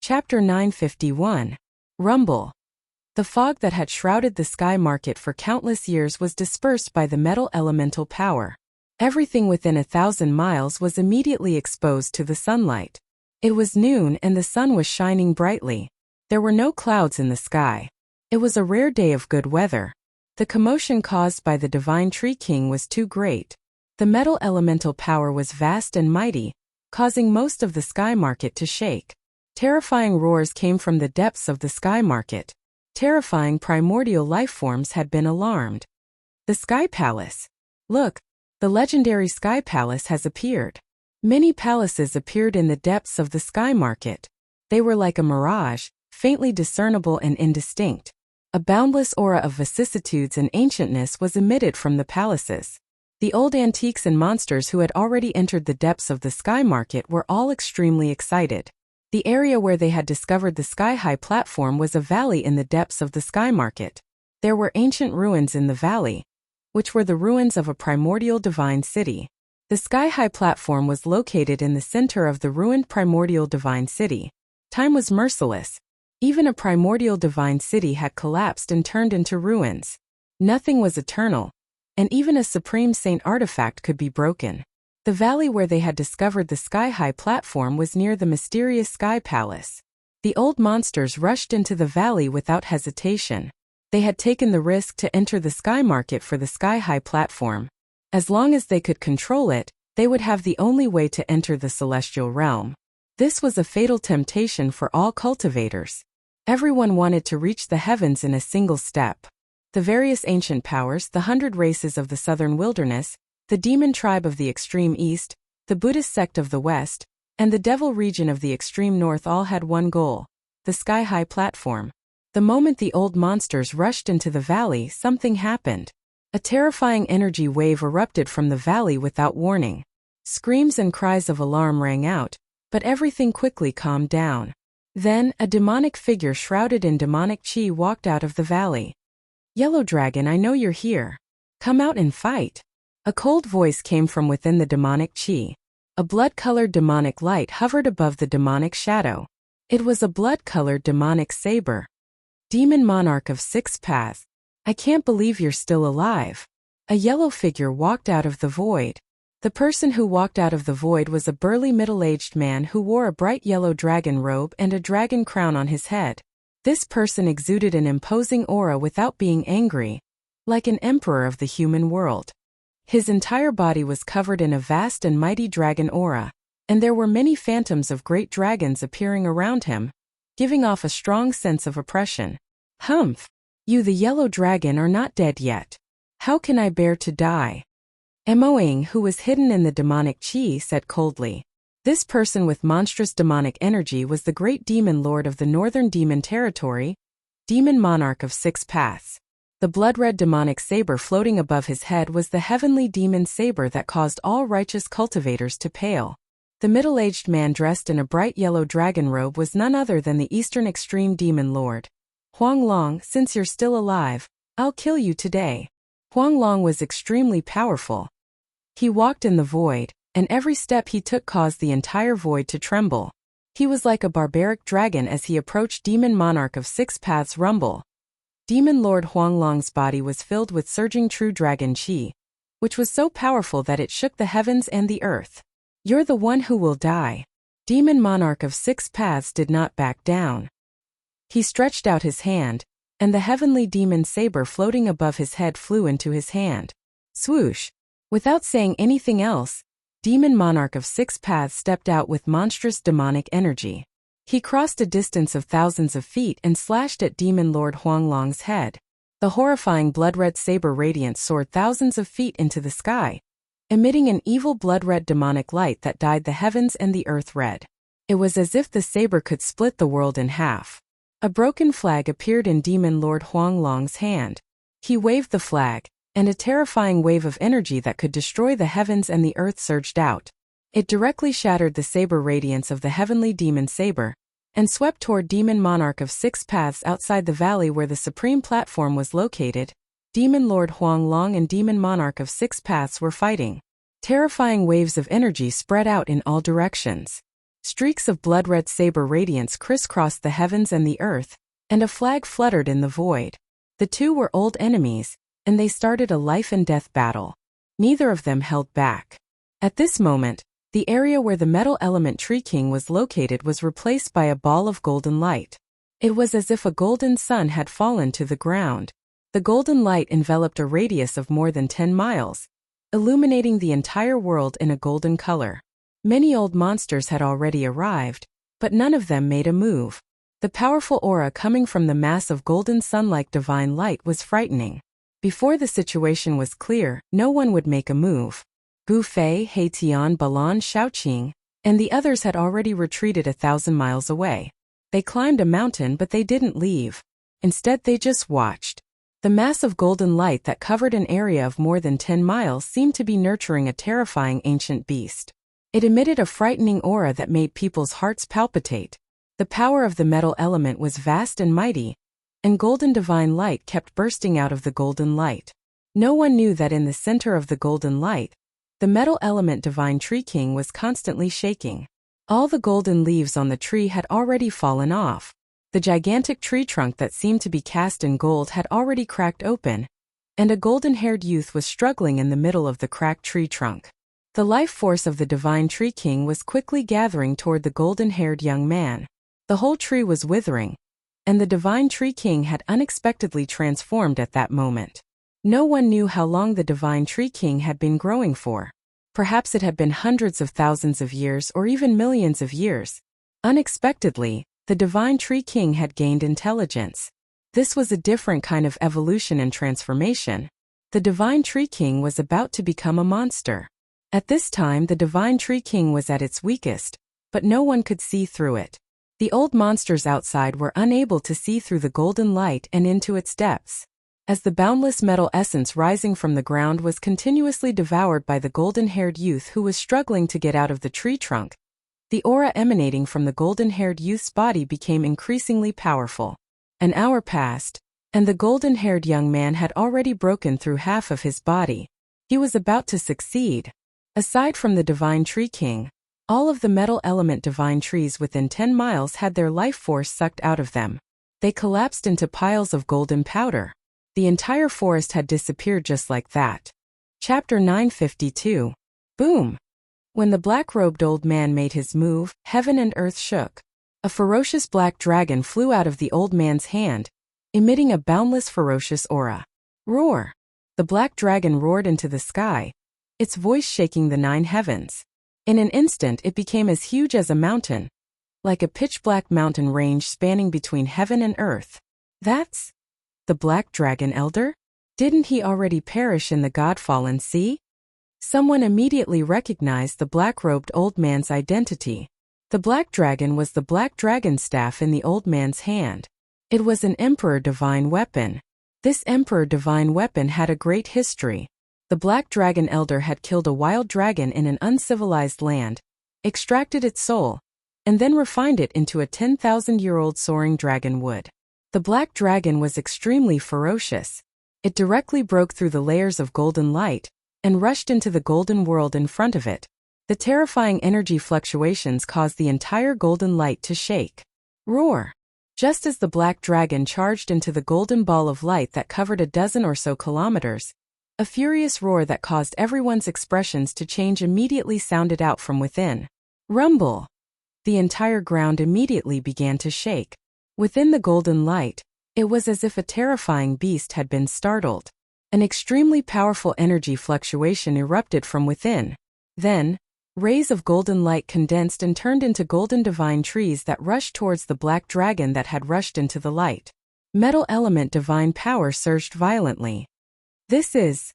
Chapter 951. Rumble. The fog that had shrouded the sky market for countless years was dispersed by the metal elemental power. Everything within 1,000 miles was immediately exposed to the sunlight. It was noon and the sun was shining brightly. There were no clouds in the sky. It was a rare day of good weather. The commotion caused by the divine tree king was too great. The metal elemental power was vast and mighty, causing most of the sky market to shake. Terrifying roars came from the depths of the sky market. Terrifying primordial lifeforms had been alarmed. The Sky Palace. Look, the legendary Sky Palace has appeared. Many palaces appeared in the depths of the sky market. They were like a mirage, faintly discernible and indistinct. A boundless aura of vicissitudes and ancientness was emitted from the palaces. The old antiques and monsters who had already entered the depths of the sky market were all extremely excited. The area where they had discovered the sky-high platform was a valley in the depths of the sky market. There were ancient ruins in the valley, which were the ruins of a primordial divine city. The sky-high platform was located in the center of the ruined primordial divine city. Time was merciless. Even a primordial divine city had collapsed and turned into ruins. Nothing was eternal, and even a supreme saint artifact could be broken. The valley where they had discovered the sky-high platform was near the mysterious Sky Palace. The old monsters rushed into the valley without hesitation. They had taken the risk to enter the sky market for the sky-high platform. As long as they could control it, they would have the only way to enter the celestial realm. This was a fatal temptation for all cultivators. Everyone wanted to reach the heavens in a single step. The various ancient powers, the 100 races of the southern wilderness, the demon tribe of the extreme east, the Buddhist sect of the west, and the devil region of the extreme north all had one goal: the sky-high platform. The moment the old monsters rushed into the valley, something happened. A terrifying energy wave erupted from the valley without warning. Screams and cries of alarm rang out, but everything quickly calmed down. Then, a demonic figure shrouded in demonic chi walked out of the valley. "Yellow Dragon, I know you're here. Come out and fight." A cold voice came from within the demonic chi. A blood-colored demonic light hovered above the demonic shadow. It was a blood-colored demonic saber. "Demon Monarch of 6 Paths, I can't believe you're still alive." A yellow figure walked out of the void. The person who walked out of the void was a burly middle-aged man who wore a bright yellow dragon robe and a dragon crown on his head. This person exuded an imposing aura without being angry, like an emperor of the human world. His entire body was covered in a vast and mighty dragon aura, and there were many phantoms of great dragons appearing around him, giving off a strong sense of oppression. "Humph! You, the yellow dragon, are not dead yet. How can I bear to die?" Moing, who was hidden in the demonic chi, said coldly. This person with monstrous demonic energy was the great demon lord of the northern demon territory, Demon Monarch of 6 Paths. The blood-red demonic saber floating above his head was the heavenly demon saber that caused all righteous cultivators to pale. The middle-aged man dressed in a bright yellow dragon robe was none other than the Eastern Extreme Demon Lord. "Huang Long, since you're still alive, I'll kill you today." Huang Long was extremely powerful. He walked in the void, and every step he took caused the entire void to tremble. He was like a barbaric dragon as he approached Demon Monarch of 6 Paths Rumble. Demon Lord Huang Long's body was filled with surging true dragon chi, which was so powerful that it shook the heavens and the earth. "You're the one who will die." Demon Monarch of 6 Paths did not back down. He stretched out his hand, and the heavenly demon saber floating above his head flew into his hand. Swoosh! Without saying anything else, Demon Monarch of 6 Paths stepped out with monstrous demonic energy. He crossed a distance of thousands of feet and slashed at Demon Lord Huang Long's head. The horrifying blood-red saber radiance soared thousands of feet into the sky, emitting an evil blood-red demonic light that dyed the heavens and the earth red. It was as if the saber could split the world in half. A broken flag appeared in Demon Lord Huang Long's hand. He waved the flag, and a terrifying wave of energy that could destroy the heavens and the earth surged out. It directly shattered the saber radiance of the heavenly demon saber, and swept toward Demon Monarch of 6 Paths outside the valley where the supreme platform was located. Demon Lord Huang Long and Demon Monarch of 6 Paths were fighting. Terrifying waves of energy spread out in all directions. Streaks of blood-red saber radiance crisscrossed the heavens and the earth, and a flag fluttered in the void. The two were old enemies, and they started a life-and-death battle. Neither of them held back. At this moment, the area where the metal element Tree King was located was replaced by a ball of golden light. It was as if a golden sun had fallen to the ground. The golden light enveloped a radius of more than 10 miles, illuminating the entire world in a golden color. Many old monsters had already arrived, but none of them made a move. The powerful aura coming from the mass of golden sun-like divine light was frightening. Before the situation was clear, no one would make a move. Gu Fei, He Tian, Balan, Shaoqing, and the others had already retreated 1,000 miles away. They climbed a mountain, but they didn't leave. Instead, they just watched. The mass of golden light that covered an area of more than 10 miles seemed to be nurturing a terrifying ancient beast. It emitted a frightening aura that made people's hearts palpitate. The power of the metal element was vast and mighty, and golden divine light kept bursting out of the golden light. No one knew that in the center of the golden light, the metal element divine Tree King was constantly shaking. All the golden leaves on the tree had already fallen off. The gigantic tree trunk that seemed to be cast in gold had already cracked open, and a golden-haired youth was struggling in the middle of the cracked tree trunk. The life force of the divine Tree King was quickly gathering toward the golden-haired young man. The whole tree was withering, and the divine Tree King had unexpectedly transformed at that moment. No one knew how long the divine Tree King had been growing for. Perhaps it had been hundreds of thousands of years or even millions of years. Unexpectedly, the divine Tree King had gained intelligence. This was a different kind of evolution and transformation. The divine Tree King was about to become a monster. At this time, the divine Tree King was at its weakest, but no one could see through it. The old monsters outside were unable to see through the golden light and into its depths. As the boundless metal essence rising from the ground was continuously devoured by the golden-haired youth who was struggling to get out of the tree trunk, the aura emanating from the golden-haired youth's body became increasingly powerful. An hour passed, and the golden-haired young man had already broken through half of his body. He was about to succeed. Aside from the divine Tree King, all of the metal element divine trees within 10 miles had their life force sucked out of them. They collapsed into piles of golden powder. The entire forest had disappeared just like that. Chapter 952. Boom! When the black-robed old man made his move, heaven and earth shook. A ferocious black dragon flew out of the old man's hand, emitting a boundless ferocious aura. Roar! The black dragon roared into the sky, its voice shaking the 9 heavens. In an instant it became as huge as a mountain, like a pitch-black mountain range spanning between heaven and earth. That's the Black Dragon Elder? Didn't he already perish in the God-fallen sea? Someone immediately recognized the black-robed old man's identity. The Black Dragon was the Black Dragon staff in the old man's hand. It was an Emperor Divine weapon. This Emperor Divine weapon had a great history. The Black Dragon Elder had killed a wild dragon in an uncivilized land, extracted its soul, and then refined it into a 10,000-year-old soaring dragon wood. The black dragon was extremely ferocious. It directly broke through the layers of golden light and rushed into the golden world in front of it. The terrifying energy fluctuations caused the entire golden light to shake. Roar! Just as the black dragon charged into the golden ball of light that covered a dozen or so kilometers, a furious roar that caused everyone's expressions to change immediately sounded out from within. Rumble! The entire ground immediately began to shake. Within the golden light, it was as if a terrifying beast had been startled. An extremely powerful energy fluctuation erupted from within. Then, rays of golden light condensed and turned into golden divine trees that rushed towards the black dragon that had rushed into the light. Metal element divine power surged violently. This is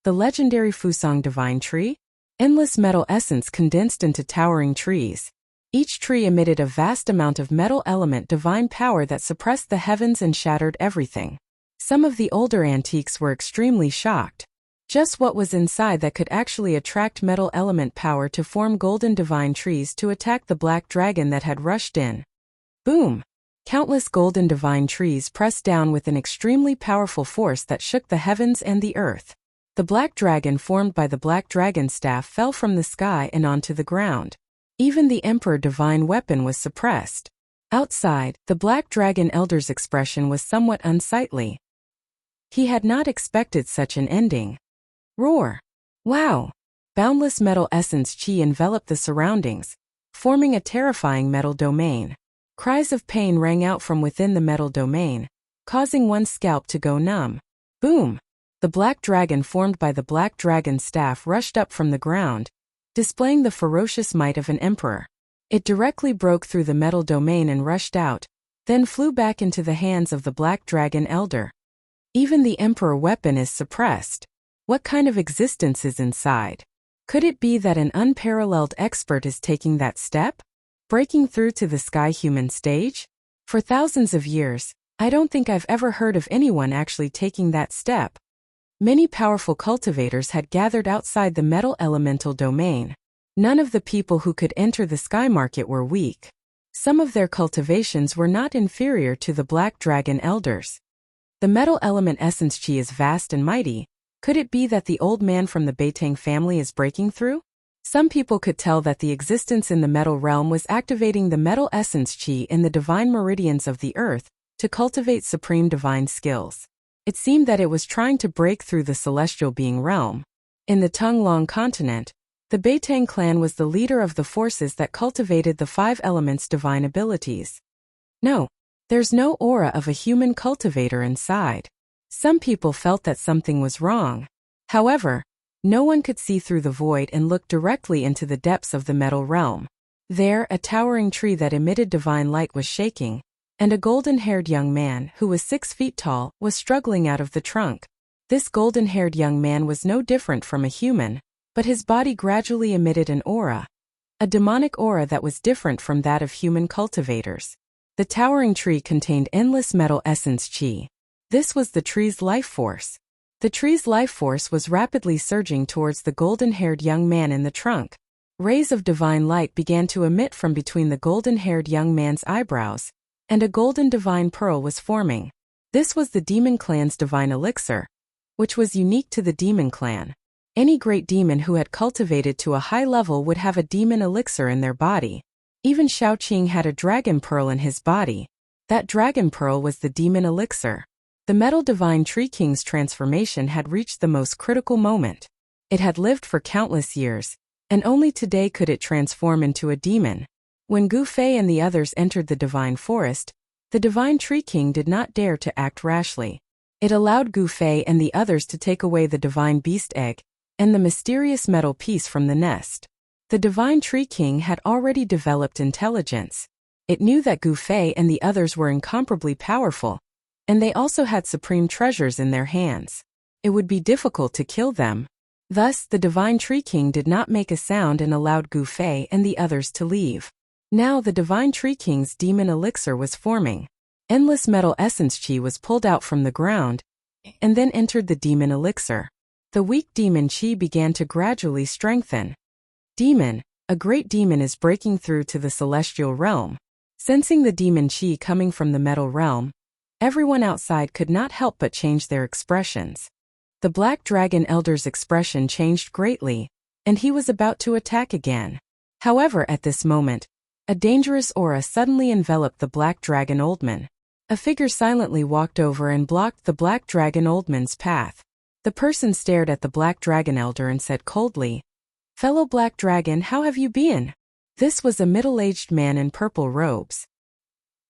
the legendary Fusang divine tree? Endless metal essence condensed into towering trees. Each tree emitted a vast amount of metal element divine power that suppressed the heavens and shattered everything. Some of the older antiques were extremely shocked. Just what was inside that could actually attract metal element power to form golden divine trees to attack the black dragon that had rushed in? Boom! Countless golden divine trees pressed down with an extremely powerful force that shook the heavens and the earth. The black dragon formed by the black dragon staff fell from the sky and onto the ground. Even the Emperor divine weapon was suppressed. Outside, the Black Dragon Elder's expression was somewhat unsightly. He had not expected such an ending. Roar! Wow! Boundless metal essence chi enveloped the surroundings, forming a terrifying metal domain. Cries of pain rang out from within the metal domain, causing one's scalp to go numb. Boom! The black dragon formed by the black dragon staff rushed up from the ground, displaying the ferocious might of an emperor. It directly broke through the metal domain and rushed out, then flew back into the hands of the Black Dragon Elder. Even the Emperor weapon is suppressed. What kind of existence is inside? Could it be that an unparalleled expert is taking that step? Breaking through to the sky human stage? For thousands of years, I don't think I've ever heard of anyone actually taking that step. Many powerful cultivators had gathered outside the metal elemental domain. None of the people who could enter the sky market were weak. Some of their cultivations were not inferior to the Black Dragon Elders. The metal element essence chi is vast and mighty. Could it be that the old man from the Beitang family is breaking through? Some people could tell that the existence in the metal realm was activating the metal essence chi in the divine meridians of the earth to cultivate supreme divine skills. It seemed that it was trying to break through the celestial being realm. In the Tung-Long continent, the Beitang clan was the leader of the forces that cultivated the 5 elements' divine abilities. No, there's no aura of a human cultivator inside. Some people felt that something was wrong. However, no one could see through the void and look directly into the depths of the metal realm. There, a towering tree that emitted divine light was shaking, and a golden-haired young man, who was 6 feet tall, was struggling out of the trunk. This golden-haired young man was no different from a human, but his body gradually emitted an aura, a demonic aura that was different from that of human cultivators. The towering tree contained endless metal essence chi. This was the tree's life force. The tree's life force was rapidly surging towards the golden-haired young man in the trunk. Rays of divine light began to emit from between the golden-haired young man's eyebrows, and a golden divine pearl was forming. This was the demon clan's divine elixir, which was unique to the demon clan. Any great demon who had cultivated to a high level would have a demon elixir in their body. Even Shaoqing had a dragon pearl in his body. That dragon pearl was the demon elixir. The metal divine tree king's transformation had reached the most critical moment. It had lived for countless years, and only today could it transform into a demon. When Gu Fei and the others entered the divine forest, the divine tree king did not dare to act rashly. It allowed Gu Fei and the others to take away the divine beast egg and the mysterious metal piece from the nest. The divine tree king had already developed intelligence. It knew that Gu Fei and the others were incomparably powerful, and they also had supreme treasures in their hands. It would be difficult to kill them. Thus, the divine tree king did not make a sound and allowed Gu Fei and the others to leave. Now the divine tree king's demon elixir was forming. Endless metal essence chi was pulled out from the ground, and then entered the demon elixir. The weak demon chi began to gradually strengthen. Demon, a great demon is breaking through to the celestial realm. Sensing the demon chi coming from the metal realm, everyone outside could not help but change their expressions. The Black Dragon Elder's expression changed greatly, and he was about to attack again. However, at this moment, a dangerous aura suddenly enveloped the Black Dragon Oldman. A figure silently walked over and blocked the Black Dragon Oldman's path. The person stared at the Black Dragon Elder and said coldly, "Fellow Black Dragon, how have you been?" This was a middle-aged man in purple robes.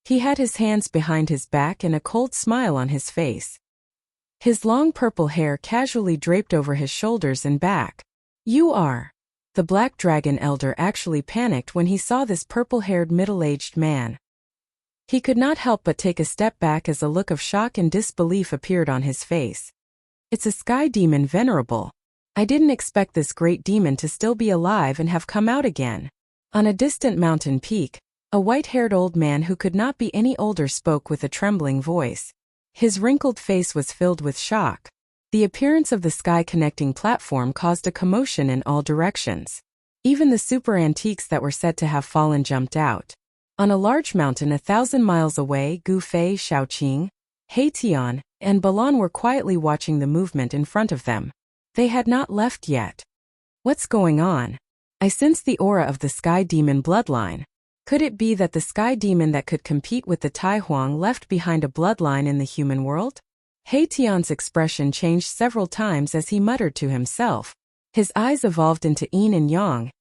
He had his hands behind his back and a cold smile on his face. His long purple hair casually draped over his shoulders and back. "You are..." The Black Dragon Elder actually panicked when he saw this purple-haired middle-aged man. He could not help but take a step back as a look of shock and disbelief appeared on his face. "It's a sky demon, Venerable. I didn't expect this great demon to still be alive and have come out again." On a distant mountain peak, a white-haired old man who could not be any older spoke with a trembling voice. His wrinkled face was filled with shock. The appearance of the sky-connecting platform caused a commotion in all directions. Even the super antiques that were said to have fallen jumped out. On a large mountain 1,000 miles away, Gu Fei, Shaoqing, Heitian, and Balan were quietly watching the movement in front of them. They had not left yet. "What's going on?" I sense the aura of the sky demon bloodline. Could it be that the sky demon that could compete with the Tai Huang left behind a bloodline in the human world? He Tian's expression changed several times as he muttered to himself. His eyes evolved into yin and yang,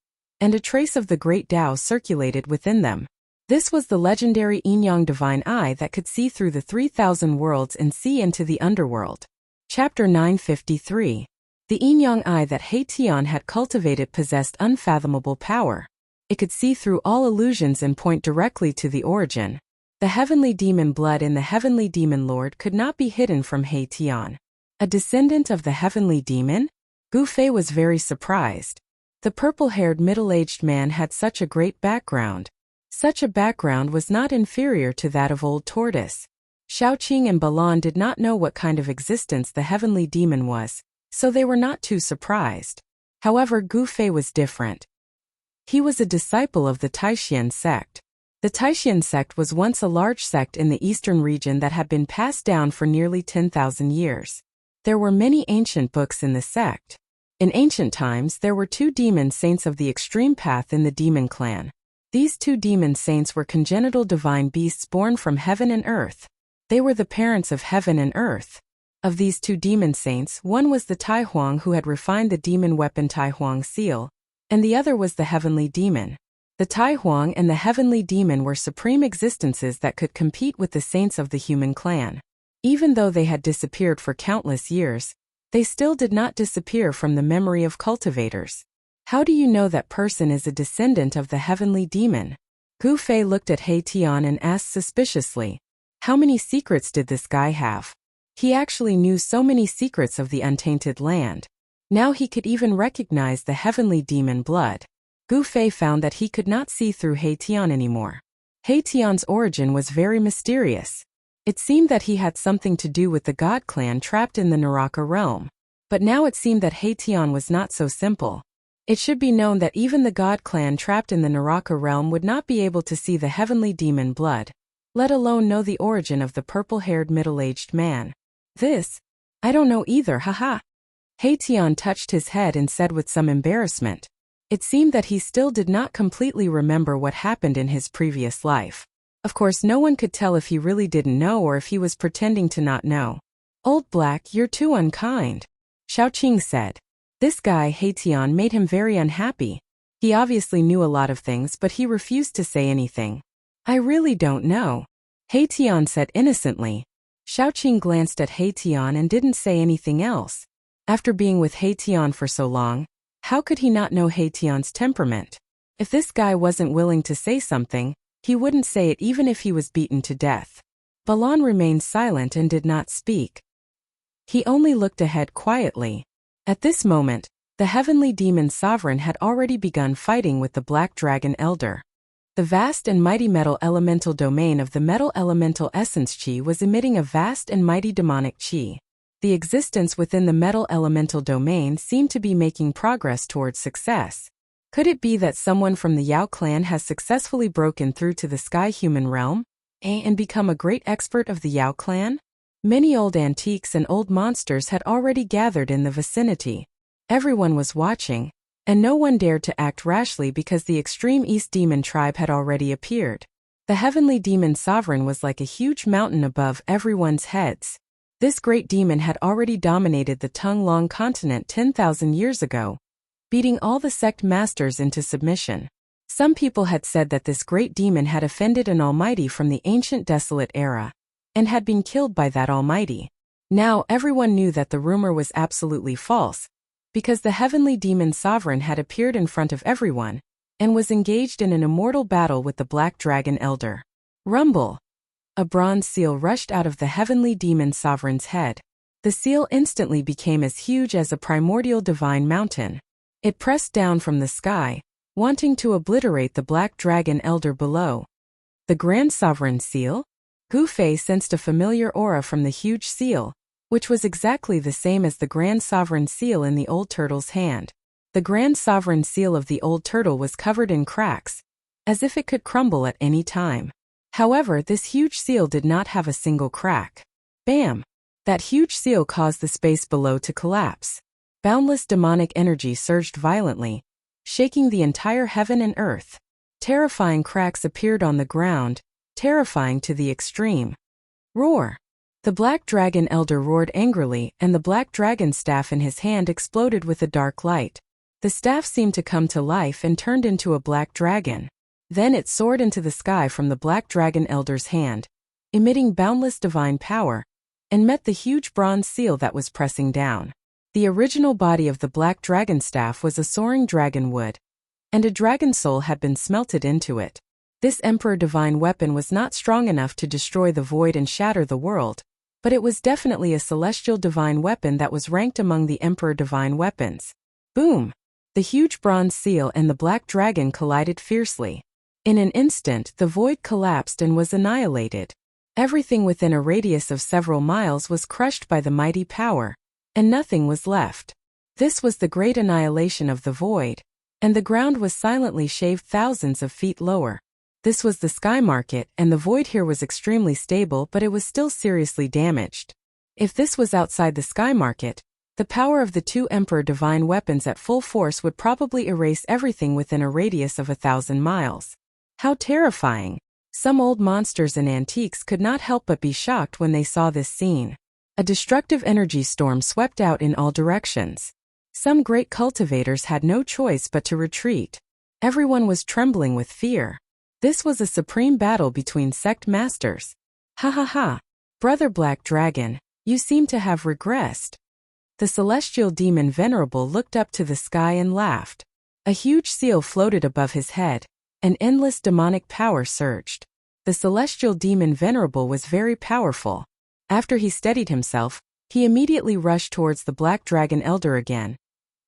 and a trace of the great Tao circulated within them. This was the legendary yin-yang divine eye that could see through the 3,000 worlds and see into the underworld. Chapter 953. The yin-yang eye that He Tian had cultivated possessed unfathomable power. It could see through all illusions and point directly to the origin. The heavenly demon blood in the heavenly demon lord could not be hidden from He Tian. A descendant of the heavenly demon? Gu Fei was very surprised. The purple-haired middle-aged man had such a great background. Such a background was not inferior to that of Old Tortoise. Xiaoqing and Balan did not know what kind of existence the heavenly demon was, so they were not too surprised. However, Gu Fei was different. He was a disciple of the Taishan sect. The Taishan sect was once a large sect in the eastern region that had been passed down for nearly 10,000 years. There were many ancient books in the sect. In ancient times, there were 2 demon saints of the extreme path in the demon clan. These 2 demon saints were congenital divine beasts born from heaven and earth. They were the parents of heaven and earth. Of these 2 demon saints, one was the Tai Huang who had refined the demon weapon Tai Huang seal, and the other was the heavenly demon. The Tai Huang and the heavenly demon were supreme existences that could compete with the saints of the human clan. Even though they had disappeared for countless years, they still did not disappear from the memory of cultivators. How do you know that person is a descendant of the heavenly demon? Gu Fei looked at He Tian and asked suspiciously, how many secrets did this guy have? He actually knew so many secrets of the untainted land. Now he could even recognize the heavenly demon blood. Gu Fei found that he could not see through He Tian anymore. He Tian's origin was very mysterious. It seemed that he had something to do with the God clan trapped in the Naraka realm. But now it seemed that He Tian was not so simple. It should be known that even the God clan trapped in the Naraka realm would not be able to see the heavenly demon blood, let alone know the origin of the purple-haired middle-aged man. This? I don't know either, haha. He Tian touched his head and said with some embarrassment. It seemed that he still did not completely remember what happened in his previous life. Of course, no one could tell if he really didn't know or if he was pretending to not know. Old Black, you're too unkind, Xiaoqing said. This guy, He Tian, made him very unhappy. He obviously knew a lot of things, but he refused to say anything. I really don't know, He Tian said innocently. Xiaoqing glanced at He Tian and didn't say anything else. After being with He Tian for so long, how could he not know He Tian's temperament? If this guy wasn't willing to say something, he wouldn't say it even if he was beaten to death. Balan remained silent and did not speak. He only looked ahead quietly. At this moment, the heavenly demon sovereign had already begun fighting with the Black Dragon Elder. The vast and mighty metal elemental domain of the metal elemental essence chi was emitting a vast and mighty demonic chi. The existence within the metal elemental domain seemed to be making progress towards success. Could it be that someone from the Yao clan has successfully broken through to the sky human realm and become a great expert of the Yao clan? Many old antiques and old monsters had already gathered in the vicinity. Everyone was watching, and no one dared to act rashly because the extreme East Demon tribe had already appeared. The heavenly demon sovereign was like a huge mountain above everyone's heads. This great demon had already dominated the Tung-Long continent 10,000 years ago, beating all the sect masters into submission. Some people had said that this great demon had offended an almighty from the ancient desolate era, and had been killed by that almighty. Now everyone knew that the rumor was absolutely false, because the heavenly demon sovereign had appeared in front of everyone, and was engaged in an immortal battle with the Black Dragon Elder. Rumble! A bronze seal rushed out of the heavenly demon sovereign's head. The seal instantly became as huge as a primordial divine mountain. It pressed down from the sky, wanting to obliterate the Black Dragon Elder below. The Grand Sovereign Seal? Gu Fei sensed a familiar aura from the huge seal, which was exactly the same as the Grand Sovereign Seal in the old turtle's hand. The Grand Sovereign Seal of the old turtle was covered in cracks, as if it could crumble at any time. However, this huge seal did not have a single crack. Bam! That huge seal caused the space below to collapse. Boundless demonic energy surged violently, shaking the entire heaven and earth. Terrifying cracks appeared on the ground, terrifying to the extreme. Roar! The black dragon elder roared angrily, and the black dragon staff in his hand exploded with a dark light. The staff seemed to come to life and turned into a black dragon. Then it soared into the sky from the black dragon elder's hand, emitting boundless divine power, and met the huge bronze seal that was pressing down. The original body of the black dragon staff was a soaring dragon wood, and a dragon soul had been smelted into it. This emperor divine weapon was not strong enough to destroy the void and shatter the world, but it was definitely a celestial divine weapon that was ranked among the emperor divine weapons. Boom! The huge bronze seal and the black dragon collided fiercely. In an instant, the void collapsed and was annihilated. Everything within a radius of several miles was crushed by the mighty power, and nothing was left. This was the great annihilation of the void, and the ground was silently shaved thousands of feet lower. This was the sky market, and the void here was extremely stable, but it was still seriously damaged. If this was outside the sky market, the power of the two emperor divine weapons at full force would probably erase everything within a radius of 1,000 miles. How terrifying! Some old monsters and antiques could not help but be shocked when they saw this scene. A destructive energy storm swept out in all directions. Some great cultivators had no choice but to retreat. Everyone was trembling with fear. This was a supreme battle between sect masters. Ha ha ha! Brother Black Dragon, you seem to have regressed. The celestial demon Venerable looked up to the sky and laughed. A huge seal floated above his head. An endless demonic power surged. The celestial demon Venerable was very powerful. After he steadied himself, he immediately rushed towards the black dragon elder again,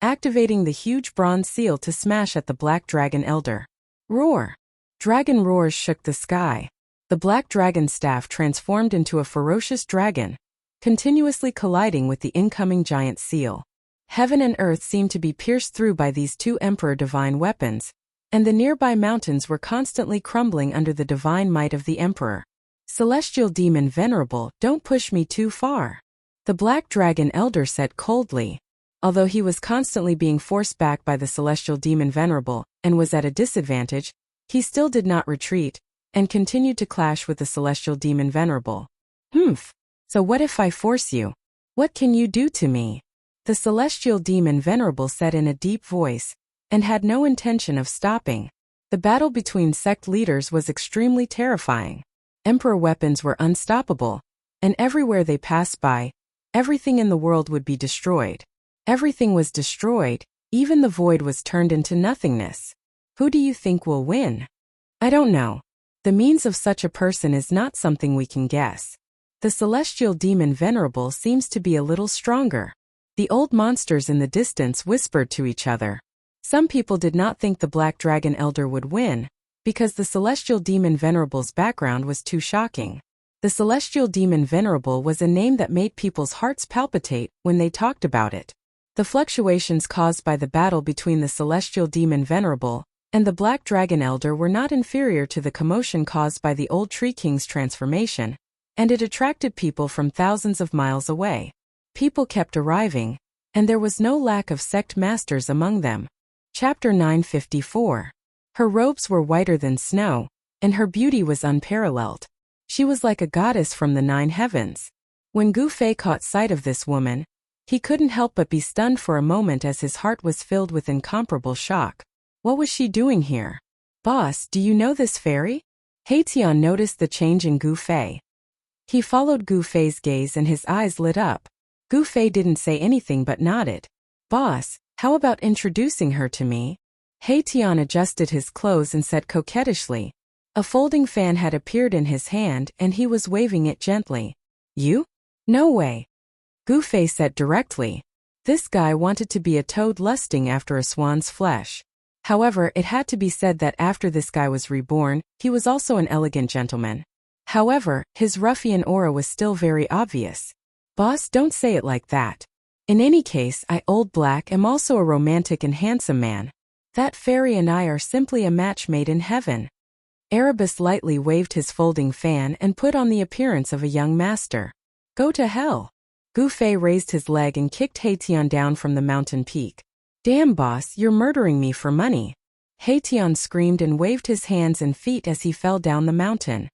activating the huge bronze seal to smash at the black dragon elder. Roar! Dragon roars shook the sky. The black dragon staff transformed into a ferocious dragon, continuously colliding with the incoming giant seal. Heaven and earth seemed to be pierced through by these two emperor divine weapons, and the nearby mountains were constantly crumbling under the divine might of the emperor. Celestial demon Venerable, don't push me too far. The black dragon elder said coldly. Although he was constantly being forced back by the celestial demon Venerable, and was at a disadvantage, he still did not retreat, and continued to clash with the celestial demon Venerable. So what if I force you? What can you do to me? The celestial demon Venerable said in a deep voice, and had no intention of stopping. The battle between sect leaders was extremely terrifying. Emperor weapons were unstoppable, and everywhere they passed by, everything in the world would be destroyed. Everything was destroyed, even the void was turned into nothingness. Who do you think will win? I don't know. The means of such a person is not something we can guess. The celestial demon Venerable seems to be a little stronger. The old monsters in the distance whispered to each other. Some people did not think the black dragon elder would win, because the celestial demon Venerable's background was too shocking. The celestial demon Venerable was a name that made people's hearts palpitate when they talked about it. The fluctuations caused by the battle between the celestial demon Venerable and the black dragon elder were not inferior to the commotion caused by the old Tree King's transformation, and it attracted people from thousands of miles away. People kept arriving, and there was no lack of sect masters among them. Chapter 954. Her robes were whiter than snow, and her beauty was unparalleled. She was like a goddess from the 9 heavens. When Gu Fei caught sight of this woman, he couldn't help but be stunned for a moment as his heart was filled with incomparable shock. What was she doing here? Boss, do you know this fairy? Haitian noticed the change in Gu Fei. He followed Gu Fei's gaze and his eyes lit up. Gu Fei didn't say anything but nodded. Boss, how about introducing her to me? Haitian adjusted his clothes and said coquettishly. A folding fan had appeared in his hand and he was waving it gently. You? No way. Gu Fei said directly. This guy wanted to be a toad lusting after a swan's flesh. However, it had to be said that after this guy was reborn, he was also an elegant gentleman. However, his ruffian aura was still very obvious. Boss, don't say it like that. In any case, I, Old Black, am also a romantic and handsome man. That fairy and I are simply a match made in heaven. Erebus lightly waved his folding fan and put on the appearance of a young master. Go to hell. Gu Fei raised his leg and kicked Haitian down from the mountain peak. Damn boss, you're murdering me for money. Haitian screamed and waved his hands and feet as he fell down the mountain.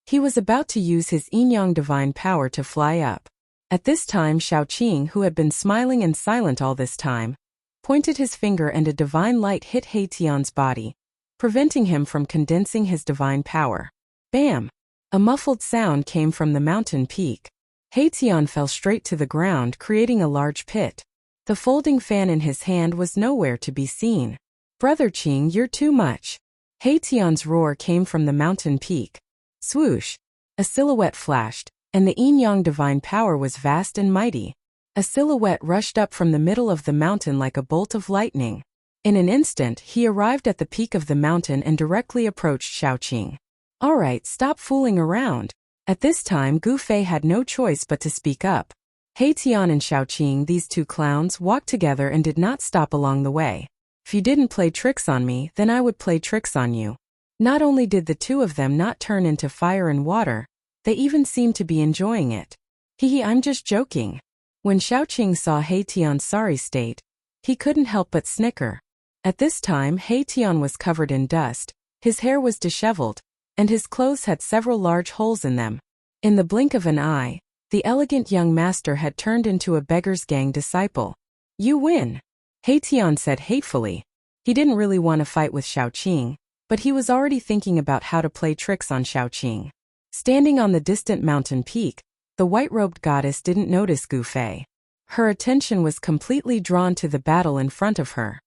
He was about to use his Yin-Yang divine power to fly up. At this time Shaoqing, who had been smiling and silent all this time, pointed his finger and a divine light hit Haitian's body, preventing him from condensing his divine power. Bam! A muffled sound came from the mountain peak. Haitian fell straight to the ground, creating a large pit. The folding fan in his hand was nowhere to be seen. Brother Qing, you're too much. Haitian's roar came from the mountain peak. Swoosh! A silhouette flashed, and the Yin-Yang divine power was vast and mighty. A silhouette rushed up from the middle of the mountain like a bolt of lightning. In an instant, he arrived at the peak of the mountain and directly approached Shaoqing. Alright, stop fooling around. At this time Gu Fei had no choice but to speak up. Haitian and Shaoqing, these two clowns, walked together and did not stop along the way. If you didn't play tricks on me, then I would play tricks on you. Not only did the two of them not turn into fire and water, they even seemed to be enjoying it. Hehe, I'm just joking. When Shaoqing saw Haitian's sorry state, he couldn't help but snicker. At this time Haitian was covered in dust, his hair was disheveled, and his clothes had several large holes in them. In the blink of an eye, the elegant young master had turned into a beggar's gang disciple. You win, Haitian said hatefully. He didn't really want to fight with Shaoqing, but he was already thinking about how to play tricks on Shaoqing. Standing on the distant mountain peak, the white-robed goddess didn't notice Gu Fei. Her attention was completely drawn to the battle in front of her.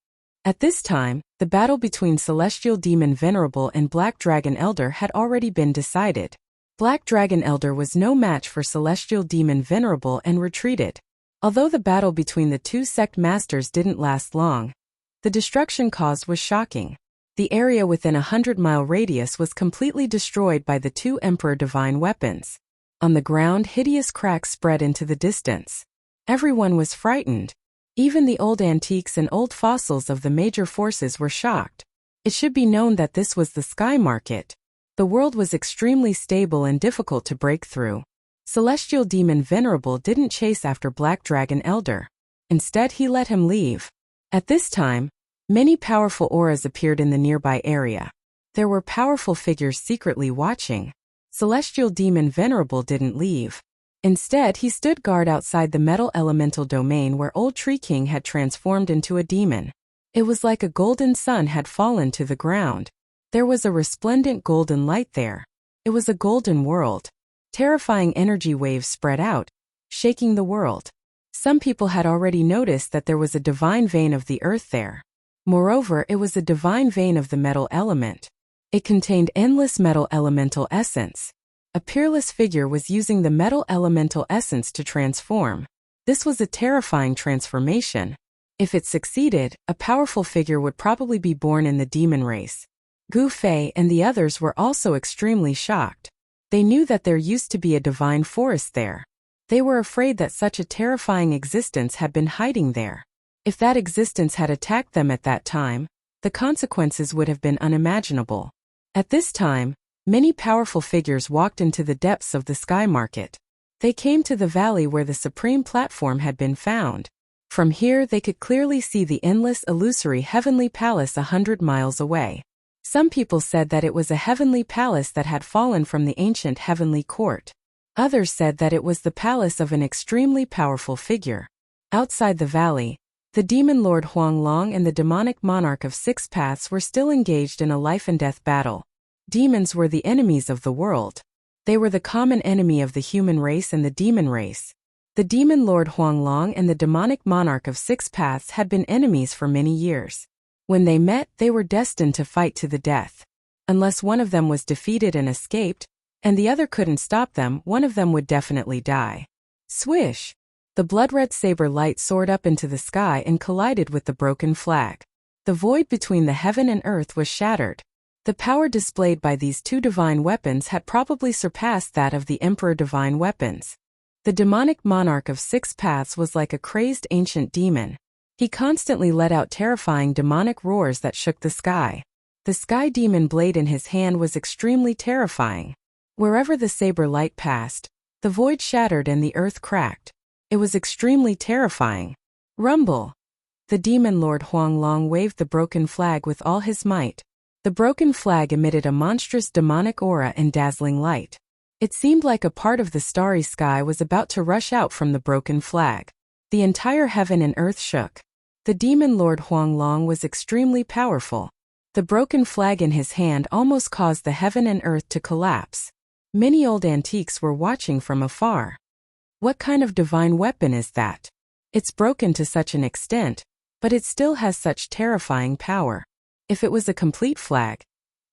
At this time, the battle between Celestial Demon Venerable and Black Dragon Elder had already been decided. Black Dragon Elder was no match for Celestial Demon Venerable and retreated. Although the battle between the two sect masters didn't last long, the destruction caused was shocking. The area within a 100-mile radius was completely destroyed by the two Emperor Divine weapons. On the ground, hideous cracks spread into the distance. Everyone was frightened. Even the old antiques and old fossils of the major forces were shocked. It should be known that this was the sky market. The world was extremely stable and difficult to break through. Celestial Demon Venerable didn't chase after Black Dragon Elder. Instead, he let him leave. At this time, many powerful auras appeared in the nearby area. There were powerful figures secretly watching. Celestial Demon Venerable didn't leave. Instead, he stood guard outside the metal elemental domain where Old Tree King had transformed into a demon. It was like a golden sun had fallen to the ground. There was a resplendent golden light there. It was a golden world. Terrifying energy waves spread out, shaking the world. Some people had already noticed that there was a divine vein of the earth there. Moreover, it was a divine vein of the metal element. It contained endless metal elemental essence. A peerless figure was using the metal elemental essence to transform. This was a terrifying transformation. If it succeeded, a powerful figure would probably be born in the demon race. Gu Fei and the others were also extremely shocked. They knew that there used to be a divine forest there. They were afraid that such a terrifying existence had been hiding there. If that existence had attacked them at that time, the consequences would have been unimaginable. At this time, many powerful figures walked into the depths of the sky market. They came to the valley where the supreme platform had been found. From here they could clearly see the endless illusory heavenly palace 100 miles away. Some people said that it was a heavenly palace that had fallen from the ancient heavenly court. Others said that it was the palace of an extremely powerful figure. Outside the valley, the demon lord Huang Long and the demonic monarch of Six Paths were still engaged in a life-and-death battle. Demons were the enemies of the world. They were the common enemy of the human race and the demon race. The demon lord Huang Long and the demonic monarch of Six Paths had been enemies for many years. When they met, they were destined to fight to the death. Unless one of them was defeated and escaped, and the other couldn't stop them, one of them would definitely die. Swish! The blood-red saber light soared up into the sky and collided with the broken flag. The void between the heaven and earth was shattered. The power displayed by these two divine weapons had probably surpassed that of the Emperor Divine weapons. The demonic monarch of Six Paths was like a crazed ancient demon. He constantly let out terrifying demonic roars that shook the sky. The sky demon blade in his hand was extremely terrifying. Wherever the saber light passed, the void shattered and the earth cracked. It was extremely terrifying. Rumble! The demon lord Huanglong waved the broken flag with all his might. The broken flag emitted a monstrous demonic aura and dazzling light. It seemed like a part of the starry sky was about to rush out from the broken flag. The entire heaven and earth shook. The demon lord Huanglong was extremely powerful. The broken flag in his hand almost caused the heaven and earth to collapse. Many old antiques were watching from afar. What kind of divine weapon is that? It's broken to such an extent, but it still has such terrifying power. If it was a complete flag,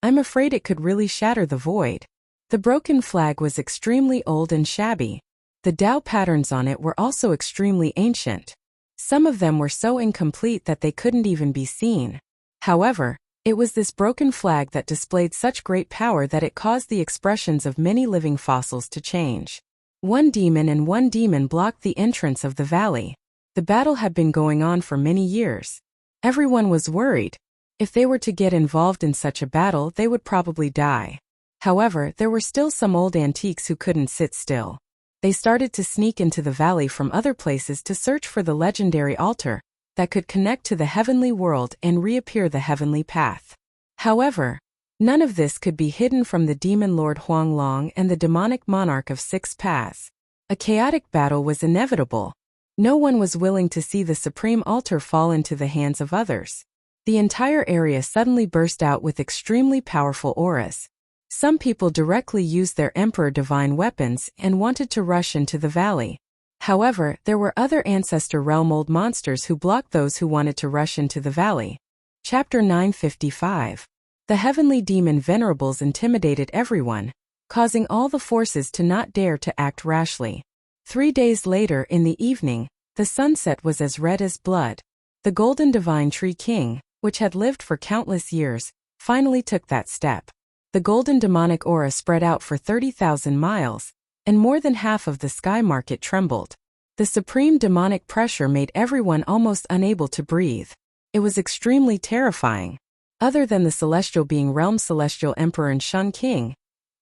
I'm afraid it could really shatter the void. The broken flag was extremely old and shabby. The Tao patterns on it were also extremely ancient. Some of them were so incomplete that they couldn't even be seen. However, it was this broken flag that displayed such great power that it caused the expressions of many living fossils to change. One demon blocked the entrance of the valley. The battle had been going on for many years. Everyone was worried. If they were to get involved in such a battle, they would probably die. However, there were still some old antiques who couldn't sit still. They started to sneak into the valley from other places to search for the legendary altar that could connect to the heavenly world and reappear the heavenly path. However, none of this could be hidden from the demon lord Huanglong and the demonic monarch of six paths. A chaotic battle was inevitable. No one was willing to see the supreme altar fall into the hands of others. The entire area suddenly burst out with extremely powerful auras. Some people directly used their emperor divine weapons and wanted to rush into the valley. However, there were other ancestor realm old monsters who blocked those who wanted to rush into the valley. Chapter 955. The heavenly demon venerables intimidated everyone, causing all the forces to not dare to act rashly. 3 days later in the evening, the sunset was as red as blood. The golden divine tree king, which had lived for countless years, finally took that step. The golden demonic aura spread out for 30,000 miles, and more than half of the sky market trembled. The supreme demonic pressure made everyone almost unable to breathe. It was extremely terrifying. Other than the celestial being realm celestial emperor and Shun king,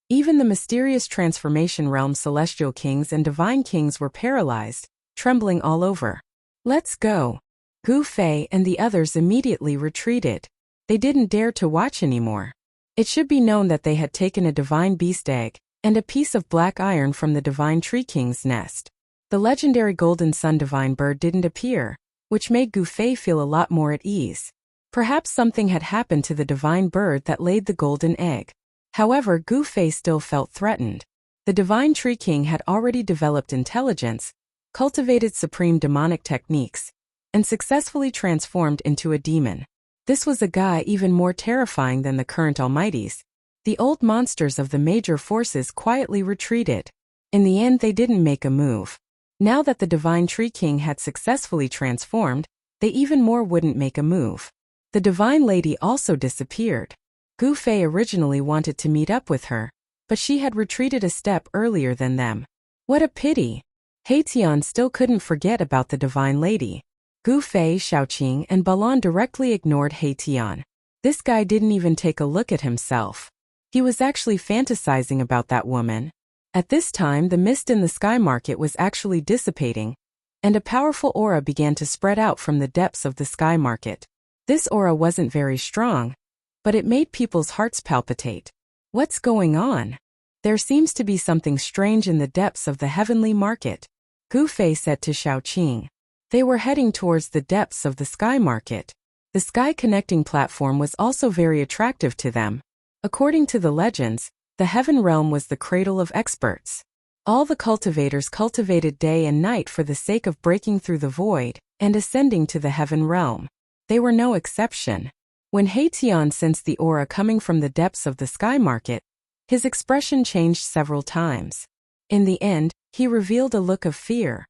even the mysterious transformation realm celestial kings and divine kings were paralyzed, trembling all over. Let's go. Gu Fei and the others immediately retreated. They didn't dare to watch anymore. It should be known that they had taken a divine beast egg and a piece of black iron from the divine tree king's nest. The legendary golden sun divine bird didn't appear, which made Gu Fei feel a lot more at ease. Perhaps something had happened to the divine bird that laid the golden egg. However, Gu Fei still felt threatened. The divine tree king had already developed intelligence, cultivated supreme demonic techniques, and successfully transformed into a demon. This was a guy even more terrifying than the current almighties. The old monsters of the major forces quietly retreated. In the end, they didn't make a move. Now that the divine tree king had successfully transformed, they even more wouldn't make a move. The divine lady also disappeared. Gu Fei originally wanted to meet up with her, but she had retreated a step earlier than them. What a pity! Haitian still couldn't forget about the divine lady. Gu Fei, Shaoqing, and Balan directly ignored Haitian. This guy didn't even take a look at himself. He was actually fantasizing about that woman. At this time, the mist in the sky market was actually dissipating, and a powerful aura began to spread out from the depths of the sky market. This aura wasn't very strong, but it made people's hearts palpitate. What's going on? There seems to be something strange in the depths of the heavenly market, Gu Fei said to Shaoqing. They were heading towards the depths of the sky market. The sky connecting platform was also very attractive to them. According to the legends, the heaven realm was the cradle of experts. All the cultivators cultivated day and night for the sake of breaking through the void and ascending to the heaven realm. They were no exception. When Haitian sensed the aura coming from the depths of the sky market, his expression changed several times. In the end, he revealed a look of fear.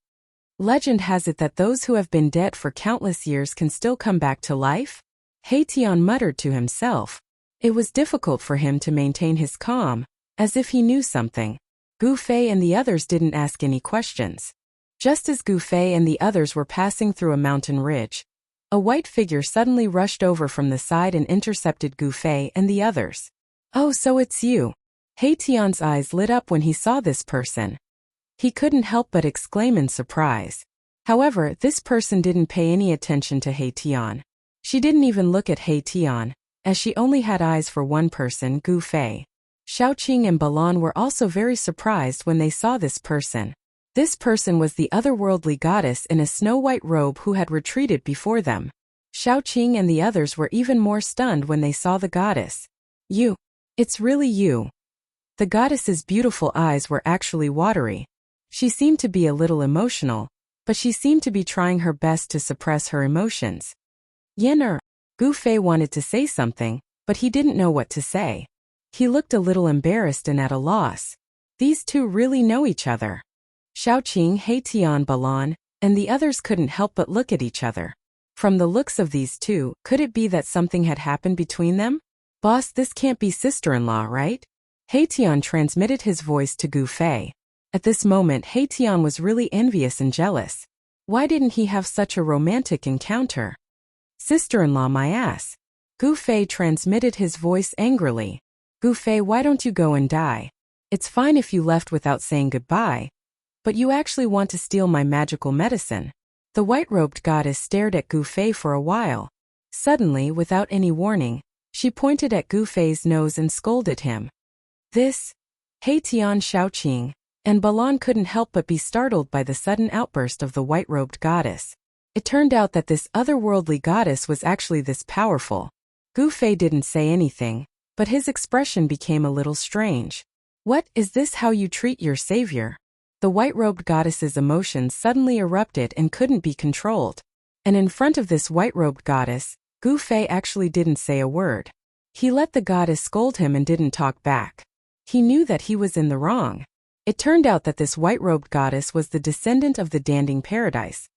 Legend has it that those who have been dead for countless years can still come back to life? Haitian muttered to himself. It was difficult for him to maintain his calm, as if he knew something. Gu Fei and the others didn't ask any questions. Just as Gu Fei and the others were passing through a mountain ridge, a white figure suddenly rushed over from the side and intercepted Gu Fei and the others. Oh, so it's you. Haitian's eyes lit up when he saw this person. He couldn't help but exclaim in surprise. However, this person didn't pay any attention to He Tian. She didn't even look at He Tian, as she only had eyes for one person, Gu Fei. Xiaoqing and Balan were also very surprised when they saw this person. This person was the otherworldly goddess in a snow-white robe who had retreated before them. Xiaoqing and the others were even more stunned when they saw the goddess. You. It's really you. The goddess's beautiful eyes were actually watery. She seemed to be a little emotional, but she seemed to be trying her best to suppress her emotions. Yener. Gu Fei wanted to say something, but he didn't know what to say. He looked a little embarrassed and at a loss. These two really know each other. Xiaoqing, He Tian, Balan, and the others couldn't help but look at each other. From the looks of these two, could it be that something had happened between them? Boss, this can't be sister-in-law, right? He Tian transmitted his voice to Gu Fei. At this moment, He Tian was really envious and jealous. Why didn't he have such a romantic encounter? Sister-in-law, my ass. Gu Fei transmitted his voice angrily. Gu Fei, why don't you go and die? It's fine if you left without saying goodbye, but you actually want to steal my magical medicine. The white-robed goddess stared at Gu Fei for a while. Suddenly, without any warning, she pointed at Gu Fei's nose and scolded him. This? He Tian, Xiaoqing, and Balan couldn't help but be startled by the sudden outburst of the white-robed goddess. It turned out that this otherworldly goddess was actually this powerful. Gu Fei didn't say anything, but his expression became a little strange. What, is this how you treat your savior? The white-robed goddess's emotions suddenly erupted and couldn't be controlled. And in front of this white-robed goddess, Gu Fei actually didn't say a word. He let the goddess scold him and didn't talk back. He knew that he was in the wrong. It turned out that this white-robed goddess was the descendant of the Danding Paradise,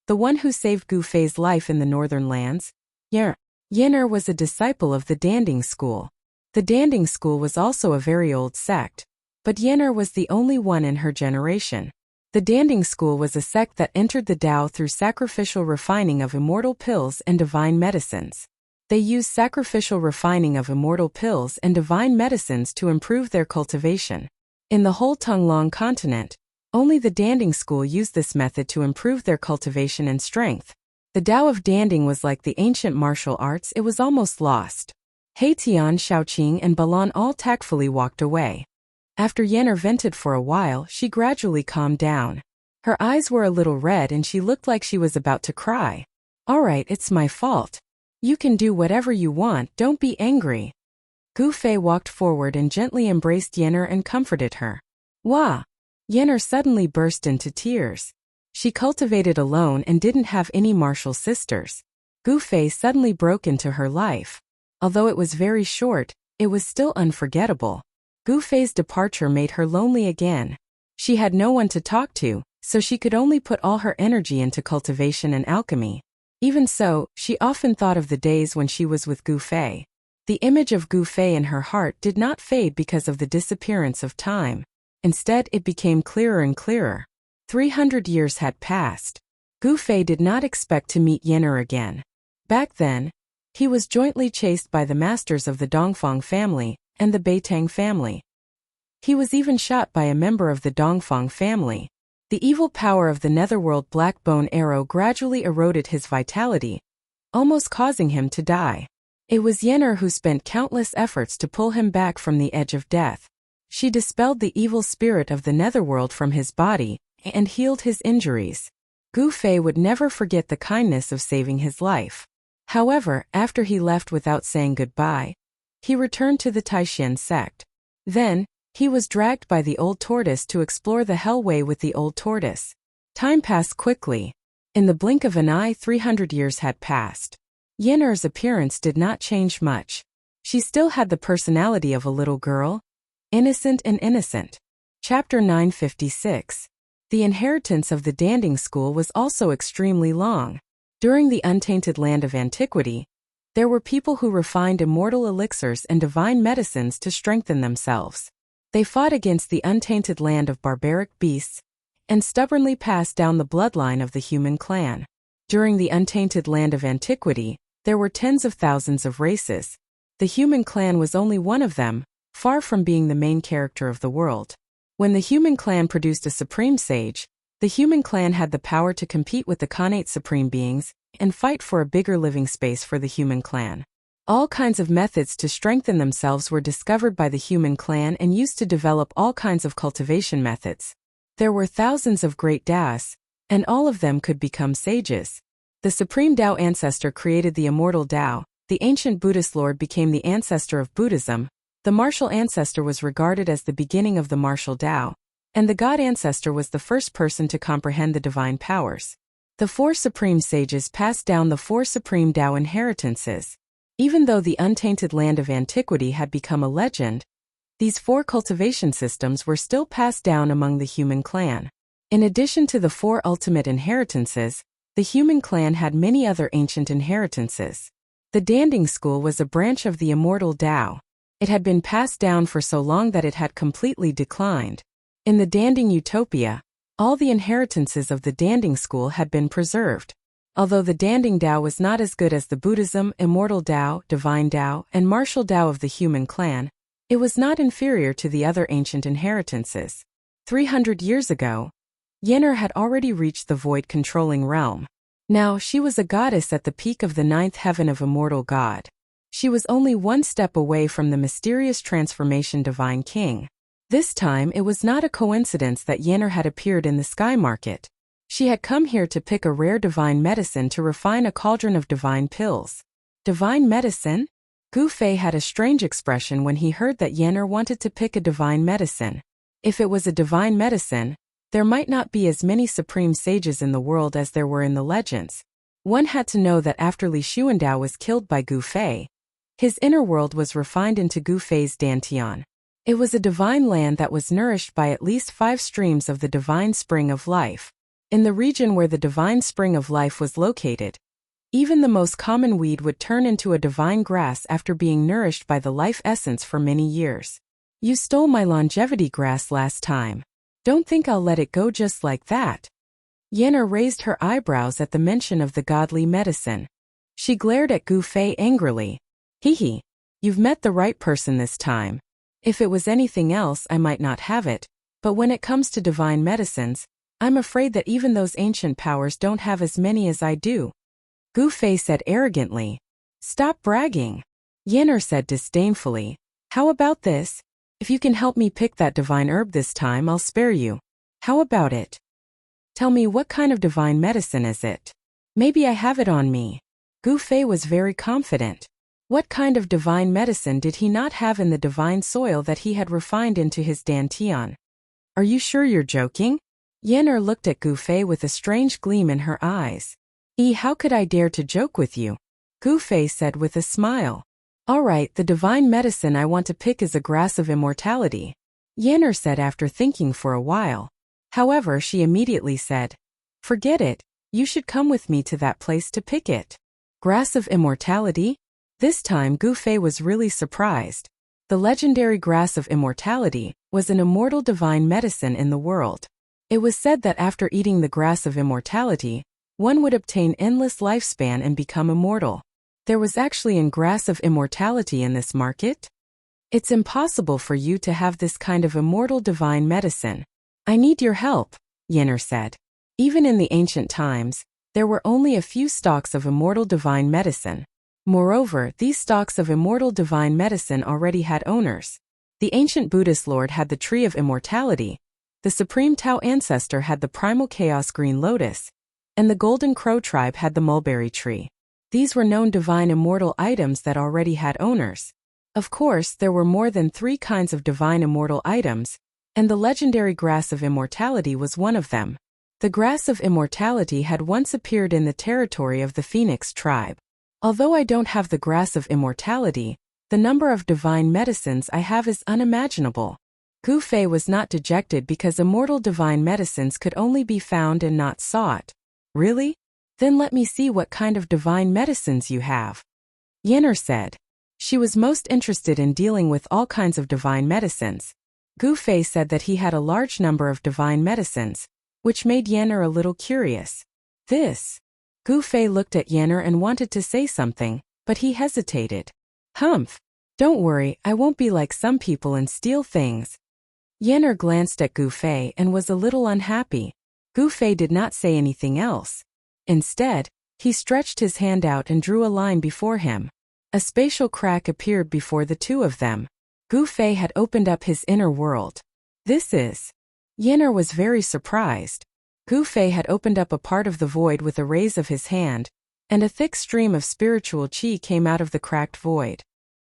the one who saved Gu Fei's life in the northern lands. Yener was a disciple of the Danding school. The Danding school was also a very old sect, but Yener was the only one in her generation. The Danding school was a sect that entered the Tao through sacrificial refining of immortal pills and divine medicines. They used sacrificial refining of immortal pills and divine medicines to improve their cultivation. In the whole Tonglong continent, only the Danding school used this method to improve their cultivation and strength. The Tao of Danding was like the ancient martial arts, it was almost lost. He Tian, Xiaoqing, and Balan all tactfully walked away. After Yener vented for a while, she gradually calmed down. Her eyes were a little red and she looked like she was about to cry. Alright, it's my fault. You can do whatever you want, don't be angry. Gu Fei walked forward and gently embraced Yener and comforted her. Wah! Yener suddenly burst into tears. She cultivated alone and didn't have any martial sisters. Gu Fei suddenly broke into her life. Although it was very short, it was still unforgettable. Gu Fei's departure made her lonely again. She had no one to talk to, so she could only put all her energy into cultivation and alchemy. Even so, she often thought of the days when she was with Gu Fei. The image of Gu Fei in her heart did not fade because of the disappearance of time. Instead, it became clearer and clearer. 300 years had passed. Gu Fei did not expect to meet Yener again. Back then, he was jointly chased by the masters of the Dongfang family and the Beitang family. He was even shot by a member of the Dongfang family. The evil power of the netherworld black bone arrow gradually eroded his vitality, almost causing him to die. It was Yener who spent countless efforts to pull him back from the edge of death. She dispelled the evil spirit of the netherworld from his body and healed his injuries. Gu Fei would never forget the kindness of saving his life. However, after he left without saying goodbye, he returned to the Taishan sect. Then, he was dragged by the old tortoise to explore the Hellway with the old tortoise. Time passed quickly. In the blink of an eye, 300 years had passed. Yener's appearance did not change much. She still had the personality of a little girl, innocent and innocent. Chapter 956. The inheritance of the Danding school was also extremely long. During the untainted land of antiquity, there were people who refined immortal elixirs and divine medicines to strengthen themselves. They fought against the untainted land of barbaric beasts and stubbornly passed down the bloodline of the human clan. During the untainted land of antiquity, there were tens of thousands of races. The human clan was only one of them, far from being the main character of the world. When the human clan produced a supreme sage, The human clan had the power to compete with the Khanate supreme beings and fight for a bigger living space for the human clan. All kinds of methods to strengthen themselves were discovered by the human clan and used to develop all kinds of cultivation methods. There were thousands of great Taoists, and all of them could become sages. The supreme Tao ancestor created the immortal Tao. The ancient Buddhist lord became the ancestor of Buddhism. The martial ancestor was regarded as the beginning of the martial Tao, and the god ancestor was the first person to comprehend the divine powers. The four supreme sages passed down the four supreme Tao inheritances. Even though the untainted land of antiquity had become a legend, these four cultivation systems were still passed down among the human clan. In addition to the four ultimate inheritances, the human clan had many other ancient inheritances. The Danding school was a branch of the immortal Tao. It had been passed down for so long that it had completely declined. In the Danding utopia, all the inheritances of the Danding school had been preserved. Although the Danding Tao was not as good as the Buddhism, immortal Tao, divine Tao, and martial Tao of the human clan, it was not inferior to the other ancient inheritances. 300 years ago, Yennefer had already reached the void-controlling realm. Now she was a goddess at the peak of the ninth heaven of immortal God. She was only one step away from the mysterious transformation divine king. This time it was not a coincidence that Yennefer had appeared in the sky market. She had come here to pick a rare divine medicine to refine a cauldron of divine pills. Divine medicine? Gu Fei had a strange expression when he heard that Yennefer wanted to pick a divine medicine. If it was a divine medicine, there might not be as many supreme sages in the world as there were in the legends. One had to know that after Li Xuandao was killed by Gu Fei, his inner world was refined into Gu Fei's Dantian. It was a divine land that was nourished by at least 5 streams of the divine spring of life. In the region where the divine spring of life was located, even the most common weed would turn into a divine grass after being nourished by the life essence for many years. You stole my longevity grass last time. Don't think I'll let it go just like that. Yennefer raised her eyebrows at the mention of the godly medicine. She glared at Gu Fei angrily. Hee, you've met the right person this time. If it was anything else I might not have it, but when it comes to divine medicines, I'm afraid that even those ancient powers don't have as many as I do. Gu Fei said arrogantly. Stop bragging. Yennefer said disdainfully. How about this? If you can help me pick that divine herb this time, I'll spare you. How about it? Tell me, what kind of divine medicine is it? Maybe I have it on me. Gu Fei was very confident. What kind of divine medicine did he not have in the divine soil that he had refined into his Dantian? Are you sure you're joking? Yennefer looked at Gu Fei with a strange gleam in her eyes. How could I dare to joke with you? Gu Fei said with a smile. All right, the divine medicine I want to pick is a grass of immortality, Yennefer said after thinking for a while. However, she immediately said, forget it, you should come with me to that place to pick it. Grass of immortality? This time Gu Fei was really surprised. The legendary grass of immortality was an immortal divine medicine in the world. It was said that after eating the grass of immortality, one would obtain endless lifespan and become immortal. There was actually a grass of immortality in this market? It's impossible for you to have this kind of immortal divine medicine. I need your help, Yennefer said. Even in the ancient times, there were only a few stalks of immortal divine medicine. Moreover, these stalks of immortal divine medicine already had owners. The ancient Buddhist lord had the tree of immortality, the supreme Tao ancestor had the primal chaos green lotus, and the golden crow tribe had the mulberry tree. These were known divine immortal items that already had owners. Of course, there were more than 3 kinds of divine immortal items, and the legendary grass of immortality was one of them. The grass of immortality had once appeared in the territory of the Phoenix tribe. Although I don't have the grass of immortality, the number of divine medicines I have is unimaginable. Gu Fei was not dejected because immortal divine medicines could only be found and not sought. Really? Then let me see what kind of divine medicines you have. Yennefer said. She was most interested in dealing with all kinds of divine medicines. Gu Fei said that he had a large number of divine medicines, which made Yennefer a little curious. Gu Fei looked at Yennefer and wanted to say something, but he hesitated. Humph! Don't worry, I won't be like some people and steal things. Yennefer glanced at Gu Fei and was a little unhappy. Gu Fei did not say anything else. Instead, he stretched his hand out and drew a line before him. A spatial crack appeared before the two of them. Gu Fei had opened up his inner world. This is... Yen'er was very surprised. Gu Fei had opened up a part of the void with a raise of his hand, and a thick stream of spiritual qi came out of the cracked void.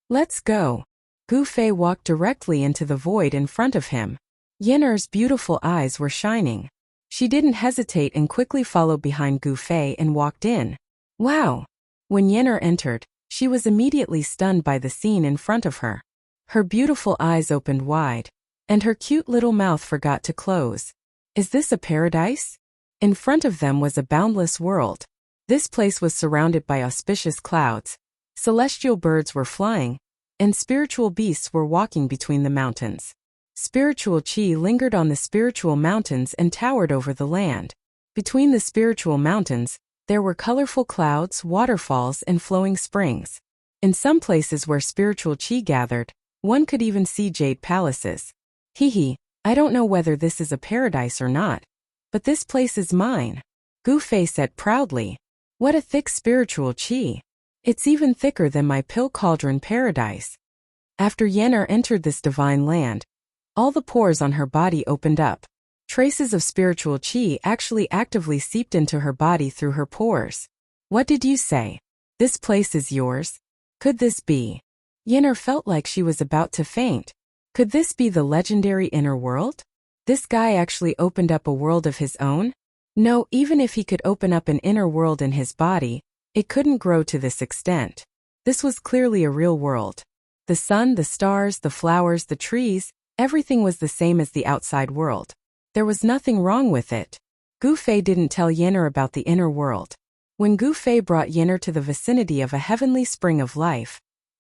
Let's go. Gu Fei walked directly into the void in front of him. Yen'er's beautiful eyes were shining. She didn't hesitate and quickly followed behind Gu Fei and walked in. Wow! When Yen'er entered, she was immediately stunned by the scene in front of her. Her beautiful eyes opened wide, and her cute little mouth forgot to close. Is this a paradise? In front of them was a boundless world. This place was surrounded by auspicious clouds. Celestial birds were flying, and spiritual beasts were walking between the mountains. Spiritual qi lingered on the spiritual mountains and towered over the land. Between the spiritual mountains, there were colorful clouds, waterfalls, and flowing springs. In some places where spiritual qi gathered, one could even see jade palaces. Hee, I don't know whether this is a paradise or not, but this place is mine, Gu Fei said proudly. What a thick spiritual qi. It's even thicker than my pill cauldron paradise. After Yen'er entered this divine land, all the pores on her body opened up. Traces of spiritual qi actually actively seeped into her body through her pores. What did you say? This place is yours? Could this be? Yen'er felt like she was about to faint. Could this be the legendary inner world? This guy actually opened up a world of his own? No, even if he could open up an inner world in his body, it couldn't grow to this extent. This was clearly a real world. The sun, the stars, the flowers, the trees, everything was the same as the outside world. There was nothing wrong with it. Gu Fei didn't tell Yen'er about the inner world. When Gu Fei brought Yen'er to the vicinity of a heavenly spring of life,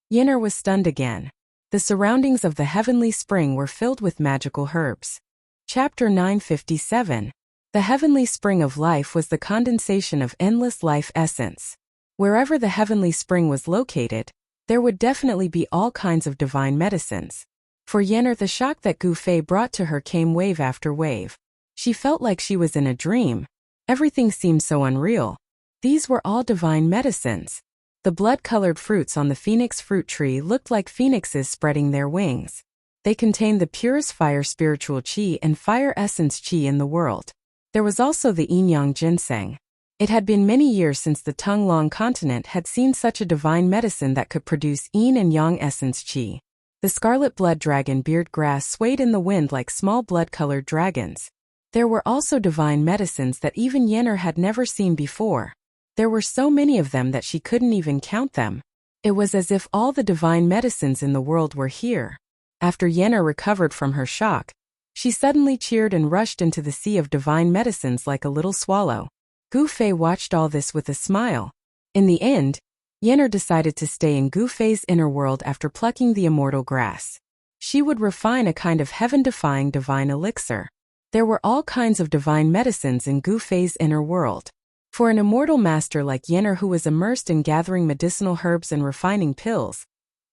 Yen'er was stunned again. The surroundings of the heavenly spring were filled with magical herbs. Chapter 957. The heavenly spring of life was the condensation of endless life essence. Wherever the heavenly spring was located, there would definitely be all kinds of divine medicines. For Yen'er, the shock that Gu Fei brought to her came wave after wave. She felt like she was in a dream. Everything seemed so unreal. These were all divine medicines. The blood-colored fruits on the phoenix fruit tree looked like phoenixes spreading their wings. They contained the purest fire spiritual qi and fire essence qi in the world. There was also the yin-yang ginseng. It had been many years since the Tung-Long continent had seen such a divine medicine that could produce yin and yang essence qi. The scarlet blood dragon beard grass swayed in the wind like small blood-colored dragons. There were also divine medicines that even Yen'er had never seen before. There were so many of them that she couldn't even count them. It was as if all the divine medicines in the world were here. After Yen'er recovered from her shock, she suddenly cheered and rushed into the sea of divine medicines like a little swallow. Gu Fei watched all this with a smile. In the end, Yen'er decided to stay in Gu Fei's inner world after plucking the immortal grass. She would refine a kind of heaven-defying divine elixir. There were all kinds of divine medicines in Gu Fei's inner world. For an immortal master like Yen'er who was immersed in gathering medicinal herbs and refining pills,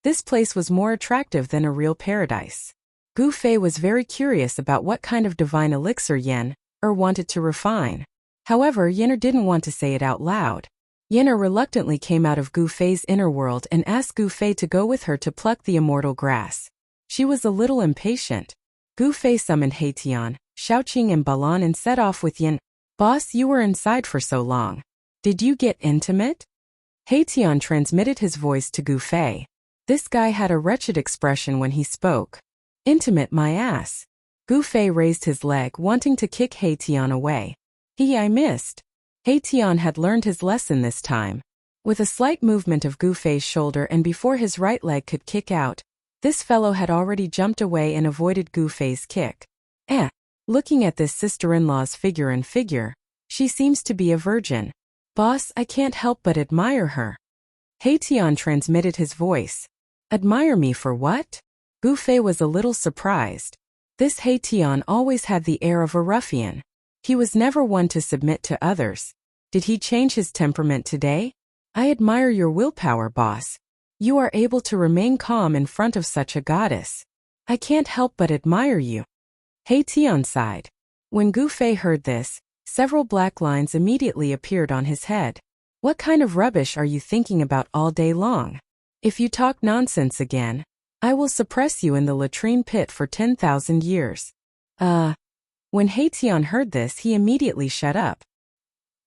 this place was more attractive than a real paradise. Gu Fei was very curious about what kind of divine elixir Yen'er wanted to refine. However, Yen'er didn't want to say it out loud. Yen'er reluctantly came out of Gu Fei's inner world and asked Gu Fei to go with her to pluck the immortal grass. She was a little impatient. Gu Fei summoned Heitian, Shaoqing and Balan and set off with Yen. Boss, you were inside for so long. Did you get intimate? Heitian transmitted his voice to Gu Fei. This guy had a wretched expression when he spoke. Intimate my ass. Gu Fei raised his leg, wanting to kick Heitian away. I missed. Heitian had learned his lesson this time. With a slight movement of Gu Fei's shoulder and before his right leg could kick out, this fellow had already jumped away and avoided Gu Fei's kick. Looking at this sister-in-law's figure, she seems to be a virgin. Boss, I can't help but admire her. Heitian transmitted his voice. Admire me for what? Gu Fei was a little surprised. This Heitian always had the air of a ruffian. He was never one to submit to others. Did he change his temperament today? I admire your willpower, boss. You are able to remain calm in front of such a goddess. I can't help but admire you. Heitian sighed. When Gu Fei heard this, Several black lines immediately appeared on his head. What kind of rubbish are you thinking about all day long? If you talk nonsense again, I will suppress you in the latrine pit for 10,000 years. When Haitian heard this, he immediately shut up.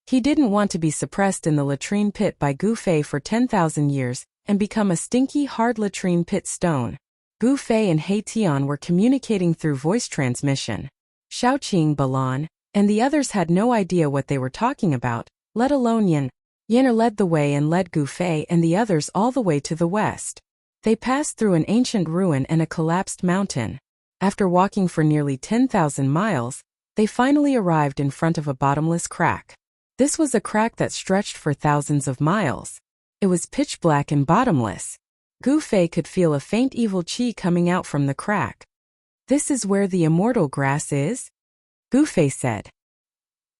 He didn't want to be suppressed in the latrine pit by Gu Fei for 10,000 years and become a stinky, hard latrine pit stone. Gu Fei and Haitian were communicating through voice transmission. Xiaoqing, Balan, and the others had no idea what they were talking about, let alone Yin. Yenner led the way and led Gu Fei and the others all the way to the west. They passed through an ancient ruin and a collapsed mountain. After walking for nearly 10,000 miles, they finally arrived in front of a bottomless crack. This was a crack that stretched for thousands of miles. It was pitch black and bottomless. Gu Fei could feel a faint evil qi coming out from the crack. This is where the immortal grass is? Gu Fei said.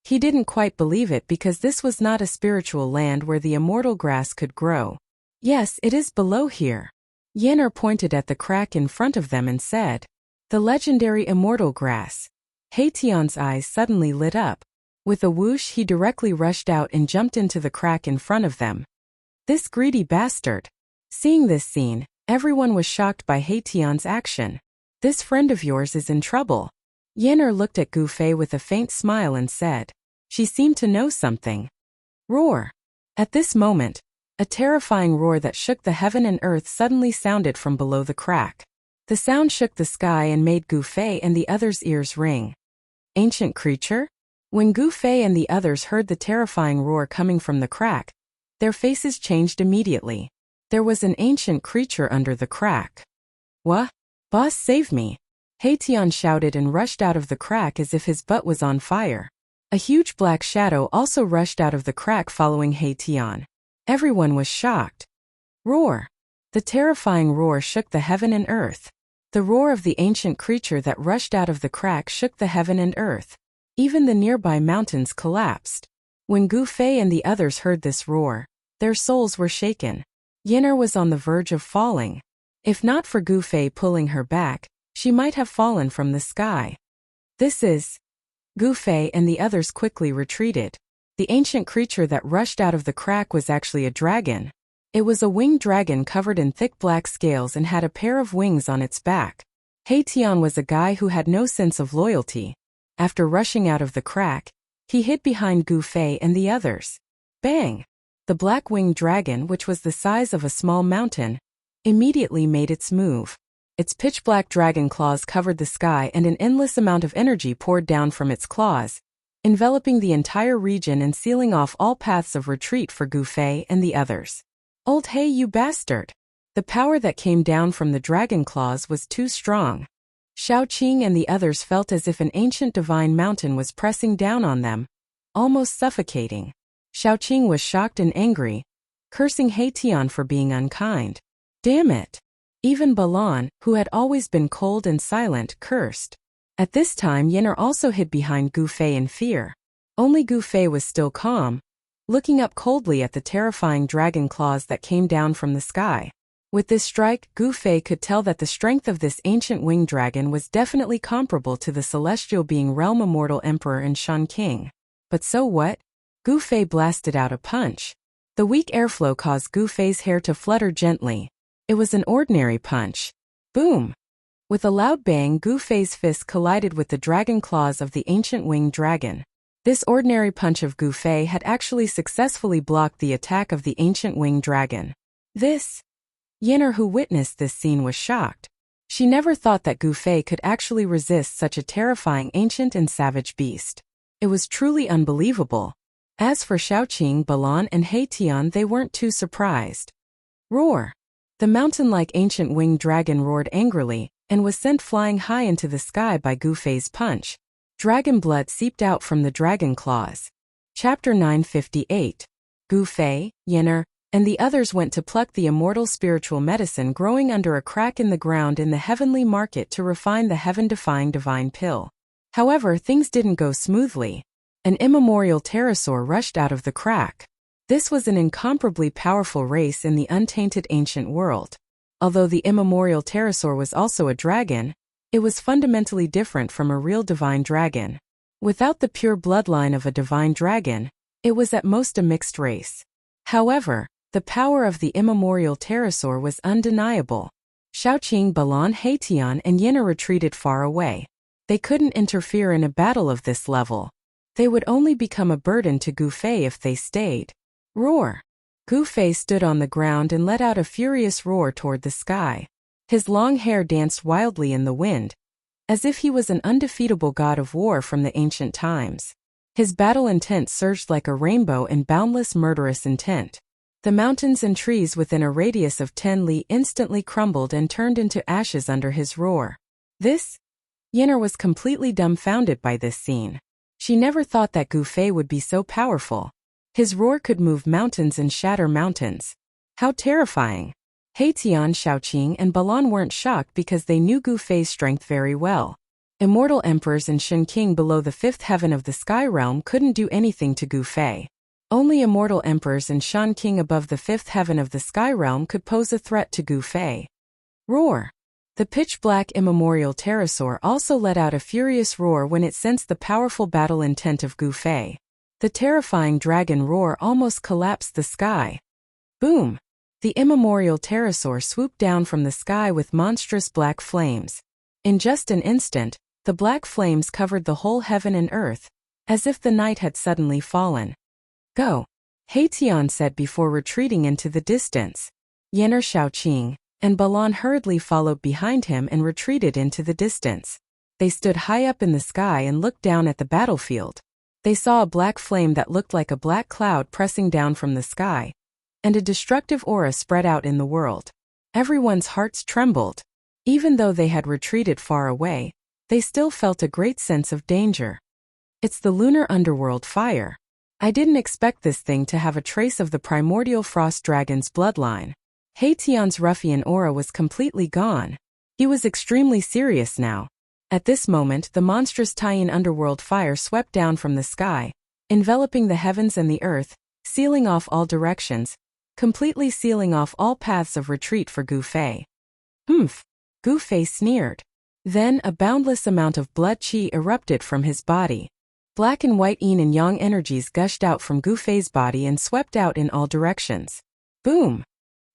He didn't quite believe it because this was not a spiritual land where the immortal grass could grow. Yes, it is below here. Yenner pointed at the crack in front of them and said, the legendary immortal grass. Haitian's eyes suddenly lit up. With a whoosh, he directly rushed out and jumped into the crack in front of them. This greedy bastard. Seeing this scene, everyone was shocked by Haitian's action. This friend of yours is in trouble. Yenner looked at Gu Fei with a faint smile and said, she seemed to know something. Roar. At this moment, a terrifying roar that shook the heaven and earth suddenly sounded from below the crack. The sound shook the sky and made Gu Fei and the others' ears ring. Ancient creature? When Gu Fei and the others heard the terrifying roar coming from the crack, their faces changed immediately. There was an ancient creature under the crack. What? Boss, save me! Haitian shouted and rushed out of the crack as if his butt was on fire. A huge black shadow also rushed out of the crack following Haitian. Everyone was shocked. Roar! The terrifying roar shook the heaven and earth. The roar of the ancient creature that rushed out of the crack shook the heaven and earth. Even the nearby mountains collapsed. When Gu Fei and the others heard this roar, their souls were shaken. Yenner was on the verge of falling. If not for Gu Fei pulling her back, she might have fallen from the sky. This is... Gu Fei and the others quickly retreated. The ancient creature that rushed out of the crack was actually a dragon. It was a winged dragon covered in thick black scales and had a pair of wings on its back. Haitian was a guy who had no sense of loyalty. After rushing out of the crack, he hid behind Gu Fei and the others. Bang! The black-winged dragon, which was the size of a small mountain, immediately made its move. Its pitch-black dragon claws covered the sky and an endless amount of energy poured down from its claws, enveloping the entire region and sealing off all paths of retreat for Gu Fei and the others. Old hey, you bastard! The power that came down from the dragon claws was too strong. Xiaoqing and the others felt as if an ancient divine mountain was pressing down on them, almost suffocating. Xiaoqing was shocked and angry, cursing Haitian for being unkind. Damn it! Even Balan, who had always been cold and silent, cursed. At this time Yenner also hid behind Gu Fei in fear. Only Gu Fei was still calm, looking up coldly at the terrifying dragon claws that came down from the sky. With this strike, Gu Fei could tell that the strength of this ancient winged dragon was definitely comparable to the celestial being Realm Immortal Emperor and Shan King. But so what? Gu Fei blasted out a punch. The weak airflow caused Gu Fei's hair to flutter gently. It was an ordinary punch. Boom! With a loud bang, Gu Fei's fist collided with the dragon claws of the ancient winged dragon. This ordinary punch of Gu Fei had actually successfully blocked the attack of the ancient winged dragon. Yenner, who witnessed this scene, was shocked. She never thought that Gu Fei could actually resist such a terrifying ancient and savage beast. It was truly unbelievable. As for Xiaoqing, Balan, and Haitian, they weren't too surprised. Roar! The mountain-like ancient winged dragon roared angrily and was sent flying high into the sky by Gu Fei's punch. Dragon blood seeped out from the dragon claws. Chapter 958. Gu Fei, Yenner, and the others went to pluck the immortal spiritual medicine growing under a crack in the ground in the heavenly market to refine the heaven-defying divine pill. However, things didn't go smoothly. An immemorial pterosaur rushed out of the crack. This was an incomparably powerful race in the untainted ancient world. Although the immemorial pterosaur was also a dragon, it was fundamentally different from a real divine dragon. Without the pure bloodline of a divine dragon, it was at most a mixed race. However, the power of the immemorial pterosaur was undeniable. Xiaoqing, Balan, Haitian, and Yin'er retreated far away. They couldn't interfere in a battle of this level. They would only become a burden to Gu Fei if they stayed. Roar! Gu Fei stood on the ground and let out a furious roar toward the sky. His long hair danced wildly in the wind, as if he was an undefeatable god of war from the ancient times. His battle intent surged like a rainbow in boundless murderous intent. The mountains and trees within a radius of 10 li instantly crumbled and turned into ashes under his roar. Yin'er was completely dumbfounded by this scene. She never thought that Gu Fei would be so powerful. His roar could move mountains and shatter mountains. How terrifying! Haitian, Xiaoqing, and Balan weren't shocked because they knew Gu Fei's strength very well. Immortal emperors and Shen King below the fifth heaven of the sky realm couldn't do anything to Gu Fei. Only immortal emperors and Shan King above the fifth heaven of the sky realm could pose a threat to Gu Fei. Roar! The pitch-black immemorial pterosaur also let out a furious roar when it sensed the powerful battle intent of Gu Fei. The terrifying dragon roar almost collapsed the sky. Boom! The immemorial pterosaur swooped down from the sky with monstrous black flames. In just an instant, the black flames covered the whole heaven and earth, as if the night had suddenly fallen. Go! Haitian said before retreating into the distance. Yin'er, Xiaoqing, and Balan hurriedly followed behind him and retreated into the distance. They stood high up in the sky and looked down at the battlefield. They saw a black flame that looked like a black cloud pressing down from the sky, and a destructive aura spread out in the world. Everyone's hearts trembled. Even though they had retreated far away, they still felt a great sense of danger. It's the lunar underworld fire. I didn't expect this thing to have a trace of the primordial frost dragon's bloodline. Haitian's ruffian aura was completely gone. He was extremely serious now. At this moment, the monstrous Taiyin underworld fire swept down from the sky, enveloping the heavens and the earth, sealing off all directions, completely sealing off all paths of retreat for Gu Fei. Humph! Gu Fei sneered. Then a boundless amount of blood qi erupted from his body. Black and white yin and yang energies gushed out from Gu Fei's body and swept out in all directions. Boom!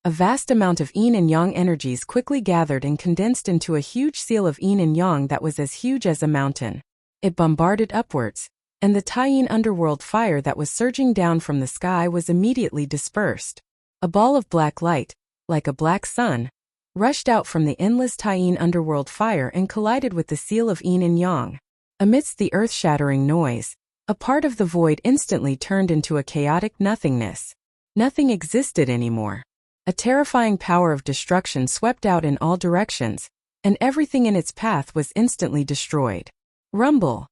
A vast amount of yin and yang energies quickly gathered and condensed into a huge seal of yin and yang that was as huge as a mountain. It bombarded upwards, and the Taiyin underworld fire that was surging down from the sky was immediately dispersed. A ball of black light, like a black sun, rushed out from the endless Taiyin underworld fire and collided with the seal of yin and yang. Amidst the earth-shattering noise, a part of the void instantly turned into a chaotic nothingness. Nothing existed anymore. A terrifying power of destruction swept out in all directions, and everything in its path was instantly destroyed. Rumble!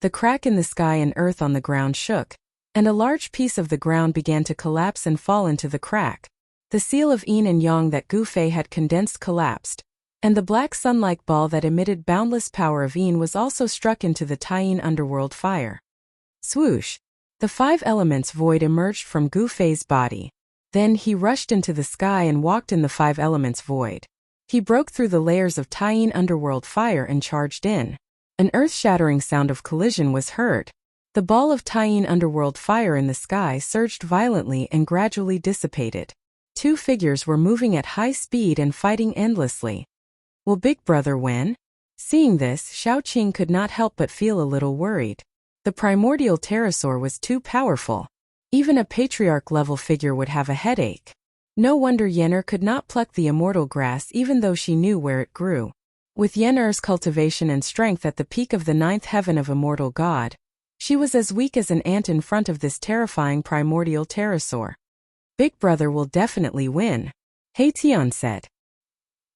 The crack in the sky and earth on the ground shook, and a large piece of the ground began to collapse and fall into the crack. The seal of yin and yang that Gu Fei had condensed collapsed, and the black sun-like ball that emitted boundless power of yin was also struck into the Taiyin underworld fire. Swoosh! The five elements void emerged from Gu Fei's body. Then he rushed into the sky and walked in the five elements void. He broke through the layers of Taiyin underworld fire and charged in. An earth-shattering sound of collision was heard. The ball of Taiyin underworld fire in the sky surged violently and gradually dissipated. Two figures were moving at high speed and fighting endlessly. Will Big Brother win? Seeing this, Xiaoqing could not help but feel a little worried. The primordial pterosaur was too powerful. Even a patriarch-level figure would have a headache. No wonder Yin'er could not pluck the immortal grass even though she knew where it grew. With Yin'er's cultivation and strength at the peak of the ninth heaven of immortal god, she was as weak as an ant in front of this terrifying primordial pterosaur. Big Brother will definitely win, Haitian said.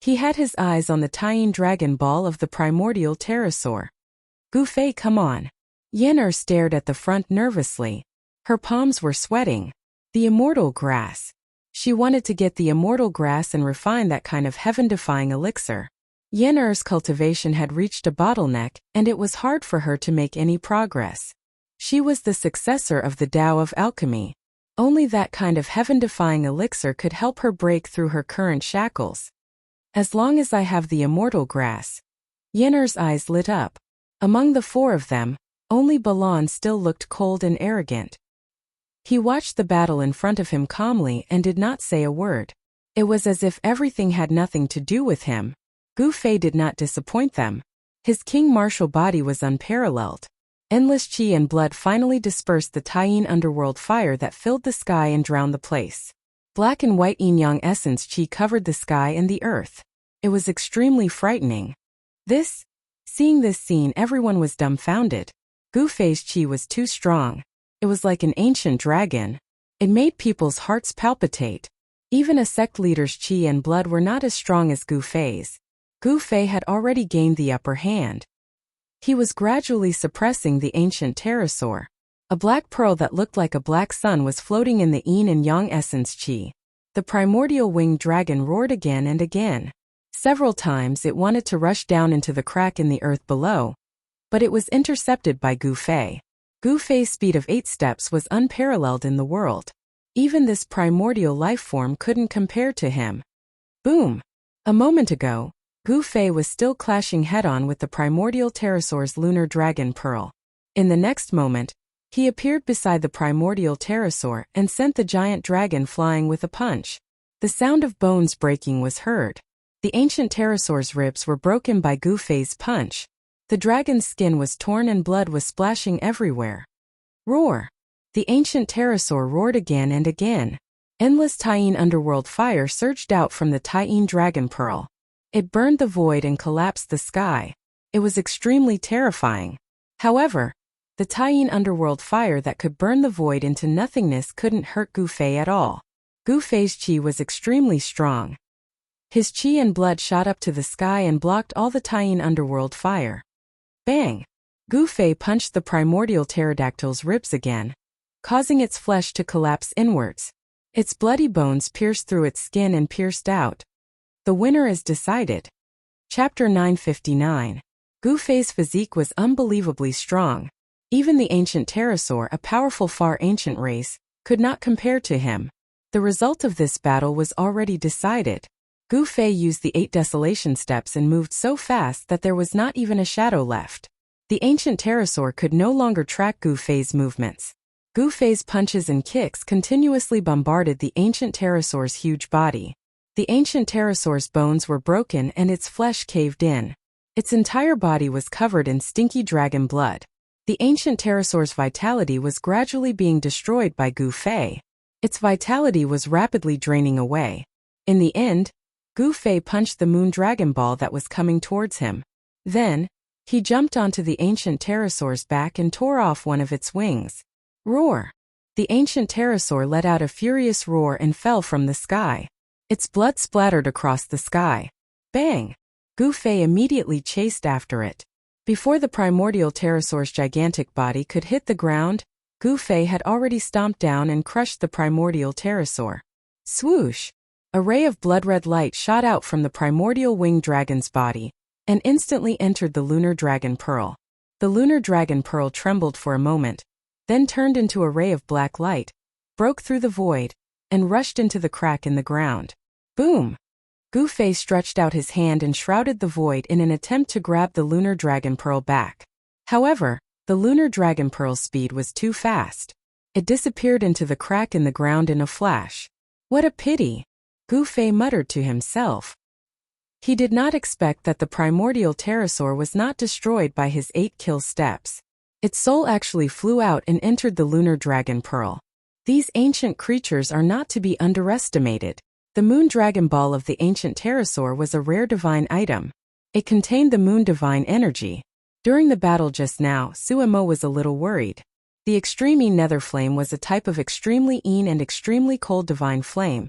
He had his eyes on the Taiyin dragon ball of the primordial pterosaur. Gu Fei, come on. Yin'er stared at the front nervously. Her palms were sweating. The immortal grass. She wanted to get the immortal grass and refine that kind of heaven-defying elixir. Yin'er's cultivation had reached a bottleneck, and it was hard for her to make any progress. She was the successor of the Tao of alchemy. Only that kind of heaven-defying elixir could help her break through her current shackles. As long as I have the immortal grass. Yin'er's eyes lit up. Among the four of them, Only Balan still looked cold and arrogant. He watched the battle in front of him calmly and did not say a word. It was as if everything had nothing to do with him. Gu Fei did not disappoint them. His king-martial body was unparalleled. Endless qi and blood finally dispersed the Taiyin underworld fire that filled the sky and drowned the place. Black and white yin-yang essence qi covered the sky and the earth. It was extremely frightening. Seeing this scene, everyone was dumbfounded. Gu Fei's qi was too strong. It was like an ancient dragon. It made people's hearts palpitate. Even a sect leader's qi and blood were not as strong as Gu Fei's. Gu Fei had already gained the upper hand. He was gradually suppressing the ancient pterosaur. A black pearl that looked like a black sun was floating in the yin and yang essence qi. The primordial winged dragon roared again and again. Several times it wanted to rush down into the crack in the earth below, but it was intercepted by Gu Fei. Gu Fei's speed of 8 steps was unparalleled in the world. Even this primordial life form couldn't compare to him. Boom! A moment ago, Gu Fei was still clashing head-on with the primordial pterosaur's lunar dragon pearl. In the next moment, he appeared beside the primordial pterosaur and sent the giant dragon flying with a punch. The sound of bones breaking was heard. The ancient pterosaur's ribs were broken by Gu Fei's punch. The dragon's skin was torn and blood was splashing everywhere. Roar! The ancient pterosaur roared again and again. Endless Taiyin underworld fire surged out from the Taiyin dragon pearl. It burned the void and collapsed the sky. It was extremely terrifying. However, the Taiyin underworld fire that could burn the void into nothingness couldn't hurt Gu Fei at all. Gu Fei's qi was extremely strong. His qi and blood shot up to the sky and blocked all the Taiyin underworld fire. Bang! Gu Fei punched the primordial pterodactyl's ribs again, causing its flesh to collapse inwards. Its bloody bones pierced through its skin and pierced out. The winner is decided. Chapter 959. Gu Fei's physique was unbelievably strong. Even the ancient pterosaur, a powerful far ancient race, could not compare to him. The result of this battle was already decided. Gu Fei used the 8 desolation steps and moved so fast that there was not even a shadow left. The ancient pterosaur could no longer track Gu Fei's movements. Gu Fei's punches and kicks continuously bombarded the ancient pterosaur's huge body. The ancient pterosaur's bones were broken and its flesh caved in. Its entire body was covered in stinky dragon blood. The ancient pterosaur's vitality was gradually being destroyed by Gu Fei. Its vitality was rapidly draining away. In the end, Gu Fei punched the moon dragon ball that was coming towards him. Then, he jumped onto the ancient pterosaur's back and tore off one of its wings. Roar! The ancient pterosaur let out a furious roar and fell from the sky. Its blood splattered across the sky. Bang! Gu Fei immediately chased after it. Before the primordial pterosaur's gigantic body could hit the ground, Gu Fei had already stomped down and crushed the primordial pterosaur. Swoosh! A ray of blood-red light shot out from the primordial winged dragon's body and instantly entered the lunar dragon pearl. The lunar dragon pearl trembled for a moment, then turned into a ray of black light, broke through the void, and rushed into the crack in the ground. Boom! Gu Fei stretched out his hand and shrouded the void in an attempt to grab the lunar dragon pearl back. However, the lunar dragon pearl's speed was too fast. It disappeared into the crack in the ground in a flash. What a pity! Gu Fei muttered to himself. He did not expect that the primordial pterosaur was not destroyed by his 8 kill steps. Its soul actually flew out and entered the lunar dragon pearl. These ancient creatures are not to be underestimated. The moon dragon ball of the ancient pterosaur was a rare divine item. It contained the moon divine energy. During the battle just now, Suemo was a little worried. The extreme Yin nether flame was a type of extremely Yin and extremely cold divine flame,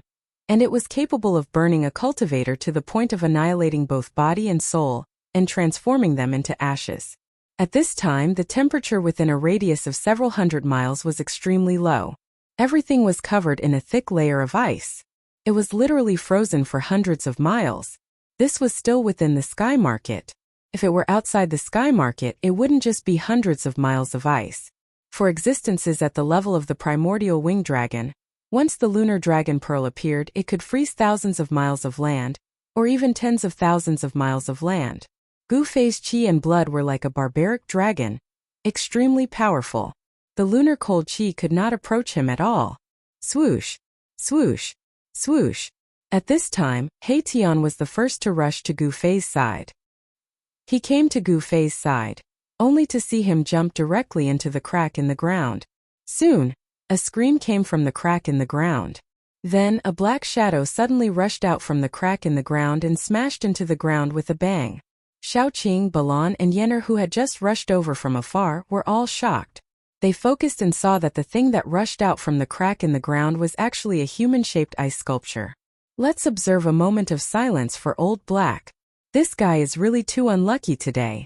and it was capable of burning a cultivator to the point of annihilating both body and soul, and transforming them into ashes. At this time, the temperature within a radius of several hundred miles was extremely low. Everything was covered in a thick layer of ice. It was literally frozen for hundreds of miles. This was still within the sky market. If it were outside the sky market, it wouldn't just be hundreds of miles of ice. For existences at the level of the primordial winged dragon, once the lunar dragon pearl appeared, it could freeze thousands of miles of land, or even tens of thousands of miles of land. Gu Fei's qi and blood were like a barbaric dragon. Extremely powerful. The lunar cold chi could not approach him at all. Swoosh, swoosh, swoosh. At this time, Tian was the first to rush to Gu Fei's side. He came to Gu Fei's side, only to see him jump directly into the crack in the ground. Soon, a scream came from the crack in the ground. Then, a black shadow suddenly rushed out from the crack in the ground and smashed into the ground with a bang. Xiaoqing, Balan, and Yenner, who had just rushed over from afar, were all shocked. They focused and saw that the thing that rushed out from the crack in the ground was actually a human-shaped ice sculpture. Let's observe a moment of silence for Old Black. This guy is really too unlucky today.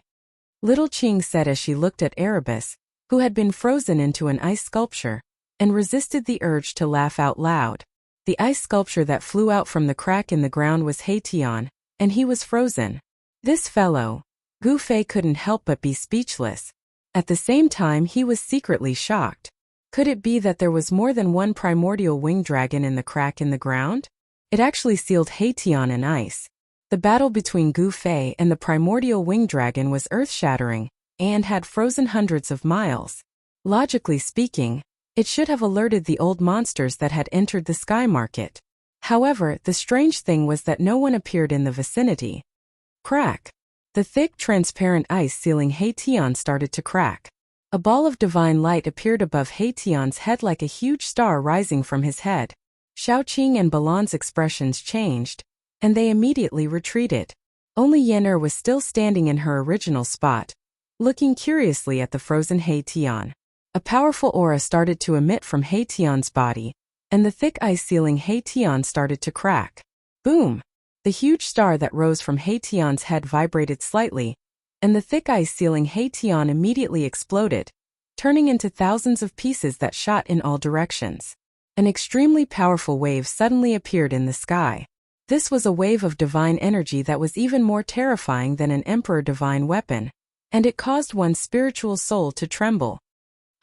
Little Qing said as she looked at Erebus, who had been frozen into an ice sculpture, and resisted the urge to laugh out loud. The ice sculpture that flew out from the crack in the ground was Tian, and he was frozen. This fellow. Gu Fei couldn't help but be speechless. At the same time, he was secretly shocked. Could it be that there was more than one primordial winged dragon in the crack in the ground? It actually sealed Tian in ice. The battle between Gu Fei and the primordial winged dragon was earth-shattering, and had frozen hundreds of miles. Logically speaking, it should have alerted the old monsters that had entered the sky market. However, the strange thing was that no one appeared in the vicinity. Crack. The thick, transparent ice sealing Tian started to crack. A ball of divine light appeared above Tian's head like a huge star rising from his head. Xiaoqing and Balan's expressions changed, and they immediately retreated. Only Yenner was still standing in her original spot, looking curiously at the frozen Tian. A powerful aura started to emit from Tian's body, and the thick ice sealing Tian started to crack. Boom! The huge star that rose from Tian's head vibrated slightly, and the thick ice sealing Tian immediately exploded, turning into thousands of pieces that shot in all directions. An extremely powerful wave suddenly appeared in the sky. This was a wave of divine energy that was even more terrifying than an emperor divine weapon, and it caused one's spiritual soul to tremble.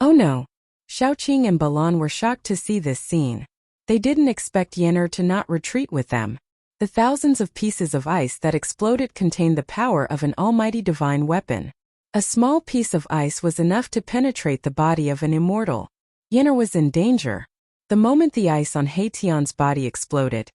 Oh no! Xiaoqing and Balan were shocked to see this scene. They didn't expect Yenner to not retreat with them. The thousands of pieces of ice that exploded contained the power of an almighty divine weapon. A small piece of ice was enough to penetrate the body of an immortal. Yenner was in danger. The moment the ice on Tian's body exploded,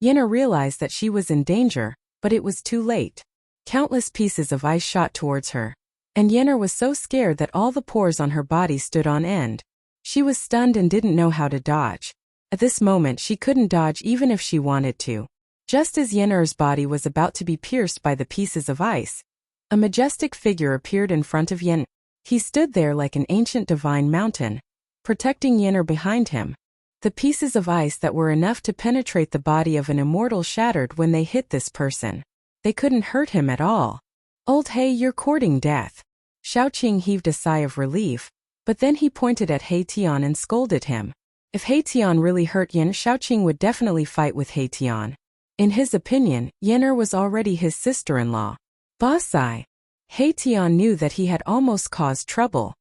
Yenner realized that she was in danger, but it was too late. Countless pieces of ice shot towards her, and Yenner was so scared that all the pores on her body stood on end. She was stunned and didn't know how to dodge. At this moment she couldn't dodge even if she wanted to. Just as Yenner's body was about to be pierced by the pieces of ice, a majestic figure appeared in front of Yenner. He stood there like an ancient divine mountain, protecting Yenner behind him. The pieces of ice that were enough to penetrate the body of an immortal shattered when they hit this person. They couldn't hurt him at all. Old He, you're courting death. Xiaoqing heaved a sigh of relief, but then he pointed at Tian and scolded him. If Tian really hurt Yenner, Xiaoqing would definitely fight with Tian. In his opinion, Yenner was already his sister-in-law. Bossai. Tian knew that he had almost caused trouble.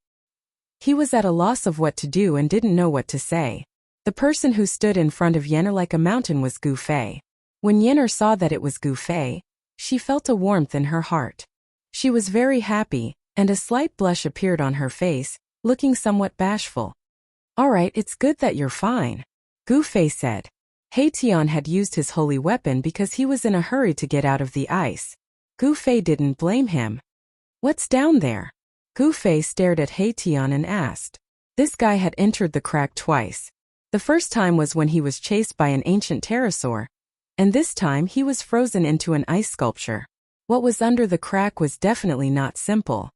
He was at a loss of what to do and didn't know what to say. The person who stood in front of Yenner like a mountain was Gu Fei. When Yenner saw that it was Gu Fei, she felt a warmth in her heart. She was very happy, and a slight blush appeared on her face, looking somewhat bashful. Alright, it's good that you're fine, Gu Fei said. Tian had used his holy weapon because he was in a hurry to get out of the ice. Gu Fei didn't blame him. What's down there? Gu Fei stared at Tian and asked. This guy had entered the crack twice. The first time was when he was chased by an ancient pterosaur, and this time he was frozen into an ice sculpture. What was under the crack was definitely not simple.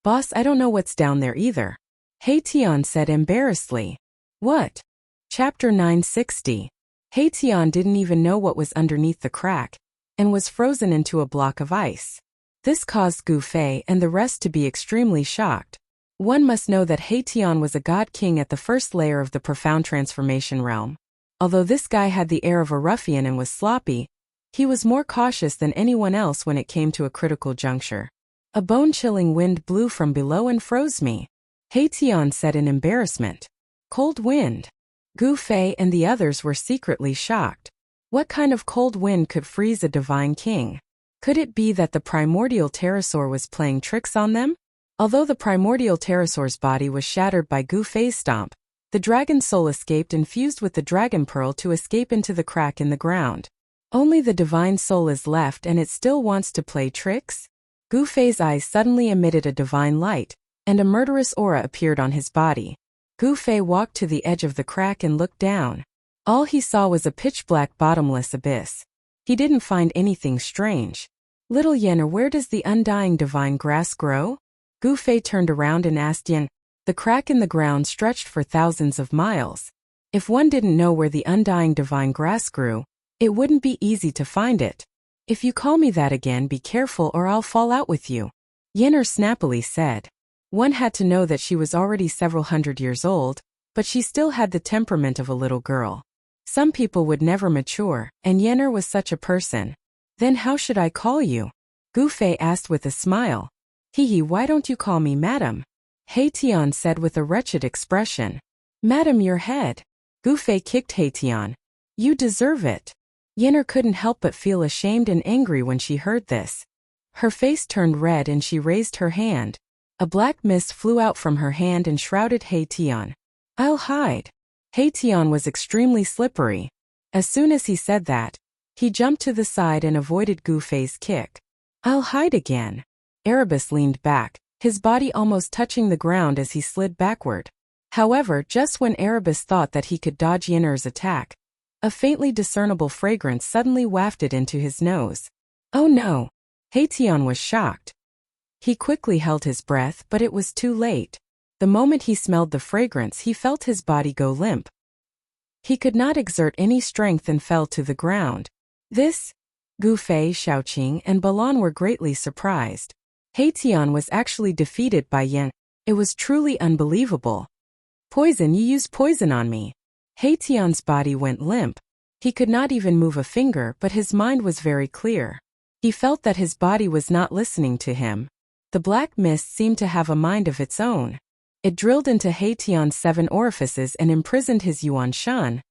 Boss, I don't know what's down there either, Tian said embarrassedly. What? Chapter 960. Tian didn't even know what was underneath the crack, and was frozen into a block of ice. This caused Gu Fei and the rest to be extremely shocked. One must know that Tian was a god king at the first layer of the profound transformation realm. Although this guy had the air of a ruffian and was sloppy, he was more cautious than anyone else when it came to a critical juncture. A bone-chilling wind blew from below and froze me, Tian said in embarrassment. Cold wind. Gu Fei and the others were secretly shocked. What kind of cold wind could freeze a divine king? Could it be that the primordial pterosaur was playing tricks on them? Although the primordial pterosaur's body was shattered by Gu Fei's stomp, the dragon's soul escaped and fused with the dragon pearl to escape into the crack in the ground. Only the divine soul is left and it still wants to play tricks? Gu Fei's eyes suddenly emitted a divine light, and a murderous aura appeared on his body. Gu Fei walked to the edge of the crack and looked down. All he saw was a pitch-black bottomless abyss. He didn't find anything strange. Little Yenner, where does the undying divine grass grow? Gu Fei turned around and asked Yen. The crack in the ground stretched for thousands of miles. If one didn't know where the undying divine grass grew, it wouldn't be easy to find it. If you call me that again, be careful or I'll fall out with you, Yenner snappily said. One had to know that she was already several hundred years old, but she still had the temperament of a little girl. Some people would never mature, and Yenner was such a person. Then how should I call you? Gu Fei asked with a smile. Hee, why don't you call me Madam? Tian said with a wretched expression. Madam, your head. Gu Fei kicked Tian. You deserve it. Yenner couldn't help but feel ashamed and angry when she heard this. Her face turned red and she raised her hand. A black mist flew out from her hand and shrouded Tian. I'll hide. Tian was extremely slippery. As soon as he said that, he jumped to the side and avoided Gu Fei's kick. I'll hide again. Erebus leaned back, his body almost touching the ground as he slid backward. However, just when Erebus thought that he could dodge Yenner's attack, a faintly discernible fragrance suddenly wafted into his nose. Oh no! Tian was shocked. He quickly held his breath, but it was too late. The moment he smelled the fragrance, he felt his body go limp. He could not exert any strength and fell to the ground. This? Gu Fei, Shaoqing, and Balan were greatly surprised. Tian was actually defeated by Yen. It was truly unbelievable. Poison, you used poison on me. Tian's body went limp. He could not even move a finger, but his mind was very clear. He felt that his body was not listening to him. The black mist seemed to have a mind of its own. It drilled into Tian's 7 orifices and imprisoned his Yuan Shan,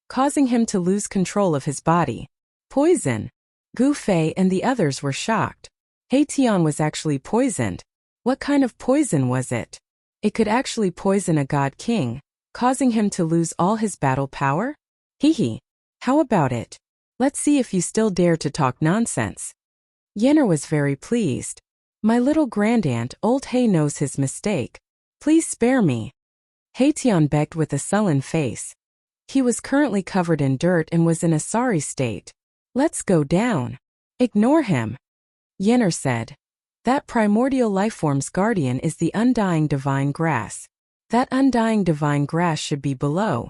causing him to lose control of his body. Poison. Gu Fei and the others were shocked. Tian was actually poisoned. What kind of poison was it? It could actually poison a god king, causing him to lose all his battle power? Hee. How about it? Let's see if you still dare to talk nonsense. Yenner was very pleased. My little grandaunt, old He, knows his mistake. Please spare me. Tian begged with a sullen face. He was currently covered in dirt and was in a sorry state. Let's go down. Ignore him. Yenner said. That primordial lifeform's guardian is the undying divine grass. That undying divine grass should be below.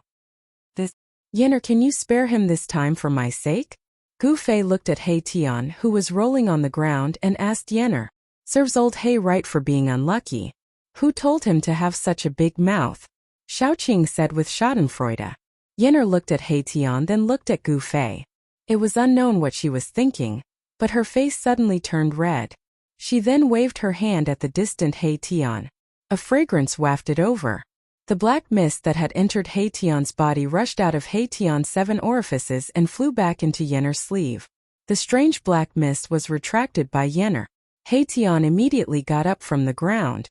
This. Yenner, can you spare him this time for my sake? Gu Fei looked at Tian, who was rolling on the ground, and asked Yenner. Serves old He right for being unlucky. Who told him to have such a big mouth? Shaoqing said with schadenfreude. Yenner looked at Tian, then looked at Gu Fei. It was unknown what she was thinking, but her face suddenly turned red. She then waved her hand at the distant Tian. A fragrance wafted over. The black mist that had entered Tian's body rushed out of Tian's 7 orifices and flew back into Yenner's sleeve. The strange black mist was retracted by Yenner. Tian immediately got up from the ground.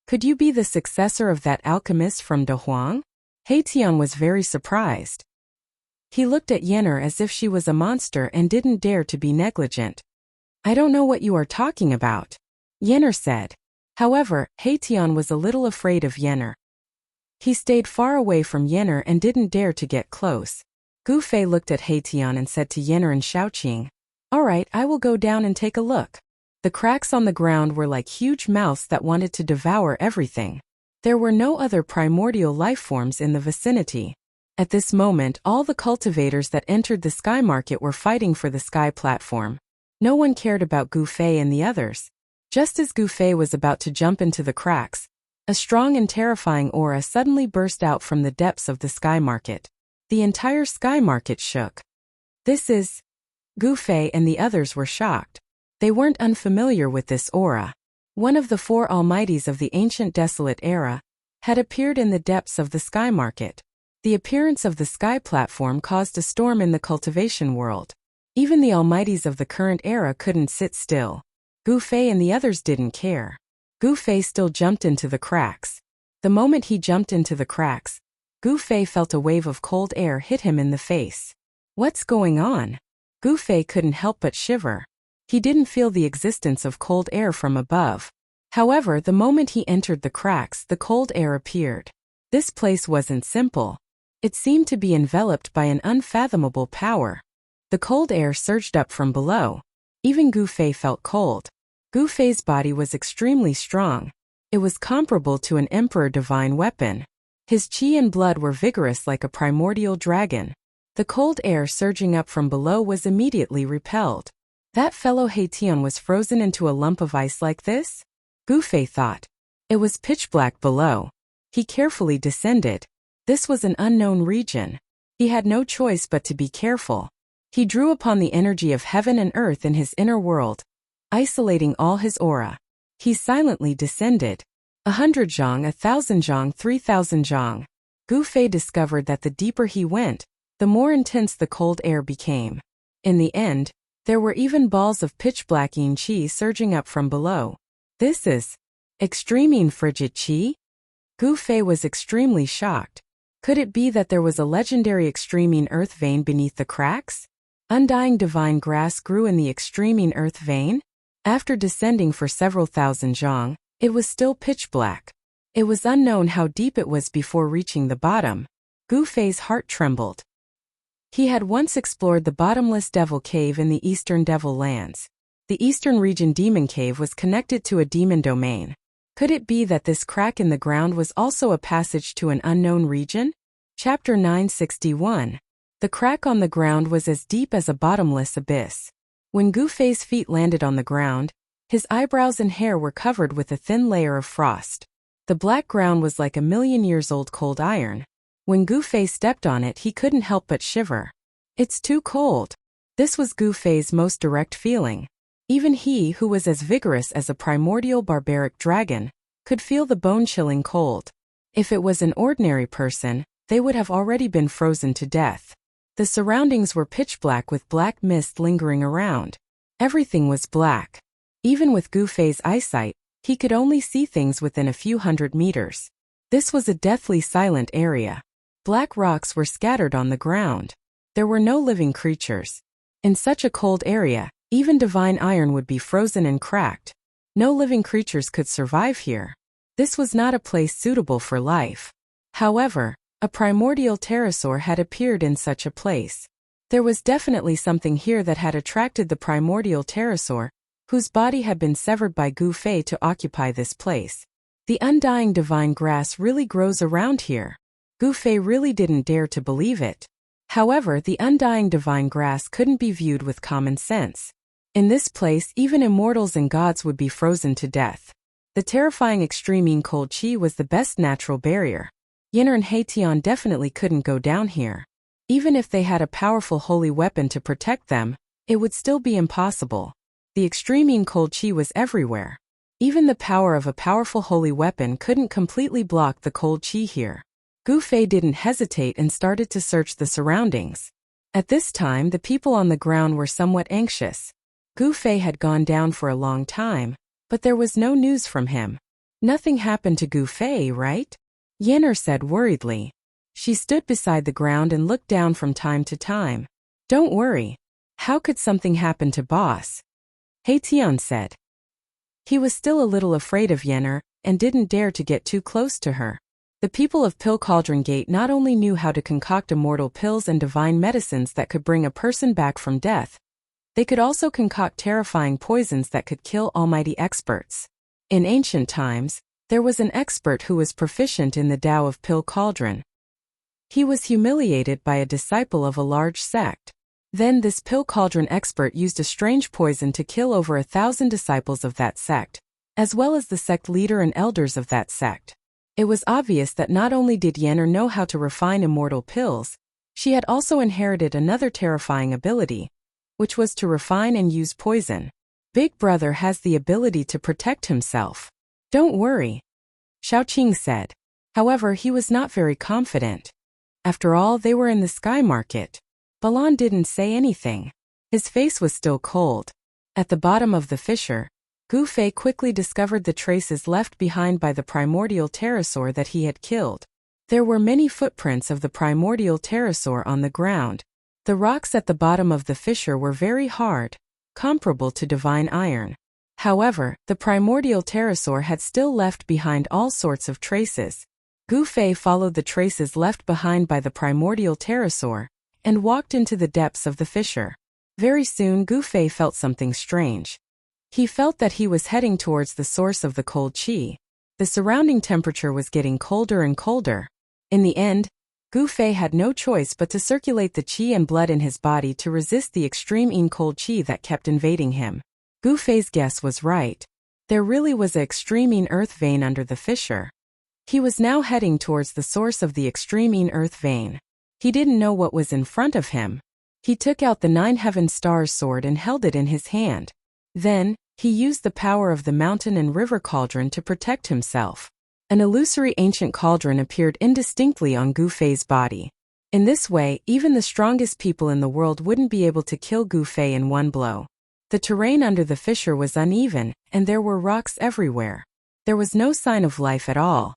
Could you be the successor of that alchemist from De Huang? Tian was very surprised. He looked at Yenner as if she was a monster and didn't dare to be negligent. I don't know what you are talking about, Yenner said. However, Tian was a little afraid of Yenner. He stayed far away from Yenner and didn't dare to get close. Gu Fei looked at Tian and said to Yenner and Shaoqing, All right, I will go down and take a look. The cracks on the ground were like huge mouths that wanted to devour everything. There were no other primordial lifeforms in the vicinity. At this moment, all the cultivators that entered the sky market were fighting for the sky platform. No one cared about Gu Fei and the others. Just as Gu Fei was about to jump into the cracks, a strong and terrifying aura suddenly burst out from the depths of the sky market. The entire sky market shook. This is... Gu Fei and the others were shocked. They weren't unfamiliar with this aura. One of the 4 almighties of the ancient desolate era had appeared in the depths of the sky market. The appearance of the sky platform caused a storm in the cultivation world. Even the almighties of the current era couldn't sit still. Gu Fei and the others didn't care. Gu Fei still jumped into the cracks. The moment he jumped into the cracks, Gu Fei felt a wave of cold air hit him in the face. What's going on? Gu Fei couldn't help but shiver. He didn't feel the existence of cold air from above. However, the moment he entered the cracks, the cold air appeared. This place wasn't simple. It seemed to be enveloped by an unfathomable power. The cold air surged up from below. Even Gu Fei felt cold. Gu Fei's body was extremely strong. It was comparable to an emperor divine weapon. His qi and blood were vigorous like a primordial dragon. The cold air surging up from below was immediately repelled. That fellow Haitian was frozen into a lump of ice like this? Gu Fei thought. It was pitch black below. He carefully descended. This was an unknown region. He had no choice but to be careful. He drew upon the energy of heaven and earth in his inner world, isolating all his aura. He silently descended. 100 zhang, 1,000 zhang, 3,000 zhang. Gu Fei discovered that the deeper he went, the more intense the cold air became. In the end, there were even balls of pitch-black yin qi surging up from below. This is extreme frigid qi? Gu Fei was extremely shocked. Could it be that there was a legendary extreme earth vein beneath the cracks? Undying divine grass grew in the extreme earth vein? After descending for several thousand zhang, it was still pitch black. It was unknown how deep it was before reaching the bottom. Gu Fei's heart trembled. He had once explored the bottomless devil cave in the eastern devil lands. The eastern region demon cave was connected to a demon domain. Could it be that this crack in the ground was also a passage to an unknown region? Chapter 961. The crack on the ground was as deep as a bottomless abyss. When Gu Fei's feet landed on the ground, his eyebrows and hair were covered with a thin layer of frost. The black ground was like a million years old cold iron. When Gu Fei stepped on it, he couldn't help but shiver. It's too cold. This was Gu Fei's most direct feeling. Even he, who was as vigorous as a primordial barbaric dragon, could feel the bone-chilling cold. If it was an ordinary person, they would have already been frozen to death. The surroundings were pitch black with black mist lingering around. Everything was black. Even with Gu Fei's eyesight, he could only see things within a few hundred meters. This was a deathly silent area. Black rocks were scattered on the ground. There were no living creatures. In such a cold area, even divine iron would be frozen and cracked. No living creatures could survive here. This was not a place suitable for life. However, a primordial pterosaur had appeared in such a place. There was definitely something here that had attracted the primordial pterosaur, whose body had been severed by Gu Fei to occupy this place. The undying divine grass really grows around here. Gu Fei really didn't dare to believe it. However, the undying divine grass couldn't be viewed with common sense. In this place, even immortals and gods would be frozen to death. The terrifying extreme cold qi was the best natural barrier. Yinner and Haitian definitely couldn't go down here. Even if they had a powerful holy weapon to protect them, it would still be impossible. The extreme cold qi was everywhere. Even the power of a powerful holy weapon couldn't completely block the cold qi here. Gu Fei didn't hesitate and started to search the surroundings. At this time, the people on the ground were somewhat anxious. Gu Fei had gone down for a long time, but there was no news from him. Nothing happened to Gu Fei, right? Yinner said worriedly. She stood beside the ground and looked down from time to time. Don't worry. How could something happen to boss? Haitian said. He was still a little afraid of Yinner and didn't dare to get too close to her. The people of Pill Cauldron Gate not only knew how to concoct immortal pills and divine medicines that could bring a person back from death, they could also concoct terrifying poisons that could kill almighty experts. In ancient times, there was an expert who was proficient in the Tao of Pill Cauldron. He was humiliated by a disciple of a large sect. Then this Pill Cauldron expert used a strange poison to kill over 1,000 disciples of that sect, as well as the sect leader and elders of that sect. It was obvious that not only did Yinner know how to refine immortal pills, she had also inherited another terrifying ability, which was to refine and use poison. Big Brother has the ability to protect himself. Don't worry, Xiaoqing said. However, he was not very confident. After all, they were in the sky market. Balan didn't say anything. His face was still cold. At the bottom of the fissure, Gu Fei quickly discovered the traces left behind by the primordial pterosaur that he had killed. There were many footprints of the primordial pterosaur on the ground. The rocks at the bottom of the fissure were very hard, comparable to divine iron. However, the primordial pterosaur had still left behind all sorts of traces. Gu Fei followed the traces left behind by the primordial pterosaur and walked into the depths of the fissure. Very soon Gu Fei felt something strange. He felt that he was heading towards the source of the cold qi. The surrounding temperature was getting colder and colder. In the end, Gu Fei had no choice but to circulate the qi and blood in his body to resist the extreme cold qi that kept invading him. Gu Fei's guess was right. There really was an extreme earth vein under the fissure. He was now heading towards the source of the extreme earth vein. He didn't know what was in front of him. He took out the 9 heaven stars sword and held it in his hand. Then, he used the power of the mountain and river cauldron to protect himself. An illusory ancient cauldron appeared indistinctly on Gu Fei's body. In this way, even the strongest people in the world wouldn't be able to kill Gu Fei in one blow. The terrain under the fissure was uneven, and there were rocks everywhere. There was no sign of life at all.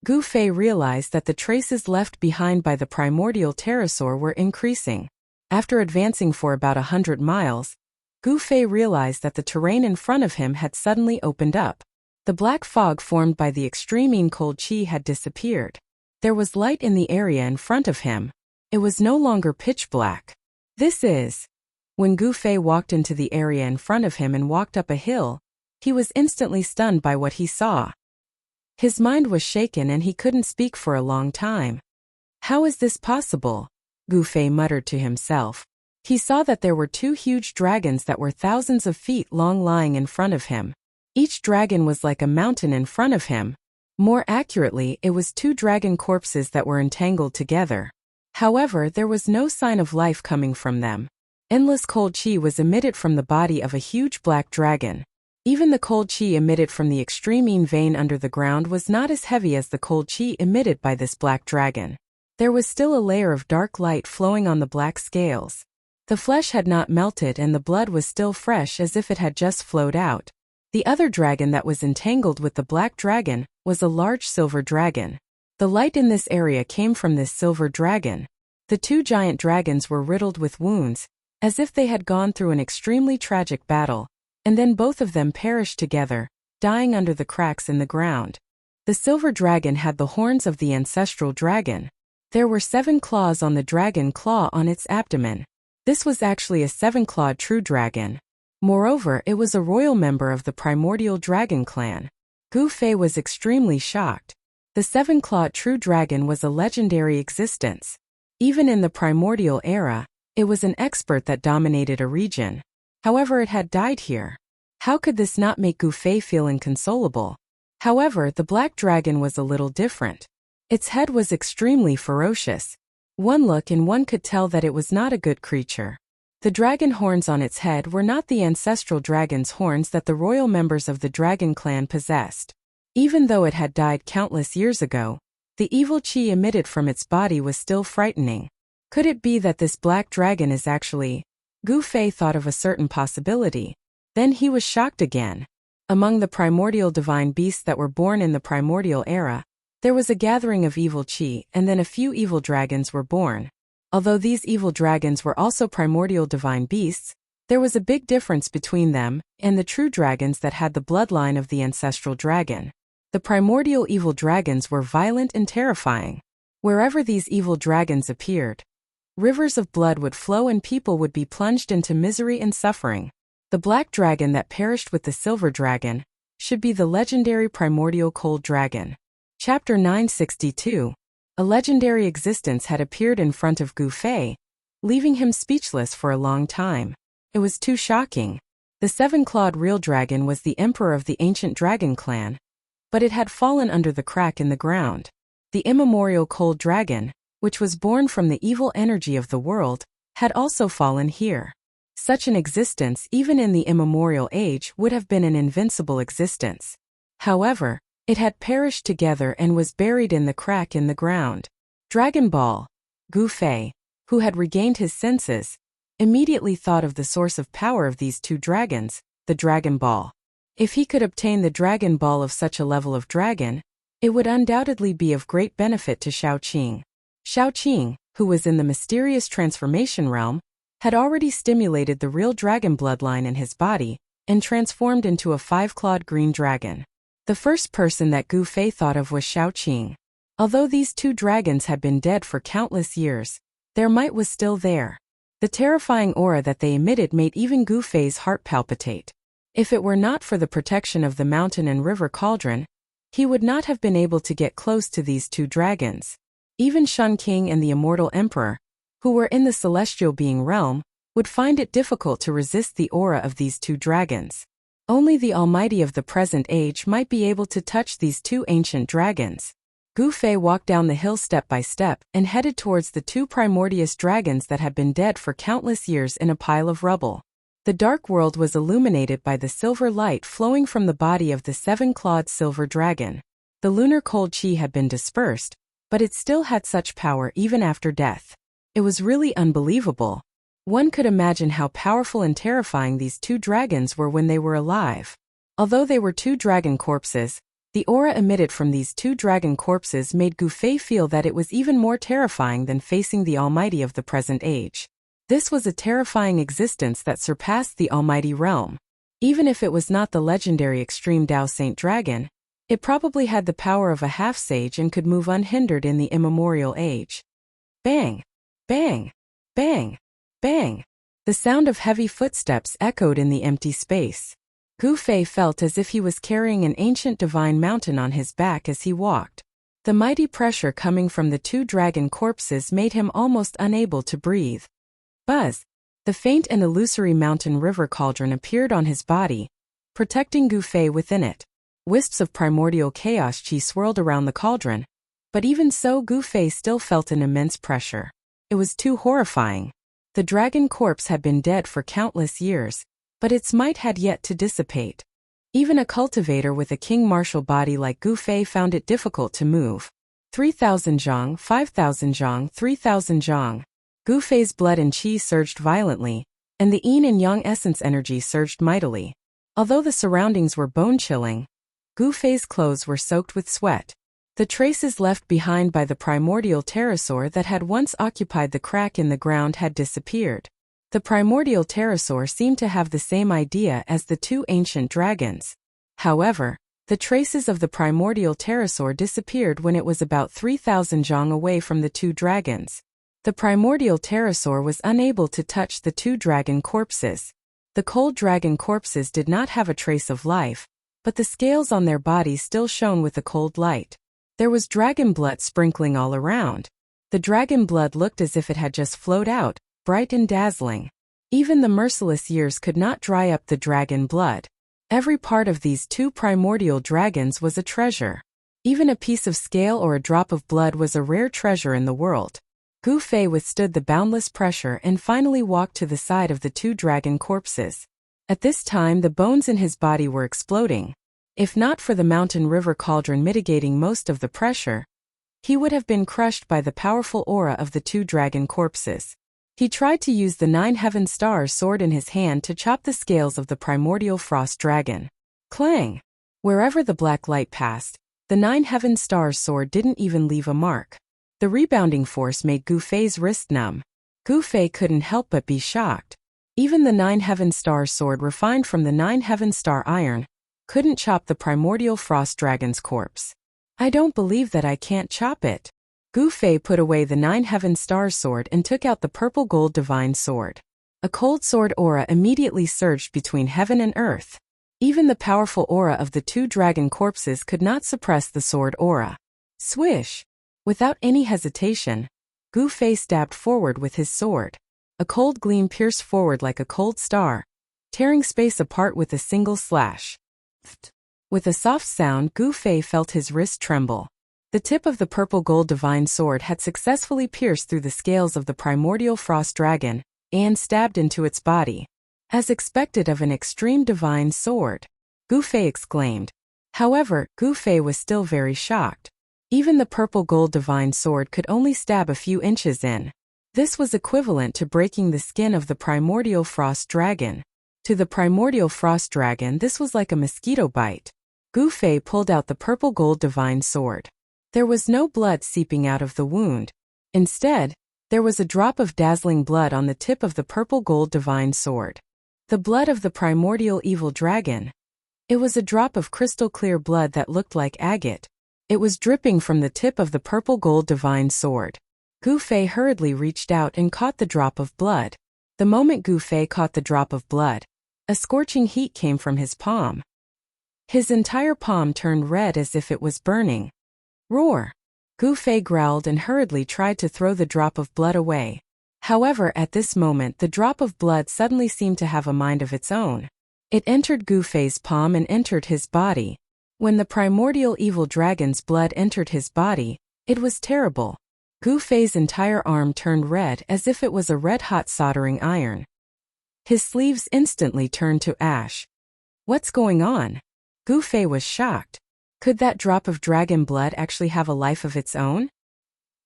Gu Fei realized that the traces left behind by the primordial pterosaur were increasing. After advancing for about 100 miles, Gu Fei realized that the terrain in front of him had suddenly opened up. The black fog formed by the extreme cold qi had disappeared. There was light in the area in front of him. It was no longer pitch black. This is. When Gu Fei walked into the area in front of him and walked up a hill, he was instantly stunned by what he saw. His mind was shaken and he couldn't speak for a long time. How is this possible? Gu Fei muttered to himself. He saw that there were 2 huge dragons that were thousands of feet long lying in front of him. Each dragon was like a mountain in front of him. More accurately, it was 2 dragon corpses that were entangled together. However, there was no sign of life coming from them. Endless cold qi was emitted from the body of a huge black dragon. Even the cold qi emitted from the extreme vein under the ground was not as heavy as the cold qi emitted by this black dragon. There was still a layer of dark light flowing on the black scales. The flesh had not melted and the blood was still fresh as if it had just flowed out. The other dragon that was entangled with the black dragon was a large silver dragon. The light in this area came from this silver dragon. The 2 giant dragons were riddled with wounds, as if they had gone through an extremely tragic battle, and then both of them perished together, dying under the cracks in the ground. The silver dragon had the horns of the ancestral dragon. There were 7 claws on the dragon claw on its abdomen. This was actually a 7-clawed true dragon. Moreover, it was a royal member of the primordial dragon clan. Gu Fei was extremely shocked. The 7-clawed true dragon was a legendary existence. Even in the primordial era, it was an expert that dominated a region. However, it had died here. How could this not make Gu Fei feel inconsolable? However, the black dragon was a little different. Its head was extremely ferocious. One look and one could tell that it was not a good creature. The dragon horns on its head were not the ancestral dragon's horns that the royal members of the dragon clan possessed. Even though it had died countless years ago, the evil qi emitted from its body was still frightening. Could it be that this black dragon is actually... Gu Fei thought of a certain possibility. Then he was shocked again. Among the primordial divine beasts that were born in the primordial era, there was a gathering of evil qi and then a few evil dragons were born. Although these evil dragons were also primordial divine beasts, there was a big difference between them and the true dragons that had the bloodline of the ancestral dragon. The primordial evil dragons were violent and terrifying. Wherever these evil dragons appeared, rivers of blood would flow and people would be plunged into misery and suffering. The black dragon that perished with the silver dragon should be the legendary primordial cold dragon. Chapter 962. A legendary existence had appeared in front of Gu Fei, leaving him speechless for a long time. It was too shocking. The 7-clawed real dragon was the emperor of the ancient dragon clan, but it had fallen under the crack in the ground. The immemorial cold dragon, which was born from the evil energy of the world, had also fallen here. Such an existence, even in the immemorial age, would have been an invincible existence. However, it had perished together and was buried in the crack in the ground. Dragon Ball. Gu Fei, who had regained his senses, immediately thought of the source of power of these 2 dragons, the Dragon Ball. If he could obtain the Dragon Ball of such a level of dragon, it would undoubtedly be of great benefit to Shaoqing. Shaoqing, who was in the mysterious transformation realm, had already stimulated the real dragon bloodline in his body and transformed into a 5-clawed green dragon. The first person that Gu Fei thought of was Shaoqing. Although these two dragons had been dead for countless years, their might was still there. The terrifying aura that they emitted made even Gu Fei's heart palpitate. If it were not for the protection of the mountain and river cauldron, he would not have been able to get close to these two dragons. Even Shun King and the Immortal Emperor, who were in the celestial being realm, would find it difficult to resist the aura of these two dragons. Only the Almighty of the present age might be able to touch these two ancient dragons. Gu Fei walked down the hill step by step and headed towards the two primordious dragons that had been dead for countless years in a pile of rubble. The dark world was illuminated by the silver light flowing from the body of the 7-clawed silver dragon. The lunar cold chi had been dispersed, but it still had such power even after death. It was really unbelievable. One could imagine how powerful and terrifying these two dragons were when they were alive. Although they were two dragon corpses, the aura emitted from these two dragon corpses made Gu Fei feel that it was even more terrifying than facing the Almighty of the present age. This was a terrifying existence that surpassed the Almighty realm. Even if it was not the legendary Extreme Dao Saint Dragon, it probably had the power of a half-sage and could move unhindered in the immemorial age. Bang! Bang! Bang! Bang! The sound of heavy footsteps echoed in the empty space. Gu Fei felt as if he was carrying an ancient divine mountain on his back as he walked. The mighty pressure coming from the two dragon corpses made him almost unable to breathe. Buzz! The faint and illusory mountain river cauldron appeared on his body, protecting Gu Fei within it. Wisps of primordial chaos chi swirled around the cauldron, but even so Gu Fei still felt an immense pressure. It was too horrifying. The dragon corpse had been dead for countless years, but its might had yet to dissipate. Even a cultivator with a king-martial body like Gu Fei found it difficult to move. 3,000 zhang, 5,000 zhang, 3,000 zhang. Gu Fei's blood and qi surged violently, and the yin and yang essence energy surged mightily. Although the surroundings were bone-chilling, Gu Fei's clothes were soaked with sweat. The traces left behind by the primordial pterosaur that had once occupied the crack in the ground had disappeared. The primordial pterosaur seemed to have the same idea as the two ancient dragons. However, the traces of the primordial pterosaur disappeared when it was about 3,000 zhang away from the two dragons. The primordial pterosaur was unable to touch the two dragon corpses. The cold dragon corpses did not have a trace of life, but the scales on their bodies still shone with the cold light. There was dragon blood sprinkling all around. The dragon blood looked as if it had just flowed out, bright and dazzling. Even the merciless years could not dry up the dragon blood. Every part of these two primordial dragons was a treasure. Even a piece of scale or a drop of blood was a rare treasure in the world. Gu Fei withstood the boundless pressure and finally walked to the side of the two dragon corpses. At this time the bones in his body were exploding. If not for the mountain river cauldron mitigating most of the pressure, he would have been crushed by the powerful aura of the two dragon corpses. He tried to use the 9 heaven stars sword in his hand to chop the scales of the primordial frost dragon. Clang! Wherever the black light passed, the 9 heaven stars sword didn't even leave a mark. The rebounding force made Gu Fei's wrist numb. Gu Fei couldn't help but be shocked. Even the 9 heaven star sword refined from the 9 heaven star iron couldn't chop the primordial frost dragon's corpse. I don't believe that I can't chop it. Gu Fei put away the 9 heaven star sword and took out the purple gold divine sword. A cold sword aura immediately surged between heaven and earth. Even the powerful aura of the two dragon corpses could not suppress the sword aura. Swish! Without any hesitation, Gu Fei stabbed forward with his sword. A cold gleam pierced forward like a cold star, tearing space apart with a single slash. With a soft sound, Gu Fei felt his wrist tremble. The tip of the purple gold divine sword had successfully pierced through the scales of the primordial frost dragon and stabbed into its body. As expected of an extreme divine sword, Gu Fei exclaimed. However, Gu Fei was still very shocked. Even the purple gold divine sword could only stab a few inches in. This was equivalent to breaking the skin of the primordial frost dragon. To the primordial frost dragon, this was like a mosquito bite. Gu Fei pulled out the purple gold divine sword. There was no blood seeping out of the wound. Instead, there was a drop of dazzling blood on the tip of the purple gold divine sword. The blood of the primordial evil dragon. It was a drop of crystal clear blood that looked like agate. It was dripping from the tip of the purple gold divine sword. Gu Fei hurriedly reached out and caught the drop of blood. The moment Gu Fei caught the drop of blood, a scorching heat came from his palm. His entire palm turned red as if it was burning. Roar! Gu Fei growled and hurriedly tried to throw the drop of blood away. However, at this moment the drop of blood suddenly seemed to have a mind of its own. It entered Gu Fei's palm and entered his body. When the primordial evil dragon's blood entered his body, it was terrible. Gu Fei's entire arm turned red as if it was a red-hot soldering iron. His sleeves instantly turned to ash. What's going on? Gu Fei was shocked. Could that drop of dragon blood actually have a life of its own?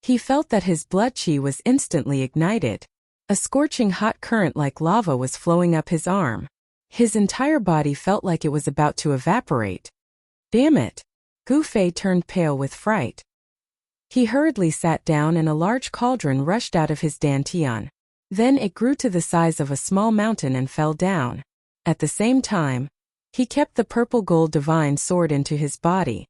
He felt that his blood qi was instantly ignited. A scorching hot current like lava was flowing up his arm. His entire body felt like it was about to evaporate. Damn it! Gu Fei turned pale with fright. He hurriedly sat down and a large cauldron rushed out of his dantian. Then it grew to the size of a small mountain and fell down. At the same time, he kept the purple gold divine sword into his body.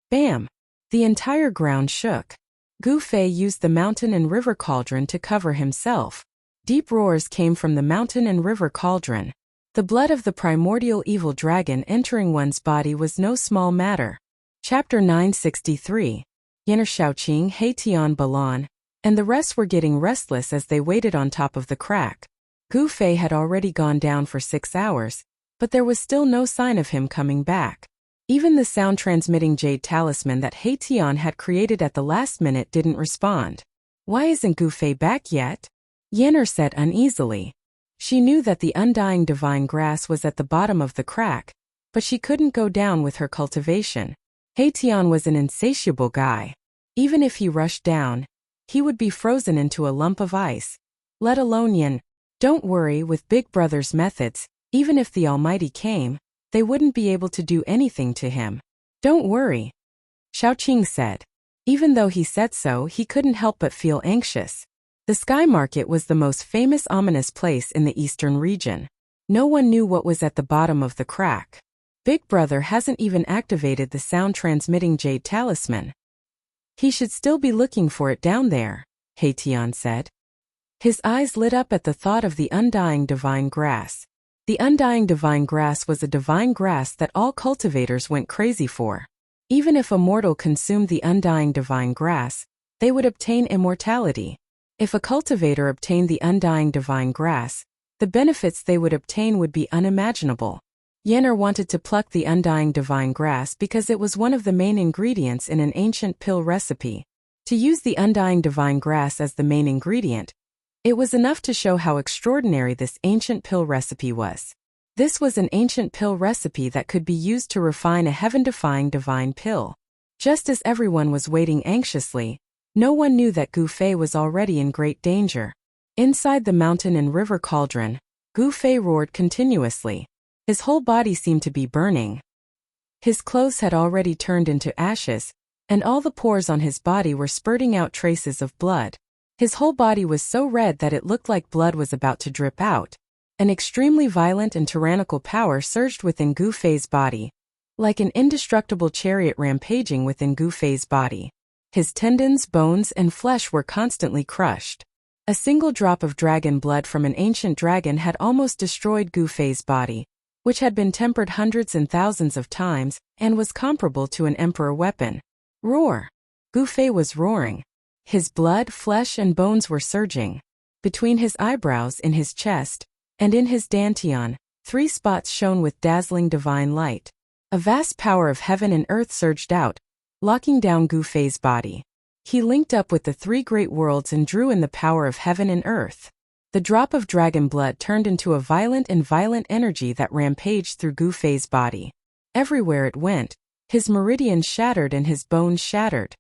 Bam! The entire ground shook. Gu Fei used the mountain and river cauldron to cover himself. Deep roars came from the mountain and river cauldron. The blood of the primordial evil dragon entering one's body was no small matter. Chapter 963. Yener Shaoqing, Heitian Balan, and the rest were getting restless as they waited on top of the crack. Gu Fei had already gone down for 6 hours, but there was still no sign of him coming back. Even the sound-transmitting jade talisman that Heitian had created at the last minute didn't respond. Why isn't Gu Fei back yet? Yener said uneasily. She knew that the undying divine grass was at the bottom of the crack, but she couldn't go down with her cultivation. Heitian was an insatiable guy. Even if he rushed down, he would be frozen into a lump of ice. Let alone Yin. Don't worry, with Big Brother's methods, even if the Almighty came, they wouldn't be able to do anything to him. Don't worry, Shaoqing said. Even though he said so, he couldn't help but feel anxious. The Sky Market was the most famous ominous place in the eastern region. No one knew what was at the bottom of the crack. Big Brother hasn't even activated the sound-transmitting jade talisman. He should still be looking for it down there, Heitian said. His eyes lit up at the thought of the undying divine grass. The undying divine grass was a divine grass that all cultivators went crazy for. Even if a mortal consumed the undying divine grass, they would obtain immortality. If a cultivator obtained the undying divine grass, the benefits they would obtain would be unimaginable. Yener wanted to pluck the undying divine grass because it was one of the main ingredients in an ancient pill recipe. To use the undying divine grass as the main ingredient, it was enough to show how extraordinary this ancient pill recipe was. This was an ancient pill recipe that could be used to refine a heaven-defying divine pill. Just as everyone was waiting anxiously, no one knew that Gu Fei was already in great danger. Inside the mountain and river cauldron, Gu Fei roared continuously. His whole body seemed to be burning. His clothes had already turned into ashes, and all the pores on his body were spurting out traces of blood. His whole body was so red that it looked like blood was about to drip out. An extremely violent and tyrannical power surged within Gu Fei's body, like an indestructible chariot rampaging within Gu Fei's body. His tendons, bones, and flesh were constantly crushed. A single drop of dragon blood from an ancient dragon had almost destroyed Gu Fei's body, which had been tempered hundreds and thousands of times, and was comparable to an emperor weapon. Roar! Gu Fei was roaring. His blood, flesh, and bones were surging. Between his eyebrows, in his chest, and in his dantian, 3 spots shone with dazzling divine light. A vast power of heaven and earth surged out, locking down Gu Fei's body. He linked up with the 3 great worlds and drew in the power of heaven and earth. The drop of dragon blood turned into a violent energy that rampaged through Gu Fei's body. Everywhere it went, his meridians shattered and his bones shattered.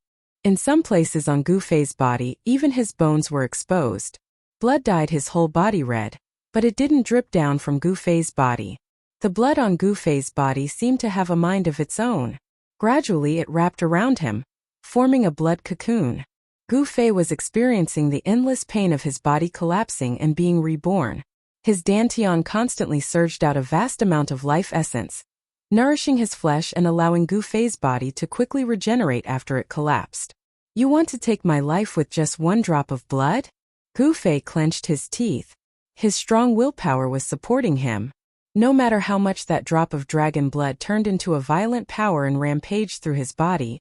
In some places on Gu Fei's body, even his bones were exposed. Blood dyed his whole body red. But it didn't drip down from Gu Fei's body. The blood on Gu Fei's body seemed to have a mind of its own. Gradually it wrapped around him, forming a blood cocoon. Gu Fei was experiencing the endless pain of his body collapsing and being reborn. His dantian constantly surged out a vast amount of life essence, nourishing his flesh and allowing Gu Fei's body to quickly regenerate after it collapsed. You want to take my life with just one drop of blood? Gu Fei clenched his teeth. His strong willpower was supporting him. No matter how much that drop of dragon blood turned into a violent power and rampaged through his body,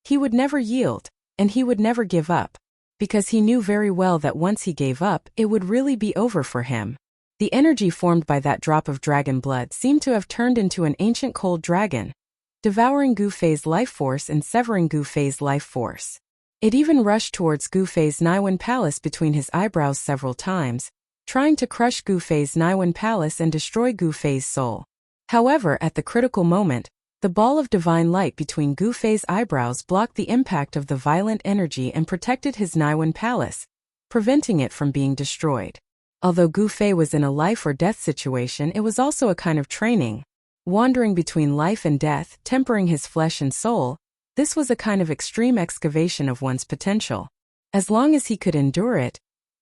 he would never yield, and he would never give up, because he knew very well that once he gave up, it would really be over for him. The energy formed by that drop of dragon blood seemed to have turned into an ancient cold dragon, devouring Gu Fei's life force and severing Gu Fei's life force. It even rushed towards Gu Fei's Naiwen Palace between his eyebrows several times, trying to crush Gu Fei's Naiwen Palace and destroy Gu Fei's soul. However, at the critical moment, the ball of divine light between Gu Fei's eyebrows blocked the impact of the violent energy and protected his Naiwen Palace, preventing it from being destroyed. Although Gu Fei was in a life or death situation, it was also a kind of training. Wandering between life and death, tempering his flesh and soul, this was a kind of extreme excavation of one's potential. As long as he could endure it,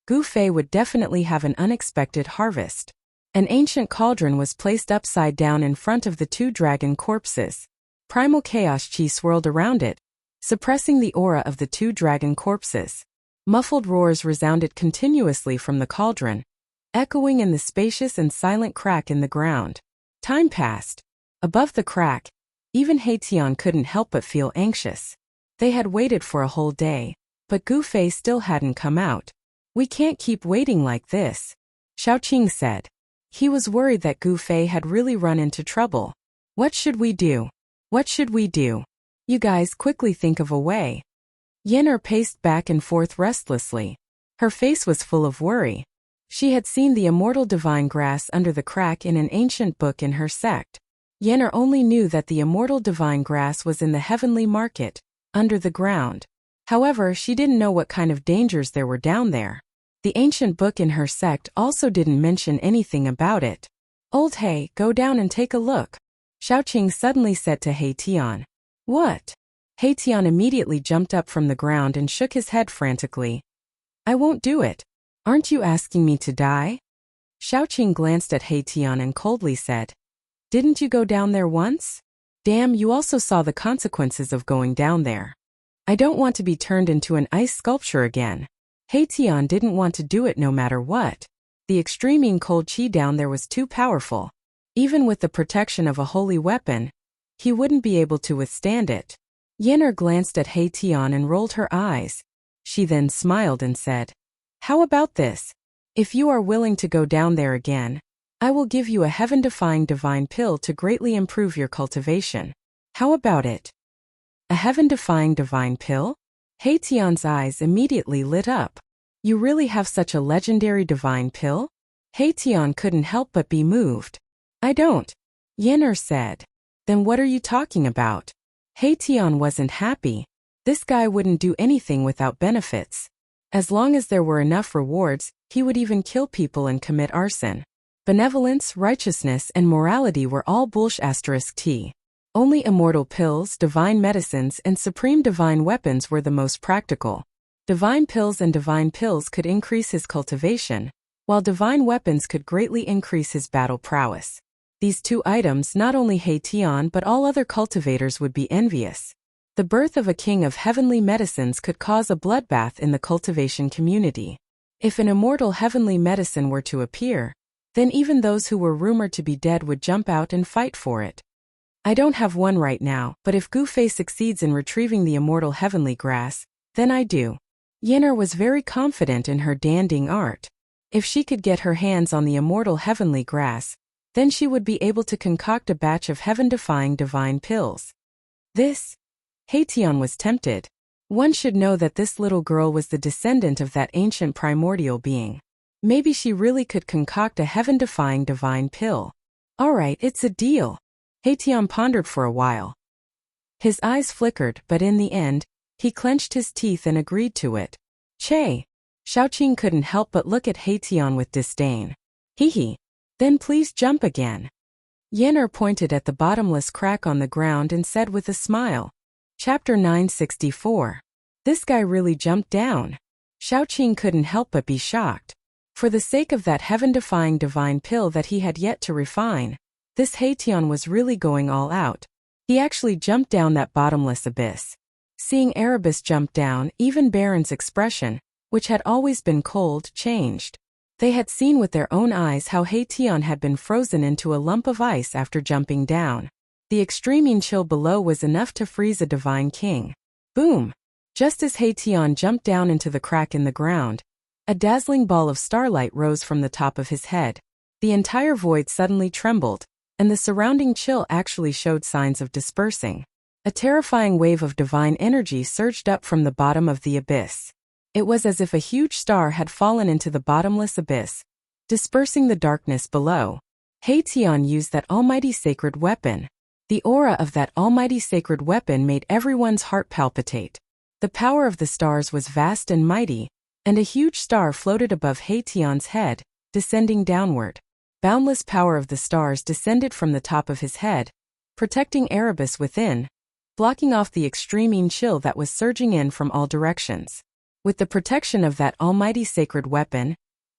Gu Fei would definitely have an unexpected harvest. An ancient cauldron was placed upside down in front of the two dragon corpses. Primal chaos chi swirled around it, suppressing the aura of the two dragon corpses. Muffled roars resounded continuously from the cauldron, echoing in the spacious and silent crack in the ground. Time passed. Above the crack, even Heitian couldn't help but feel anxious. They had waited for a whole day, but Gu Fei still hadn't come out. We can't keep waiting like this, Xiaoqing said. He was worried that Gu Fei had really run into trouble. What should we do? What should we do? You guys quickly think of a way. Yen'er paced back and forth restlessly. Her face was full of worry. She had seen the immortal divine grass under the crack in an ancient book in her sect. Yen'er only knew that the immortal divine grass was in the heavenly market, under the ground. However, she didn't know what kind of dangers there were down there. The ancient book in her sect also didn't mention anything about it. Old He, go down and take a look, Xiaoqing suddenly said to Heitian. What? Heitian immediately jumped up from the ground and shook his head frantically. I won't do it. Aren't you asking me to die? Xiaoqing glanced at Heitian and coldly said, Didn't you go down there once? Damn, you also saw the consequences of going down there. I don't want to be turned into an ice sculpture again. Heitian didn't want to do it no matter what. The extreme cold chi down there was too powerful. Even with the protection of a holy weapon, he wouldn't be able to withstand it. Yen'er glanced at Heitian and rolled her eyes. She then smiled and said, How about this? If you are willing to go down there again, I will give you a heaven-defying divine pill to greatly improve your cultivation. How about it? A heaven-defying divine pill? Heitian's eyes immediately lit up. You really have such a legendary divine pill? Heitian couldn't help but be moved. I don't, Yen'er said. Then what are you talking about? Heitian wasn't happy. This guy wouldn't do anything without benefits. As long as there were enough rewards, he would even kill people and commit arson. Benevolence, righteousness, and morality were all bullshit. Only immortal pills, divine medicines, and supreme divine weapons were the most practical. Divine pills and divine pills could increase his cultivation, while divine weapons could greatly increase his battle prowess. These two items not only Heitian but all other cultivators would be envious. The birth of a king of heavenly medicines could cause a bloodbath in the cultivation community. If an immortal heavenly medicine were to appear, then even those who were rumored to be dead would jump out and fight for it. I don't have one right now, but if Gu Fei succeeds in retrieving the immortal heavenly grass, then I do. Yen'er was very confident in her danding art. If she could get her hands on the immortal heavenly grass, then she would be able to concoct a batch of heaven-defying divine pills. Heitian was tempted. One should know that this little girl was the descendant of that ancient primordial being. Maybe she really could concoct a heaven-defying divine pill. Alright, it's a deal. Heitian pondered for a while. His eyes flickered, but in the end, he clenched his teeth and agreed to it. Che! Xiaoqing couldn't help but look at Heitian with disdain. Hee. Then please jump again. Yen'er pointed at the bottomless crack on the ground and said with a smile. Chapter 964. This guy really jumped down. Xiaoqing couldn't help but be shocked. For the sake of that heaven-defying divine pill that he had yet to refine, this Heitian was really going all out. He actually jumped down that bottomless abyss. Seeing Erebus jump down, even Baron's expression, which had always been cold, changed. They had seen with their own eyes how Heitian had been frozen into a lump of ice after jumping down. The extreme chill below was enough to freeze a divine king. Boom! Just as Heitian jumped down into the crack in the ground, a dazzling ball of starlight rose from the top of his head. The entire void suddenly trembled, and the surrounding chill actually showed signs of dispersing. A terrifying wave of divine energy surged up from the bottom of the abyss. It was as if a huge star had fallen into the bottomless abyss, dispersing the darkness below. Heitian used that almighty sacred weapon. The aura of that almighty sacred weapon made everyone's heart palpitate. The power of the stars was vast and mighty, and a huge star floated above Heitian's head, descending downward. Boundless power of the stars descended from the top of his head, protecting Erebus within, blocking off the extreme chill that was surging in from all directions. With the protection of that almighty sacred weapon,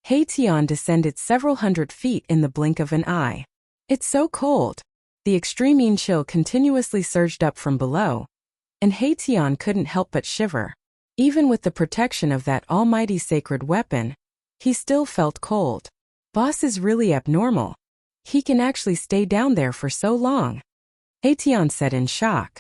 Heitian descended several hundred feet in the blink of an eye. It's so cold. The extreme chill continuously surged up from below, and Heitian couldn't help but shiver. Even with the protection of that almighty sacred weapon, he still felt cold. Boss is really abnormal. He can actually stay down there for so long. Heitian said in shock.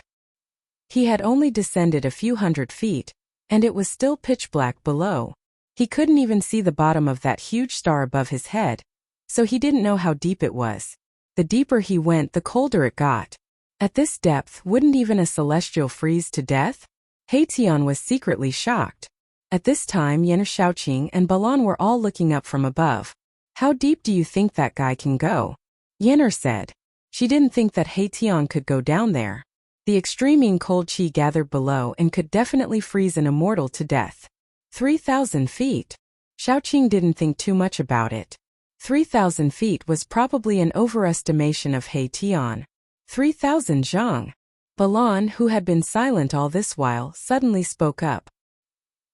He had only descended a few hundred feet, and it was still pitch black below. He couldn't even see the bottom of that huge star above his head, so he didn't know how deep it was. The deeper he went, the colder it got. At this depth, wouldn't even a celestial freeze to death? Heitian was secretly shocked. At this time, Yen'er, Xiaoqing, and Balan were all looking up from above. How deep do you think that guy can go? Yen'er said. She didn't think that Heitian could go down there. The extreme cold chi gathered below and could definitely freeze an immortal to death. 3,000 feet. Xiaoqing didn't think too much about it. 3,000 feet was probably an overestimation of Heitian. 3,000 zhang. Balan, who had been silent all this while, suddenly spoke up.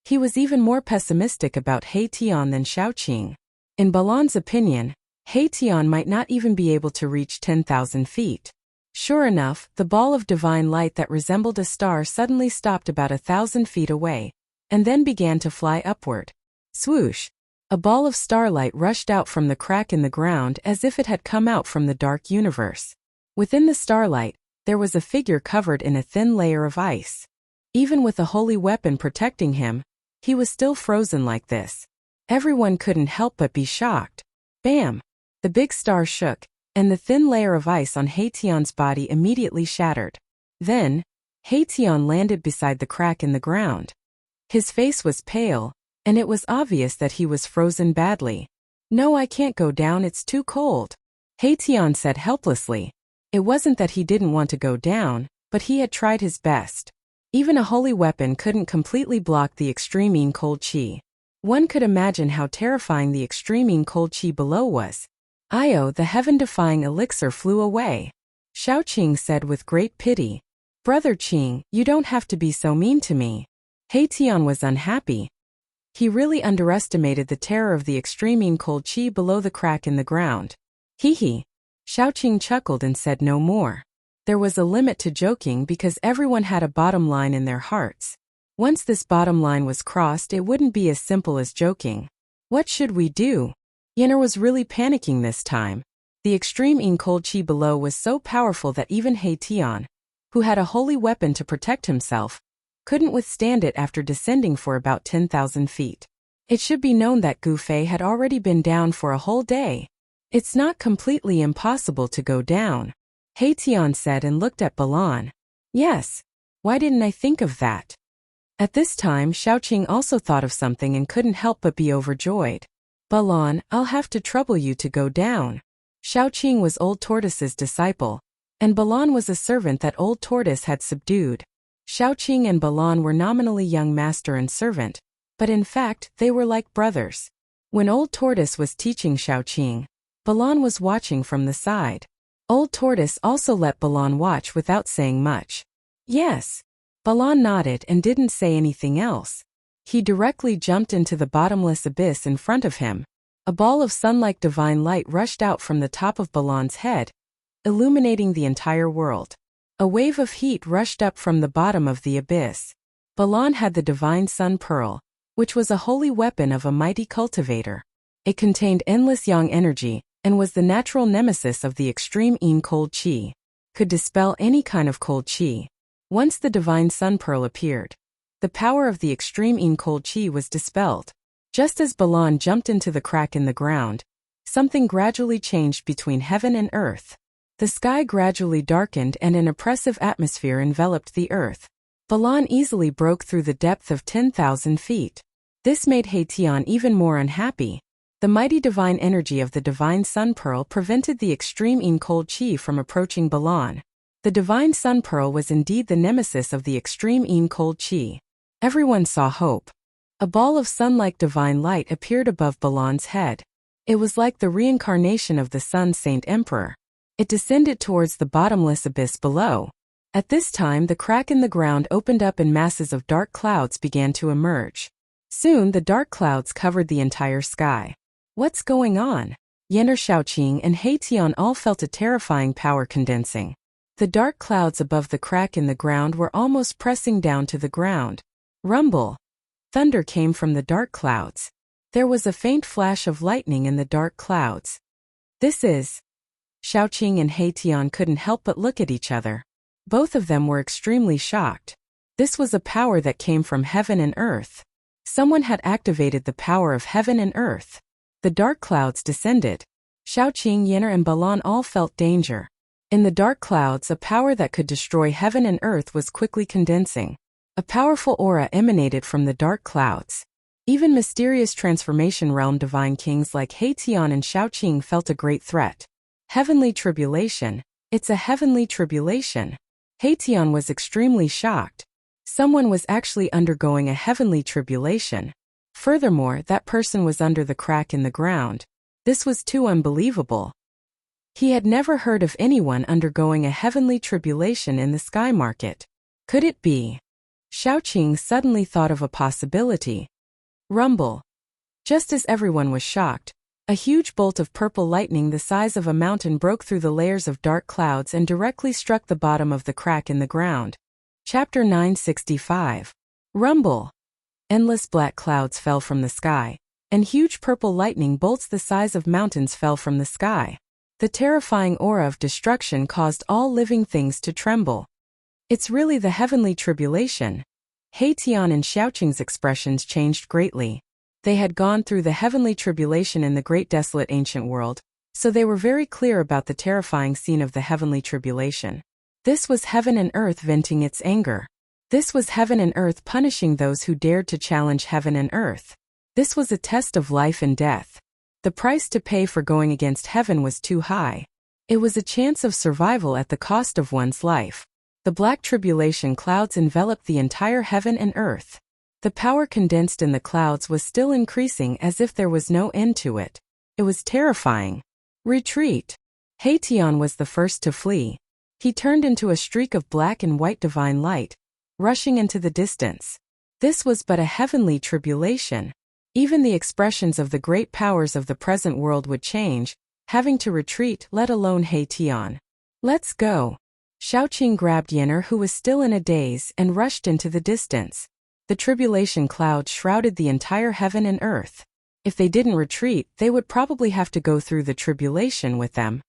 He was even more pessimistic about Heitian than Xiaoqing. In Balan's opinion, Heitian might not even be able to reach 10,000 feet. Sure enough, the ball of divine light that resembled a star suddenly stopped about 1,000 feet away, and then began to fly upward. Swoosh! A ball of starlight rushed out from the crack in the ground as if it had come out from the dark universe. Within the starlight, there was a figure covered in a thin layer of ice. Even with a holy weapon protecting him, he was still frozen like this. Everyone couldn't help but be shocked. Bam! The big star shook, and the thin layer of ice on Heitian's body immediately shattered. Then, Heitian landed beside the crack in the ground. His face was pale, and it was obvious that he was frozen badly. No, I can't go down, it's too cold. Heitian said helplessly. It wasn't that he didn't want to go down, but he had tried his best. Even a holy weapon couldn't completely block the extreme cold chi. One could imagine how terrifying the extreme cold chi below was. Io, the heaven-defying elixir flew away. Xiaoqing said with great pity. Brother Qing, you don't have to be so mean to me. Heitian was unhappy. He really underestimated the terror of the extreme cold chi below the crack in the ground. Hee. Xiaoqing chuckled and said no more. There was a limit to joking because everyone had a bottom line in their hearts. Once this bottom line was crossed, it wouldn't be as simple as joking. What should we do? Yen'er was really panicking this time. The extreme cold chi below was so powerful that even Heitian, who had a holy weapon to protect himself, couldn't withstand it after descending for about 10,000 feet. It should be known that Gu Fei had already been down for a whole day. It's not completely impossible to go down, Heitian said and looked at Balan. Yes. Why didn't I think of that? At this time, Xiaoqing also thought of something and couldn't help but be overjoyed. Balan, I'll have to trouble you to go down. Xiaoqing was Old Tortoise's disciple, and Balan was a servant that Old Tortoise had subdued. Xiaoqing and Balan were nominally young master and servant, but in fact, they were like brothers. When Old Tortoise was teaching Xiaoqing, Balan was watching from the side. Old Tortoise also let Balan watch without saying much. Yes. Balan nodded and didn't say anything else. He directly jumped into the bottomless abyss in front of him. A ball of sun-like divine light rushed out from the top of Balan's head, illuminating the entire world. A wave of heat rushed up from the bottom of the abyss. Balan had the divine sun pearl, which was a holy weapon of a mighty cultivator. It contained endless yang energy, and was the natural nemesis of the extreme yin cold qi. Could dispel any kind of cold qi. Once the divine sun pearl appeared, the power of the extreme yin cold qi was dispelled. Just as Balan jumped into the crack in the ground, something gradually changed between heaven and earth. The sky gradually darkened and an oppressive atmosphere enveloped the earth. Balan easily broke through the depth of 10,000 feet. This made Haitian even more unhappy. The mighty divine energy of the divine sun pearl prevented the extreme yin cold qi from approaching Balan. The divine sun pearl was indeed the nemesis of the extreme yin cold qi. Everyone saw hope. A ball of sun-like divine light appeared above Balan's head. It was like the reincarnation of the Sun Saint Emperor. It descended towards the bottomless abyss below. At this time the crack in the ground opened up and masses of dark clouds began to emerge. Soon the dark clouds covered the entire sky. What's going on? Yenner, Xiaoqing and Haitian all felt a terrifying power condensing. The dark clouds above the crack in the ground were almost pressing down to the ground. Rumble. Thunder came from the dark clouds. There was a faint flash of lightning in the dark clouds. This is... Xiaoqing and Haitian couldn't help but look at each other. Both of them were extremely shocked. This was a power that came from heaven and earth. Someone had activated the power of heaven and earth. The dark clouds descended. Xiaoqing, Yenner and Balan all felt danger. In the dark clouds, a power that could destroy heaven and earth was quickly condensing. A powerful aura emanated from the dark clouds. Even mysterious transformation realm divine kings like Haitian and Xiaoqing felt a great threat. Heavenly tribulation. It's a heavenly tribulation. Haitian was extremely shocked. Someone was actually undergoing a heavenly tribulation. Furthermore, that person was under the crack in the ground. This was too unbelievable. He had never heard of anyone undergoing a heavenly tribulation in the sky market. Could it be? Xiaoqing suddenly thought of a possibility. Rumble. Just as everyone was shocked, a huge bolt of purple lightning the size of a mountain broke through the layers of dark clouds and directly struck the bottom of the crack in the ground. Chapter 965. Rumble. Endless black clouds fell from the sky, and huge purple lightning bolts the size of mountains fell from the sky. The terrifying aura of destruction caused all living things to tremble. It's really the heavenly tribulation. Haitian and Xiaoqing's expressions changed greatly. They had gone through the heavenly tribulation in the great desolate ancient world, so they were very clear about the terrifying scene of the heavenly tribulation. This was heaven and earth venting its anger. This was heaven and earth punishing those who dared to challenge heaven and earth. This was a test of life and death. The price to pay for going against heaven was too high. It was a chance of survival at the cost of one's life. The black tribulation clouds enveloped the entire heaven and earth. The power condensed in the clouds was still increasing as if there was no end to it. It was terrifying. Retreat. Haitian was the first to flee. He turned into a streak of black and white divine light, rushing into the distance. This was but a heavenly tribulation. Even the expressions of the great powers of the present world would change, having to retreat, let alone Haitian. Let's go. Xiaoqing grabbed Yenner, who was still in a daze, and rushed into the distance. The tribulation cloud shrouded the entire heaven and earth. If they didn't retreat, they would probably have to go through the tribulation with them.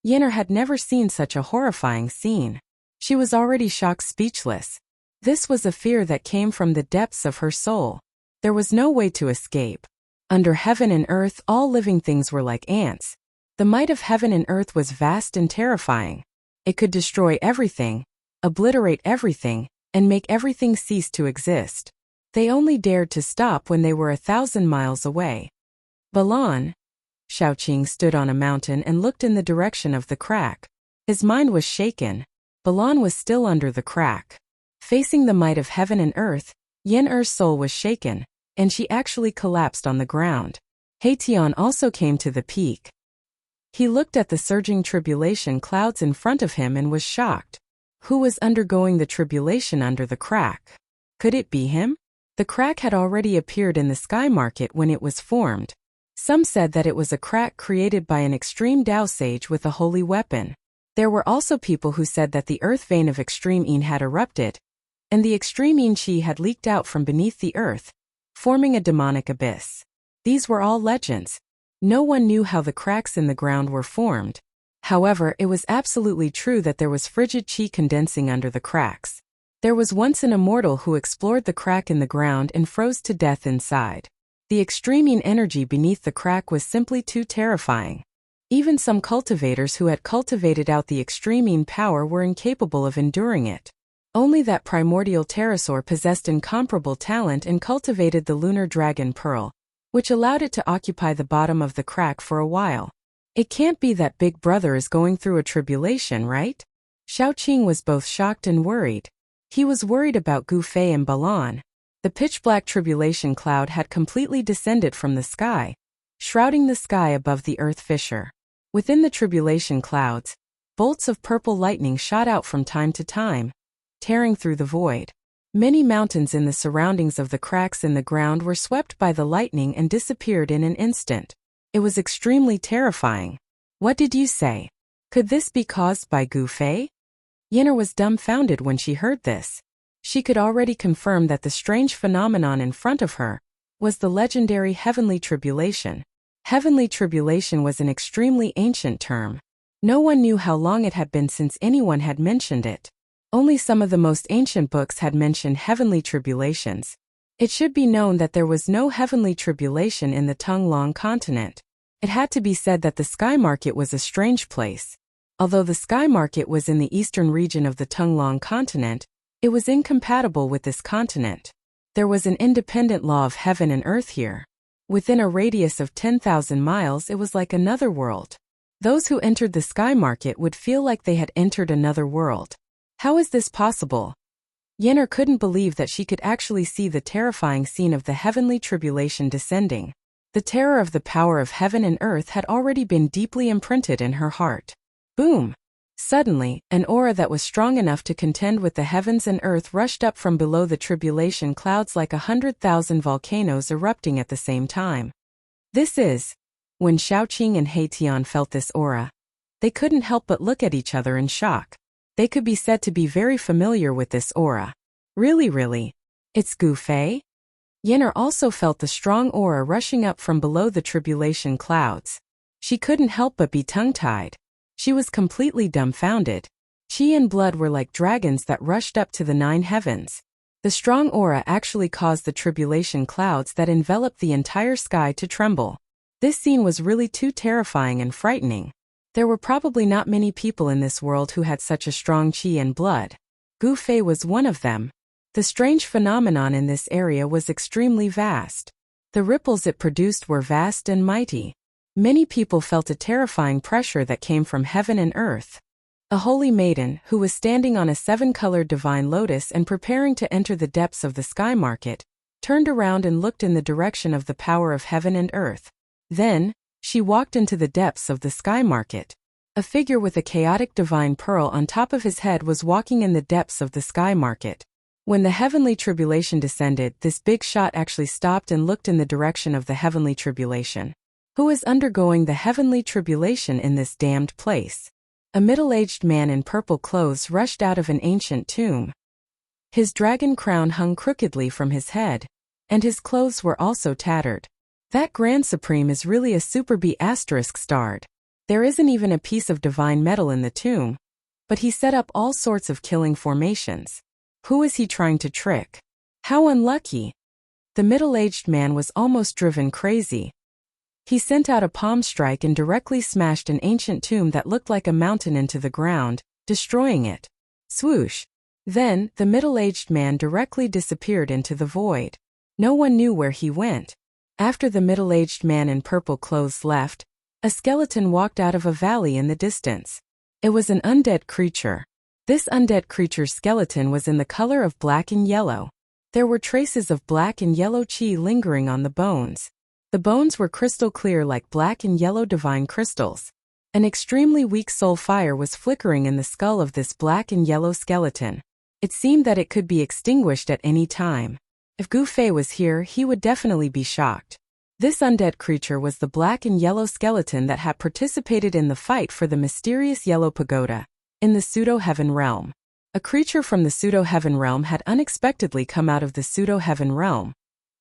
Yenner had never seen such a horrifying scene. She was already shocked, speechless. This was a fear that came from the depths of her soul. There was no way to escape. Under heaven and earth, all living things were like ants. The might of heaven and earth was vast and terrifying. It could destroy everything, obliterate everything, and make everything cease to exist. They only dared to stop when they were 1,000 miles away. Balan. Xiaoqing stood on a mountain and looked in the direction of the crack. His mind was shaken. Balan was still under the crack. Facing the might of heaven and earth, Yenner's soul was shaken, and she actually collapsed on the ground. Haition also came to the peak. He looked at the surging tribulation clouds in front of him and was shocked. Who was undergoing the tribulation under the crack? Could it be him? The crack had already appeared in the sky market when it was formed. Some said that it was a crack created by an extreme Dao sage with a holy weapon. There were also people who said that the earth vein of extreme Yin had erupted, and the extreme Yin Qi had leaked out from beneath the earth, forming a demonic abyss. These were all legends. No one knew how the cracks in the ground were formed. However, it was absolutely true that there was frigid qi condensing under the cracks. There was once an immortal who explored the crack in the ground and froze to death inside. The extreme Yin energy beneath the crack was simply too terrifying. Even some cultivators who had cultivated out the extreme Yin power were incapable of enduring it. Only that primordial pterosaur possessed incomparable talent and cultivated the lunar dragon pearl, which allowed it to occupy the bottom of the crack for a while. It can't be that Big Brother is going through a tribulation, right? Xiaoqing was both shocked and worried. He was worried about Gu Fei and Balan. The pitch-black tribulation cloud had completely descended from the sky, shrouding the sky above the earth fissure. Within the tribulation clouds, bolts of purple lightning shot out from time to time, tearing through the void. Many mountains in the surroundings of the cracks in the ground were swept by the lightning and disappeared in an instant. It was extremely terrifying. What did you say? Could this be caused by Gu Fei? Yenner was dumbfounded when she heard this. She could already confirm that the strange phenomenon in front of her was the legendary heavenly tribulation. Heavenly tribulation was an extremely ancient term. No one knew how long it had been since anyone had mentioned it. Only some of the most ancient books had mentioned heavenly tribulations. It should be known that there was no heavenly tribulation in the Tunglong continent. It had to be said that the sky market was a strange place. Although the sky market was in the eastern region of the Tunglong continent, it was incompatible with this continent. There was an independent law of heaven and earth here. Within a radius of 10,000 miles, it was like another world. Those who entered the sky market would feel like they had entered another world. How is this possible? Yenner couldn't believe that she could actually see the terrifying scene of the heavenly tribulation descending. The terror of the power of heaven and earth had already been deeply imprinted in her heart. Boom! Suddenly, an aura that was strong enough to contend with the heavens and earth rushed up from below the tribulation clouds like 100,000 volcanoes erupting at the same time. When Xiaoqing and Haition felt this aura, they couldn't help but look at each other in shock. They could be said to be very familiar with this aura. Really? It's Gu Fei? Yenner also felt the strong aura rushing up from below the tribulation clouds. She couldn't help but be tongue-tied. She was completely dumbfounded. Qi and blood were like dragons that rushed up to the 9 heavens. The strong aura actually caused the tribulation clouds that enveloped the entire sky to tremble. This scene was really too terrifying and frightening. There were probably not many people in this world who had such a strong qi and blood. Gu Fei was one of them. The strange phenomenon in this area was extremely vast. The ripples it produced were vast and mighty. Many people felt a terrifying pressure that came from heaven and earth. A holy maiden, who was standing on a 7-colored divine lotus and preparing to enter the depths of the sky market, turned around and looked in the direction of the power of heaven and earth. Then, she walked into the depths of the sky market. A figure with a chaotic divine pearl on top of his head was walking in the depths of the sky market. When the heavenly tribulation descended, this big shot actually stopped and looked in the direction of the heavenly tribulation. Who is undergoing the heavenly tribulation in this damned place? A middle-aged man in purple clothes rushed out of an ancient tomb. His dragon crown hung crookedly from his head, and his clothes were also tattered. That Grand Supreme is really a super B** starred. There isn't even a piece of divine metal in the tomb, but he set up all sorts of killing formations. Who is he trying to trick? How unlucky! The middle-aged man was almost driven crazy. He sent out a palm strike and directly smashed an ancient tomb that looked like a mountain into the ground, destroying it. Swoosh! Then, the middle-aged man directly disappeared into the void. No one knew where he went. After the middle-aged man in purple clothes left, a skeleton walked out of a valley in the distance. It was an undead creature. This undead creature's skeleton was in the color of black and yellow. There were traces of black and yellow qi lingering on the bones. The bones were crystal clear like black and yellow divine crystals. An extremely weak soul fire was flickering in the skull of this black and yellow skeleton. It seemed that it could be extinguished at any time. If Gu Fei was here, he would definitely be shocked. This undead creature was the black and yellow skeleton that had participated in the fight for the mysterious yellow pagoda in the pseudo-heaven realm. A creature from the pseudo-heaven realm had unexpectedly come out of the pseudo-heaven realm,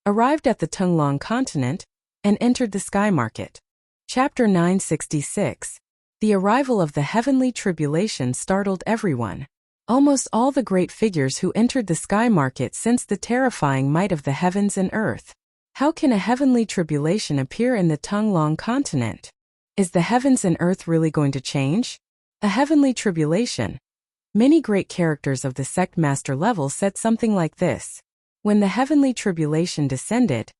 arrived at the Tunglong continent, and entered the sky market. Chapter 966. The arrival of the heavenly tribulation startled everyone. Almost all the great figures who entered the sky market sensed the terrifying might of the heavens and earth. How can a heavenly tribulation appear in the Tunglong continent? Is the heavens and earth really going to change? A heavenly tribulation. Many great characters of the sect master level said something like this. When the heavenly tribulation descended,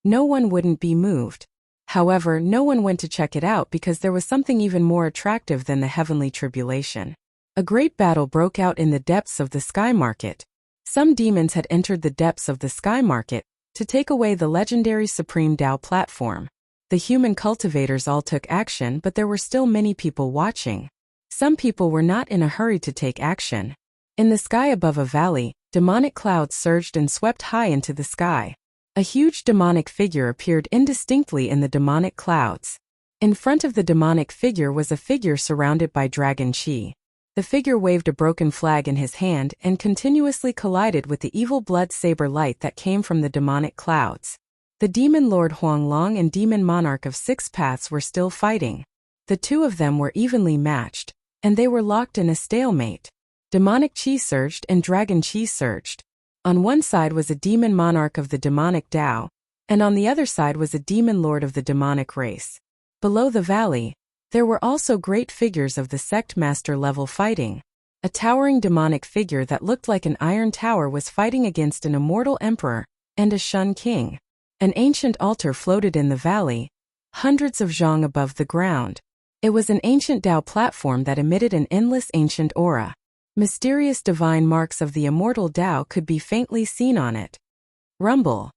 no one wouldn't be moved. However, no one went to check it out because there was something even more attractive than the heavenly tribulation. A great battle broke out in the depths of the sky market. Some demons had entered the depths of the sky market to take away the legendary Supreme Tao platform. The human cultivators all took action, but there were still many people watching. Some people were not in a hurry to take action. In the sky above a valley, demonic clouds surged and swept high into the sky. A huge demonic figure appeared indistinctly in the demonic clouds. In front of the demonic figure was a figure surrounded by dragon chi. The figure waved a broken flag in his hand and continuously collided with the evil blood saber light that came from the demonic clouds. The demon lord Huanglong and demon monarch of Six Paths were still fighting. The two of them were evenly matched, and they were locked in a stalemate. Demonic chi surged and dragon chi surged. On one side was a demon monarch of the demonic Tao, and on the other side was a demon lord of the demonic race. Below the valley, there were also great figures of the sect master level fighting. A towering demonic figure that looked like an iron tower was fighting against an immortal emperor and a Shun king. An ancient altar floated in the valley, hundreds of zhang above the ground. It was an ancient Tao platform that emitted an endless ancient aura. Mysterious divine marks of the immortal Tao could be faintly seen on it. Rumble.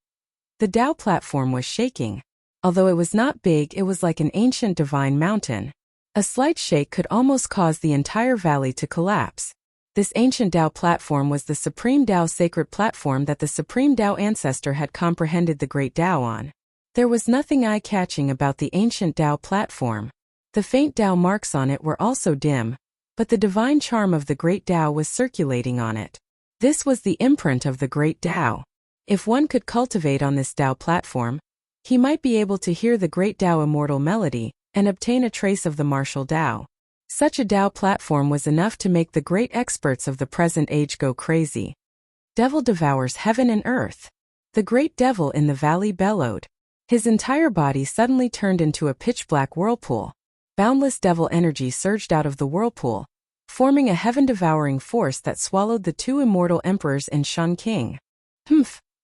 The Tao platform was shaking. Although it was not big, it was like an ancient divine mountain. A slight shake could almost cause the entire valley to collapse. This ancient Tao platform was the Supreme Tao sacred platform that the Supreme Tao ancestor had comprehended the Great Tao on. There was nothing eye-catching about the ancient Tao platform. The faint Tao marks on it were also dim, but the divine charm of the Great Tao was circulating on it. This was the imprint of the Great Tao. If one could cultivate on this Tao platform, he might be able to hear the Great Tao immortal melody and obtain a trace of the martial Tao. Such a Tao platform was enough to make the great experts of the present age go crazy. Devil devours heaven and earth. The great devil in the valley bellowed. His entire body suddenly turned into a pitch-black whirlpool. Boundless devil energy surged out of the whirlpool, forming a heaven-devouring force that swallowed the two immortal emperors and Shun King.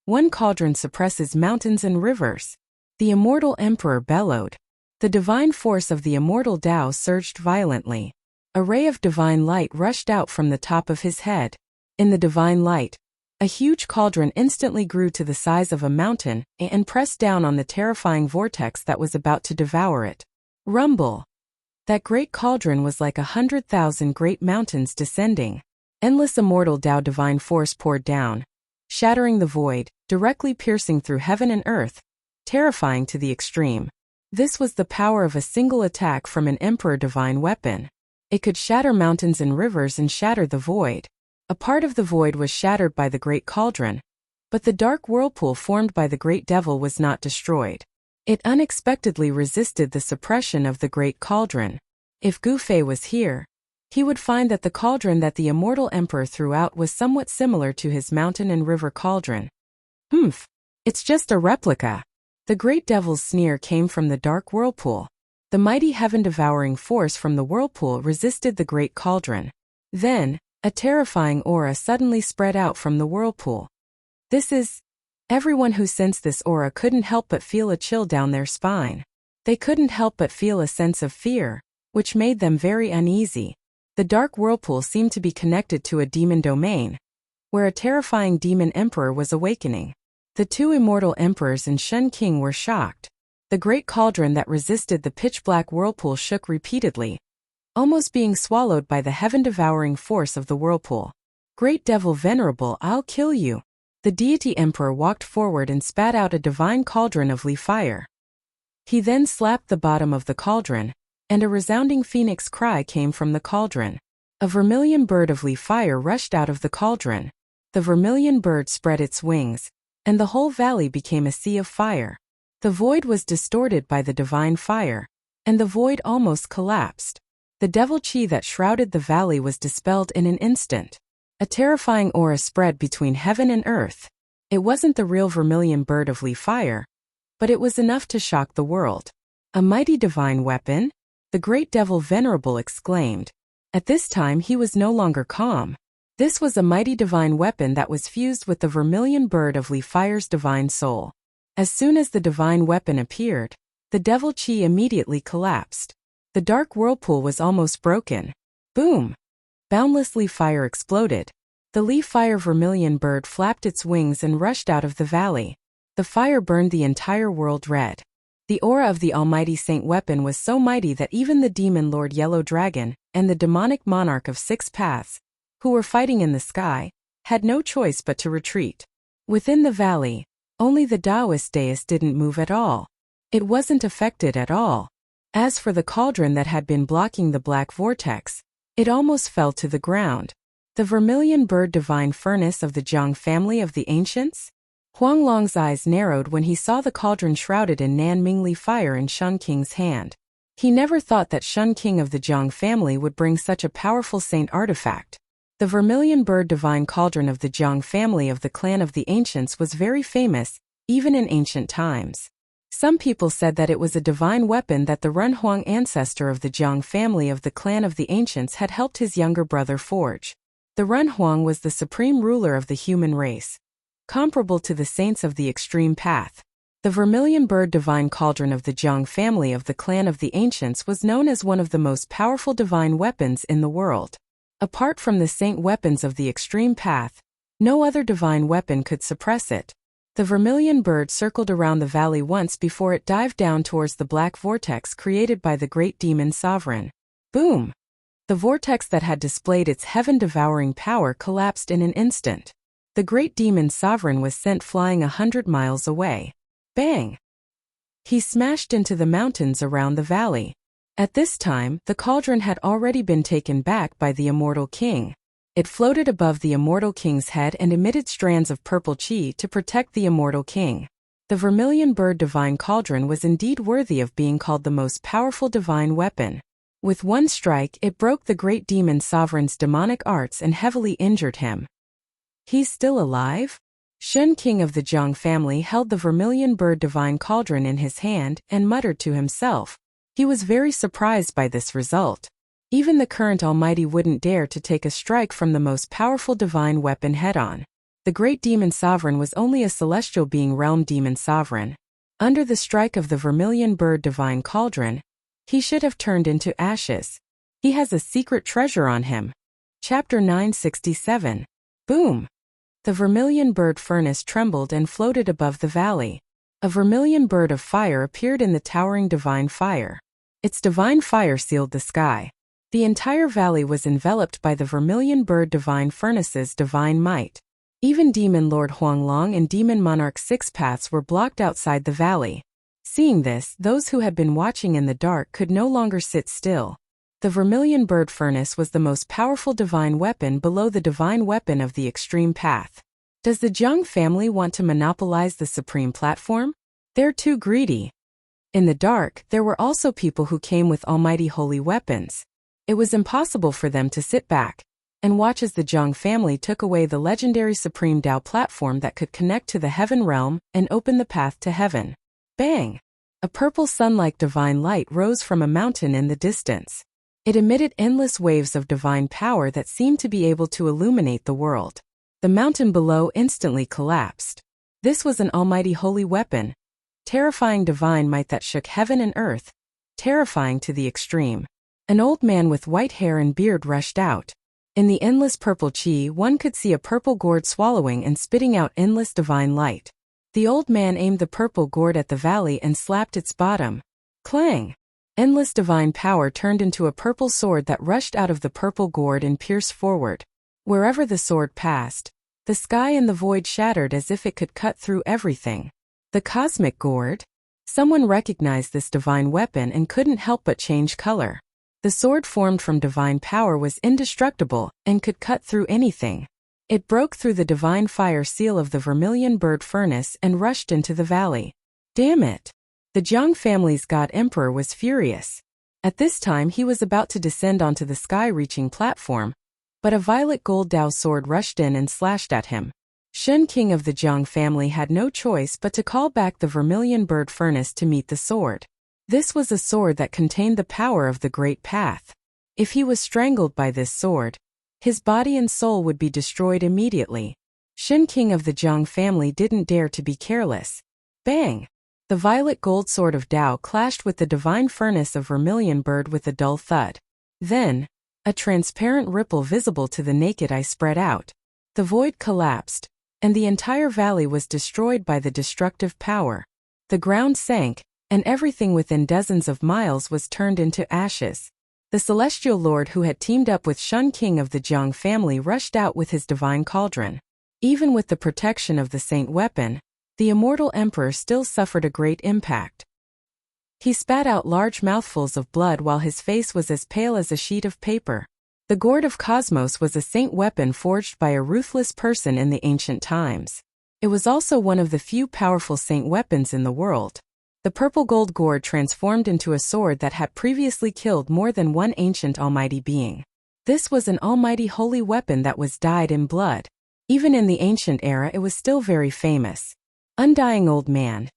One cauldron suppresses mountains and rivers. The immortal emperor bellowed. The divine force of the immortal Tao surged violently. A ray of divine light rushed out from the top of his head. In the divine light, a huge cauldron instantly grew to the size of a mountain and pressed down on the terrifying vortex that was about to devour it. Rumble. That great cauldron was like 100,000 great mountains descending. Endless immortal Tao divine force poured down, shattering the void, directly piercing through heaven and earth, terrifying to the extreme. This was the power of a single attack from an emperor divine weapon. It could shatter mountains and rivers and shatter the void. A part of the void was shattered by the great cauldron, but the dark whirlpool formed by the great devil was not destroyed. It unexpectedly resisted the suppression of the great cauldron. If Gu Fei was here, he would find that the cauldron that the immortal emperor threw out was somewhat similar to his mountain and river cauldron. It's just a replica. The great devil's sneer came from the dark whirlpool. The mighty heaven-devouring force from the whirlpool resisted the great cauldron. Then, a terrifying aura suddenly spread out from the whirlpool. Everyone who sensed this aura couldn't help but feel a chill down their spine. They couldn't help but feel a sense of fear, which made them very uneasy. The dark whirlpool seemed to be connected to a demon domain, where a terrifying demon emperor was awakening. The two immortal emperors and Shun King were shocked. The great cauldron that resisted the pitch-black whirlpool shook repeatedly, almost being swallowed by the heaven-devouring force of the whirlpool. "Great devil venerable, I'll kill you." The deity emperor walked forward and spat out a divine cauldron of fire. He then slapped the bottom of the cauldron, and a resounding phoenix cry came from the cauldron. A vermilion bird of fire rushed out of the cauldron. The vermilion bird spread its wings, and the whole valley became a sea of fire. The void was distorted by the divine fire, and the void almost collapsed. The devil chi that shrouded the valley was dispelled in an instant. A terrifying aura spread between heaven and earth. It wasn't the real vermilion bird of fire, but it was enough to shock the world. "A mighty divine weapon?" the great devil venerable exclaimed. At this time he was no longer calm. This was a mighty divine weapon that was fused with the vermilion bird of fire's divine soul. As soon as the divine weapon appeared, the devil chi immediately collapsed. The dark whirlpool was almost broken. Boom! Boundless fire exploded. The fire vermilion bird flapped its wings and rushed out of the valley. The fire burned the entire world red. The aura of the almighty saint weapon was so mighty that even the demon lord Yellow Dragon and the demonic monarch of Six Paths, who were fighting in the sky, had no choice but to retreat. Within the valley, only the Taoist dais didn't move at all. It wasn't affected at all. As for the cauldron that had been blocking the black vortex, it almost fell to the ground. The vermilion bird divine furnace of the Jiang family of the ancients? Huang Long's eyes narrowed when he saw the cauldron shrouded in Nan Mingli fire in Shun Qing's hand. He never thought that Shun Qing of the Jiang family would bring such a powerful saint artifact. The vermilion bird divine cauldron of the Jiang family of the clan of the ancients was very famous, even in ancient times. Some people said that it was a divine weapon that the Run Huang ancestor of the Jiang family of the clan of the ancients had helped his younger brother forge. The Run Huang was the supreme ruler of the human race, comparable to the saints of the extreme path. The vermilion bird divine cauldron of the Jiang family of the clan of the ancients was known as one of the most powerful divine weapons in the world. Apart from the saint weapons of the extreme path, no other divine weapon could suppress it. The vermilion bird circled around the valley once before it dived down towards the black vortex created by the great demon sovereign. Boom! The vortex that had displayed its heaven-devouring power collapsed in an instant. The great demon sovereign was sent flying 100 miles away. Bang! He smashed into the mountains around the valley. At this time, the cauldron had already been taken back by the immortal king. It floated above the immortal king's head and emitted strands of purple chi to protect the immortal king. The vermilion bird divine cauldron was indeed worthy of being called the most powerful divine weapon. With one strike, it broke the great demon sovereign's demonic arts and heavily injured him. He's still alive? Shun King of the Jiang family held the vermilion bird divine cauldron in his hand and muttered to himself. He was very surprised by this result. Even the current Almighty wouldn't dare to take a strike from the most powerful divine weapon head-on. The great demon sovereign was only a celestial being realm demon sovereign. Under the strike of the vermilion bird divine cauldron, he should have turned into ashes. He has a secret treasure on him. Chapter 967. Boom! The vermilion bird furnace trembled and floated above the valley. A vermilion bird of fire appeared in the towering divine fire. Its divine fire sealed the sky. The entire valley was enveloped by the vermilion bird divine furnace's divine might. Even Demon Lord Huanglong and Demon Monarch Six Paths were blocked outside the valley. Seeing this, those who had been watching in the dark could no longer sit still. The vermilion bird furnace was the most powerful divine weapon below the divine weapon of the extreme path. Does the Jiang family want to monopolize the supreme platform? They're too greedy. In the dark, there were also people who came with almighty holy weapons. It was impossible for them to sit back and watch as the Jiang family took away the legendary supreme Tao platform that could connect to the heaven realm and open the path to heaven. Bang! A purple sun-like divine light rose from a mountain in the distance. It emitted endless waves of divine power that seemed to be able to illuminate the world. The mountain below instantly collapsed. This was an almighty holy weapon. Terrifying divine might that shook heaven and earth. Terrifying to the extreme. An old man with white hair and beard rushed out. In the endless purple chi, one could see a purple gourd swallowing and spitting out endless divine light. The old man aimed the purple gourd at the valley and slapped its bottom. Clang! Endless divine power turned into a purple sword that rushed out of the purple gourd and pierced forward. Wherever the sword passed, the sky and the void shattered as if it could cut through everything. The cosmic gourd? Someone recognized this divine weapon and couldn't help but change color. The sword formed from divine power was indestructible and could cut through anything. It broke through the divine fire seal of the vermilion bird furnace and rushed into the valley. Damn it! The Jiang family's god emperor was furious. At this time he was about to descend onto the sky-reaching platform, but a violet gold Dao sword rushed in and slashed at him. Shen King of the Jiang family had no choice but to call back the vermilion bird furnace to meet the sword. This was a sword that contained the power of the Great Path. If he was strangled by this sword, his body and soul would be destroyed immediately. Shen King of the Jiang family didn't dare to be careless. Bang! The violet gold sword of Dao clashed with the divine furnace of vermilion bird with a dull thud. Then, a transparent ripple visible to the naked eye spread out. The void collapsed, and the entire valley was destroyed by the destructive power. The ground sank, and everything within dozens of miles was turned into ashes. The celestial lord who had teamed up with Shen King of the Jiang family rushed out with his divine cauldron. Even with the protection of the saint weapon, the immortal emperor still suffered a great impact. He spat out large mouthfuls of blood while his face was as pale as a sheet of paper. The gourd of Cosmos was a saint weapon forged by a ruthless person in the ancient times. It was also one of the few powerful saint weapons in the world. The purple gold gourd transformed into a sword that had previously killed more than one ancient almighty being. This was an almighty holy weapon that was dyed in blood. Even in the ancient era it was still very famous. Undying old man.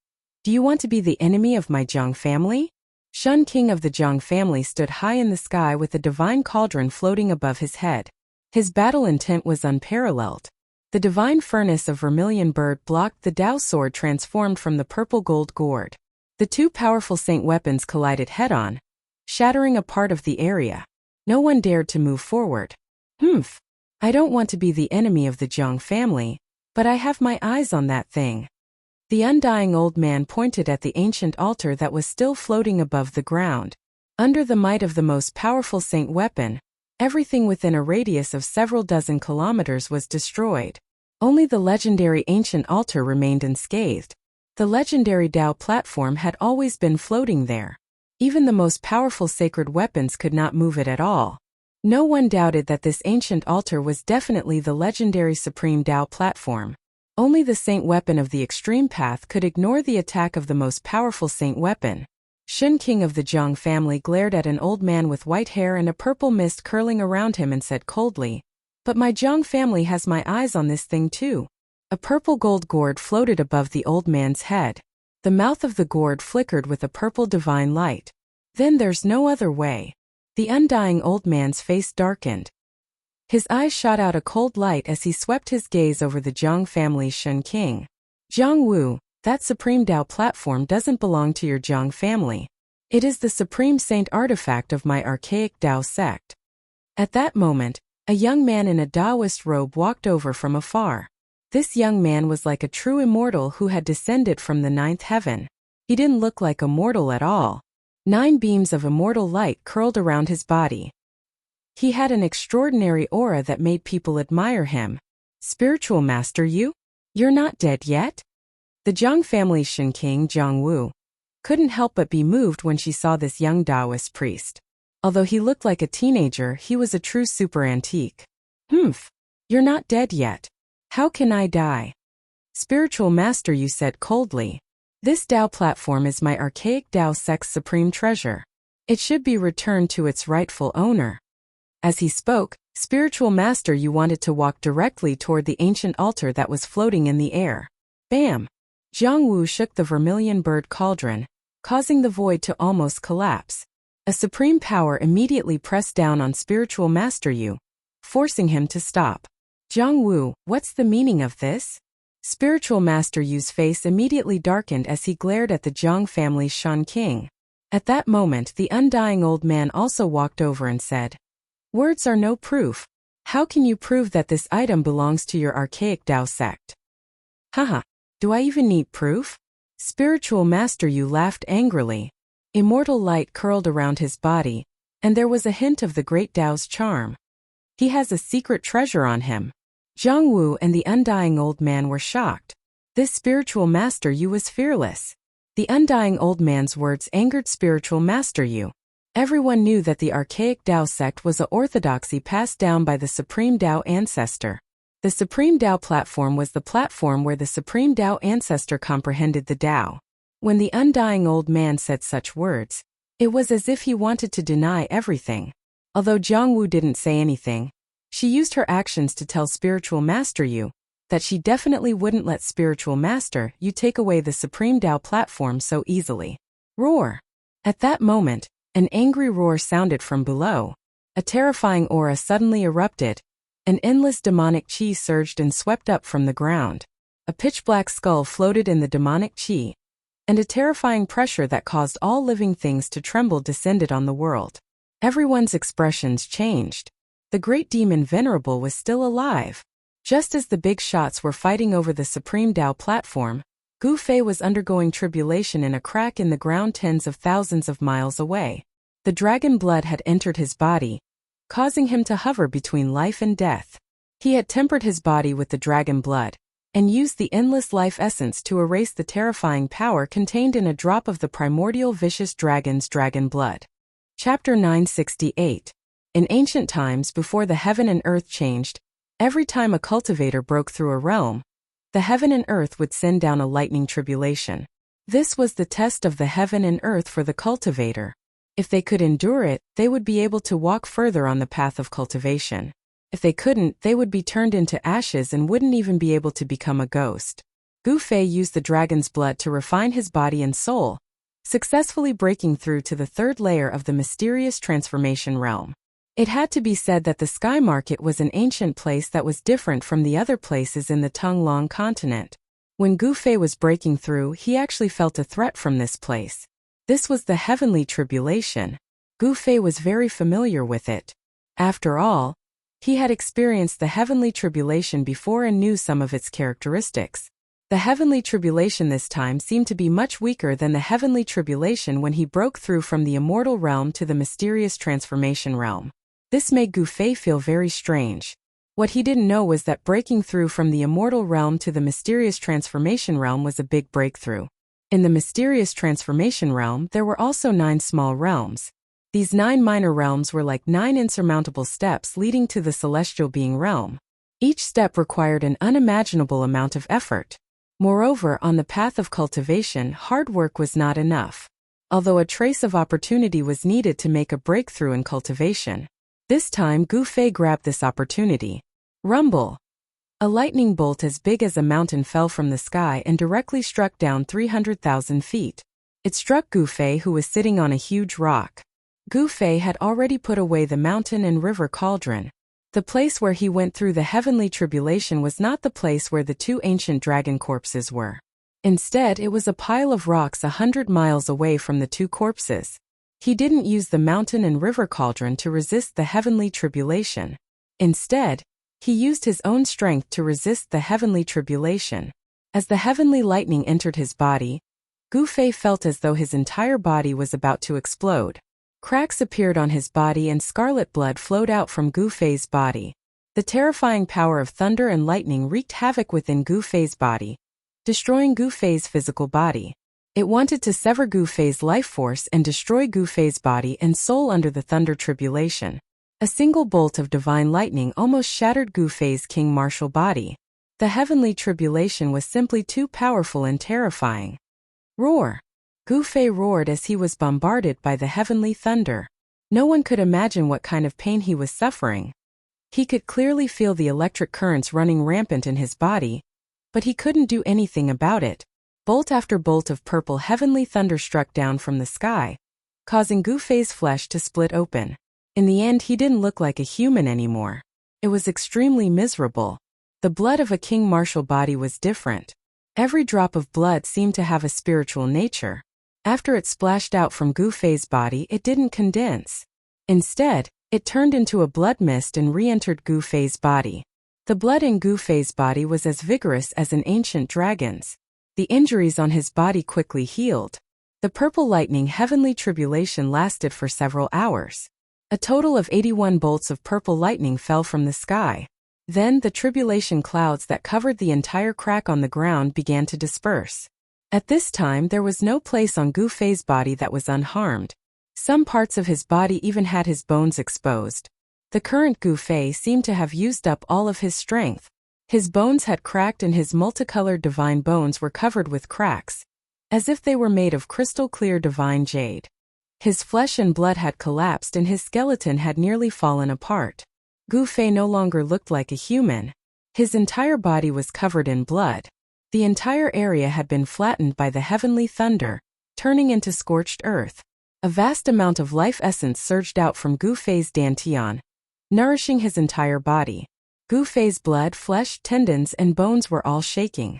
Do you want to be the enemy of my Jiang family? Shen King of the Jiang family stood high in the sky with a divine cauldron floating above his head. His battle intent was unparalleled. The divine furnace of vermilion bird blocked the Dao sword transformed from the purple gold gourd. The two powerful saint weapons collided head-on, shattering a part of the area. No one dared to move forward. I don't want to be the enemy of the Jiang family, but I have my eyes on that thing. The undying old man pointed at the ancient altar that was still floating above the ground. Under the might of the most powerful saint weapon, everything within a radius of several dozen kilometers was destroyed. Only the legendary ancient altar remained unscathed. The legendary Dao platform had always been floating there. Even the most powerful sacred weapons could not move it at all. No one doubted that this ancient altar was definitely the legendary supreme Dao platform. Only the saint weapon of the extreme path could ignore the attack of the most powerful saint weapon. Shen King of the Jiang family glared at an old man with white hair and a purple mist curling around him and said coldly, "But my Jiang family has my eyes on this thing too." A purple gold gourd floated above the old man's head. The mouth of the gourd flickered with a purple divine light. Then there's no other way. The undying old man's face darkened. His eyes shot out a cold light as he swept his gaze over the Jiang family's Shen King. "Jiang Wu, that supreme Dao platform doesn't belong to your Jiang family. It is the supreme saint artifact of my archaic Dao sect." At that moment, a young man in a Daoist robe walked over from afar. This young man was like a true immortal who had descended from the ninth heaven. He didn't look like a mortal at all. 9 beams of immortal light curled around his body. He had an extraordinary aura that made people admire him. "Spiritual master you? You're not dead yet?" The Jiang family's Shen King, Jiang Wu, couldn't help but be moved when she saw this young Taoist priest. Although he looked like a teenager, he was a true super antique. You're not dead yet. How can I die?" "Spiritual master," you said coldly. "This Dao platform is my archaic Dao sect's supreme treasure. It should be returned to its rightful owner." As he spoke, "Spiritual master," you wanted to walk directly toward the ancient altar that was floating in the air. Bam! Jiang Wu shook the vermilion bird cauldron, causing the void to almost collapse. A supreme power immediately pressed down on Spiritual Master Yu, forcing him to stop. "Jiang Wu, what's the meaning of this?" Spiritual Master Yu's face immediately darkened as he glared at the Jiang family's Shen King. At that moment, the undying old man also walked over and said, "Words are no proof. How can you prove that this item belongs to your archaic Dao sect?" Haha. Do I even need proof? Spiritual Master Yu laughed angrily. Immortal light curled around his body, and there was a hint of the great Tao's charm. He has a secret treasure on him. Zhang Wu and the Undying Old Man were shocked. This Spiritual Master Yu was fearless. The Undying Old Man's words angered Spiritual Master Yu. Everyone knew that the archaic Tao sect was a orthodoxy passed down by the Supreme Tao Ancestor. The Supreme Tao platform was the platform where the Supreme Tao Ancestor comprehended the Tao. When the Undying Old Man said such words, it was as if he wanted to deny everything. Although Zhang Wu didn't say anything, she used her actions to tell Spiritual Master Yu that she definitely wouldn't let Spiritual Master Yu take away the Supreme Tao platform so easily. Roar! At that moment, an angry roar sounded from below. A terrifying aura suddenly erupted. An endless demonic chi surged and swept up from the ground. A pitch-black skull floated in the demonic chi, and a terrifying pressure that caused all living things to tremble descended on the world. Everyone's expressions changed. The great demon Venerable was still alive. Just as the big shots were fighting over the Supreme Tao platform, Gu Fei was undergoing tribulation in a crack in the ground tens of thousands of miles away. The dragon blood had entered his body, causing him to hover between life and death. He had tempered his body with the dragon blood, and used the endless life essence to erase the terrifying power contained in a drop of the primordial vicious dragon's dragon blood. Chapter 968. In ancient times before the heaven and earth changed, every time a cultivator broke through a realm, the heaven and earth would send down a lightning tribulation. This was the test of the heaven and earth for the cultivator. If they could endure it, they would be able to walk further on the path of cultivation. If they couldn't, they would be turned into ashes and wouldn't even be able to become a ghost. Gu Fei used the dragon's blood to refine his body and soul, successfully breaking through to the third layer of the mysterious transformation realm. It had to be said that the Sky Market was an ancient place that was different from the other places in the Tonglong continent. When Gu Fei was breaking through, he actually felt a threat from this place. This was the heavenly tribulation. Gu Fei was very familiar with it. After all, he had experienced the heavenly tribulation before and knew some of its characteristics. The heavenly tribulation this time seemed to be much weaker than the heavenly tribulation when he broke through from the immortal realm to the mysterious transformation realm. This made Gu Fei feel very strange. What he didn't know was that breaking through from the immortal realm to the mysterious transformation realm was a big breakthrough. In the mysterious transformation realm, there were also 9 small realms. These 9 minor realms were like 9 insurmountable steps leading to the celestial being realm. Each step required an unimaginable amount of effort. Moreover, on the path of cultivation, hard work was not enough. Although a trace of opportunity was needed to make a breakthrough in cultivation. This time Gu Fei grabbed this opportunity. Rumble! A lightning bolt as big as a mountain fell from the sky and directly struck down 300,000 feet. It struck Gu Fei, who was sitting on a huge rock. Gu Fei had already put away the mountain and river cauldron. The place where he went through the heavenly tribulation was not the place where the 2 ancient dragon corpses were. Instead, it was a pile of rocks 100 miles away from the 2 corpses. He didn't use the mountain and river cauldron to resist the heavenly tribulation. Instead, he used his own strength to resist the heavenly tribulation. As the heavenly lightning entered his body, Gu Fei felt as though his entire body was about to explode. Cracks appeared on his body and scarlet blood flowed out from Gu Fei's body. The terrifying power of thunder and lightning wreaked havoc within Gu Fei's body, destroying Gu Fei's physical body. It wanted to sever Gu Fei's life force and destroy Gu Fei's body and soul under the thunder tribulation. A single bolt of divine lightning almost shattered Gu Fei's king martial body. The heavenly tribulation was simply too powerful and terrifying. Roar! Gu Fei roared as he was bombarded by the heavenly thunder. No one could imagine what kind of pain he was suffering. He could clearly feel the electric currents running rampant in his body, but he couldn't do anything about it. Bolt after bolt of purple heavenly thunder struck down from the sky, causing Gu Fei's flesh to split open. In the end, he didn't look like a human anymore. It was extremely miserable. The blood of a king martial body was different. Every drop of blood seemed to have a spiritual nature. After it splashed out from Gu Fei's body, it didn't condense. Instead, it turned into a blood mist and re-entered Gu Fei's body. The blood in Gu Fei's body was as vigorous as an ancient dragon's. The injuries on his body quickly healed. The purple lightning heavenly tribulation lasted for several hours. A total of 81 bolts of purple lightning fell from the sky. Then the tribulation clouds that covered the entire crack on the ground began to disperse. At this time there was no place on Gu Fei's body that was unharmed. Some parts of his body even had his bones exposed. The current Gu Fei seemed to have used up all of his strength. His bones had cracked and his multicolored divine bones were covered with cracks, as if they were made of crystal-clear divine jade. His flesh and blood had collapsed and his skeleton had nearly fallen apart. Gu Fei no longer looked like a human. His entire body was covered in blood. The entire area had been flattened by the heavenly thunder, turning into scorched earth. A vast amount of life essence surged out from Gu Fei's dantian, nourishing his entire body. Gu Fei's blood, flesh, tendons, and bones were all shaking.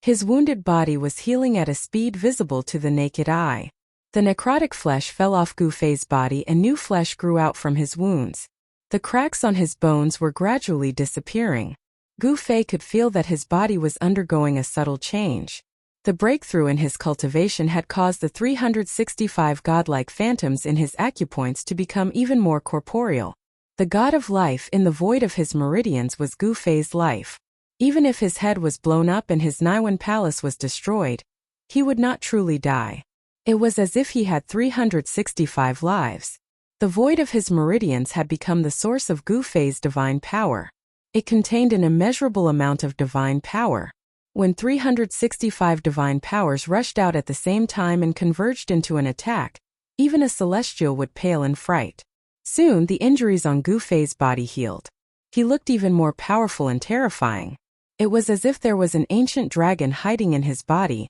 His wounded body was healing at a speed visible to the naked eye. The necrotic flesh fell off Gu Fei's body and new flesh grew out from his wounds. The cracks on his bones were gradually disappearing. Gu Fei could feel that his body was undergoing a subtle change. The breakthrough in his cultivation had caused the 365 godlike phantoms in his acupoints to become even more corporeal. The god of life in the void of his meridians was Gu Fei's life. Even if his head was blown up and his Niwen palace was destroyed, he would not truly die. It was as if he had 365 lives. The void of his meridians had become the source of Gu Fei's divine power. It contained an immeasurable amount of divine power. When 365 divine powers rushed out at the same time and converged into an attack, even a celestial would pale in fright. Soon the injuries on Gu Fei's body healed. He looked even more powerful and terrifying. It was as if there was an ancient dragon hiding in his body,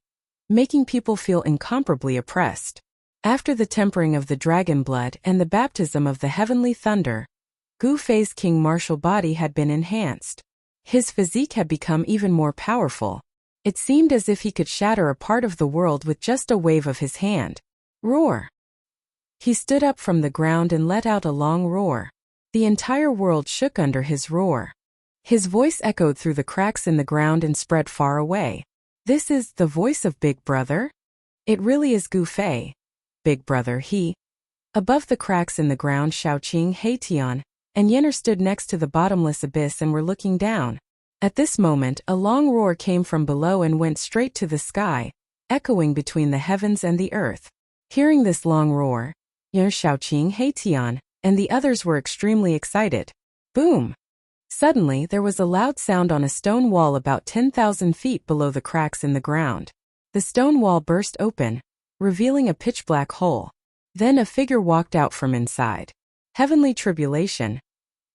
making people feel incomparably oppressed. After the tempering of the dragon blood and the baptism of the heavenly thunder, Gu Fei's king martial body had been enhanced. His physique had become even more powerful. It seemed as if he could shatter a part of the world with just a wave of his hand. Roar! He stood up from the ground and let out a long roar. The entire world shook under his roar. His voice echoed through the cracks in the ground and spread far away. This is the voice of Big Brother? It really is Gu Fei. Big Brother, he. Above the cracks in the ground, Shaoqing, Heitian, and Yenner stood next to the bottomless abyss and were looking down. At this moment, a long roar came from below and went straight to the sky, echoing between the heavens and the earth. Hearing this long roar, Yenner, Shaoqing, Heitian, and the others were extremely excited. Boom! Suddenly, there was a loud sound on a stone wall about 10,000 feet below the cracks in the ground. The stone wall burst open, revealing a pitch-black hole. Then a figure walked out from inside. Heavenly tribulation.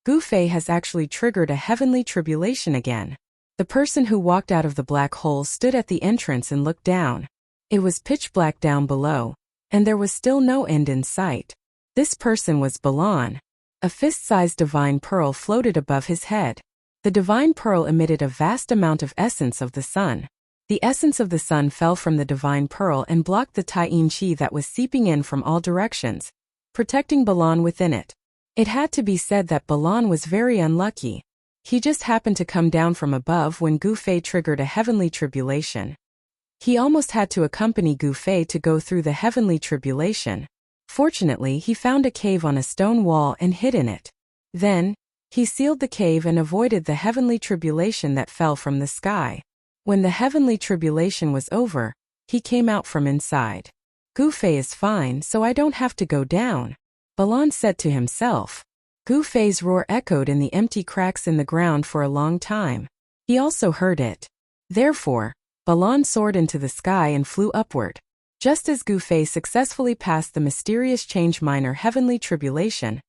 Gu Fei has actually triggered a heavenly tribulation again. The person who walked out of the black hole stood at the entrance and looked down. It was pitch black down below, and there was still no end in sight. This person was Balan. A fist-sized divine pearl floated above his head. The divine pearl emitted a vast amount of essence of the sun. The essence of the sun fell from the divine pearl and blocked the Taiyin Qi that was seeping in from all directions, protecting Balan within it. It had to be said that Balan was very unlucky. He just happened to come down from above when Gu Fei triggered a heavenly tribulation. He almost had to accompany Gu Fei to go through the heavenly tribulation. Fortunately, he found a cave on a stone wall and hid in it. Then, he sealed the cave and avoided the heavenly tribulation that fell from the sky. When the heavenly tribulation was over, he came out from inside. Gu Fei is fine, so I don't have to go down, Balan said to himself. Gu Fei's roar echoed in the empty cracks in the ground for a long time. He also heard it. Therefore, Balan soared into the sky and flew upward. Just as Gu Fei successfully passed the mysterious change minor heavenly tribulation,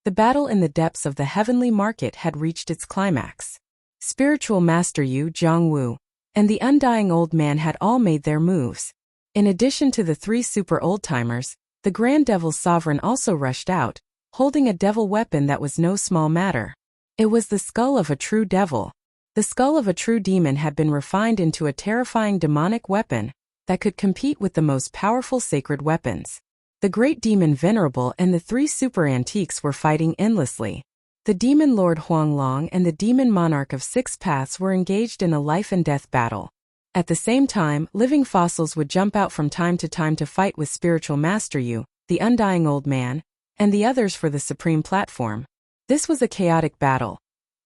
the battle in the depths of the heavenly market had reached its climax. Spiritual Master Yu Zhongwu and the Undying Old Man had all made their moves. In addition to the three super old-timers, the Grand Devil's Sovereign also rushed out, holding a devil weapon that was no small matter. It was the skull of a true devil. The skull of a true demon had been refined into a terrifying demonic weapon that could compete with the most powerful sacred weapons. The great demon Venerable and the three super antiques were fighting endlessly. The demon Lord Huanglong and the demon monarch of Six Paths were engaged in a life-and-death battle. At the same time, living fossils would jump out from time to fight with spiritual master Yu, the Undying Old Man, and the others for the supreme platform. This was a chaotic battle.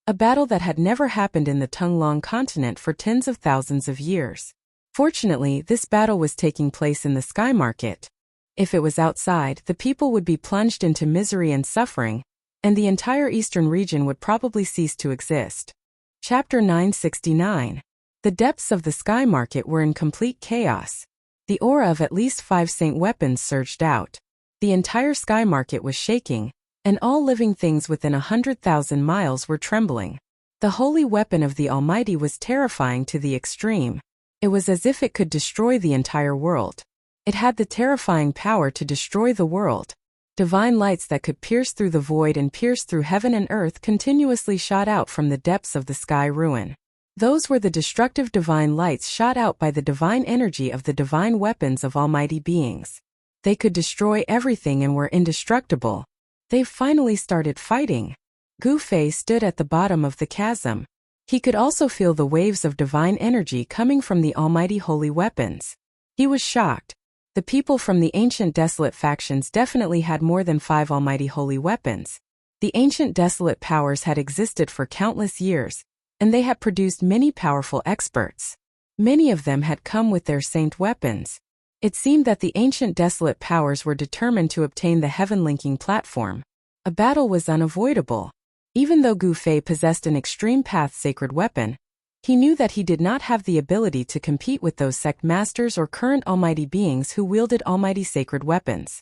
A battle that had never happened in the Tunglong continent for tens of thousands of years. Fortunately, this battle was taking place in the sky market. If it was outside, the people would be plunged into misery and suffering, and the entire eastern region would probably cease to exist. Chapter 969. The depths of the sky market were in complete chaos. The aura of at least 5 saint weapons surged out. The entire sky market was shaking, and all living things within 100,000 miles were trembling. The holy weapon of the Almighty was terrifying to the extreme. It was as if it could destroy the entire world. It had the terrifying power to destroy the world. Divine lights that could pierce through the void and pierce through heaven and earth continuously shot out from the depths of the sky ruin. Those were the destructive divine lights shot out by the divine energy of the divine weapons of almighty beings. They could destroy everything and were indestructible. They finally started fighting. Gu Fei stood at the bottom of the chasm. He could also feel the waves of divine energy coming from the almighty holy weapons. He was shocked. The people from the ancient desolate factions definitely had more than 5 almighty holy weapons. The ancient desolate powers had existed for countless years, and they had produced many powerful experts. Many of them had come with their saint weapons. It seemed that the ancient desolate powers were determined to obtain the heaven-linking platform. A battle was unavoidable. Even though Gu Fei possessed an extreme path sacred weapon, he knew that he did not have the ability to compete with those sect masters or current almighty beings who wielded almighty sacred weapons.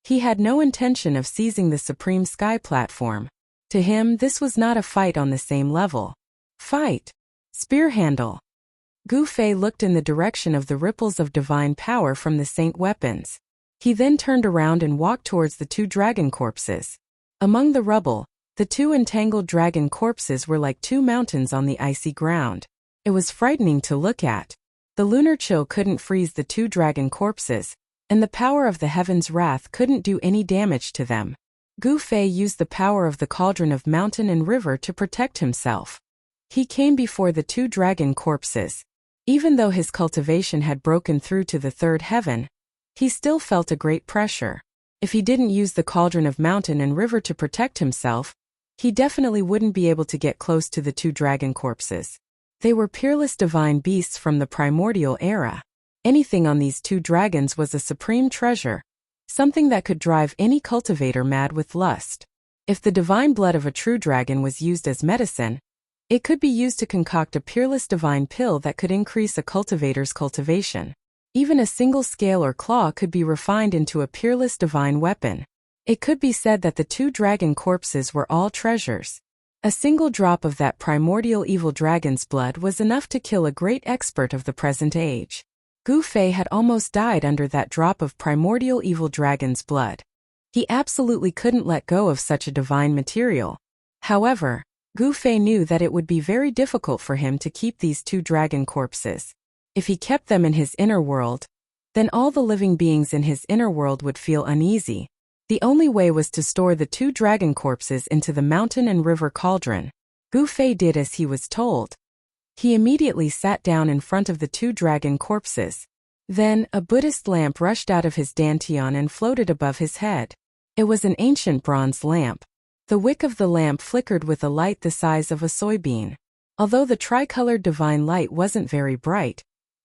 He had no intention of seizing the supreme sky platform. To him, this was not a fight on the same level. Fight! Spear handle! Gu Fei looked in the direction of the ripples of divine power from the saint weapons. He then turned around and walked towards the 2 dragon corpses. Among the rubble, the 2 entangled dragon corpses were like 2 mountains on the icy ground. It was frightening to look at. The lunar chill couldn't freeze the 2 dragon corpses, and the power of the heaven's wrath couldn't do any damage to them. Gu Fei used the power of the cauldron of mountain and river to protect himself. He came before the 2 dragon corpses. Even though his cultivation had broken through to the 3rd heaven, he still felt a great pressure. If he didn't use the cauldron of mountain and river to protect himself, he definitely wouldn't be able to get close to the 2 dragon corpses. They were peerless divine beasts from the primordial era. Anything on these 2 dragons was a supreme treasure, something that could drive any cultivator mad with lust. If the divine blood of a true dragon was used as medicine, it could be used to concoct a peerless divine pill that could increase a cultivator's cultivation. Even a single scale or claw could be refined into a peerless divine weapon. It could be said that the 2 dragon corpses were all treasures. A single drop of that primordial evil dragon's blood was enough to kill a great expert of the present age. Gu Fei had almost died under that drop of primordial evil dragon's blood. He absolutely couldn't let go of such a divine material. However, Gu Fei knew that it would be very difficult for him to keep these 2 dragon corpses. If he kept them in his inner world, then all the living beings in his inner world would feel uneasy. The only way was to store the 2 dragon corpses into the mountain and river cauldron. Gu Fei did as he was told. He immediately sat down in front of the 2 dragon corpses. Then, a Buddhist lamp rushed out of his dantian and floated above his head. It was an ancient bronze lamp. The wick of the lamp flickered with a light the size of a soybean. Although the tricolored divine light wasn't very bright,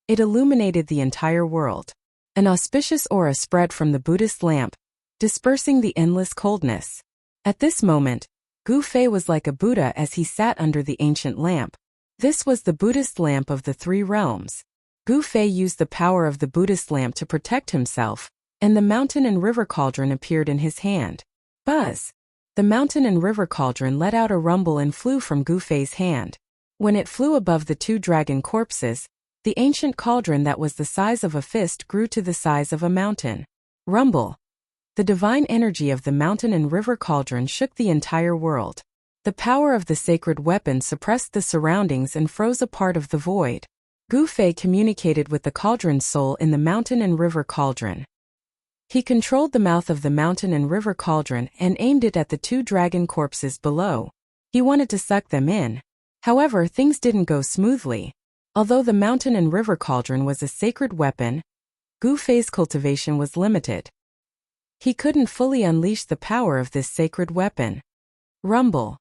it illuminated the entire world. An auspicious aura spread from the Buddhist lamp, dispersing the endless coldness. At this moment, Gu Fei was like a Buddha as he sat under the ancient lamp. This was the Buddhist lamp of the 3 realms. Gu Fei used the power of the Buddhist lamp to protect himself, and the mountain and river cauldron appeared in his hand. Buzz! The mountain and river cauldron let out a rumble and flew from Gu Fei's hand. When it flew above the 2 dragon corpses, the ancient cauldron that was the size of a fist grew to the size of a mountain. Rumble! The divine energy of the mountain and river cauldron shook the entire world. The power of the sacred weapon suppressed the surroundings and froze a part of the void. Gu Fei communicated with the cauldron's soul in the mountain and river cauldron. He controlled the mouth of the mountain and river cauldron and aimed it at the 2 dragon corpses below. He wanted to suck them in. However, things didn't go smoothly. Although the mountain and river cauldron was a sacred weapon, Gu Fei's cultivation was limited. He couldn't fully unleash the power of this sacred weapon. Rumble.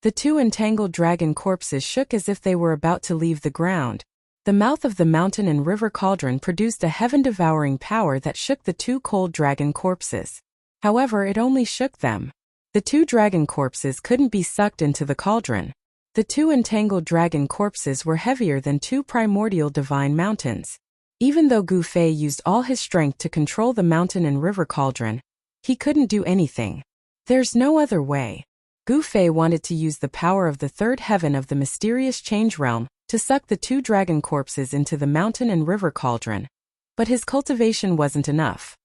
The two entangled dragon corpses shook as if they were about to leave the ground. The mouth of the mountain and river cauldron produced a heaven-devouring power that shook the two cold dragon corpses. However, it only shook them. The two dragon corpses couldn't be sucked into the cauldron. The two entangled dragon corpses were heavier than two primordial divine mountains. Even though Gu Fei used all his strength to control the mountain and river cauldron, he couldn't do anything. There's no other way. Gu Fei wanted to use the power of the third heaven of the mysterious change realm to suck the two dragon corpses into the mountain and river cauldron. But his cultivation wasn't enough.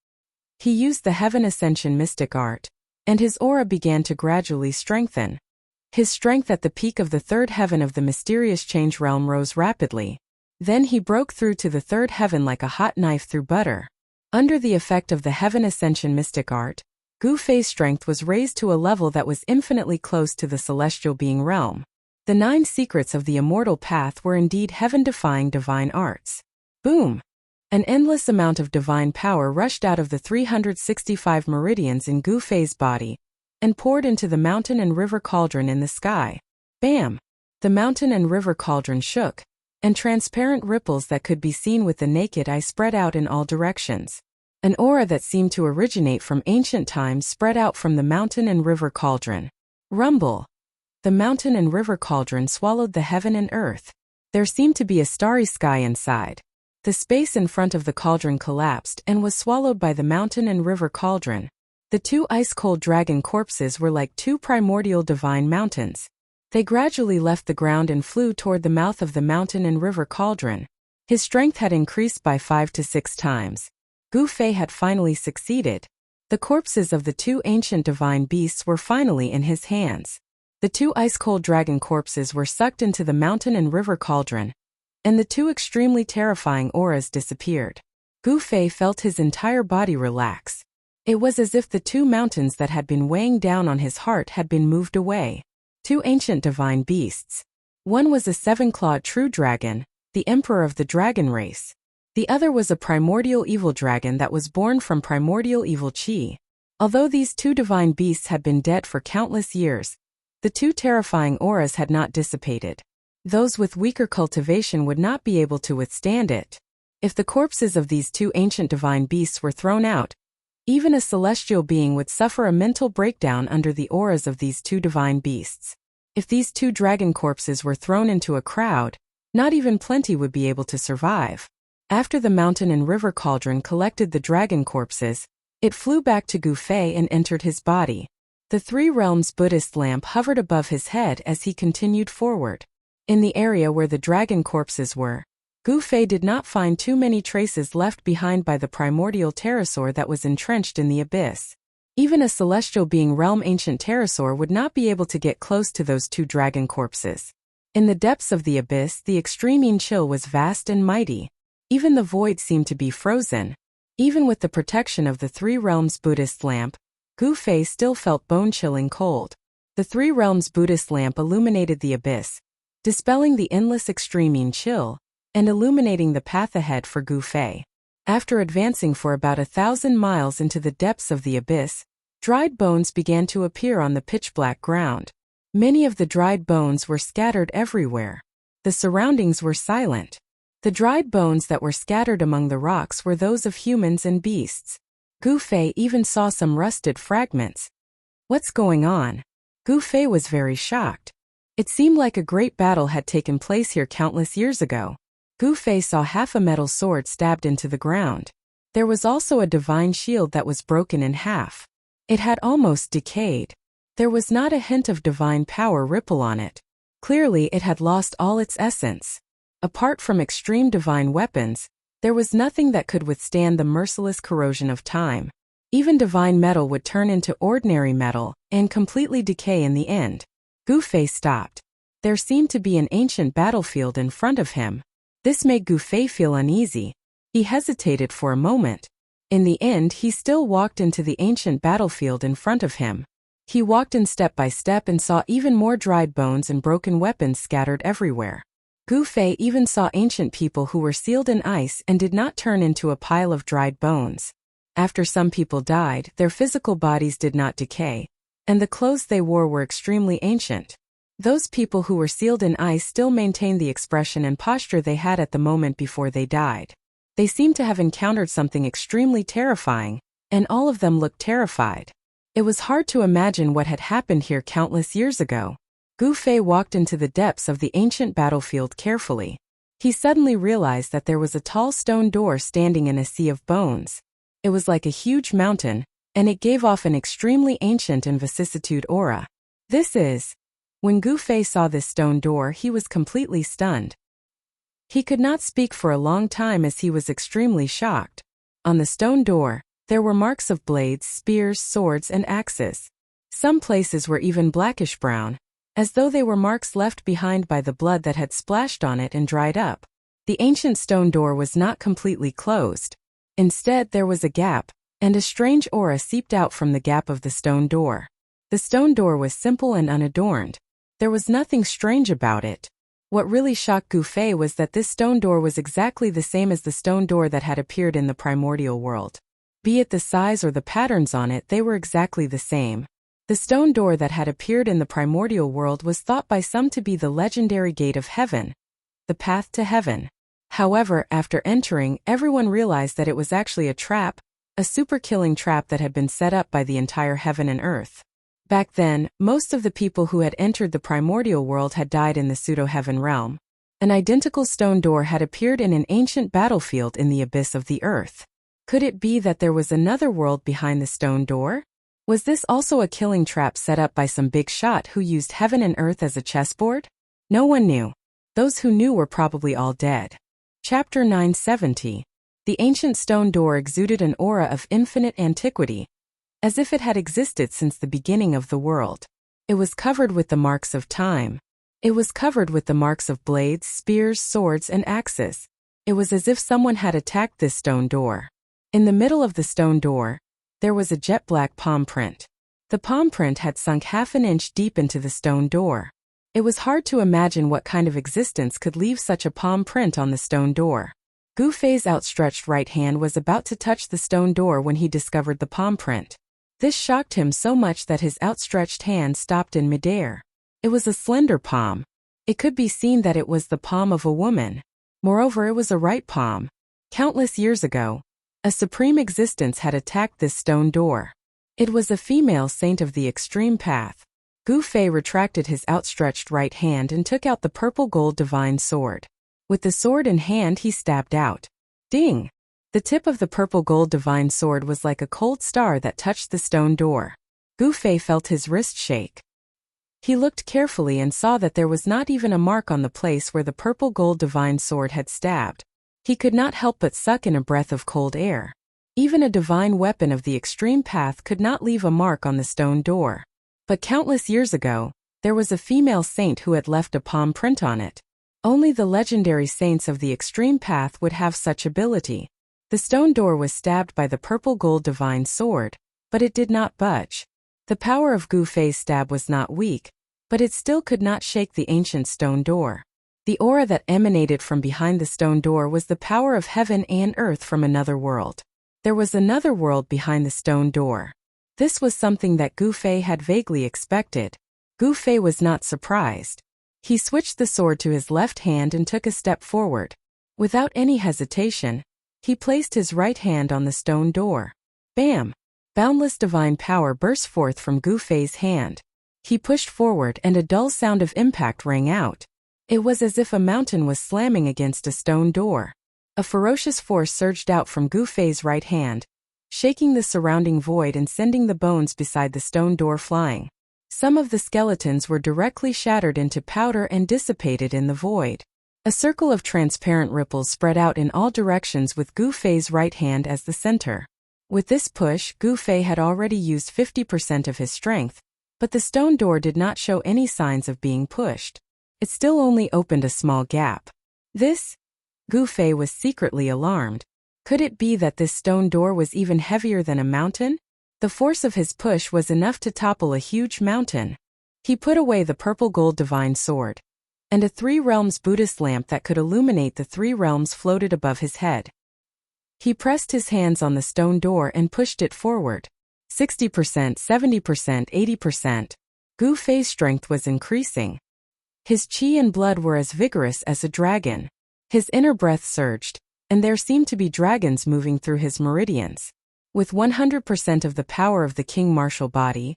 He used the heaven ascension mystic art, and his aura began to gradually strengthen. His strength at the peak of the third heaven of the mysterious change realm rose rapidly. Then he broke through to the third heaven like a hot knife through butter. Under the effect of the heaven ascension mystic art, Gu Fei's strength was raised to a level that was infinitely close to the celestial being realm. The 9 secrets of the immortal path were indeed heaven-defying divine arts. Boom! An endless amount of divine power rushed out of the 365 meridians in Gu Fei's body and poured into the mountain and river cauldron in the sky. Bam! The mountain and river cauldron shook, and transparent ripples that could be seen with the naked eye spread out in all directions. An aura that seemed to originate from ancient times spread out from the mountain and river cauldron. Rumble! The mountain and river cauldron swallowed the heaven and earth. There seemed to be a starry sky inside. The space in front of the cauldron collapsed and was swallowed by the mountain and river cauldron. The two ice-cold dragon corpses were like two primordial divine mountains. They gradually left the ground and flew toward the mouth of the mountain and river cauldron. His strength had increased by 5 to 6 times. Gu Fei had finally succeeded. The corpses of the two ancient divine beasts were finally in his hands. The two ice-cold dragon corpses were sucked into the mountain and river cauldron, and the two extremely terrifying auras disappeared. Gu Fei felt his entire body relax. It was as if the two mountains that had been weighing down on his heart had been moved away. Two ancient divine beasts. One was a 7-clawed true dragon, the emperor of the dragon race. The other was a primordial evil dragon that was born from primordial evil chi. Although these two divine beasts had been dead for countless years, the two terrifying auras had not dissipated. Those with weaker cultivation would not be able to withstand it. If the corpses of these two ancient divine beasts were thrown out, even a celestial being would suffer a mental breakdown under the auras of these two divine beasts. If these two dragon corpses were thrown into a crowd, not even plenty would be able to survive. After the mountain and river cauldron collected the dragon corpses, it flew back to Gu Fei and entered his body. The Three Realms Buddhist lamp hovered above his head as he continued forward. In the area where the dragon corpses were, Gu Fei did not find too many traces left behind by the primordial pterosaur that was entrenched in the abyss. Even a celestial being realm ancient pterosaur would not be able to get close to those two dragon corpses. In the depths of the abyss, the extreme chill was vast and mighty. Even the void seemed to be frozen. Even with the protection of the Three Realms Buddhist lamp, Gu Fei still felt bone-chilling cold. The Three Realms Buddhist lamp illuminated the abyss, dispelling the endless extreme chill, and illuminating the path ahead for Gu Fei. After advancing for about 1,000 miles into the depths of the abyss, dried bones began to appear on the pitch-black ground. Many of the dried bones were scattered everywhere. The surroundings were silent. The dried bones that were scattered among the rocks were those of humans and beasts. Gu Fei even saw some rusted fragments. What's going on? Gu Fei was very shocked. It seemed like a great battle had taken place here countless years ago. Gu Fei saw half a metal sword stabbed into the ground. There was also a divine shield that was broken in half. It had almost decayed. There was not a hint of divine power ripple on it. Clearly it had lost all its essence. Apart from extreme divine weapons, there was nothing that could withstand the merciless corrosion of time. Even divine metal would turn into ordinary metal and completely decay in the end. Gu Fei stopped. There seemed to be an ancient battlefield in front of him. This made Gu Fei feel uneasy. He hesitated for a moment. In the end, he still walked into the ancient battlefield in front of him. He walked in step by step and saw even more dried bones and broken weapons scattered everywhere. Gu Fei even saw ancient people who were sealed in ice and did not turn into a pile of dried bones. After some people died, their physical bodies did not decay, and the clothes they wore were extremely ancient. Those people who were sealed in ice still maintained the expression and posture they had at the moment before they died. They seemed to have encountered something extremely terrifying, and all of them looked terrified. It was hard to imagine what had happened here countless years ago. Gu Fei walked into the depths of the ancient battlefield carefully. He suddenly realized that there was a tall stone door standing in a sea of bones. It was like a huge mountain, and it gave off an extremely ancient and vicissitude aura. When Gu Fei saw this stone door, he was completely stunned. He could not speak for a long time as he was extremely shocked. On the stone door, there were marks of blades, spears, swords, and axes. Some places were even blackish-brown, as though they were marks left behind by the blood that had splashed on it and dried up. The ancient stone door was not completely closed. Instead, there was a gap, and a strange aura seeped out from the gap of the stone door. The stone door was simple and unadorned. There was nothing strange about it. What really shocked Gu Fei was that this stone door was exactly the same as the stone door that had appeared in the primordial world. Be it the size or the patterns on it, they were exactly the same. The stone door that had appeared in the primordial world was thought by some to be the legendary gate of heaven, the path to heaven. However, after entering, everyone realized that it was actually a trap, a super-killing trap that had been set up by the entire heaven and earth. Back then, most of the people who had entered the primordial world had died in the pseudo-heaven realm. An identical stone door had appeared in an ancient battlefield in the abyss of the earth. Could it be that there was another world behind the stone door? Was this also a killing trap set up by some big shot who used heaven and earth as a chessboard? No one knew. Those who knew were probably all dead. Chapter 970. The ancient stone door exuded an aura of infinite antiquity, as if it had existed since the beginning of the world. It was covered with the marks of time. It was covered with the marks of blades, spears, swords, and axes. It was as if someone had attacked this stone door. In the middle of the stone door, there was a jet-black palm print. The palm print had sunk half an inch deep into the stone door. It was hard to imagine what kind of existence could leave such a palm print on the stone door. Gu Fei's outstretched right hand was about to touch the stone door when he discovered the palm print. This shocked him so much that his outstretched hand stopped in midair. It was a slender palm. It could be seen that it was the palm of a woman. Moreover, it was a right palm. Countless years ago, a supreme existence had attacked this stone door. It was a female saint of the extreme path. Gu Fei retracted his outstretched right hand and took out the purple gold divine sword. With the sword in hand, he stabbed out. Ding! The tip of the purple gold divine sword was like a cold star that touched the stone door. Gu Fei felt his wrist shake. He looked carefully and saw that there was not even a mark on the place where the purple gold divine sword had stabbed. He could not help but suck in a breath of cold air. Even a divine weapon of the extreme path could not leave a mark on the stone door. But countless years ago, there was a female saint who had left a palm print on it. Only the legendary saints of the extreme path would have such ability. The stone door was stabbed by the purple gold divine sword, but it did not budge. The power of Gu Fei's stab was not weak, but it still could not shake the ancient stone door. The aura that emanated from behind the stone door was the power of heaven and earth from another world. There was another world behind the stone door. This was something that Gu Fei had vaguely expected. Gu Fei was not surprised. He switched the sword to his left hand and took a step forward. Without any hesitation, he placed his right hand on the stone door. Bam! Boundless divine power burst forth from Gu Fei's hand. He pushed forward and a dull sound of impact rang out. It was as if a mountain was slamming against a stone door. A ferocious force surged out from Gu Fei's right hand, shaking the surrounding void and sending the bones beside the stone door flying. Some of the skeletons were directly shattered into powder and dissipated in the void. A circle of transparent ripples spread out in all directions with Gu Fei's right hand as the center. With this push, Gu Fei had already used 50% of his strength, but the stone door did not show any signs of being pushed. It still only opened a small gap. Gu Fei was secretly alarmed. Could it be that this stone door was even heavier than a mountain? The force of his push was enough to topple a huge mountain. He put away the purple gold divine sword. and a Three Realms Buddhist lamp that could illuminate the three realms floated above his head. He pressed his hands on the stone door and pushed it forward. 60%, 70%, 80%. Gu Fei's strength was increasing. His qi and blood were as vigorous as a dragon. His inner breath surged, and there seemed to be dragons moving through his meridians. With 100% of the power of the king martial body,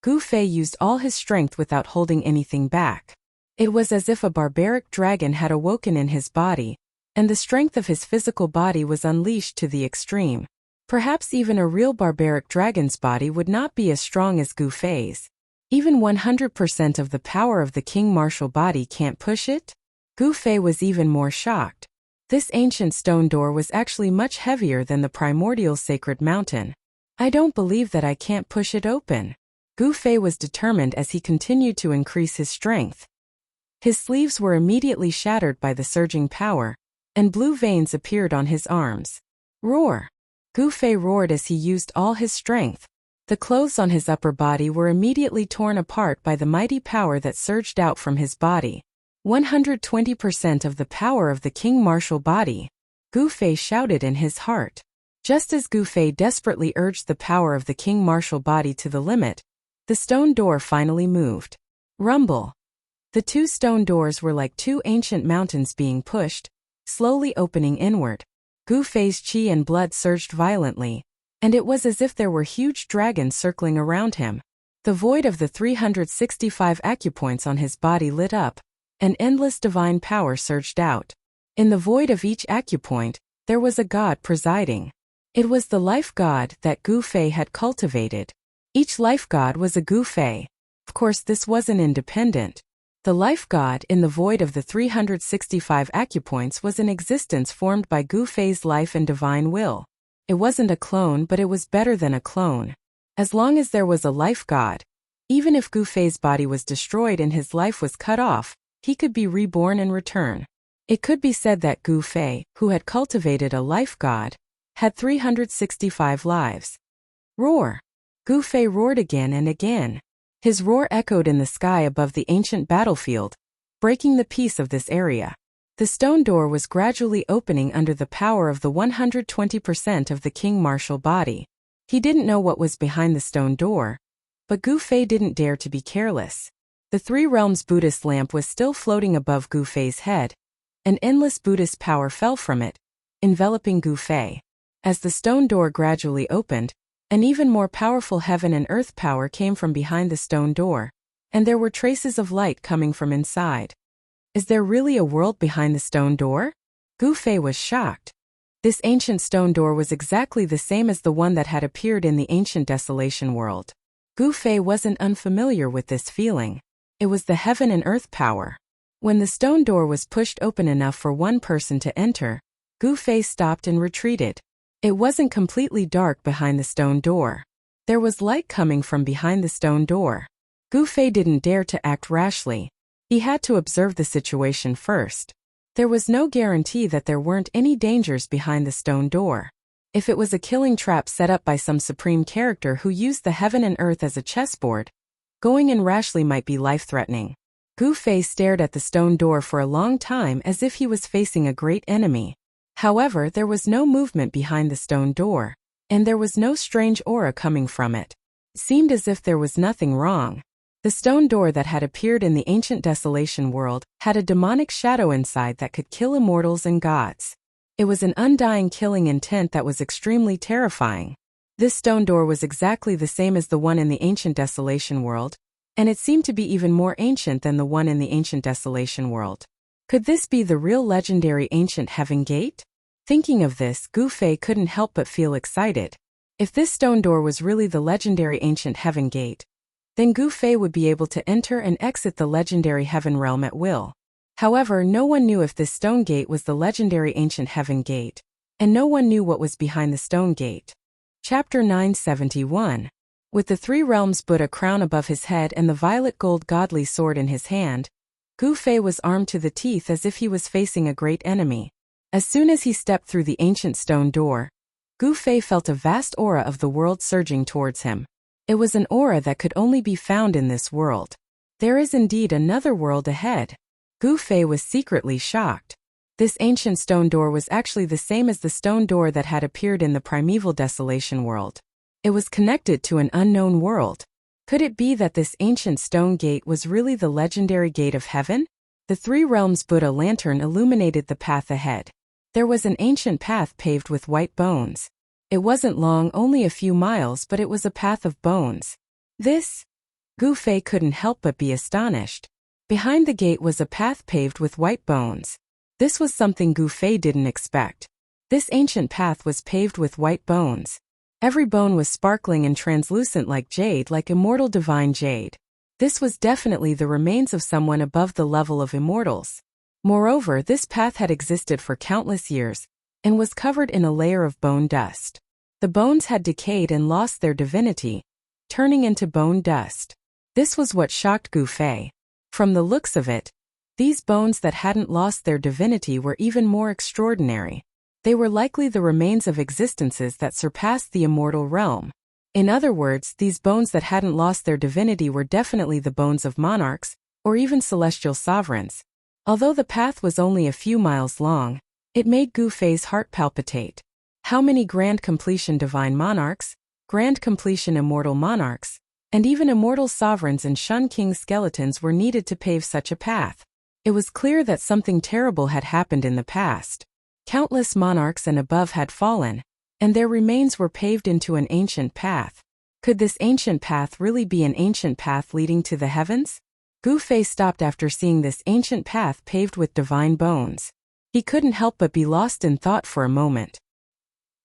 Gu Fei used all his strength without holding anything back. It was as if a barbaric dragon had awoken in his body, and the strength of his physical body was unleashed to the extreme. Perhaps even a real barbaric dragon's body would not be as strong as Gu Fei's. Even 100% of the power of the king martial body can't push it? Gu Fei was even more shocked. This ancient stone door was actually much heavier than the primordial sacred mountain. I don't believe that I can't push it open. Gu Fei was determined as he continued to increase his strength. His sleeves were immediately shattered by the surging power, and blue veins appeared on his arms. Roar! Gu Fei roared as he used all his strength. The clothes on his upper body were immediately torn apart by the mighty power that surged out from his body. 120% of the power of the king martial body. Gu Fei shouted in his heart. Just as Gu Fei desperately urged the power of the king martial body to the limit, the stone door finally moved. Rumble. The two stone doors were like two ancient mountains being pushed, slowly opening inward. Gu Fei's qi and blood surged violently, and it was as if there were huge dragons circling around him. The void of the 365 acupoints on his body lit up, and endless divine power surged out. In the void of each acupoint, there was a god presiding. It was the life god that Gu Fei had cultivated. Each life god was a Gu Fei. Of course, this wasn't independent. The life god in the void of the 365 acupoints was an existence formed by Gu Fei's life and divine will. It wasn't a clone, but it was better than a clone. As long as there was a life god, even if Gu Fei's body was destroyed and his life was cut off, he could be reborn and return. It could be said that Gu Fei, who had cultivated a life god, had 365 lives. Roar! Gu Fei roared again and again. His roar echoed in the sky above the ancient battlefield, breaking the peace of this area. The stone door was gradually opening under the power of the 120% of the king martial body. He didn't know what was behind the stone door, but Gu Fei didn't dare to be careless. The Three Realms Buddhist lamp was still floating above Gu Fei's head, and endless Buddhist power fell from it, enveloping Gu Fei. As the stone door gradually opened, an even more powerful heaven and earth power came from behind the stone door, and there were traces of light coming from inside. Is there really a world behind the stone door? Gu Fei was shocked. This ancient stone door was exactly the same as the one that had appeared in the ancient desolation world. Gu Fei wasn't unfamiliar with this feeling. It was the heaven and earth power. When the stone door was pushed open enough for one person to enter, Gu Fei stopped and retreated. It wasn't completely dark behind the stone door. There was light coming from behind the stone door. Gu Fei didn't dare to act rashly. He had to observe the situation first. There was no guarantee that there weren't any dangers behind the stone door. If it was a killing trap set up by some supreme character who used the heaven and earth as a chessboard, going in rashly might be life-threatening. Gu Fei stared at the stone door for a long time as if he was facing a great enemy. However, there was no movement behind the stone door, and there was no strange aura coming from it. It seemed as if there was nothing wrong. The stone door that had appeared in the ancient desolation world had a demonic shadow inside that could kill immortals and gods. It was an undying killing intent that was extremely terrifying. This stone door was exactly the same as the one in the ancient desolation world, and it seemed to be even more ancient than the one in the ancient desolation world. Could this be the real legendary ancient heaven gate? Thinking of this, Gu Fei couldn't help but feel excited. If this stone door was really the legendary ancient heaven gate, then Gu Fei would be able to enter and exit the legendary heaven realm at will. However, no one knew if this stone gate was the legendary ancient heaven gate, and no one knew what was behind the stone gate. Chapter 971. With the Three Realms Buddha crown above his head and the violet gold godly sword in his hand, Gu Fei was armed to the teeth as if he was facing a great enemy. As soon as he stepped through the ancient stone door, Gu Fei felt a vast aura of the world surging towards him. It was an aura that could only be found in this world. There is indeed another world ahead. Gu Fei was secretly shocked. This ancient stone door was actually the same as the stone door that had appeared in the primeval desolation world. It was connected to an unknown world. Could it be that this ancient stone gate was really the legendary gate of heaven? The Three Realms Buddha lantern illuminated the path ahead. There was an ancient path paved with white bones. It wasn't long, only a few miles, but it was a path of bones. This? Gu Fei couldn't help but be astonished. Behind the gate was a path paved with white bones. This was something Gu Fei didn't expect. This ancient path was paved with white bones. Every bone was sparkling and translucent like jade, like immortal divine jade. This was definitely the remains of someone above the level of immortals. Moreover, this path had existed for countless years and was covered in a layer of bone dust. The bones had decayed and lost their divinity, turning into bone dust. This was what shocked Gu Fei. From the looks of it, these bones that hadn't lost their divinity were even more extraordinary. They were likely the remains of existences that surpassed the immortal realm. In other words, these bones that hadn't lost their divinity were definitely the bones of monarchs, or even celestial sovereigns. Although the path was only a few miles long, it made Gu Fei's heart palpitate. How many grand completion divine monarchs, grand completion immortal monarchs, and even immortal sovereigns and Shun King skeletons were needed to pave such a path? It was clear that something terrible had happened in the past. Countless monarchs and above had fallen, and their remains were paved into an ancient path. Could this ancient path really be an ancient path leading to the heavens? Gu Fei stopped after seeing this ancient path paved with divine bones. He couldn't help but be lost in thought for a moment.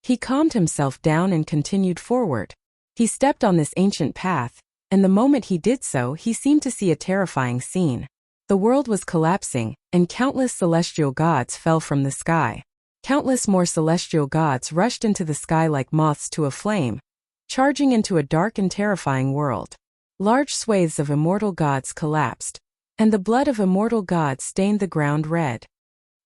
He calmed himself down and continued forward. He stepped on this ancient path, and the moment he did so, he seemed to see a terrifying scene. The world was collapsing, and countless celestial gods fell from the sky. Countless more celestial gods rushed into the sky like moths to a flame, charging into a dark and terrifying world. Large swathes of immortal gods collapsed, and the blood of immortal gods stained the ground red.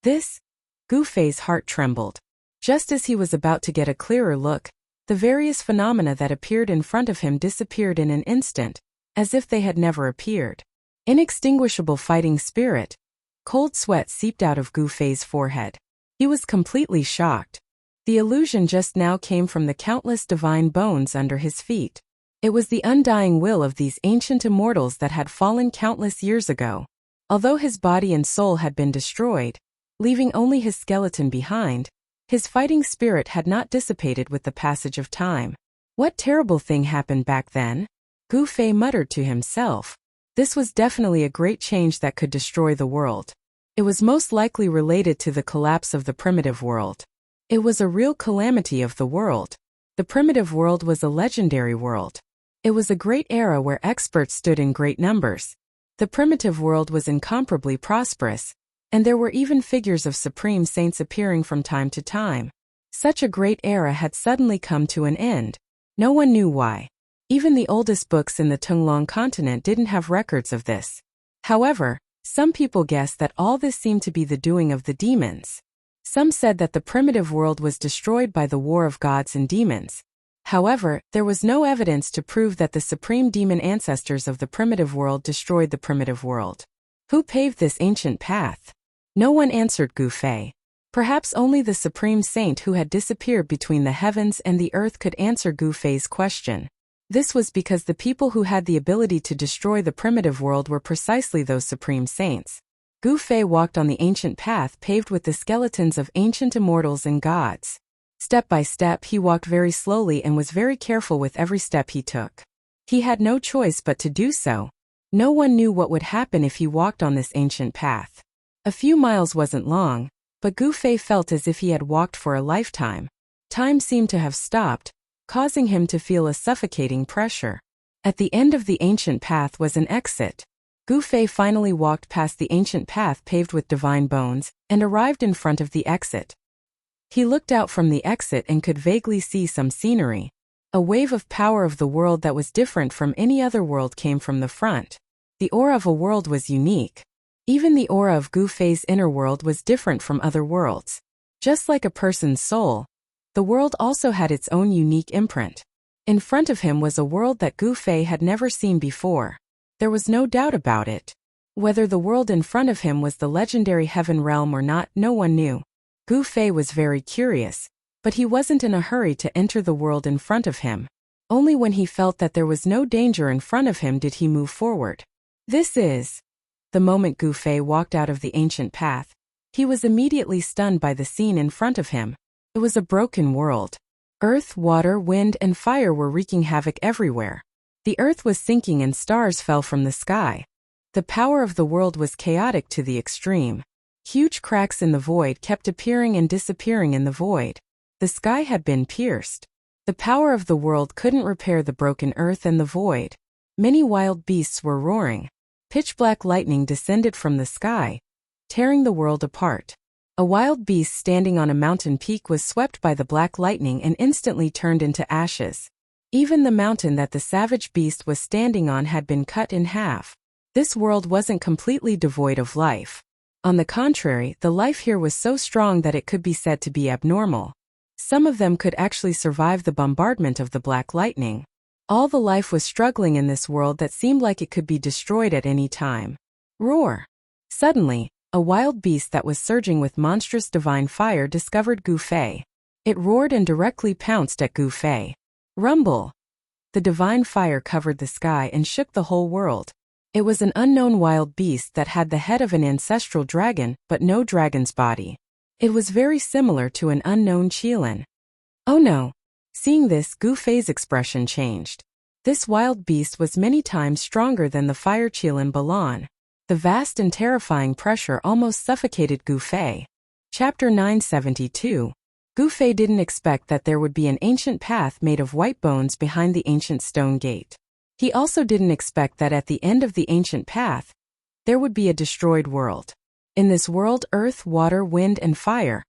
This? Gu Fei's heart trembled. Just as he was about to get a clearer look, the various phenomena that appeared in front of him disappeared in an instant, as if they had never appeared. Inextinguishable fighting spirit. Cold sweat seeped out of Gu Fei's forehead. He was completely shocked. The illusion just now came from the countless divine bones under his feet. It was the undying will of these ancient immortals that had fallen countless years ago. Although his body and soul had been destroyed, leaving only his skeleton behind, his fighting spirit had not dissipated with the passage of time. What terrible thing happened back then? Gu Fei muttered to himself. This was definitely a great change that could destroy the world. It was most likely related to the collapse of the primitive world. It was a real calamity of the world. The primitive world was a legendary world. It was a great era where experts stood in great numbers. The primitive world was incomparably prosperous, and there were even figures of supreme saints appearing from time to time. Such a great era had suddenly come to an end. No one knew why. Even the oldest books in the Tunglong continent didn't have records of this. However, some people guessed that all this seemed to be the doing of the demons. Some said that the primitive world was destroyed by the war of gods and demons. However, there was no evidence to prove that the supreme demon ancestors of the primitive world destroyed the primitive world. Who paved this ancient path? No one answered Gu Fei. Perhaps only the supreme saint who had disappeared between the heavens and the earth could answer Gu Fei's question. This was because the people who had the ability to destroy the primitive world were precisely those supreme saints. Gu Fei walked on the ancient path paved with the skeletons of ancient immortals and gods. Step by step he walked very slowly and was very careful with every step he took. He had no choice but to do so. No one knew what would happen if he walked on this ancient path. A few miles wasn't long, but Gu Fei felt as if he had walked for a lifetime. Time seemed to have stopped, causing him to feel a suffocating pressure. At the end of the ancient path was an exit. Gu Fei finally walked past the ancient path paved with divine bones, and arrived in front of the exit. He looked out from the exit and could vaguely see some scenery. A wave of power of the world that was different from any other world came from the front. The aura of a world was unique. Even the aura of Gu Fei's inner world was different from other worlds. Just like a person's soul, the world also had its own unique imprint. In front of him was a world that Gu Fei had never seen before. There was no doubt about it. Whether the world in front of him was the legendary heaven realm or not, no one knew. Gu Fei was very curious, but he wasn't in a hurry to enter the world in front of him. Only when he felt that there was no danger in front of him did he move forward. This is. The moment Gu Fei walked out of the ancient path, he was immediately stunned by the scene in front of him. It was a broken world. Earth, water, wind, and fire were wreaking havoc everywhere. The earth was sinking and stars fell from the sky. The power of the world was chaotic to the extreme. Huge cracks in the void kept appearing and disappearing in the void. The sky had been pierced. The power of the world couldn't repair the broken earth and the void. Many wild beasts were roaring. Pitch-black lightning descended from the sky, tearing the world apart. A wild beast standing on a mountain peak was swept by the black lightning and instantly turned into ashes. Even the mountain that the savage beast was standing on had been cut in half. This world wasn't completely devoid of life. On the contrary, the life here was so strong that it could be said to be abnormal. Some of them could actually survive the bombardment of the black lightning. All the life was struggling in this world that seemed like it could be destroyed at any time. Roar! Suddenly, a wild beast that was surging with monstrous divine fire discovered Gu Fei. It roared and directly pounced at Gu Fei. Rumble! The divine fire covered the sky and shook the whole world. It was an unknown wild beast that had the head of an ancestral dragon, but no dragon's body. It was very similar to an unknown Qilin. Oh no! Seeing this, Gu Fei's expression changed. This wild beast was many times stronger than the fire Qilin Balan. The vast and terrifying pressure almost suffocated Gu Fei. Chapter 972. Gu Fei didn't expect that there would be an ancient path made of white bones behind the ancient stone gate. He also didn't expect that at the end of the ancient path, there would be a destroyed world. In this world, earth, water, wind, and fire,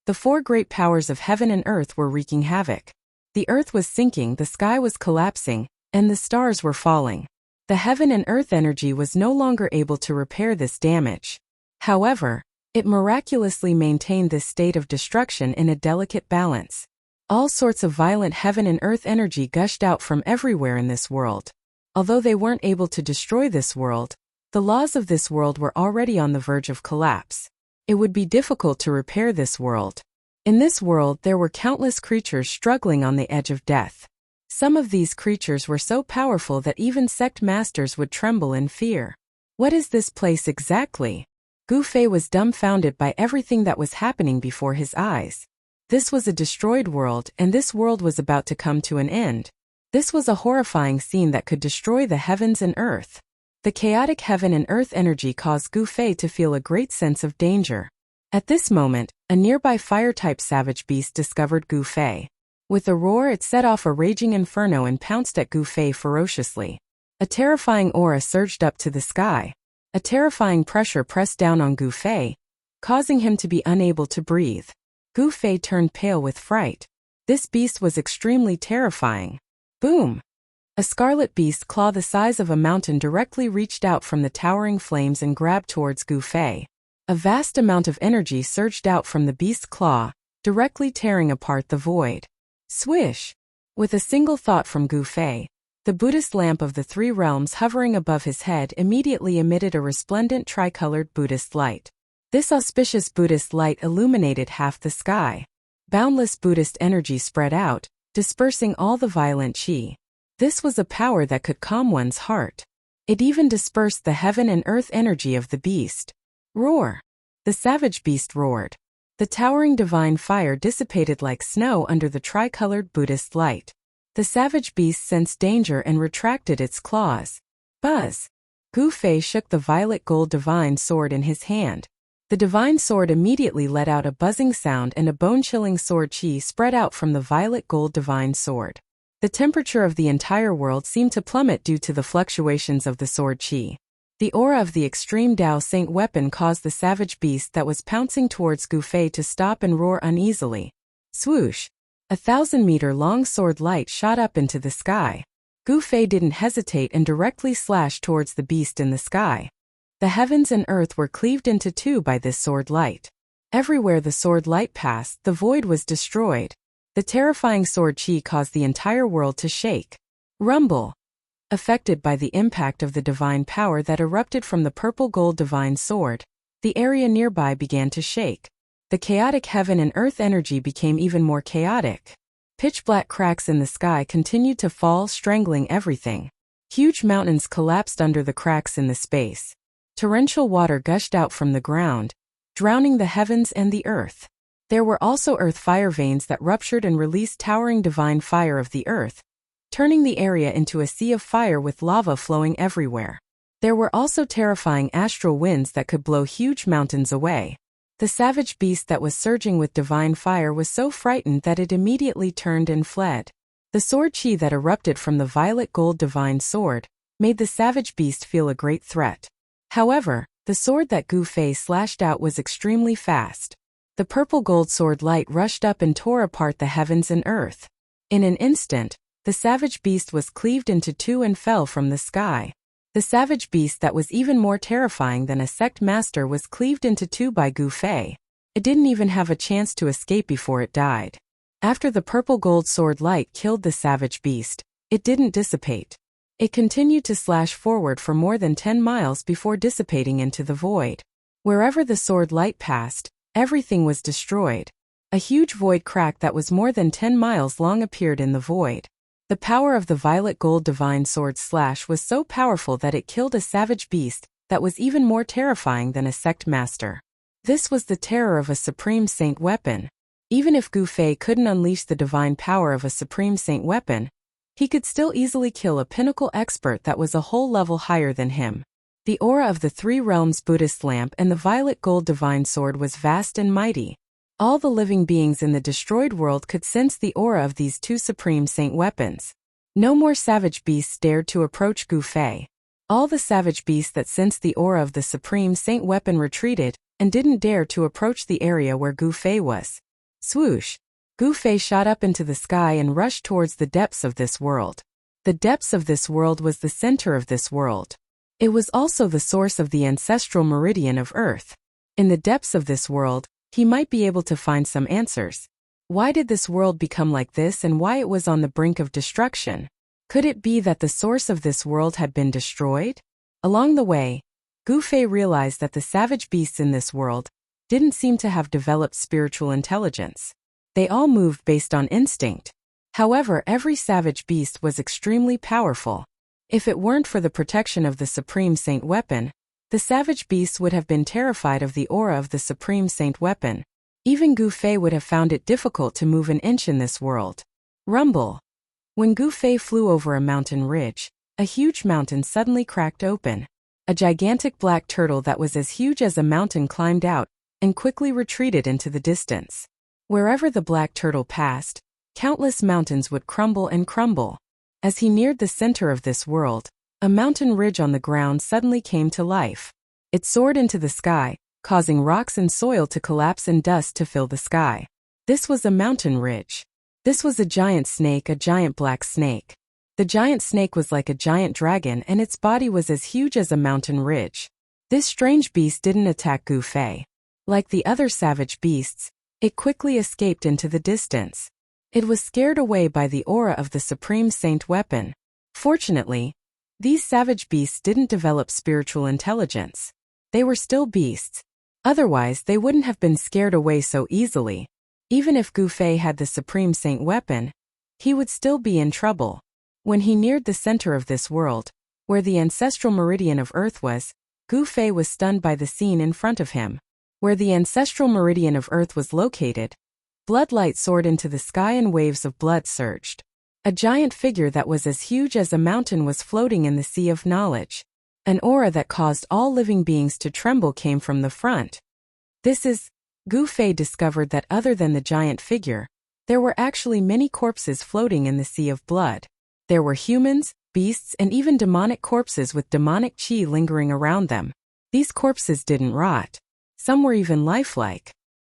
the four great powers of heaven and earth were wreaking havoc. The earth was sinking, the sky was collapsing, and the stars were falling. The heaven and earth energy was no longer able to repair this damage. However, it miraculously maintained this state of destruction in a delicate balance. All sorts of violent heaven and earth energy gushed out from everywhere in this world. Although they weren't able to destroy this world, the laws of this world were already on the verge of collapse. It would be difficult to repair this world. In this world, there were countless creatures struggling on the edge of death. Some of these creatures were so powerful that even sect masters would tremble in fear. What is this place exactly? Gu Fei was dumbfounded by everything that was happening before his eyes. This was a destroyed world, and this world was about to come to an end. This was a horrifying scene that could destroy the heavens and earth. The chaotic heaven and earth energy caused Gu Fei to feel a great sense of danger. At this moment, a nearby fire-type savage beast discovered Gu Fei. With a roar, it set off a raging inferno and pounced at Gu Fei ferociously. A terrifying aura surged up to the sky. A terrifying pressure pressed down on Gu Fei, causing him to be unable to breathe. Gu Fei turned pale with fright. This beast was extremely terrifying. Boom! A scarlet beast claw the size of a mountain directly reached out from the towering flames and grabbed towards Gu Fei. A vast amount of energy surged out from the beast's claw, directly tearing apart the void. Swish! With a single thought from Gu Fei, the Buddhist lamp of the three realms hovering above his head immediately emitted a resplendent tricolored Buddhist light. This auspicious Buddhist light illuminated half the sky. Boundless Buddhist energy spread out, dispersing all the violent qi. This was a power that could calm one's heart. It even dispersed the heaven and earth energy of the beast. Roar! The savage beast roared. The towering divine fire dissipated like snow under the tricolored Buddhist light. The savage beast sensed danger and retracted its claws. Buzz! Gu Fei shook the violet gold divine sword in his hand. The divine sword immediately let out a buzzing sound and a bone-chilling sword qi spread out from the violet gold divine sword. The temperature of the entire world seemed to plummet due to the fluctuations of the sword qi. The aura of the extreme Dao Saint weapon caused the savage beast that was pouncing towards Gu Fei to stop and roar uneasily. Swoosh! A 1,000-meter-long sword light shot up into the sky. Gu Fei didn't hesitate and directly slashed towards the beast in the sky. The heavens and earth were cleaved into two by this sword light. Everywhere the sword light passed, the void was destroyed. The terrifying sword qi caused the entire world to shake. Rumble! affected by the impact of the divine power that erupted from the purple-gold divine sword. The area nearby began to shake. The chaotic heaven and earth energy became even more chaotic. Pitch-black cracks in the sky continued to fall, strangling everything. Huge mountains collapsed under the cracks in the space. Torrential water gushed out from the ground, drowning the heavens and the earth. There were also earth fire veins that ruptured and released towering divine fire of the earth, turning the area into a sea of fire with lava flowing everywhere. There were also terrifying astral winds that could blow huge mountains away. The savage beast that was surging with divine fire was so frightened that it immediately turned and fled. The sword chi that erupted from the violet gold divine sword made the savage beast feel a great threat. However, the sword that Gu Fei slashed out was extremely fast. The purple gold sword light rushed up and tore apart the heavens and earth. In an instant, the savage beast was cleaved into two and fell from the sky. The savage beast that was even more terrifying than a sect master was cleaved into two by Gu Fei. It didn't even have a chance to escape before it died. After the purple gold sword light killed the savage beast, it didn't dissipate. It continued to slash forward for more than 10 miles before dissipating into the void. Wherever the sword light passed, everything was destroyed. A huge void crack that was more than 10 miles long appeared in the void. The power of the violet gold divine sword slash was so powerful that it killed a savage beast that was even more terrifying than a sect master. This was the terror of a supreme saint weapon. Even if Gu Fei couldn't unleash the divine power of a supreme saint weapon, he could still easily kill a pinnacle expert that was a whole level higher than him. The aura of the Three Realms Buddhist lamp and the violet gold divine sword was vast and mighty. All the living beings in the destroyed world could sense the aura of these two supreme saint weapons. No more savage beasts dared to approach Gu Fei. All the savage beasts that sensed the aura of the supreme saint weapon retreated and didn't dare to approach the area where Gu Fei was. Swoosh! Gu Fei shot up into the sky and rushed towards the depths of this world. The depths of this world was the center of this world. It was also the source of the ancestral meridian of Earth. In the depths of this world, he might be able to find some answers. Why did this world become like this and why it was on the brink of destruction? Could it be that the source of this world had been destroyed? Along the way, Gu Fei realized that the savage beasts in this world didn't seem to have developed spiritual intelligence. They all moved based on instinct. However, every savage beast was extremely powerful. If it weren't for the protection of the Supreme Saint weapon, the savage beasts would have been terrified of the aura of the Supreme Saint weapon. Even Gu Fei would have found it difficult to move an inch in this world. Rumble. When Gu Fei flew over a mountain ridge, a huge mountain suddenly cracked open. A gigantic black turtle that was as huge as a mountain climbed out and quickly retreated into the distance. Wherever the black turtle passed, countless mountains would crumble and crumble. As he neared the center of this world, a mountain ridge on the ground suddenly came to life. It soared into the sky, causing rocks and soil to collapse and dust to fill the sky. This was a mountain ridge. This was a giant snake, a giant black snake. The giant snake was like a giant dragon and its body was as huge as a mountain ridge. This strange beast didn't attack Gu Fei. Like the other savage beasts, it quickly escaped into the distance. It was scared away by the aura of the Supreme Saint weapon. Fortunately, these savage beasts didn't develop spiritual intelligence. They were still beasts. Otherwise, they wouldn't have been scared away so easily. Even if Gu Fei had the Supreme Saint weapon, he would still be in trouble. When he neared the center of this world, where the ancestral meridian of Earth was, Gu Fei was stunned by the scene in front of him. Where the ancestral meridian of Earth was located, blood light soared into the sky and waves of blood surged. A giant figure that was as huge as a mountain was floating in the sea of knowledge. An aura that caused all living beings to tremble came from the front. Gu Fei discovered that other than the giant figure, there were actually many corpses floating in the sea of blood. There were humans, beasts, and even demonic corpses with demonic chi lingering around them. These corpses didn't rot. Some were even lifelike.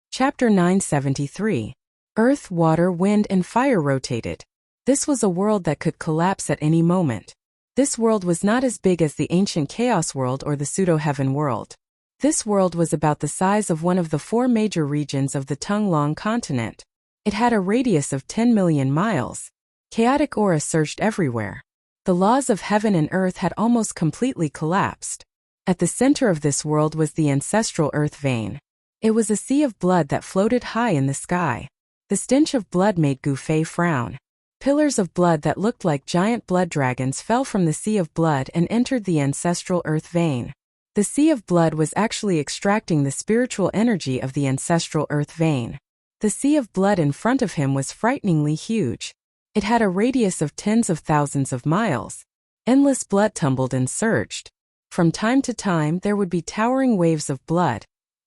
Chapter 973. Earth, water, wind, and fire rotated. This was a world that could collapse at any moment. This world was not as big as the ancient Chaos world or the pseudo-heaven world. This world was about the size of one of the 4 major regions of the Tung-Long continent. It had a radius of 10 million miles. Chaotic aura surged everywhere. The laws of heaven and earth had almost completely collapsed. At the center of this world was the ancestral earth vein. It was a sea of blood that floated high in the sky. The stench of blood made Gu Fei frown. Pillars of blood that looked like giant blood dragons fell from the sea of blood and entered the ancestral earth vein. The sea of blood was actually extracting the spiritual energy of the ancestral earth vein. The sea of blood in front of him was frighteningly huge. It had a radius of tens of thousands of miles. Endless blood tumbled and surged. From time to time there would be towering waves of blood,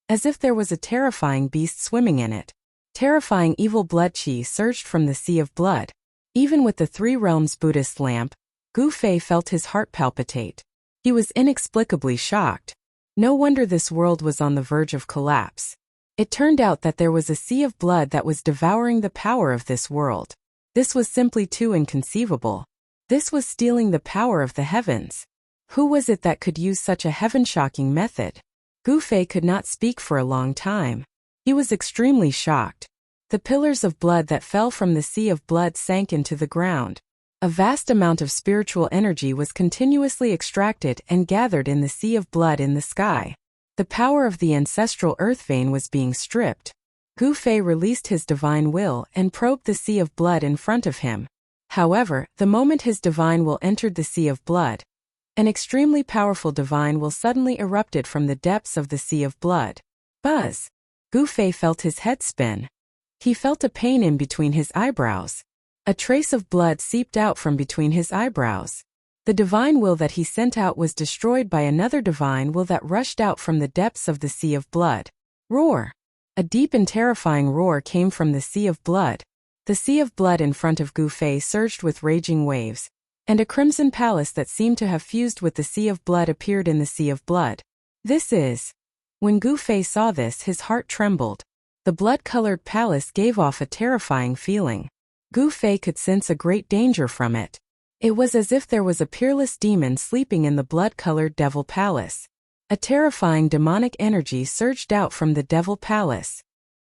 as if there was a terrifying beast swimming in it. Terrifying evil blood chi surged from the sea of blood. Even with the Three Realms Buddhist lamp, Gu Fei felt his heart palpitate. He was inexplicably shocked. No wonder this world was on the verge of collapse. It turned out that there was a sea of blood that was devouring the power of this world. This was simply too inconceivable. This was stealing the power of the heavens. Who was it that could use such a heaven-shocking method? Gu Fei could not speak for a long time. He was extremely shocked. The pillars of blood that fell from the sea of blood sank into the ground. A vast amount of spiritual energy was continuously extracted and gathered in the sea of blood in the sky. The power of the ancestral earth vein was being stripped. Gu Fei released his divine will and probed the sea of blood in front of him. However, the moment his divine will entered the sea of blood, an extremely powerful divine will suddenly erupted from the depths of the sea of blood. Buzz! Gu Fei felt his head spin. He felt a pain in between his eyebrows. A trace of blood seeped out from between his eyebrows. The divine will that he sent out was destroyed by another divine will that rushed out from the depths of the sea of blood. Roar! A deep and terrifying roar came from the sea of blood. The sea of blood in front of Gu Fei surged with raging waves, and a crimson palace that seemed to have fused with the sea of blood appeared in the sea of blood. This is... When Gu Fei saw this, his heart trembled. The blood-colored palace gave off a terrifying feeling. Gu Fei could sense a great danger from it. It was as if there was a peerless demon sleeping in the blood-colored devil palace. A terrifying demonic energy surged out from the devil palace.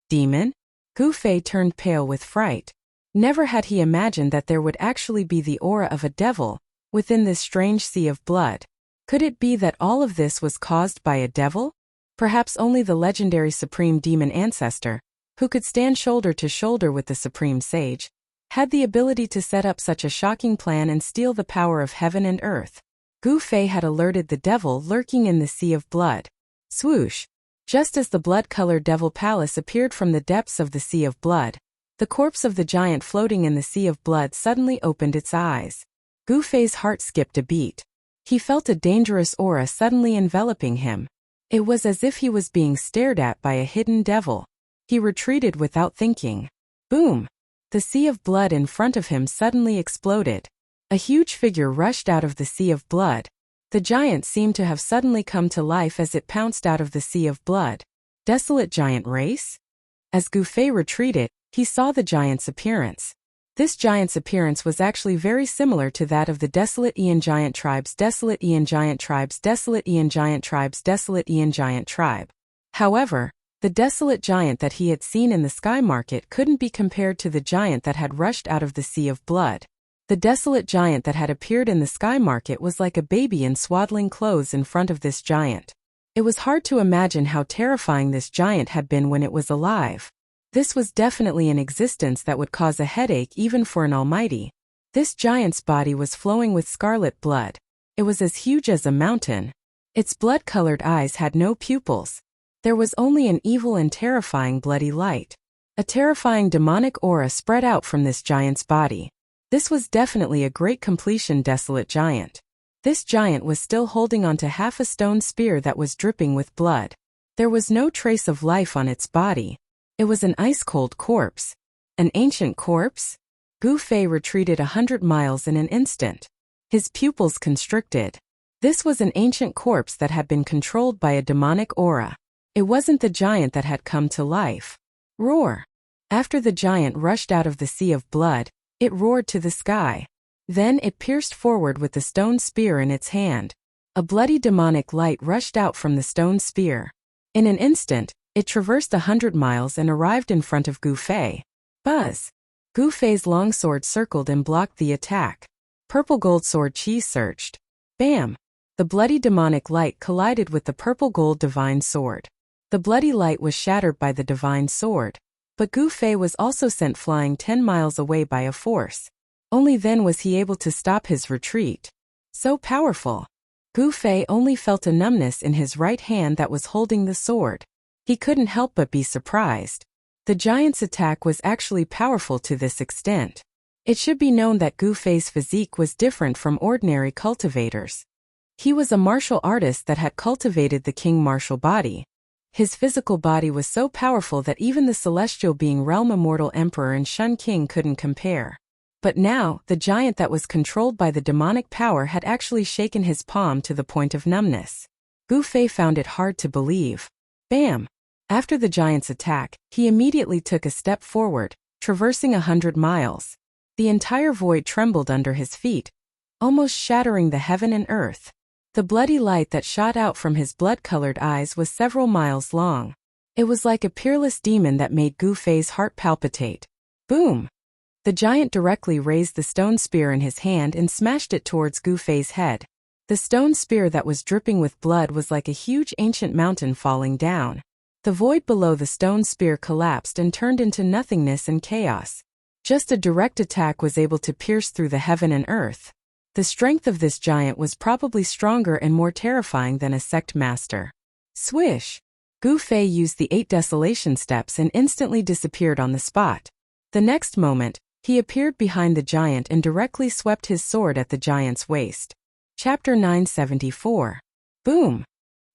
Demon? Gu Fei turned pale with fright. Never had he imagined that there would actually be the aura of a devil within this strange sea of blood. Could it be that all of this was caused by a devil? Perhaps only the legendary supreme demon ancestor, who could stand shoulder to shoulder with the supreme sage, had the ability to set up such a shocking plan and steal the power of heaven and earth. Gu Fei had alerted the devil lurking in the sea of blood. Swoosh! Just as the blood-colored devil palace appeared from the depths of the sea of blood, the corpse of the giant floating in the sea of blood suddenly opened its eyes. Gu Fei's heart skipped a beat. He felt a dangerous aura suddenly enveloping him. It was as if he was being stared at by a hidden devil. He retreated without thinking. Boom! The sea of blood in front of him suddenly exploded. A huge figure rushed out of the sea of blood. The giant seemed to have suddenly come to life as it pounced out of the sea of blood. Desolate giant race? As Gu Fei retreated, he saw the giant's appearance. This giant's appearance was actually very similar to that of the desolate Ian giant tribes, desolate Ian giant tribes, desolate Ian giant tribes, desolate Ian giant tribe. However, the desolate giant that he had seen in the sky market couldn't be compared to the giant that had rushed out of the sea of blood. The desolate giant that had appeared in the sky market was like a baby in swaddling clothes in front of this giant. It was hard to imagine how terrifying this giant had been when it was alive. This was definitely an existence that would cause a headache even for an almighty. This giant's body was flowing with scarlet blood. It was as huge as a mountain. Its blood-colored eyes had no pupils. There was only an evil and terrifying bloody light. A terrifying demonic aura spread out from this giant's body. This was definitely a great completion desolate giant. This giant was still holding onto half a stone spear that was dripping with blood. There was no trace of life on its body. It was an ice-cold corpse. An ancient corpse? Gu Fei retreated 100 miles in an instant. His pupils constricted. This was an ancient corpse that had been controlled by a demonic aura. It wasn't the giant that had come to life. Roar! After the giant rushed out of the sea of blood, it roared to the sky. Then it pierced forward with the stone spear in its hand. A bloody demonic light rushed out from the stone spear. In an instant, it traversed 100 miles and arrived in front of Gu Fei. Buzz! Gu Fei's longsword circled and blocked the attack. Purple gold sword cheese searched. Bam! The bloody demonic light collided with the purple gold divine sword. The bloody light was shattered by the divine sword. But Gu Fei was also sent flying 10 miles away by a force. Only then was he able to stop his retreat. So powerful. Gu Fei only felt a numbness in his right hand that was holding the sword. He couldn't help but be surprised. The giant's attack was actually powerful to this extent. It should be known that Gu Fei's physique was different from ordinary cultivators. He was a martial artist that had cultivated the king martial body. His physical body was so powerful that even the celestial being realm immortal emperor and Shun King couldn't compare. But now, the giant that was controlled by the demonic power had actually shaken his palm to the point of numbness. Gu Fei found it hard to believe. Bam! After the giant's attack, he immediately took a step forward, traversing 100 miles. The entire void trembled under his feet, almost shattering the heaven and earth. The bloody light that shot out from his blood-colored eyes was several miles long. It was like a peerless demon that made Gu Fei's heart palpitate. Boom! The giant directly raised the stone spear in his hand and smashed it towards Gu Fei's head. The stone spear that was dripping with blood was like a huge ancient mountain falling down. The void below the stone spear collapsed and turned into nothingness and chaos. Just a direct attack was able to pierce through the heaven and earth. The strength of this giant was probably stronger and more terrifying than a sect master. Swish! Gu Fei used the 8 desolation steps and instantly disappeared on the spot. The next moment, he appeared behind the giant and directly swept his sword at the giant's waist. Chapter 974. Boom!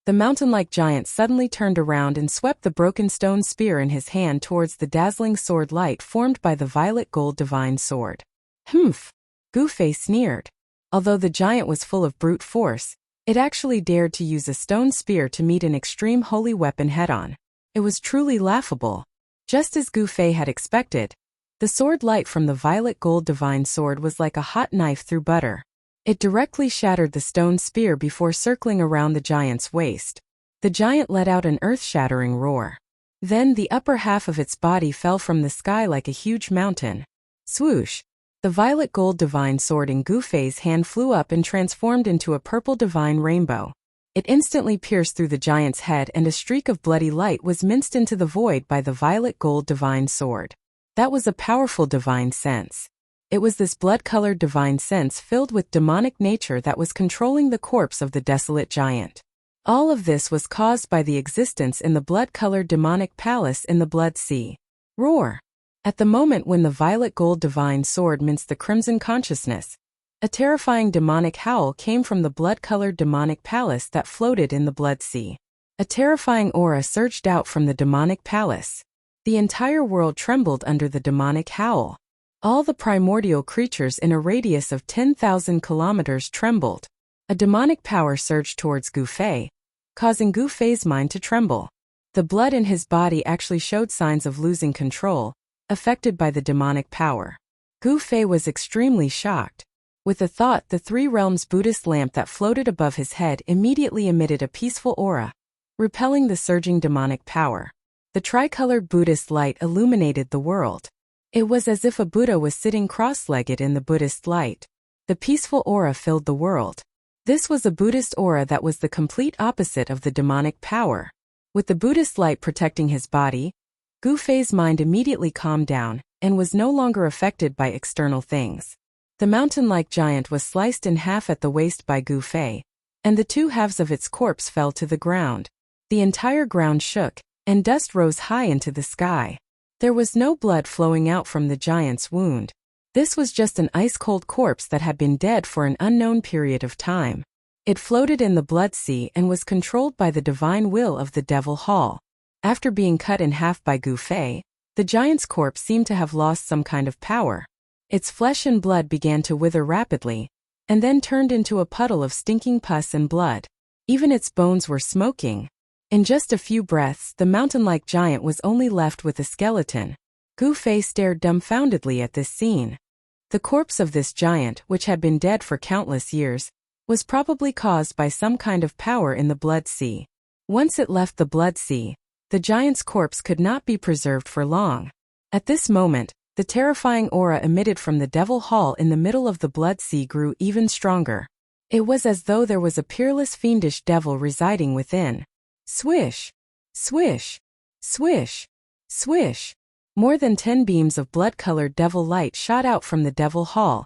The mountain-like giant suddenly turned around and swept the broken stone spear in his hand towards the dazzling sword light formed by the violet gold divine sword. Humph! Gu Fei sneered. Although the giant was full of brute force, it actually dared to use a stone spear to meet an extreme holy weapon head-on. It was truly laughable. Just as Gu Fei had expected, the sword light from the violet gold divine sword was like a hot knife through butter. It directly shattered the stone spear before circling around the giant's waist. The giant let out an earth-shattering roar. Then the upper half of its body fell from the sky like a huge mountain. Swoosh! The violet gold divine sword in Gu Fei's hand flew up and transformed into a purple divine rainbow. It instantly pierced through the giant's head and a streak of bloody light was minced into the void by the violet gold divine sword. That was a powerful divine sense. It was this blood-colored divine sense filled with demonic nature that was controlling the corpse of the desolate giant. All of this was caused by the existence in the blood-colored demonic palace in the Blood Sea. Roar! At the moment when the violet gold divine sword minced the crimson consciousness, a terrifying demonic howl came from the blood-colored demonic palace that floated in the Blood Sea. A terrifying aura surged out from the demonic palace. The entire world trembled under the demonic howl. All the primordial creatures in a radius of 10,000 kilometers trembled. A demonic power surged towards Gu Fei, causing Gu Fei's mind to tremble. The blood in his body actually showed signs of losing control, affected by the demonic power. Gu Fei was extremely shocked. With the thought, the 3 realms Buddhist lamp that floated above his head immediately emitted a peaceful aura, repelling the surging demonic power. The tricolored Buddhist light illuminated the world. It was as if a Buddha was sitting cross-legged in the Buddhist light. The peaceful aura filled the world. This was a Buddhist aura that was the complete opposite of the demonic power. With the Buddhist light protecting his body, Gu Fei's mind immediately calmed down and was no longer affected by external things. The mountain-like giant was sliced in half at the waist by Gu Fei, and the 2 halves of its corpse fell to the ground. The entire ground shook, and dust rose high into the sky. There was no blood flowing out from the giant's wound. This was just an ice-cold corpse that had been dead for an unknown period of time. It floated in the Blood Sea and was controlled by the divine will of the Devil Hall. After being cut in half by Gu Fei, the giant's corpse seemed to have lost some kind of power. Its flesh and blood began to wither rapidly, and then turned into a puddle of stinking pus and blood. Even its bones were smoking. In just a few breaths, the mountain-like giant was only left with a skeleton. Gu Fei stared dumbfoundedly at this scene. The corpse of this giant, which had been dead for countless years, was probably caused by some kind of power in the Blood Sea. Once it left the Blood Sea, the giant's corpse could not be preserved for long. At this moment, The terrifying aura emitted from the Devil Hall in the middle of the Blood Sea grew even stronger. It was as though there was a peerless fiendish devil residing within. Swish! Swish! Swish! Swish! More than 10 beams of blood-colored devil light shot out from the Devil Hall,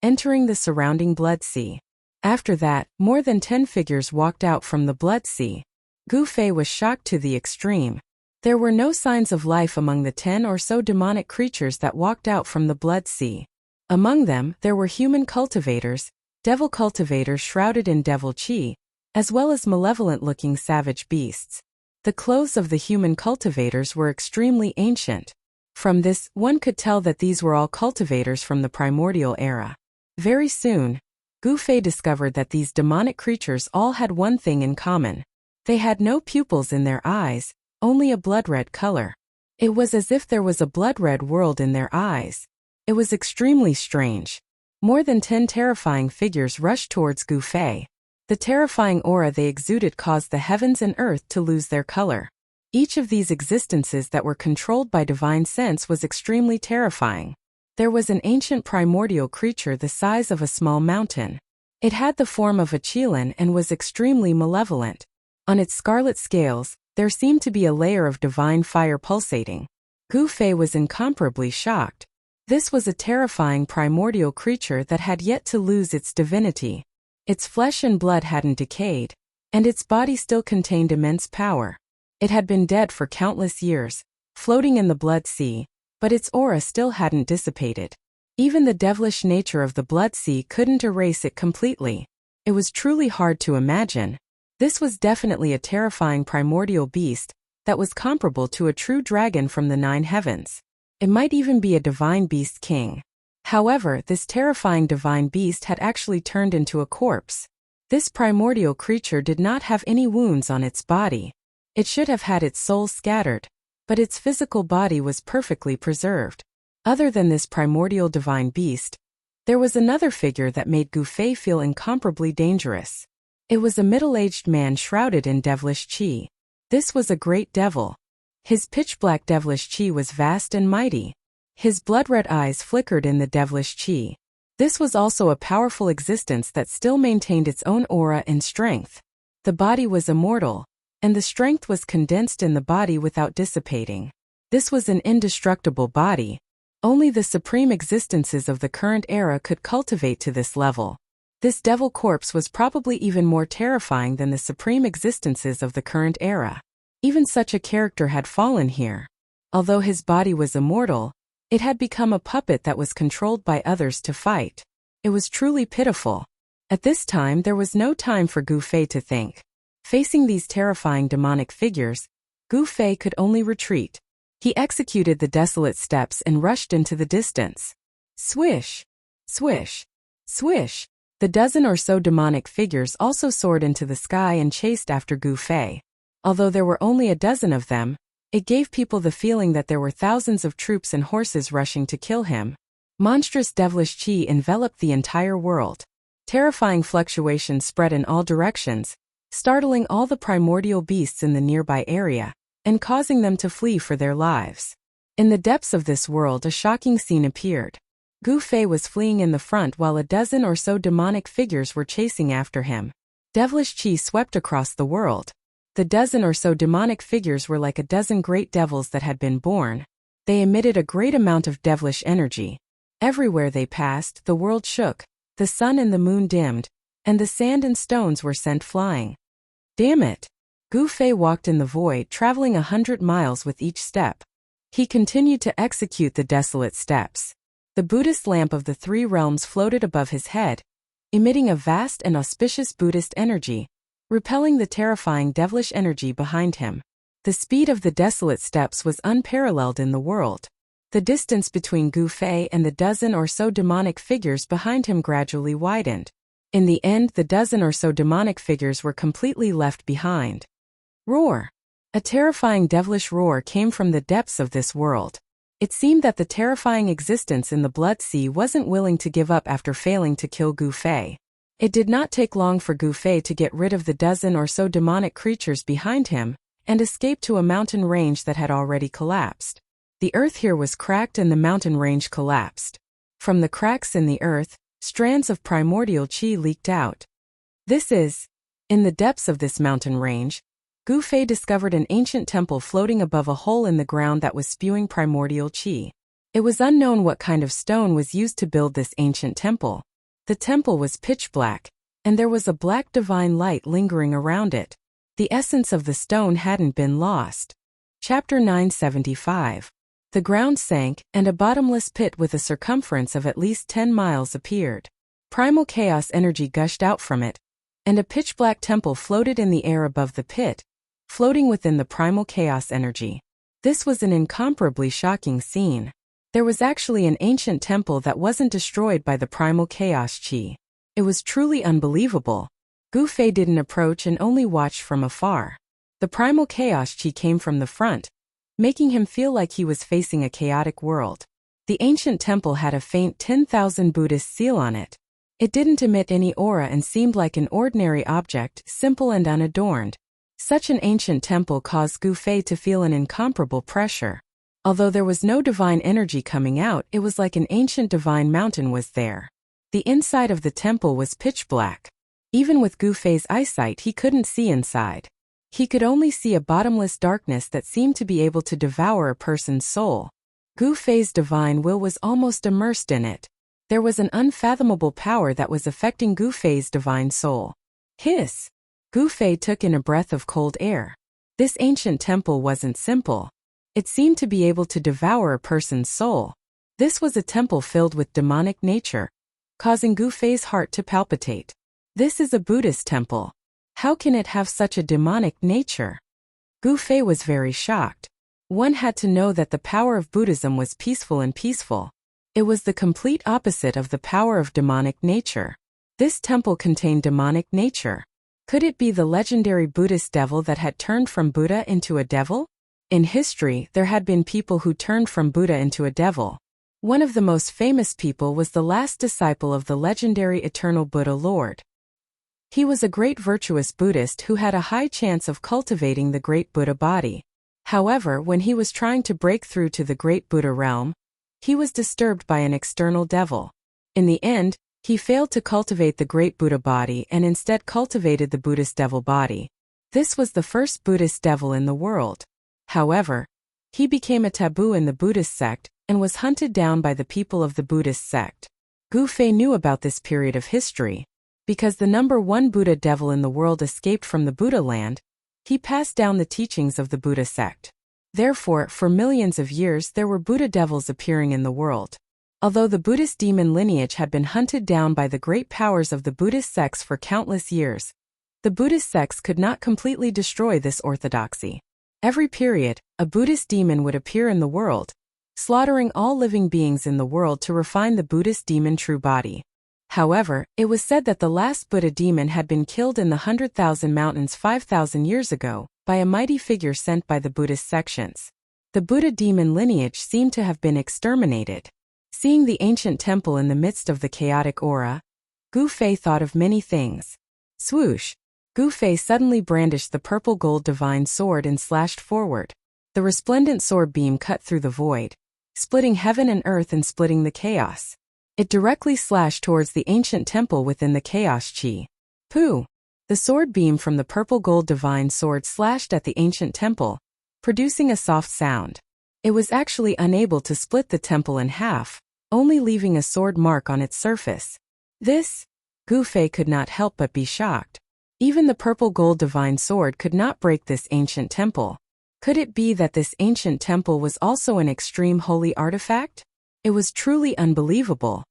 entering the surrounding Blood Sea. After that, more than 10 figures walked out from the Blood Sea. Gu Fei was shocked to the extreme. There were no signs of life among the 10 or so demonic creatures that walked out from the Blood Sea. Among them, there were human cultivators, devil cultivators shrouded in devil chi, as well as malevolent-looking savage beasts. The clothes of the human cultivators were extremely ancient. From this, one could tell that these were all cultivators from the primordial era. Very soon, Gu Fei discovered that these demonic creatures all had one thing in common. They had no pupils in their eyes, only a blood-red color. It was as if there was a blood-red world in their eyes. It was extremely strange. More than 10 terrifying figures rushed towards Gu Fei. The terrifying aura they exuded caused the heavens and earth to lose their color. Each of these existences that were controlled by divine sense was extremely terrifying. There was an ancient primordial creature the size of a small mountain. It had the form of a qilin and was extremely malevolent. On its scarlet scales, there seemed to be a layer of divine fire pulsating. Gu Fei was incomparably shocked. This was a terrifying primordial creature that had yet to lose its divinity. Its flesh and blood hadn't decayed, and its body still contained immense power. It had been dead for countless years, floating in the Blood Sea, but its aura still hadn't dissipated. Even the devilish nature of the Blood Sea couldn't erase it completely. It was truly hard to imagine. This was definitely a terrifying primordial beast that was comparable to a true dragon from the 9 heavens. It might even be a divine beast king. However, this terrifying divine beast had actually turned into a corpse. This primordial creature did not have any wounds on its body. It should have had its soul scattered, but its physical body was perfectly preserved. Other than this primordial divine beast, there was another figure that made Gu Fei feel incomparably dangerous. It was a middle-aged man shrouded in devilish qi. This was a great devil. His pitch-black devilish qi was vast and mighty. His blood-red eyes flickered in the devilish qi. This was also a powerful existence that still maintained its own aura and strength. The body was immortal, and the strength was condensed in the body without dissipating. This was an indestructible body. Only the supreme existences of the current era could cultivate to this level. This devil corpse was probably even more terrifying than the supreme existences of the current era. Even such a character had fallen here. Although his body was immortal, it had become a puppet that was controlled by others to fight. It was truly pitiful. At this time there was no time for Gu Fei to think. Facing these terrifying demonic figures, Gu Fei could only retreat. He executed the desolate steps and rushed into the distance. Swish! Swish! Swish! The dozen or so demonic figures also soared into the sky and chased after Gu Fei. Although there were only a dozen of them, it gave people the feeling that there were thousands of troops and horses rushing to kill him. Monstrous devilish qi enveloped the entire world. Terrifying fluctuations spread in all directions, startling all the primordial beasts in the nearby area, and causing them to flee for their lives. In the depths of this world a shocking scene appeared. Gu Fei was fleeing in the front while a dozen or so demonic figures were chasing after him. Devilish qi swept across the world. The dozen or so demonic figures were like a dozen great devils that had been born. They emitted a great amount of devilish energy. Everywhere they passed, the world shook, the sun and the moon dimmed, and the sand and stones were sent flying. Damn it! Gu Fei walked in the void, traveling 100 miles with each step. He continued to execute the desolate steps. The Buddhist lamp of the 3 realms floated above his head, emitting a vast and auspicious Buddhist energy, repelling the terrifying devilish energy behind him. The speed of the desolate steps was unparalleled in the world. The distance between Gu Fei and the dozen or so demonic figures behind him gradually widened. In the end, the dozen or so demonic figures were completely left behind. Roar! A terrifying devilish roar came from the depths of this world. It seemed that the terrifying existence in the Blood Sea wasn't willing to give up after failing to kill Gu Fei. It did not take long for Gu Fei to get rid of the dozen or so demonic creatures behind him and escape to a mountain range that had already collapsed. The earth here was cracked and the mountain range collapsed. From the cracks in the earth, strands of primordial qi leaked out. In the depths of this mountain range, Gu Fei discovered an ancient temple floating above a hole in the ground that was spewing primordial qi. It was unknown what kind of stone was used to build this ancient temple. The temple was pitch black, and there was a black divine light lingering around it. The essence of the stone hadn't been lost. Chapter 975. The ground sank, and a bottomless pit with a circumference of at least 10 miles appeared. Primal chaos energy gushed out from it, and a pitch-black temple floated in the air above the pit, floating within the primal chaos energy. This was an incomparably shocking scene. There was actually an ancient temple that wasn't destroyed by the primal chaos qi. It was truly unbelievable. Gu Fei didn't approach and only watched from afar. The primal chaos qi came from the front, making him feel like he was facing a chaotic world. The ancient temple had a faint 10,000 Buddhist seal on it. It didn't emit any aura and seemed like an ordinary object, simple and unadorned. Such an ancient temple caused Gu Fei to feel an incomparable pressure. Although there was no divine energy coming out, it was like an ancient divine mountain was there. The inside of the temple was pitch black. Even with Gu Fei's eyesight, he couldn't see inside. He could only see a bottomless darkness that seemed to be able to devour a person's soul. Gu Fei's divine will was almost immersed in it. There was an unfathomable power that was affecting Gu Fei's divine soul. Hiss! Gu Fei took in a breath of cold air. This ancient temple wasn't simple. It seemed to be able to devour a person's soul. This was a temple filled with demonic nature, causing Gu Fei's heart to palpitate. This is a Buddhist temple. How can it have such a demonic nature? Gu Fei was very shocked. One had to know that the power of Buddhism was peaceful and peaceful. It was the complete opposite of the power of demonic nature. This temple contained demonic nature. Could it be the legendary Buddhist devil that had turned from Buddha into a devil? In history, there had been people who turned from Buddha into a devil. One of the most famous people was the last disciple of the legendary Eternal Buddha Lord. He was a great virtuous Buddhist who had a high chance of cultivating the great Buddha body. However, when he was trying to break through to the great Buddha realm, he was disturbed by an external devil. In the end, he failed to cultivate the great Buddha body and instead cultivated the Buddhist devil body. This was the first Buddhist devil in the world. However, he became a taboo in the Buddhist sect and was hunted down by the people of the Buddhist sect. Gu Fei knew about this period of history. Because the number one Buddha devil in the world escaped from the Buddha land, he passed down the teachings of the Buddha sect. Therefore, for millions of years there were Buddha devils appearing in the world. Although the Buddhist demon lineage had been hunted down by the great powers of the Buddhist sects for countless years, the Buddhist sects could not completely destroy this orthodoxy. Every period, a Buddhist demon would appear in the world, slaughtering all living beings in the world to refine the Buddhist demon true body. However, it was said that the last Buddha demon had been killed in the 100,000 Mountains 5,000 years ago by a mighty figure sent by the Buddhist sections. The Buddha demon lineage seemed to have been exterminated. Seeing the ancient temple in the midst of the chaotic aura, Gu Fei thought of many things. Swoosh! Gu Fei suddenly brandished the purple gold divine sword and slashed forward. The resplendent sword beam cut through the void, splitting heaven and earth and splitting the chaos. It directly slashed towards the ancient temple within the chaos qi. Pooh! The sword beam from the purple gold divine sword slashed at the ancient temple, producing a soft sound. It was actually unable to split the temple in half, only leaving a sword mark on its surface. Gu Fei could not help but be shocked. Even the purple gold divine sword could not break this ancient temple. Could it be that this ancient temple was also an extreme holy artifact? It was truly unbelievable.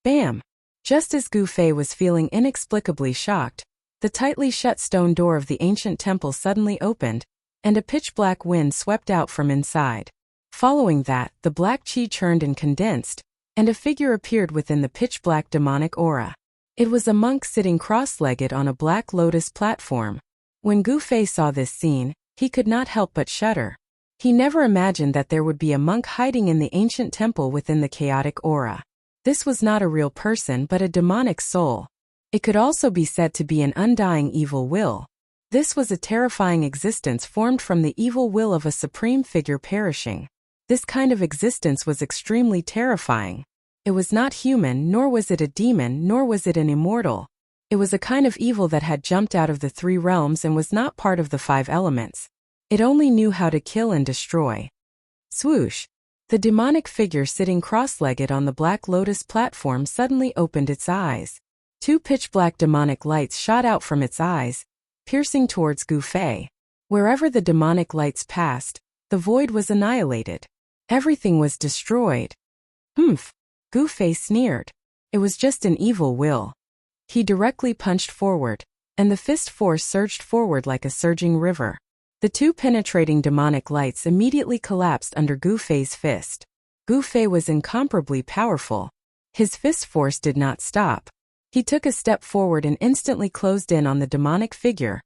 Bam! Just as Gu Fei was feeling inexplicably shocked, the tightly shut stone door of the ancient temple suddenly opened, and a pitch-black wind swept out from inside. Following that, the black qi churned and condensed, and a figure appeared within the pitch-black demonic aura. It was a monk sitting cross-legged on a black lotus platform. When Gu Fei saw this scene, he could not help but shudder. He never imagined that there would be a monk hiding in the ancient temple within the chaotic aura. This was not a real person but a demonic soul. It could also be said to be an undying evil will. This was a terrifying existence formed from the evil will of a supreme figure perishing. This kind of existence was extremely terrifying. It was not human, nor was it a demon, nor was it an immortal. It was a kind of evil that had jumped out of the three realms and was not part of the five elements. It only knew how to kill and destroy. Swoosh! The demonic figure sitting cross-legged on the Black Lotus platform suddenly opened its eyes. Two pitch-black demonic lights shot out from its eyes, piercing towards Gu Fei. Wherever the demonic lights passed, the void was annihilated. Everything was destroyed. Humph! Gu Fei sneered. It was just an evil will. He directly punched forward, and the fist force surged forward like a surging river. The two penetrating demonic lights immediately collapsed under Gu Fei's fist. Gu Fei was incomparably powerful. His fist force did not stop. He took a step forward and instantly closed in on the demonic figure,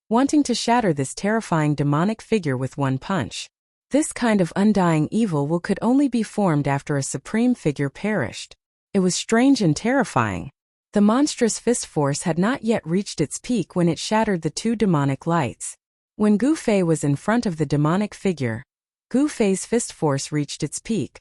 wanting to shatter this terrifying demonic figure with one punch. This kind of undying evil will could only be formed after a supreme figure perished. It was strange and terrifying. The monstrous fist force had not yet reached its peak when it shattered the two demonic lights. When Gu Fei was in front of the demonic figure, Gu Fei's fist force reached its peak.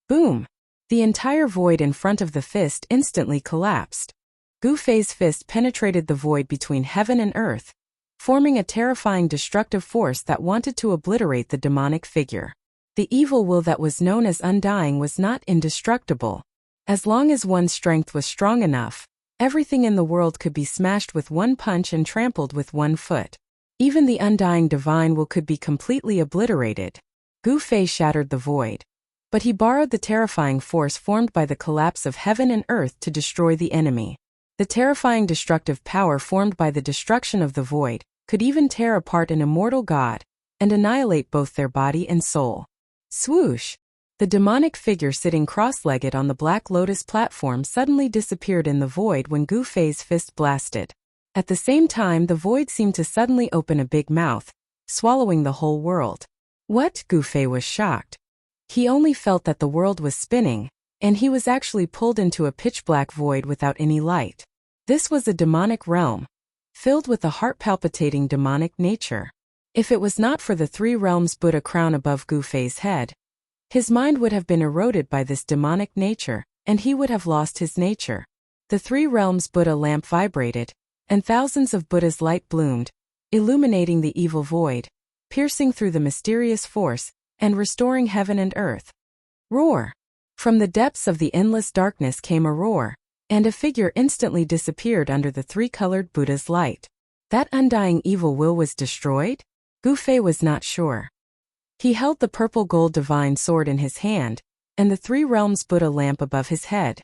Boom! The entire void in front of the fist instantly collapsed. Gu Fei's fist penetrated the void between heaven and earth, forming a terrifying destructive force that wanted to obliterate the demonic figure. The evil will that was known as Undying was not indestructible. As long as one's strength was strong enough, everything in the world could be smashed with one punch and trampled with one foot. Even the Undying divine will could be completely obliterated. Gu Fei shattered the void. But he borrowed the terrifying force formed by the collapse of heaven and earth to destroy the enemy. The terrifying destructive power formed by the destruction of the void could even tear apart an immortal god and annihilate both their body and soul. Swoosh! The demonic figure sitting cross-legged on the Black Lotus platform suddenly disappeared in the void when Gu Fei's fist blasted. At the same time, the void seemed to suddenly open a big mouth, swallowing the whole world. What? Gu Fei was shocked. He only felt that the world was spinning, and he was actually pulled into a pitch-black void without any light. This was a demonic realm, filled with a heart-palpitating demonic nature. If it was not for the three realms Buddha crown above Gu Fei's head, his mind would have been eroded by this demonic nature, and he would have lost his nature. The three realms Buddha lamp vibrated, and thousands of Buddha's light bloomed, illuminating the evil void, piercing through the mysterious force, and restoring heaven and earth. Roar! From the depths of the endless darkness came a roar, and a figure instantly disappeared under the three-colored Buddha's light. That undying evil will was destroyed? Gu Fei was not sure. He held the purple gold divine sword in his hand, and the three realms Buddha lamp above his head.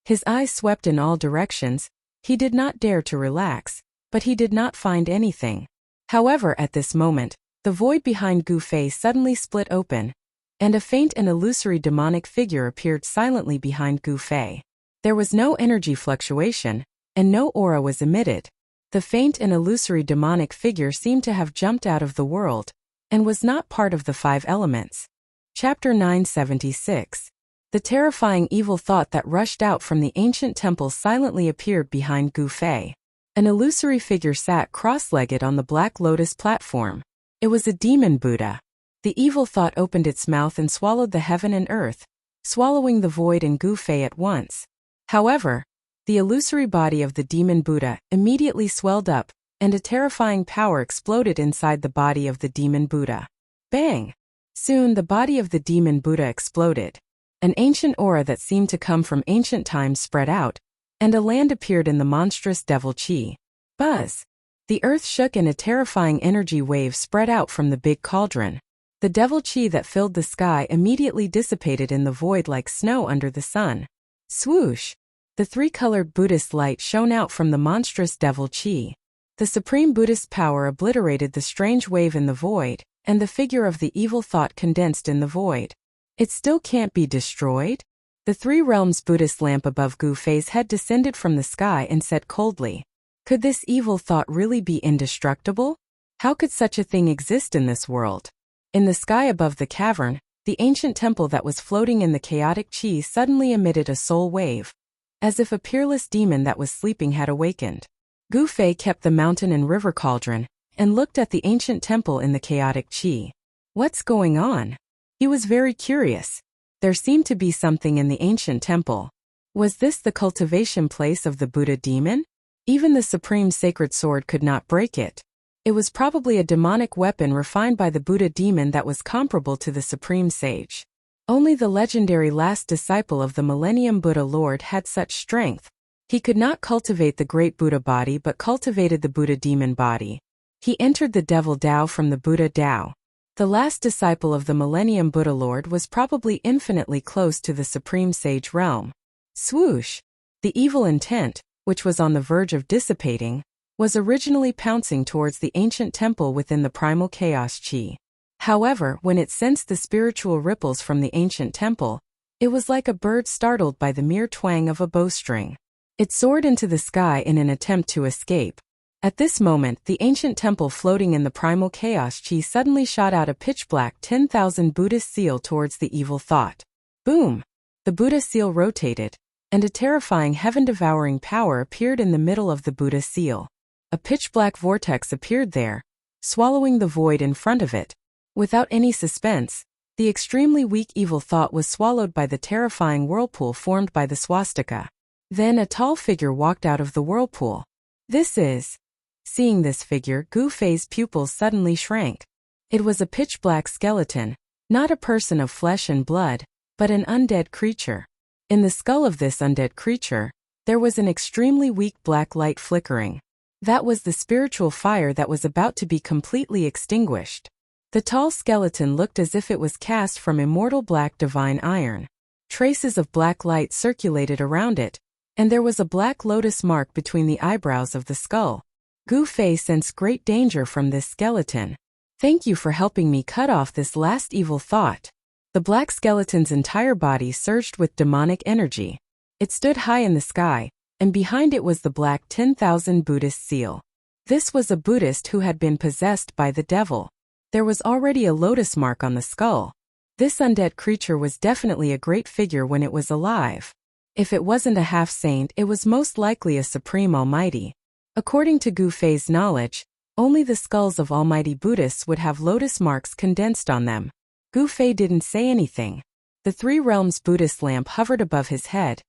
His eyes swept in all directions. He did not dare to relax, but he did not find anything. However, at this moment, the void behind Gu Fei suddenly split open, and a faint and illusory demonic figure appeared silently behind Gu Fei. There was no energy fluctuation, and no aura was emitted. The faint and illusory demonic figure seemed to have jumped out of the world, and was not part of the five elements. Chapter 976. The terrifying evil thought that rushed out from the ancient temple silently appeared behind Gu Fei. An illusory figure sat cross-legged on the Black Lotus platform. It was a demon Buddha. The evil thought opened its mouth and swallowed the heaven and earth, swallowing the void and Gu Fei at once. However, the illusory body of the demon Buddha immediately swelled up, and a terrifying power exploded inside the body of the demon Buddha. Bang! Soon the body of the demon Buddha exploded. An ancient aura that seemed to come from ancient times spread out, and a land appeared in the monstrous devil chi. Buzz! The earth shook and a terrifying energy wave spread out from the big cauldron. The devil chi that filled the sky immediately dissipated in the void like snow under the sun. Swoosh! The three-colored Buddhist light shone out from the monstrous devil chi. The supreme Buddhist power obliterated the strange wave in the void, and the figure of the evil thought condensed in the void. It still can't be destroyed? The three realms Buddhist lamp above Gu Fei's head descended from the sky and said coldly, "Could this evil thought really be indestructible? How could such a thing exist in this world?" In the sky above the cavern, the ancient temple that was floating in the chaotic chi suddenly emitted a soul wave, as if a peerless demon that was sleeping had awakened. Gu Fei kept the mountain and river cauldron, and looked at the ancient temple in the chaotic chi. What's going on? He was very curious. There seemed to be something in the ancient temple. Was this the cultivation place of the Buddha demon? Even the supreme sacred sword could not break it. It was probably a demonic weapon refined by the Buddha demon that was comparable to the supreme sage. Only the legendary last disciple of the Millennium Buddha Lord had such strength. He could not cultivate the great Buddha body but cultivated the Buddha demon body. He entered the devil Tao from the Buddha Tao. The last disciple of the Millennium Buddha Lord was probably infinitely close to the supreme sage realm. Swoosh! The evil intent, which was on the verge of dissipating, was originally pouncing towards the ancient temple within the primal chaos chi. However, when it sensed the spiritual ripples from the ancient temple, it was like a bird startled by the mere twang of a bowstring. It soared into the sky in an attempt to escape. At this moment, the ancient temple floating in the primal chaos chi suddenly shot out a pitch-black 10,000 Buddhist seal towards the evil thought. Boom! The Buddha seal rotated, and a terrifying heaven-devouring power appeared in the middle of the Buddha seal. A pitch-black vortex appeared there, swallowing the void in front of it. Without any suspense, the extremely weak evil thought was swallowed by the terrifying whirlpool formed by the swastika. Then a tall figure walked out of the whirlpool. This is... Seeing this figure, Gu Fei's pupils suddenly shrank. It was a pitch-black skeleton, not a person of flesh and blood, but an undead creature. In the skull of this undead creature, there was an extremely weak black light flickering. That was the spiritual fire that was about to be completely extinguished. The tall skeleton looked as if it was cast from immortal black divine iron. Traces of black light circulated around it, and there was a black lotus mark between the eyebrows of the skull. Gu Fei sensed great danger from this skeleton. Thank you for helping me cut off this last evil thought. The black skeleton's entire body surged with demonic energy. It stood high in the sky, and behind it was the black 10,000 Buddhist seal. This was a Buddhist who had been possessed by the devil. There was already a lotus mark on the skull. This undead creature was definitely a great figure when it was alive. If it wasn't a half-saint, it was most likely a supreme almighty. According to Gu Fei's knowledge, only the skulls of almighty Buddhists would have lotus marks condensed on them. Gu Fei didn't say anything. The Three Realms Buddhist lamp hovered above his head,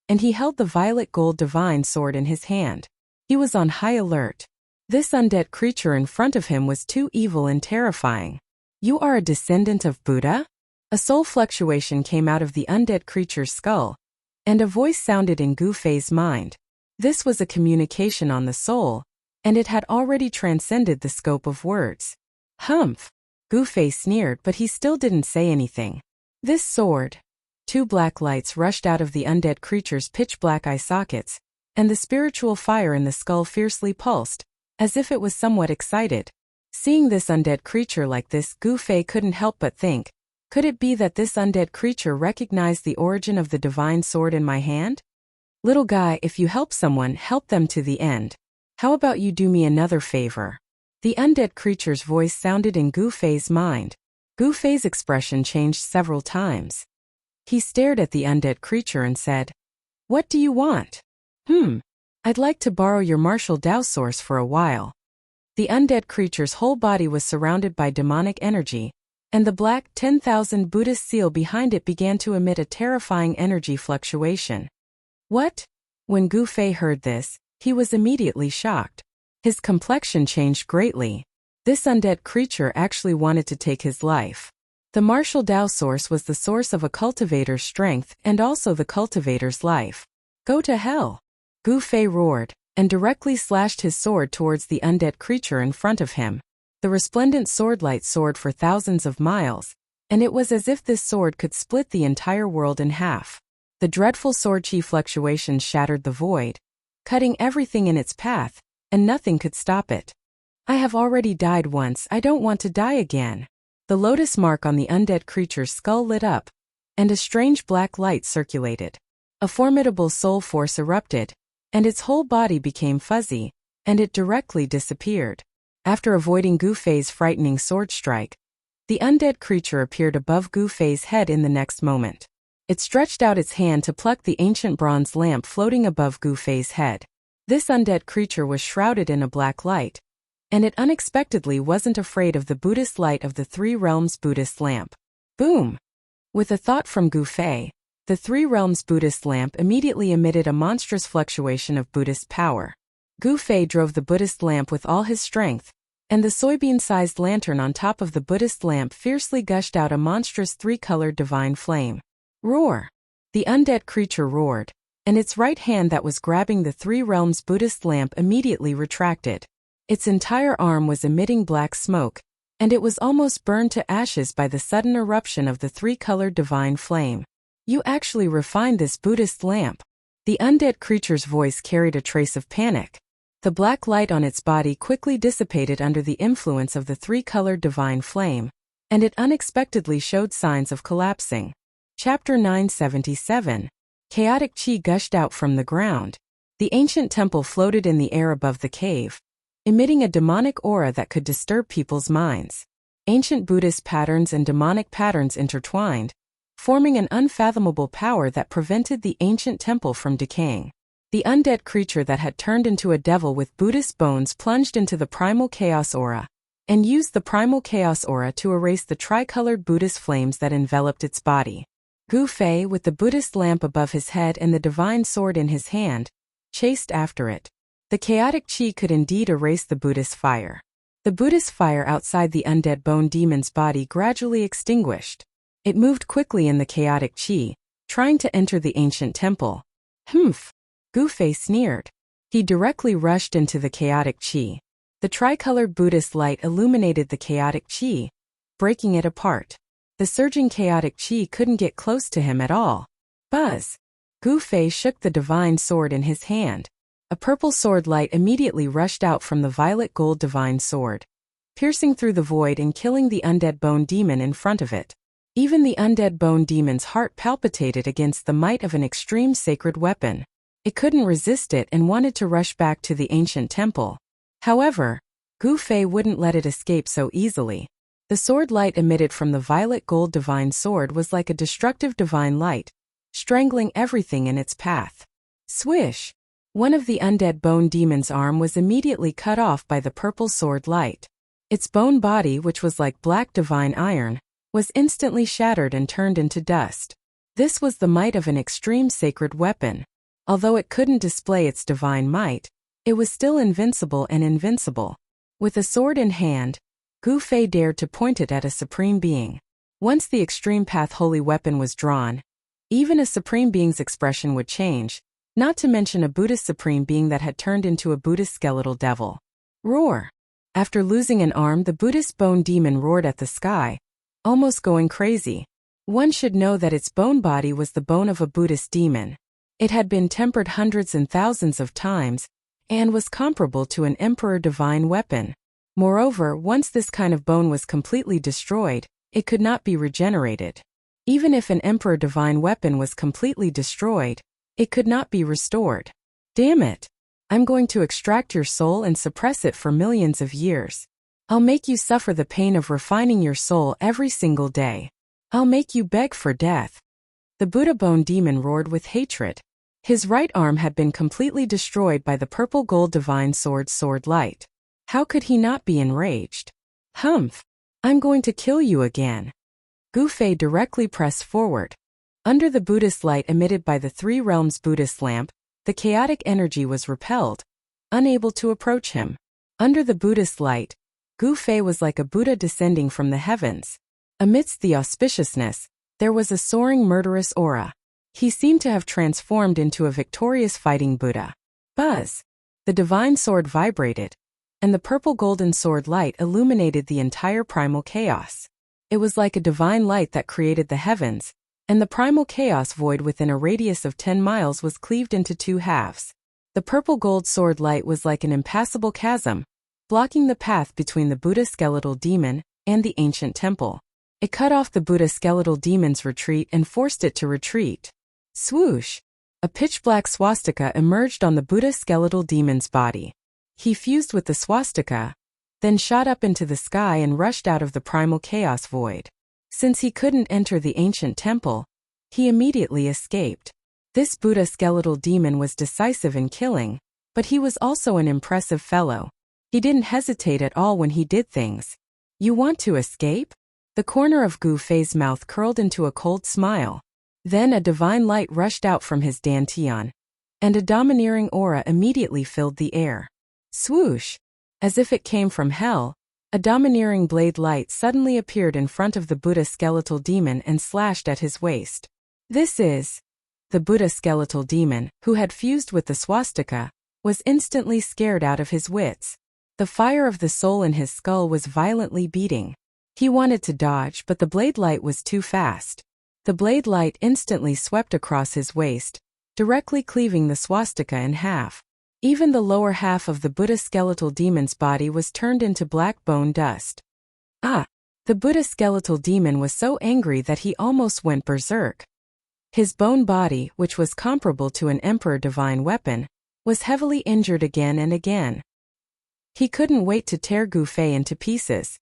and he held the violet gold divine sword in his hand. He was on high alert. This undead creature in front of him was too evil and terrifying. You are a descendant of Buddha? A soul fluctuation came out of the undead creature's skull, and a voice sounded in Gu Fei's mind. This was a communication on the soul, and it had already transcended the scope of words. Humph! Gu Fei sneered, but he still didn't say anything. This sword. Two black lights rushed out of the undead creature's pitch-black eye sockets, and the spiritual fire in the skull fiercely pulsed, as if it was somewhat excited. Seeing this undead creature like this, Gu Fei couldn't help but think, could it be that this undead creature recognized the origin of the divine sword in my hand? Little guy, if you help someone, help them to the end. How about you do me another favor? The undead creature's voice sounded in Gu Fei's mind. Gu Fei's expression changed several times. He stared at the undead creature and said, What do you want? I'd like to borrow your martial Tao source for a while. The undead creature's whole body was surrounded by demonic energy, and the black 10,000 Buddhist seal behind it began to emit a terrifying energy fluctuation. What? When Gu Fei heard this, he was immediately shocked. His complexion changed greatly. This undead creature actually wanted to take his life. The martial Tao source was the source of a cultivator's strength and also the cultivator's life. Go to hell! Gu Fei roared, and directly slashed his sword towards the undead creature in front of him. The resplendent swordlight soared for thousands of miles, and it was as if this sword could split the entire world in half. The dreadful sword chi fluctuations shattered the void, cutting everything in its path, and nothing could stop it. I have already died once, I don't want to die again. The lotus mark on the undead creature's skull lit up, and a strange black light circulated. A formidable soul force erupted, and its whole body became fuzzy, and it directly disappeared. After avoiding Gu Fei's frightening sword strike, the undead creature appeared above Gu Fei's head in the next moment. It stretched out its hand to pluck the ancient bronze lamp floating above Gu Fei's head. This undead creature was shrouded in a black light, and it unexpectedly wasn't afraid of the Buddhist light of the Three Realms Buddhist lamp. Boom! With a thought from Gu Fei, the Three Realms Buddhist lamp immediately emitted a monstrous fluctuation of Buddhist power. Gu Fei drove the Buddhist lamp with all his strength, and the soybean-sized lantern on top of the Buddhist lamp fiercely gushed out a monstrous three-colored divine flame. Roar! The undead creature roared, and its right hand that was grabbing the Three Realms Buddhist lamp immediately retracted. Its entire arm was emitting black smoke, and it was almost burned to ashes by the sudden eruption of the three-colored divine flame. You actually refined this Buddhist lamp. The undead creature's voice carried a trace of panic. The black light on its body quickly dissipated under the influence of the three-colored divine flame, and it unexpectedly showed signs of collapsing. Chapter 977. Chaotic Qi gushed out from the ground. The ancient temple floated in the air above the cave, emitting a demonic aura that could disturb people's minds. Ancient Buddhist patterns and demonic patterns intertwined, forming an unfathomable power that prevented the ancient temple from decaying. The undead creature that had turned into a devil with Buddhist bones plunged into the primal chaos aura, and used the primal chaos aura to erase the tricolored Buddhist flames that enveloped its body. Gu Fei, with the Buddhist lamp above his head and the divine sword in his hand, chased after it. The chaotic Qi could indeed erase the Buddhist fire. The Buddhist fire outside the undead bone demon's body gradually extinguished. It moved quickly in the chaotic Qi, trying to enter the ancient temple. Humph! Gu Fei sneered. He directly rushed into the chaotic Qi. The tricolored Buddhist light illuminated the chaotic Qi, breaking it apart. The surging chaotic Qi couldn't get close to him at all. Buzz! Gu Fei shook the divine sword in his hand. A purple sword light immediately rushed out from the violet gold divine sword, piercing through the void and killing the undead bone demon in front of it. Even the undead bone demon's heart palpitated against the might of an extreme sacred weapon. It couldn't resist it and wanted to rush back to the ancient temple. However, Gu Fei wouldn't let it escape so easily. The sword light emitted from the violet gold divine sword was like a destructive divine light, strangling everything in its path. Swish! One of the undead bone demon's arm was immediately cut off by the purple sword light. Its bone body, which was like black divine iron, was instantly shattered and turned into dust. This was the might of an extreme sacred weapon. Although it couldn't display its divine might, it was still invincible and invincible. With a sword in hand, Gu Fei dared to point it at a supreme being. Once the extreme path holy weapon was drawn, even a supreme being's expression would change, not to mention a Buddhist supreme being that had turned into a Buddhist skeletal devil. Roar! After losing an arm, the Buddhist bone demon roared at the sky, almost going crazy. One should know that its bone body was the bone of a Buddhist demon. It had been tempered hundreds and thousands of times, and was comparable to an emperor divine weapon. Moreover, once this kind of bone was completely destroyed, it could not be regenerated. Even if an emperor divine weapon was completely destroyed, it could not be restored. Damn it! I'm going to extract your soul and suppress it for millions of years. I'll make you suffer the pain of refining your soul every single day. I'll make you beg for death. The Buddha bone demon roared with hatred. His right arm had been completely destroyed by the purple gold divine sword's sword light. How could he not be enraged? Humph! I'm going to kill you again. Gu Fei directly pressed forward. Under the Buddhist light emitted by the Three Realms Buddhist lamp, the chaotic energy was repelled, unable to approach him. Under the Buddhist light, Gu Fei was like a Buddha descending from the heavens. Amidst the auspiciousness, there was a soaring murderous aura. He seemed to have transformed into a victorious fighting Buddha. Buzz! The divine sword vibrated, and the purple golden sword light illuminated the entire primal chaos. It was like a divine light that created the heavens, and the primal chaos void within a radius of 10 miles was cleaved into two halves. The purple gold sword light was like an impassable chasm, blocking the path between the Buddha skeletal demon and the ancient temple. It cut off the Buddha skeletal demon's retreat and forced it to retreat. Swoosh! A pitch-black swastika emerged on the Buddha skeletal demon's body. He fused with the swastika, then shot up into the sky and rushed out of the primal chaos void. Since he couldn't enter the ancient temple, he immediately escaped. This Buddha skeletal demon was decisive in killing, but he was also an impressive fellow. He didn't hesitate at all when he did things. You want to escape? The corner of Gu Fei's mouth curled into a cold smile. Then a divine light rushed out from his dantian, and a domineering aura immediately filled the air. Swoosh! As if it came from hell, a domineering blade light suddenly appeared in front of the Buddha skeletal demon and slashed at his waist. This is... The Buddha skeletal demon, who had fused with the swastika, was instantly scared out of his wits. The fire of the soul in his skull was violently beating. He wanted to dodge, but the blade light was too fast. The blade light instantly swept across his waist, directly cleaving the swastika in half. Even the lower half of the Buddha skeletal demon's body was turned into black bone dust. Ah! The Buddha skeletal demon was so angry that he almost went berserk. His bone body, which was comparable to an emperor divine weapon, was heavily injured again and again. He couldn't wait to tear Gu Fei into pieces.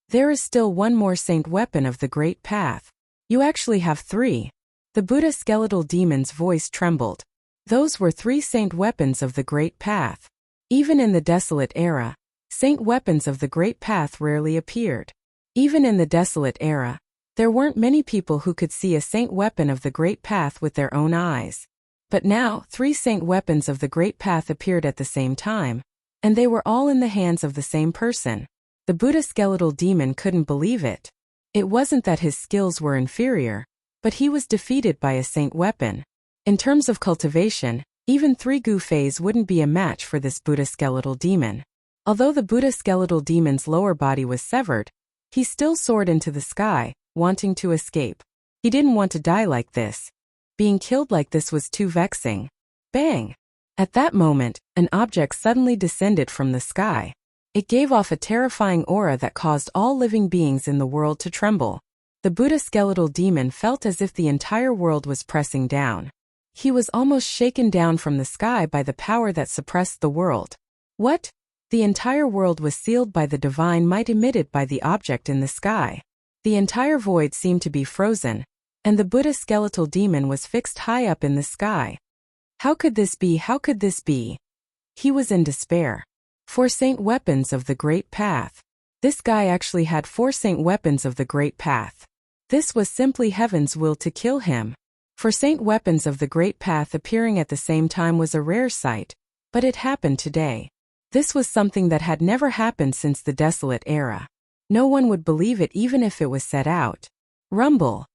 There is still one more saint weapon of the Great Path. You actually have 3. The Buddha skeletal demon's voice trembled. Those were 3 saint weapons of the Great Path. Even in the desolate era, saint weapons of the Great Path rarely appeared. Even in the desolate era, there weren't many people who could see a saint weapon of the Great Path with their own eyes. But now, 3 saint weapons of the Great Path appeared at the same time, and they were all in the hands of the same person. The Buddha skeletal demon couldn't believe it. It wasn't that his skills were inferior, but he was defeated by a saint weapon. In terms of cultivation, even 3 Gu Feis wouldn't be a match for this Buddha skeletal demon. Although the Buddha skeletal demon's lower body was severed, he still soared into the sky, wanting to escape. He didn't want to die like this. Being killed like this was too vexing. Bang! At that moment, an object suddenly descended from the sky. It gave off a terrifying aura that caused all living beings in the world to tremble. The Buddha skeletal demon felt as if the entire world was pressing down. He was almost shaken down from the sky by the power that suppressed the world. What? The entire world was sealed by the divine might emitted by the object in the sky. The entire void seemed to be frozen, and the Buddha skeletal demon was fixed high up in the sky. How could this be? How could this be? He was in despair. 4 saint weapons of the Great Path. This guy actually had 4 saint weapons of the Great Path. This was simply heaven's will to kill him. 4 saint weapons of the Great Path appearing at the same time was a rare sight, but it happened today. This was something that had never happened since the desolate era. No one would believe it even if it was set out. Rumble!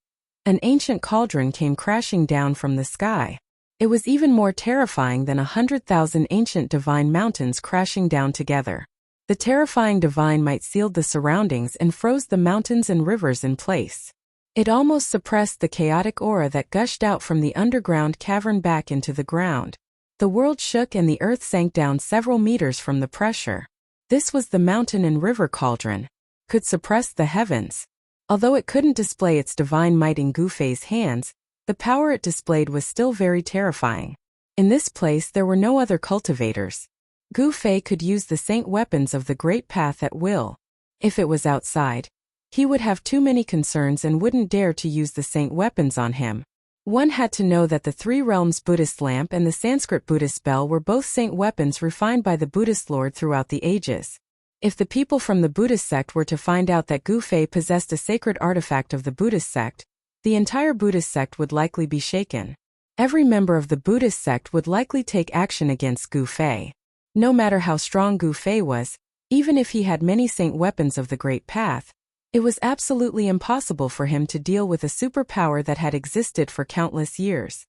An ancient cauldron came crashing down from the sky. It was even more terrifying than 100,000 ancient divine mountains crashing down together. The terrifying divine might sealed the surroundings and froze the mountains and rivers in place. It almost suppressed the chaotic aura that gushed out from the underground cavern back into the ground. The world shook and the earth sank down several meters from the pressure. This was the mountain and river cauldron. Could suppress the heavens. Although it couldn't display its divine might in Gu Fei's hands, the power it displayed was still very terrifying. In this place there were no other cultivators. Gu Fei could use the saint weapons of the Great Path at will. If it was outside, he would have too many concerns and wouldn't dare to use the saint weapons on him. One had to know that the 3 realms Buddhist lamp and the Sanskrit Buddhist bell were both saint weapons refined by the Buddhist Lord throughout the ages. If the people from the Buddhist sect were to find out that Gu Fei possessed a sacred artifact of the Buddhist sect, the entire Buddhist sect would likely be shaken. Every member of the Buddhist sect would likely take action against Gu Fei. No matter how strong Gu Fei was, even if he had many saint weapons of the Great Path, it was absolutely impossible for him to deal with a superpower that had existed for countless years.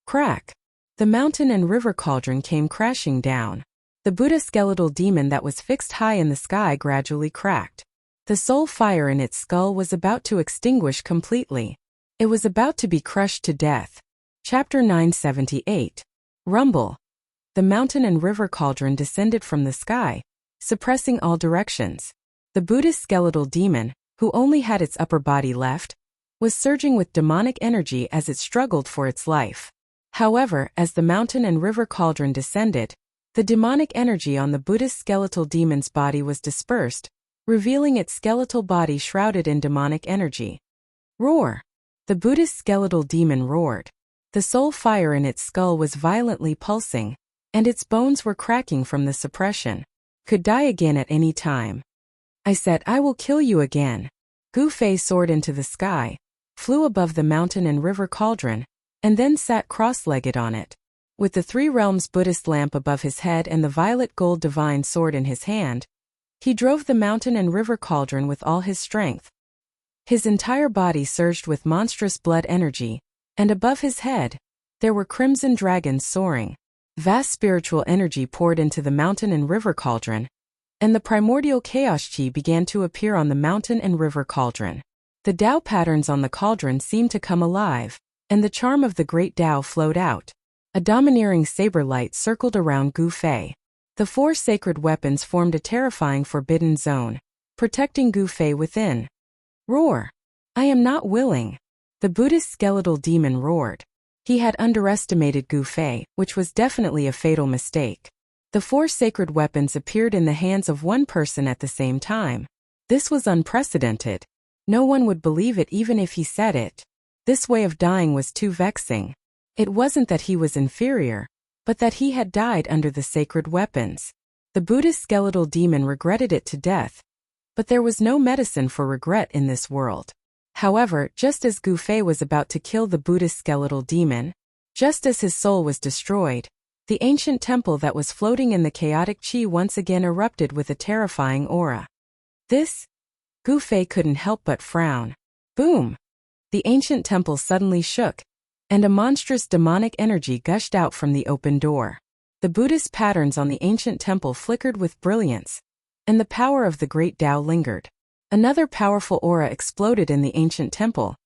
Crack! The mountain and river cauldron came crashing down. The Buddha skeletal demon that was fixed high in the sky gradually cracked. The soul fire in its skull was about to extinguish completely. It was about to be crushed to death. Chapter 978. Rumble. The mountain and river cauldron descended from the sky, suppressing all directions. The Buddhist skeletal demon, who only had its upper body left, was surging with demonic energy as it struggled for its life. However, as the mountain and river cauldron descended, the demonic energy on the Buddhist skeletal demon's body was dispersed, revealing its skeletal body shrouded in demonic energy. Roar! The Buddhist skeletal demon roared. The soul fire in its skull was violently pulsing, and its bones were cracking from the suppression. Could die again at any time. I said, I will kill you again. Gu Fei soared into the sky, flew above the mountain and river cauldron, and then sat cross-legged on it. With the Three Realms Buddhist lamp above his head and the violet gold divine sword in his hand, he drove the mountain and river cauldron with all his strength. His entire body surged with monstrous blood energy, and above his head, there were crimson dragons soaring. Vast spiritual energy poured into the mountain and river cauldron, and the primordial chaos chi began to appear on the mountain and river cauldron. The Tao patterns on the cauldron seemed to come alive, and the charm of the great Tao flowed out. A domineering saber light circled around Gu Fei. The 4 sacred weapons formed a terrifying forbidden zone, protecting Gu Fei within. Roar! I am not willing. The Buddhist skeletal demon roared. He had underestimated Gu Fei, which was definitely a fatal mistake. The 4 sacred weapons appeared in the hands of one person at the same time. This was unprecedented. No one would believe it even if he said it. This way of dying was too vexing. It wasn't that he was inferior, but that he had died under the sacred weapons. The Buddhist skeletal demon regretted it to death, but there was no medicine for regret in this world. However, just as Gu Fei was about to kill the Buddhist skeletal demon, just as his soul was destroyed, the ancient temple that was floating in the chaotic chi once again erupted with a terrifying aura. This? Gu Fei couldn't help but frown. Boom! The ancient temple suddenly shook, and a monstrous demonic energy gushed out from the open door. The Buddhist patterns on the ancient temple flickered with brilliance, and the power of the great Tao lingered. Another powerful aura exploded in the ancient temple,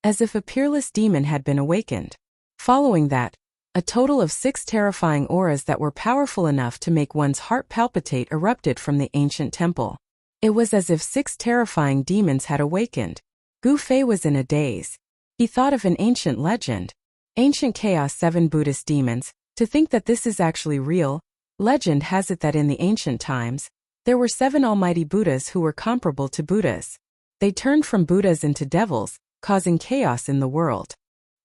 as if a peerless demon had been awakened. Following that, a total of 6 terrifying auras that were powerful enough to make one's heart palpitate erupted from the ancient temple. It was as if 6 terrifying demons had awakened. Gu Fei was in a daze. He thought of an ancient legend. Ancient Chaos 7 Buddhist demons. To think that this is actually real, legend has it that in the ancient times, there were 7 almighty Buddhas who were comparable to Buddhas. They turned from Buddhas into devils, causing chaos in the world.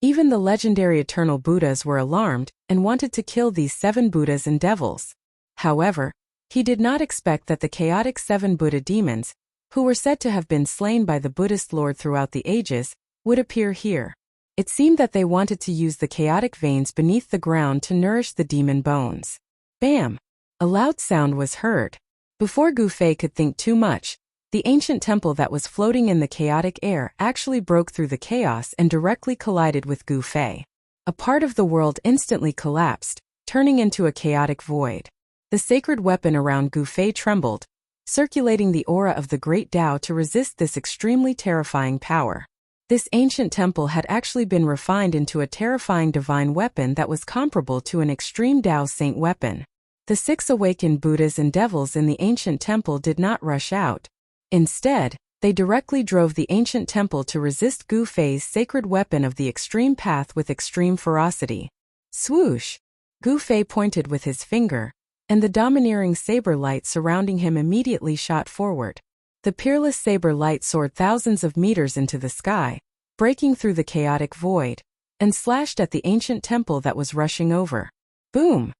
Even the legendary eternal Buddhas were alarmed and wanted to kill these 7 Buddhas and devils. However, he did not expect that the chaotic 7 Buddha demons, who were said to have been slain by the Buddhist Lord throughout the ages, would appear here. It seemed that they wanted to use the chaotic veins beneath the ground to nourish the demon bones. Bam! A loud sound was heard. Before Gu Fei could think too much, the ancient temple that was floating in the chaotic air actually broke through the chaos and directly collided with Gu Fei. A part of the world instantly collapsed, turning into a chaotic void. The sacred weapon around Gu Fei trembled, circulating the aura of the great Tao to resist this extremely terrifying power. This ancient temple had actually been refined into a terrifying divine weapon that was comparable to an extreme Tao saint weapon. The 6 awakened Buddhas and devils in the ancient temple did not rush out. Instead, they directly drove the ancient temple to resist Gu Fei's sacred weapon of the extreme path with extreme ferocity. Swoosh! Gu Fei pointed with his finger, and the domineering saber light surrounding him immediately shot forward. The peerless saber light soared thousands of meters into the sky, breaking through the chaotic void, and slashed at the ancient temple that was rushing over. Boom!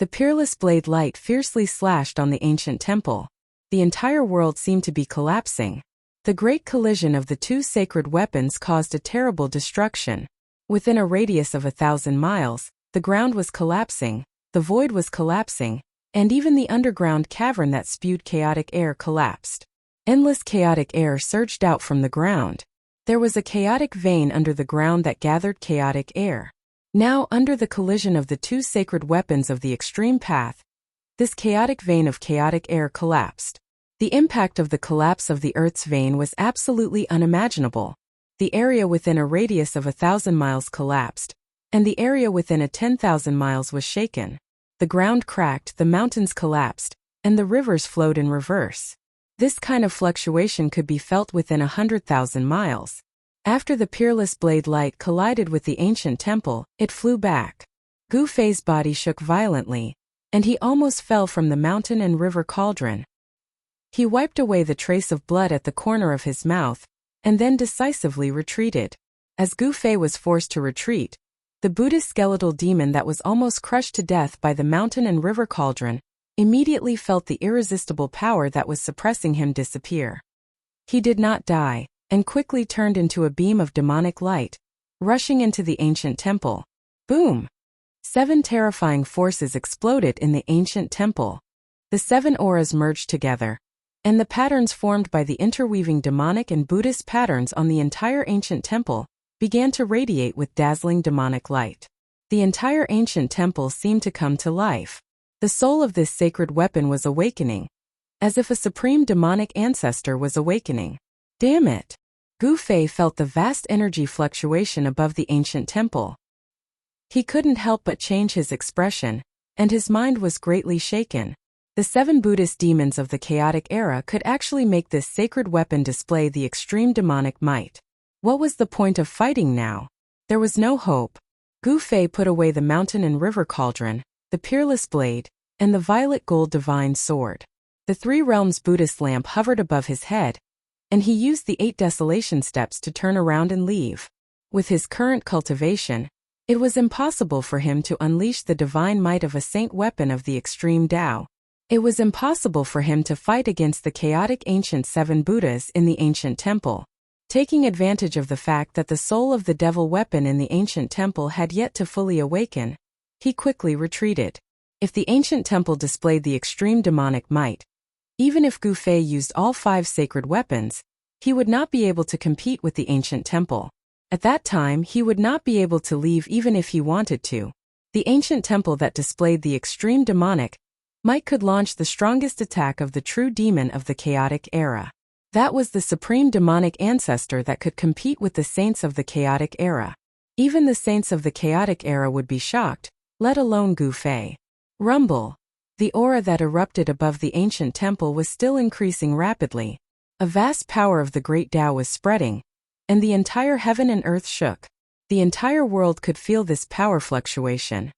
The peerless blade light fiercely slashed on the ancient temple. The entire world seemed to be collapsing. The great collision of the 2 sacred weapons caused a terrible destruction. Within a radius of 1,000 miles, the ground was collapsing, the void was collapsing, and even the underground cavern that spewed chaotic air collapsed. Endless chaotic air surged out from the ground. There was a chaotic vein under the ground that gathered chaotic air. Now, under the collision of the 2 sacred weapons of the extreme path, this chaotic vein of chaotic air collapsed. The impact of the collapse of the Earth's vein was absolutely unimaginable. The area within a radius of 1,000 miles collapsed, and the area within a 10,000 miles was shaken. The ground cracked, the mountains collapsed, and the rivers flowed in reverse. This kind of fluctuation could be felt within 100,000 miles. After the peerless blade light collided with the ancient temple, it flew back. Gu Fei's body shook violently, and he almost fell from the mountain and river cauldron. He wiped away the trace of blood at the corner of his mouth, and then decisively retreated. As Gu Fei was forced to retreat, the Buddhist skeletal demon that was almost crushed to death by the mountain and river cauldron immediately felt the irresistible power that was suppressing him disappear. He did not die, and quickly turned into a beam of demonic light, rushing into the ancient temple. Boom! 7 terrifying forces exploded in the ancient temple. The 7 auras merged together, and the patterns formed by the interweaving demonic and Buddhist patterns on the entire ancient temple began to radiate with dazzling demonic light. The entire ancient temple seemed to come to life. The soul of this sacred weapon was awakening, as if a supreme demonic ancestor was awakening. Damn it! Gu Fei felt the vast energy fluctuation above the ancient temple. He couldn't help but change his expression, and his mind was greatly shaken. The 7 Buddhist demons of the chaotic era could actually make this sacred weapon display the extreme demonic might. What was the point of fighting now? There was no hope. Gu Fei put away the mountain and river cauldron, the peerless blade, and the violet gold divine sword. The 3 realms Buddhist lamp hovered above his head, and he used the 8 desolation steps to turn around and leave. With his current cultivation, it was impossible for him to unleash the divine might of a saint weapon of the extreme Tao. It was impossible for him to fight against the chaotic ancient 7 Buddhas in the ancient temple. Taking advantage of the fact that the soul of the devil weapon in the ancient temple had yet to fully awaken, he quickly retreated. If the ancient temple displayed the extreme demonic might, even if Gu Fei used all 5 sacred weapons, he would not be able to compete with the ancient temple. At that time, he would not be able to leave even if he wanted to. The ancient temple that displayed the extreme demonic might could launch the strongest attack of the true demon of the chaotic era. That was the supreme demonic ancestor that could compete with the saints of the chaotic era. Even the saints of the chaotic era would be shocked, let alone Gu Fei. Rumble. The aura that erupted above the ancient temple was still increasing rapidly. A vast power of the great Tao was spreading, and the entire heaven and earth shook. The entire world could feel this power fluctuation.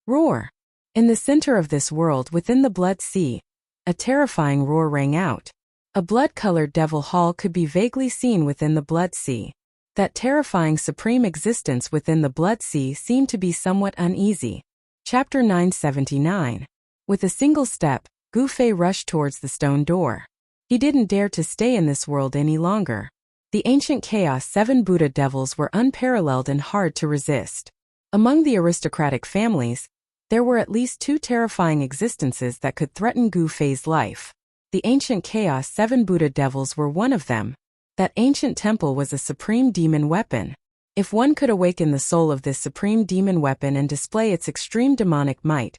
Roar! In the center of this world within the blood sea, a terrifying roar rang out. A blood-colored devil hall could be vaguely seen within the blood sea. That terrifying supreme existence within the blood sea seemed to be somewhat uneasy. Chapter 979. With a single step, Gu Fei rushed towards the stone door. He didn't dare to stay in this world any longer. The ancient chaos 7 Buddha devils were unparalleled and hard to resist. Among the aristocratic families, there were at least 2 terrifying existences that could threaten Gu Fei's life. The ancient chaos 7 Buddha devils were one of them. That ancient temple was a supreme demon weapon. If one could awaken the soul of this supreme demon weapon and display its extreme demonic might,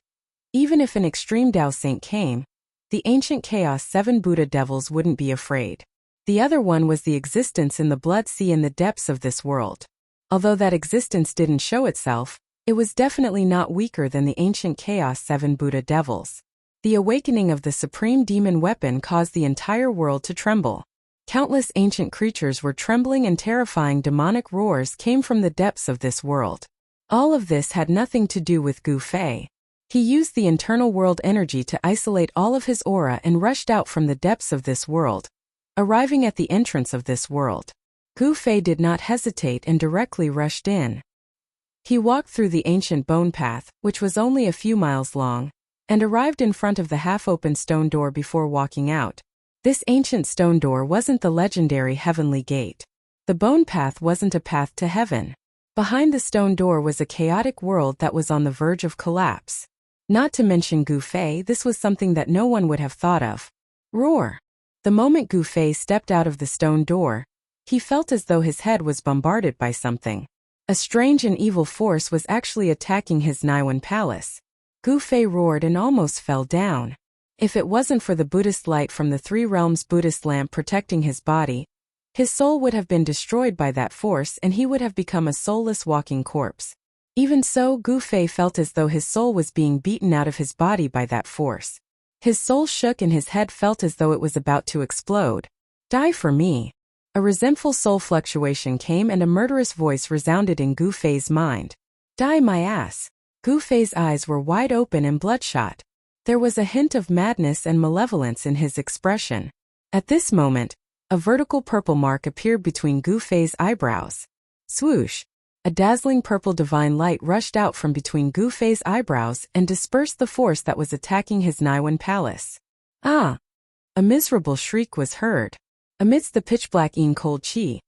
even if an extreme Tao saint came, the ancient chaos 7 Buddha devils wouldn't be afraid. The other one was the existence in the blood sea in the depths of this world. Although that existence didn't show itself, it was definitely not weaker than the ancient chaos 7 Buddha devils. The awakening of the supreme demon weapon caused the entire world to tremble. Countless ancient creatures were trembling and terrifying demonic roars came from the depths of this world. All of this had nothing to do with Gu Fei. He used the internal world energy to isolate all of his aura and rushed out from the depths of this world, arriving at the entrance of this world. Gu Fei did not hesitate and directly rushed in. He walked through the ancient bone path, which was only a few miles long, and arrived in front of the half-open stone door before walking out. This ancient stone door wasn't the legendary heavenly gate. The bone path wasn't a path to heaven. Behind the stone door was a chaotic world that was on the verge of collapse. Not to mention Gu Fei, this was something that no one would have thought of. Roar! The moment Gu Fei stepped out of the stone door, he felt as though his head was bombarded by something. A strange and evil force was actually attacking his Naiwan palace. Gu Fei roared and almost fell down. If it wasn't for the Buddhist light from the 3 realms Buddhist lamp protecting his body, his soul would have been destroyed by that force and he would have become a soulless walking corpse. Even so, Gu Fei felt as though his soul was being beaten out of his body by that force. His soul shook and his head felt as though it was about to explode. Die for me. A resentful soul fluctuation came and a murderous voice resounded in Gu Fei's mind. Die my ass. Gu Fei's eyes were wide open and bloodshot. There was a hint of madness and malevolence in his expression. At this moment, a vertical purple mark appeared between Gu Fei's eyebrows. Swoosh! A dazzling purple divine light rushed out from between Gu Fei's eyebrows and dispersed the force that was attacking his Naiwan palace. Ah! A miserable shriek was heard. Amidst the pitch-black cold chi,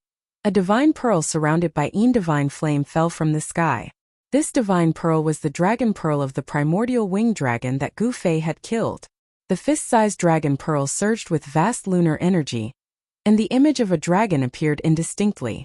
a divine pearl surrounded by divine flame fell from the sky. This divine pearl was the dragon pearl of the primordial winged dragon that Gu Fei had killed. The fist-sized dragon pearl surged with vast lunar energy, and the image of a dragon appeared indistinctly.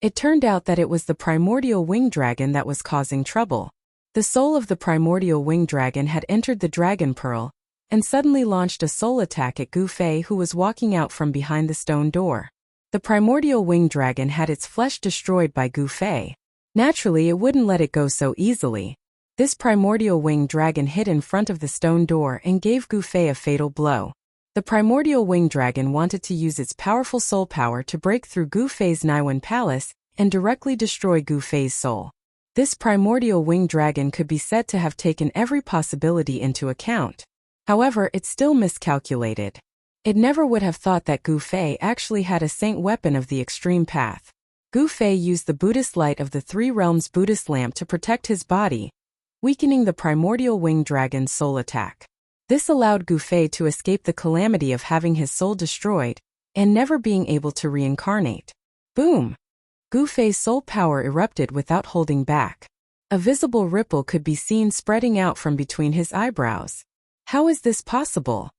It turned out that it was the primordial winged dragon that was causing trouble. The soul of the primordial winged dragon had entered the dragon pearl, and suddenly launched a soul attack at Gu Fei, who was walking out from behind the stone door. The primordial winged dragon had its flesh destroyed by Gu Fei. Naturally, it wouldn't let it go so easily. This primordial winged dragon hid in front of the stone door and gave Gu Fei a fatal blow. The primordial winged dragon wanted to use its powerful soul power to break through Gu Fei's Naiwen palace and directly destroy Gu Fei's soul. This primordial winged dragon could be said to have taken every possibility into account. However, it still miscalculated. It never would have thought that Gu Fei actually had a saint weapon of the extreme path. Gu Fei used the Buddhist light of the Three Realms Buddhist lamp to protect his body, weakening the primordial winged dragon's soul attack. This allowed Gu Fei to escape the calamity of having his soul destroyed and never being able to reincarnate. Boom! Gu Fei's soul power erupted without holding back. A visible ripple could be seen spreading out from between his eyebrows. How is this possible?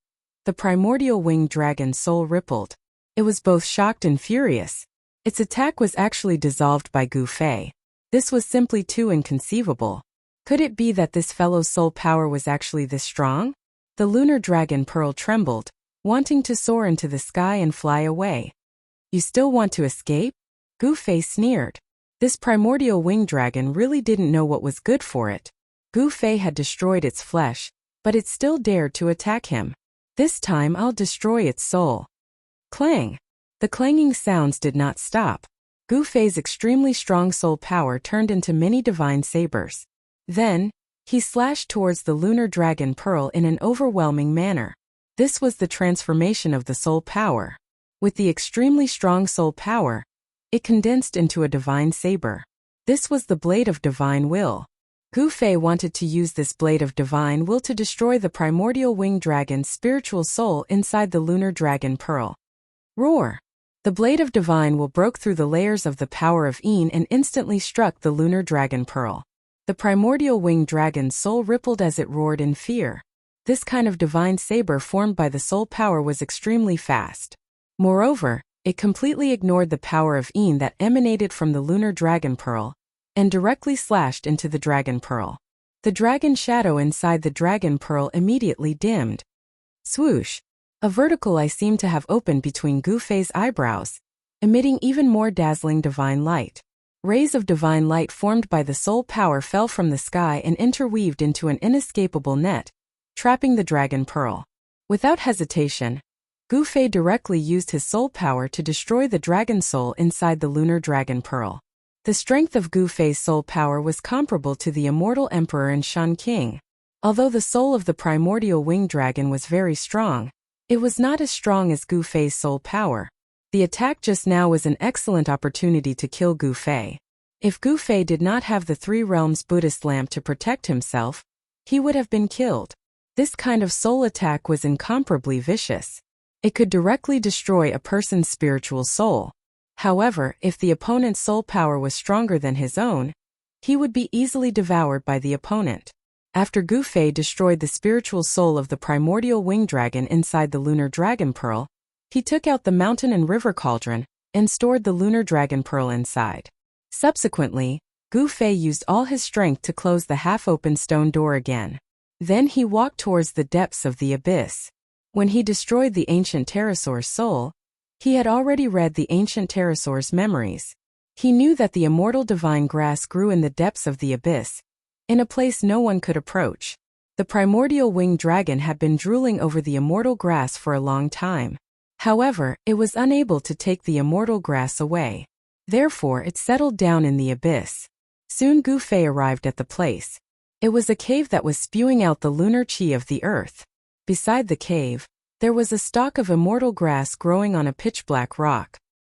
The primordial winged dragon's soul rippled. It was both shocked and furious. Its attack was actually dissolved by Gu Fei. This was simply too inconceivable. Could it be that this fellow's soul power was actually this strong? The lunar dragon pearl trembled, wanting to soar into the sky and fly away. You still want to escape? Gu Fei sneered. This primordial winged dragon really didn't know what was good for it. Gu Fei had destroyed its flesh, but it still dared to attack him. This time I'll destroy its soul. Clang! The clanging sounds did not stop. Gu Fei's extremely strong soul power turned into many divine sabers. Then, he slashed towards the lunar dragon pearl in an overwhelming manner. This was the transformation of the soul power. With the extremely strong soul power, it condensed into a divine saber. This was the blade of divine will. Gu Fei wanted to use this blade of divine will to destroy the primordial winged dragon's spiritual soul inside the lunar dragon pearl. Roar! The blade of divine will broke through the layers of the power of Yin and instantly struck the lunar dragon pearl. The primordial winged dragon's soul rippled as it roared in fear. This kind of divine saber formed by the soul power was extremely fast. Moreover, it completely ignored the power of Yin that emanated from the lunar dragon pearl, and directly slashed into the dragon pearl. The dragon shadow inside the dragon pearl immediately dimmed. Swoosh! A vertical eye seemed to have opened between Gu Fei's eyebrows, emitting even more dazzling divine light. Rays of divine light formed by the soul power fell from the sky and interweaved into an inescapable net, trapping the dragon pearl. Without hesitation, Gu Fei directly used his soul power to destroy the dragon soul inside the lunar dragon pearl. The strength of Gu Fei's soul power was comparable to the immortal emperor and Shan King. Although the soul of the primordial winged dragon was very strong, it was not as strong as Gu Fei's soul power. The attack just now was an excellent opportunity to kill Gu Fei. If Gu Fei did not have the Three Realms Buddhist lamp to protect himself, he would have been killed. This kind of soul attack was incomparably vicious. It could directly destroy a person's spiritual soul. However, if the opponent's soul power was stronger than his own, he would be easily devoured by the opponent. After Gu Fei destroyed the spiritual soul of the primordial winged dragon inside the lunar dragon pearl, he took out the mountain and river cauldron and stored the lunar dragon pearl inside. Subsequently, Gu Fei used all his strength to close the half-open stone door again. Then he walked towards the depths of the abyss. When he destroyed the ancient pterosaur's soul, he had already read the ancient pterosaur's memories. He knew that the immortal divine grass grew in the depths of the abyss, in a place no one could approach. The primordial winged dragon had been drooling over the immortal grass for a long time. However, it was unable to take the immortal grass away. Therefore, it settled down in the abyss. Soon Gu Fei arrived at the place. It was a cave that was spewing out the lunar chi of the earth. Beside the cave, there was a stalk of immortal grass growing on a pitch-black rock.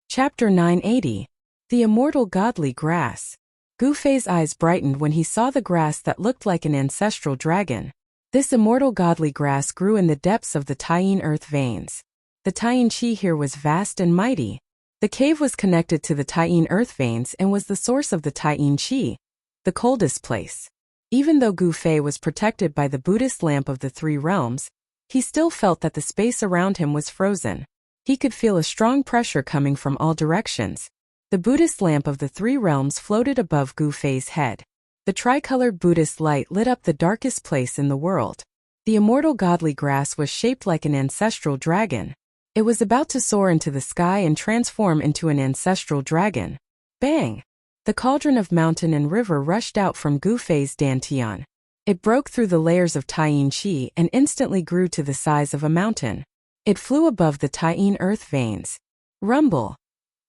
Chapter 980. The Immortal Godly Grass. Gu Fei's eyes brightened when he saw the grass that looked like an ancestral dragon. This immortal godly grass grew in the depths of the Taiyin earth veins. The Taiyin Qi here was vast and mighty. The cave was connected to the Taiyin earth veins and was the source of the Taiyin Qi, the coldest place. Even though Gu Fei was protected by the Buddhist lamp of the three realms, he still felt that the space around him was frozen. He could feel a strong pressure coming from all directions. The Buddhist lamp of the three realms floated above Gu Fei's head. The tricolored Buddhist light lit up the darkest place in the world. The immortal godly grass was shaped like an ancestral dragon. It was about to soar into the sky and transform into an ancestral dragon. Bang! The cauldron of mountain and river rushed out from Gu Fei's dantian. It broke through the layers of Taiyin Qi and instantly grew to the size of a mountain. It flew above the Taiyin earth veins. Rumble!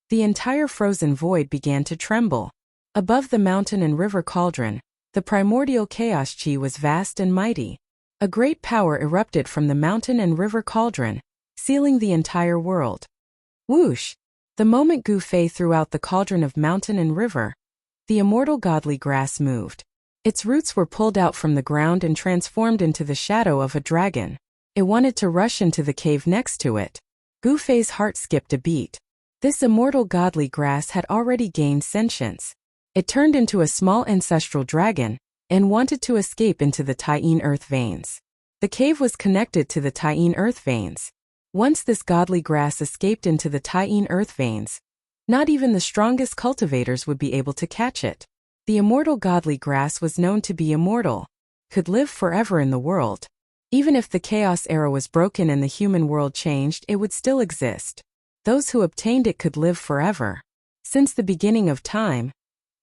The entire frozen void began to tremble. Above the mountain and river cauldron, the primordial chaos Qi was vast and mighty. A great power erupted from the mountain and river cauldron, sealing the entire world. Whoosh! The moment Gu Fei threw out the cauldron of mountain and river, the immortal godly grass moved. Its roots were pulled out from the ground and transformed into the shadow of a dragon. It wanted to rush into the cave next to it. Gu Fei's heart skipped a beat. This immortal godly grass had already gained sentience. It turned into a small ancestral dragon and wanted to escape into the Taiyin earth veins. The cave was connected to the Taiyin earth veins. Once this godly grass escaped into the Taiyin earth veins, not even the strongest cultivators would be able to catch it. The immortal godly grass was known to be immortal, could live forever in the world. Even if the chaos era was broken and the human world changed, it would still exist. Those who obtained it could live forever. Since the beginning of time,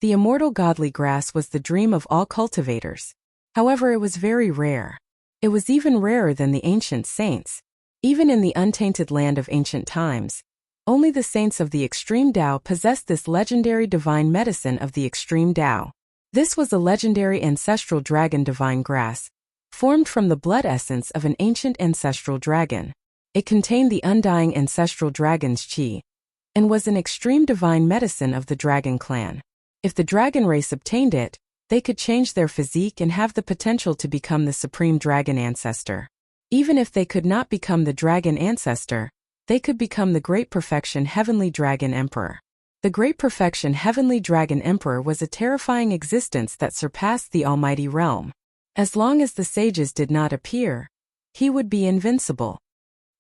the immortal godly grass was the dream of all cultivators. However, it was very rare. It was even rarer than the ancient saints. Even in the untainted land of ancient times, only the saints of the extreme Tao possessed this legendary divine medicine of the extreme Tao. This was a legendary ancestral dragon divine grass, formed from the blood essence of an ancient ancestral dragon. It contained the undying ancestral dragon's qi, and was an extreme divine medicine of the dragon clan. If the dragon race obtained it, they could change their physique and have the potential to become the supreme dragon ancestor. Even if they could not become the dragon ancestor, they could become the Great Perfection Heavenly Dragon Emperor. The Great Perfection Heavenly Dragon Emperor was a terrifying existence that surpassed the almighty realm. As long as the sages did not appear, he would be invincible.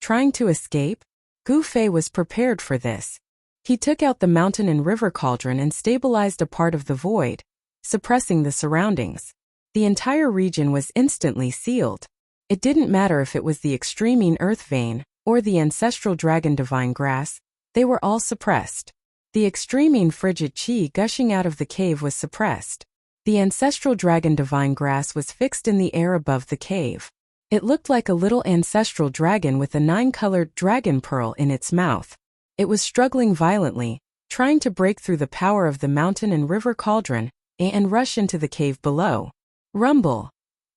Trying to escape? Gu Fei was prepared for this. He took out the mountain and river cauldron and stabilized a part of the void, suppressing the surroundings. The entire region was instantly sealed. It didn't matter if it was the extreme earth vein or the ancestral dragon divine grass, they were all suppressed. The extreme frigid qi gushing out of the cave was suppressed. The ancestral dragon divine grass was fixed in the air above the cave. It looked like a little ancestral dragon with a 9-colored dragon pearl in its mouth. It was struggling violently, trying to break through the power of the mountain and river cauldron and rush into the cave below. Rumble!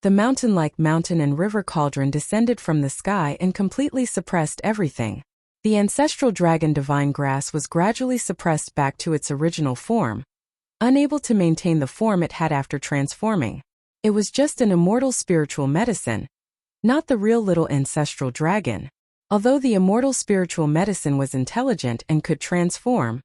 The mountain-like mountain and river cauldron descended from the sky and completely suppressed everything. The ancestral dragon divine grass was gradually suppressed back to its original form, unable to maintain the form it had after transforming. It was just an immortal spiritual medicine, not the real little ancestral dragon. Although the immortal spiritual medicine was intelligent and could transform,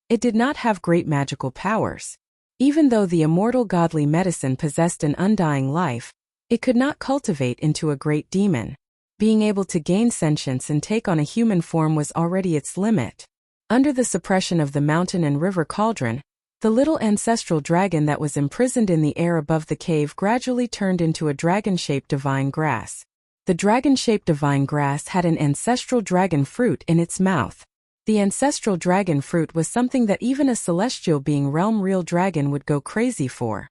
it did not have great magical powers. Even though the immortal godly medicine possessed an undying life, it could not cultivate into a great demon. Being able to gain sentience and take on a human form was already its limit. Under the suppression of the mountain and river cauldron, the little ancestral dragon that was imprisoned in the air above the cave gradually turned into a dragon-shaped divine grass. The dragon-shaped divine grass had an ancestral dragon fruit in its mouth. The ancestral dragon fruit was something that even a celestial being realm real dragon would go crazy for.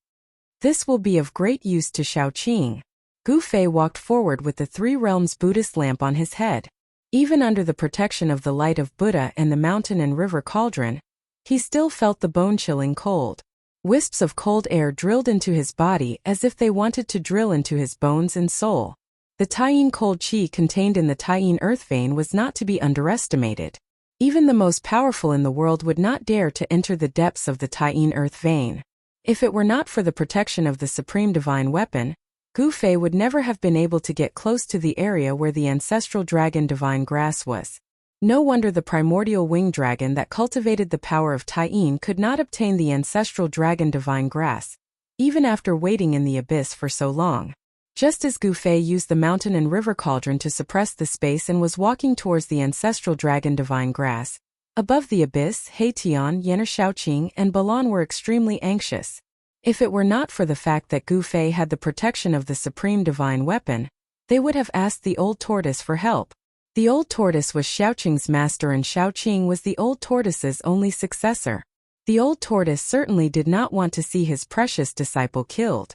This will be of great use to Shaoqing. Gu Fei walked forward with the Three Realms Buddhist lamp on his head. Even under the protection of the light of Buddha and the mountain and river cauldron, he still felt the bone-chilling cold. Wisps of cold air drilled into his body as if they wanted to drill into his bones and soul. The Taiyin cold qi contained in the Taiyin earth vein was not to be underestimated. Even the most powerful in the world would not dare to enter the depths of the Taiyin earth vein. If it were not for the protection of the supreme divine weapon, Gu Fei would never have been able to get close to the area where the ancestral dragon divine grass was. No wonder the primordial winged dragon that cultivated the power of Tyene could not obtain the ancestral dragon divine grass, even after waiting in the abyss for so long. Just as Gu Fei used the mountain and river cauldron to suppress the space and was walking towards the ancestral dragon divine grass, above the abyss, Tian, Yener Shaoqing, and Balan were extremely anxious. If it were not for the fact that Gu Fei had the protection of the supreme divine weapon, they would have asked the old tortoise for help. The old tortoise was Shaoqing's master and Shaoqing was the old tortoise's only successor. The old tortoise certainly did not want to see his precious disciple killed.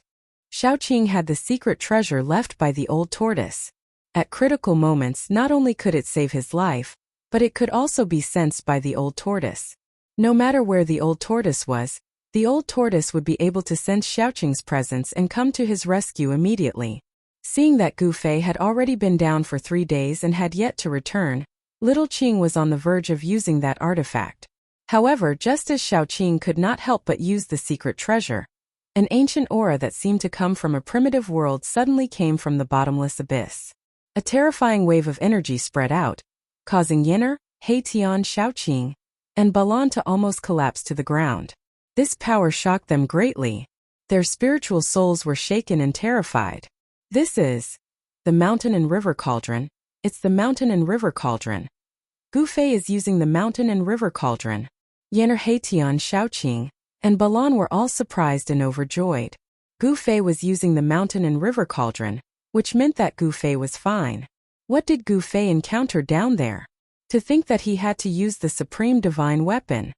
Shaoqing had the secret treasure left by the old tortoise. At critical moments, not only could it save his life, but it could also be sensed by the old tortoise. No matter where the old tortoise was, the old tortoise would be able to sense Shaoqing's presence and come to his rescue immediately. Seeing that Gu Fei had already been down for 3 days and had yet to return, little Qing was on the verge of using that artifact. However, just as Shaoqing could not help but use the secret treasure, an ancient aura that seemed to come from a primitive world suddenly came from the bottomless abyss. A terrifying wave of energy spread out, causing Yener, Tian, Shaoqing, and Balan to almost collapse to the ground. This power shocked them greatly. Their spiritual souls were shaken and terrified. This is the mountain and river cauldron. It's the mountain and river cauldron. Gu Fei is using the mountain and river cauldron. Yener, Tian, Shaoqing, and Balan were all surprised and overjoyed. Gu Fei was using the mountain and river cauldron, which meant that Gu Fei was fine. What did Gu Fei encounter down there? To think that he had to use the supreme divine weapon.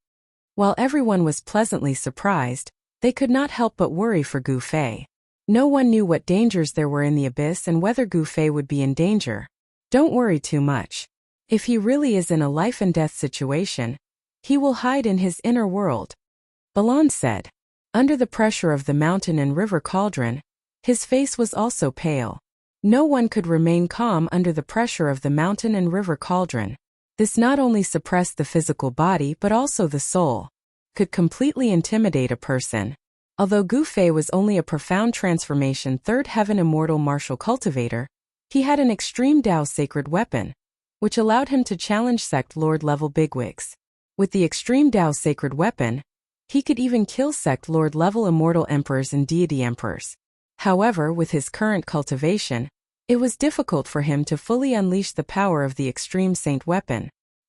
While everyone was pleasantly surprised, they could not help but worry for Gu Fei. No one knew what dangers there were in the abyss and whether Gu Fei would be in danger. Don't worry too much. If he really is in a life and death situation, he will hide in his inner world, Balan said. Under the pressure of the mountain and river cauldron, his face was also pale. No one could remain calm under the pressure of the mountain and river cauldron. This not only suppressed the physical body but also the soul. Could completely intimidate a person. Although Gu Fei was only a profound transformation third heaven immortal martial cultivator, he had an extreme Dao sacred weapon, which allowed him to challenge sect lord level bigwigs. With the extreme Dao sacred weapon, he could even kill sect lord level immortal emperors and deity emperors. However, with his current cultivation, it was difficult for him to fully unleash the power of the extreme saint weapon.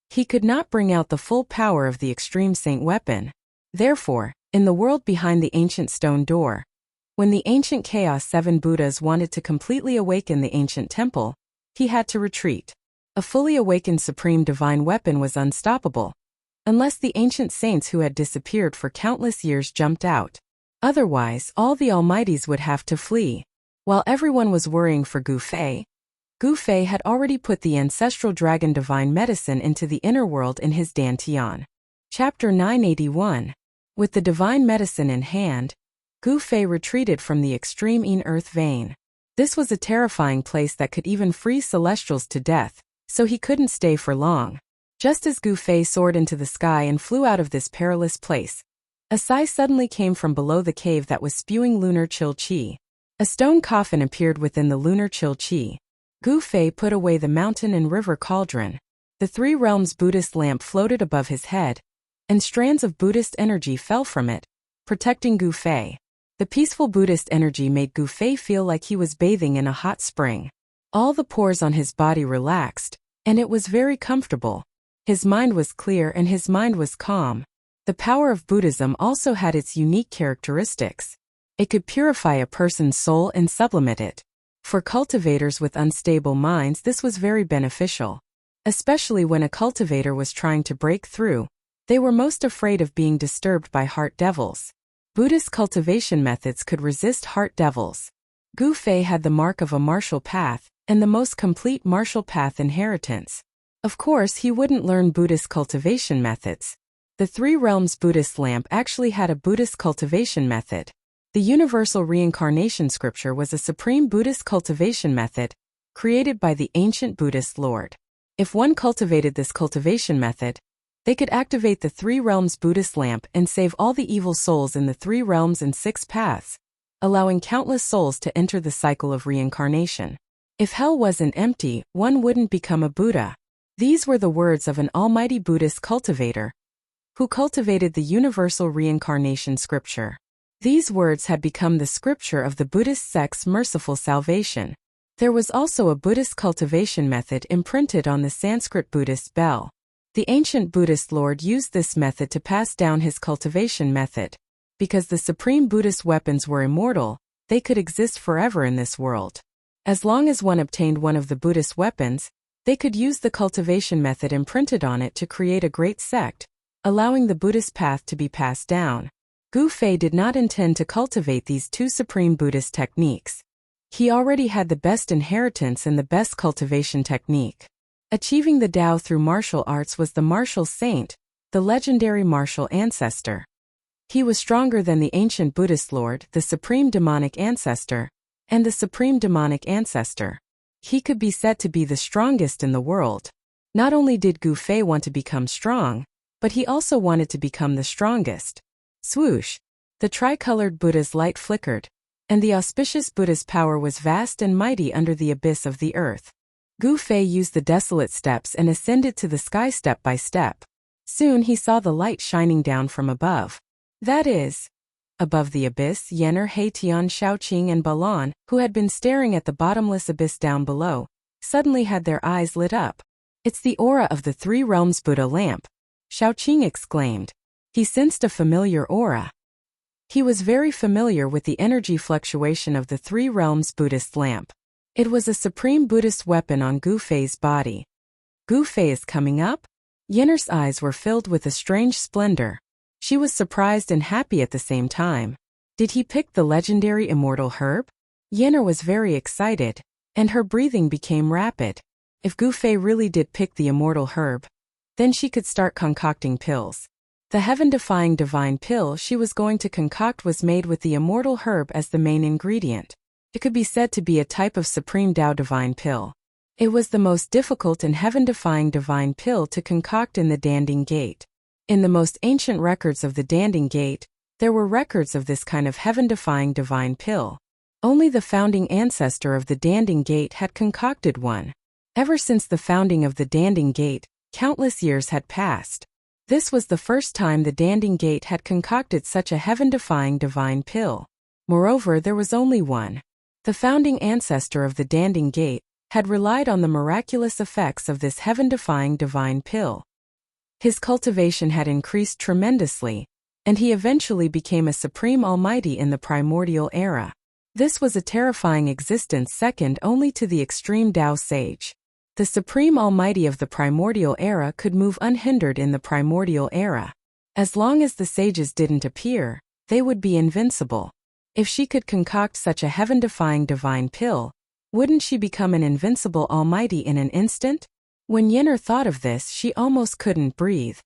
He could not bring out the full power of the extreme saint weapon. Therefore, in the world behind the ancient stone door, when the ancient Chaos 7 Buddhas wanted to completely awaken the ancient temple, he had to retreat. A fully awakened supreme divine weapon was unstoppable, unless the ancient saints who had disappeared for countless years jumped out. Otherwise, all the almighties would have to flee. While everyone was worrying for Gu Fei had already put the ancestral dragon divine medicine into the inner world in his Dantian. Chapter 981. With the divine medicine in hand, Gu Fei retreated from the extreme in-earth vein. This was a terrifying place that could even freeze celestials to death, so he couldn't stay for long. Just as Gu Fei soared into the sky and flew out of this perilous place, a sigh suddenly came from below the cave that was spewing lunar chill chi. A stone coffin appeared within the lunar chill chi. Gu Fei put away the mountain and river cauldron. The 3 realms Buddhist lamp floated above his head, and strands of Buddhist energy fell from it, protecting Gu Fei. The peaceful Buddhist energy made Gu Fei feel like he was bathing in a hot spring. All the pores on his body relaxed, and it was very comfortable. His mind was clear and his mind was calm. The power of Buddhism also had its unique characteristics. It could purify a person's soul and sublimate it. For cultivators with unstable minds, this was very beneficial. Especially when a cultivator was trying to break through, they were most afraid of being disturbed by heart devils. Buddhist cultivation methods could resist heart devils. Gu Fei had the mark of a martial path, and the most complete martial path inheritance. Of course, he wouldn't learn Buddhist cultivation methods. The 3 realms Buddhist lamp actually had a Buddhist cultivation method. The universal reincarnation scripture was a supreme Buddhist cultivation method, created by the ancient Buddhist Lord. If one cultivated this cultivation method, they could activate the 3 realms Buddhist lamp and save all the evil souls in the 3 realms and 6 paths, allowing countless souls to enter the cycle of reincarnation. If hell wasn't empty, one wouldn't become a Buddha. These were the words of an almighty Buddhist cultivator, who cultivated the universal reincarnation scripture. These words had become the scripture of the Buddhist sect's merciful salvation. There was also a Buddhist cultivation method imprinted on the Sanskrit Buddhist bell. The ancient Buddhist lord used this method to pass down his cultivation method. Because the supreme Buddhist weapons were immortal, they could exist forever in this world. As long as one obtained one of the Buddhist weapons, they could use the cultivation method imprinted on it to create a great sect, allowing the Buddhist path to be passed down. Gu Fei did not intend to cultivate these two supreme Buddhist techniques. He already had the best inheritance and the best cultivation technique. Achieving the Tao through martial arts was the martial saint, the legendary martial ancestor. He was stronger than the ancient Buddhist lord, the supreme demonic ancestor, and the supreme demonic ancestor. He could be said to be the strongest in the world. Not only did Gu Fei want to become strong, but he also wanted to become the strongest. Swoosh! The tricolored Buddha's light flickered, and the auspicious Buddha's power was vast and mighty under the abyss of the earth. Gu Fei used the desolate steps and ascended to the sky step by step. Soon he saw the light shining down from above. That is, above the abyss, Yener, Haitian, Shaoqing and Balan, who had been staring at the bottomless abyss down below, suddenly had their eyes lit up. It's the aura of the Three Realms Buddha lamp, Shaoqing exclaimed. He sensed a familiar aura. He was very familiar with the energy fluctuation of the Three Realms Buddhist lamp. It was a supreme Buddhist weapon on Gu Fei's body. Gu Fei is coming up? Yener's eyes were filled with a strange splendor. She was surprised and happy at the same time. Did he pick the legendary immortal herb? Yener was very excited, and her breathing became rapid. If Gu Fei really did pick the immortal herb, then she could start concocting pills. The heaven-defying divine pill she was going to concoct was made with the immortal herb as the main ingredient. It could be said to be a type of supreme Tao divine pill. It was the most difficult and heaven-defying divine pill to concoct in the Danding Gate. In the most ancient records of the Danding Gate, there were records of this kind of heaven-defying divine pill. Only the founding ancestor of the Danding Gate had concocted one. Ever since the founding of the Danding Gate, countless years had passed. This was the first time the Danding Gate had concocted such a heaven-defying divine pill. Moreover, there was only one. The founding ancestor of the Danding Gate had relied on the miraculous effects of this heaven-defying divine pill. His cultivation had increased tremendously, and he eventually became a supreme almighty in the primordial era. This was a terrifying existence second only to the extreme Tao sage. The supreme almighty of the primordial era could move unhindered in the primordial era. As long as the sages didn't appear, they would be invincible. If she could concoct such a heaven-defying divine pill, wouldn't she become an invincible almighty in an instant? When Yener thought of this, she almost couldn't breathe.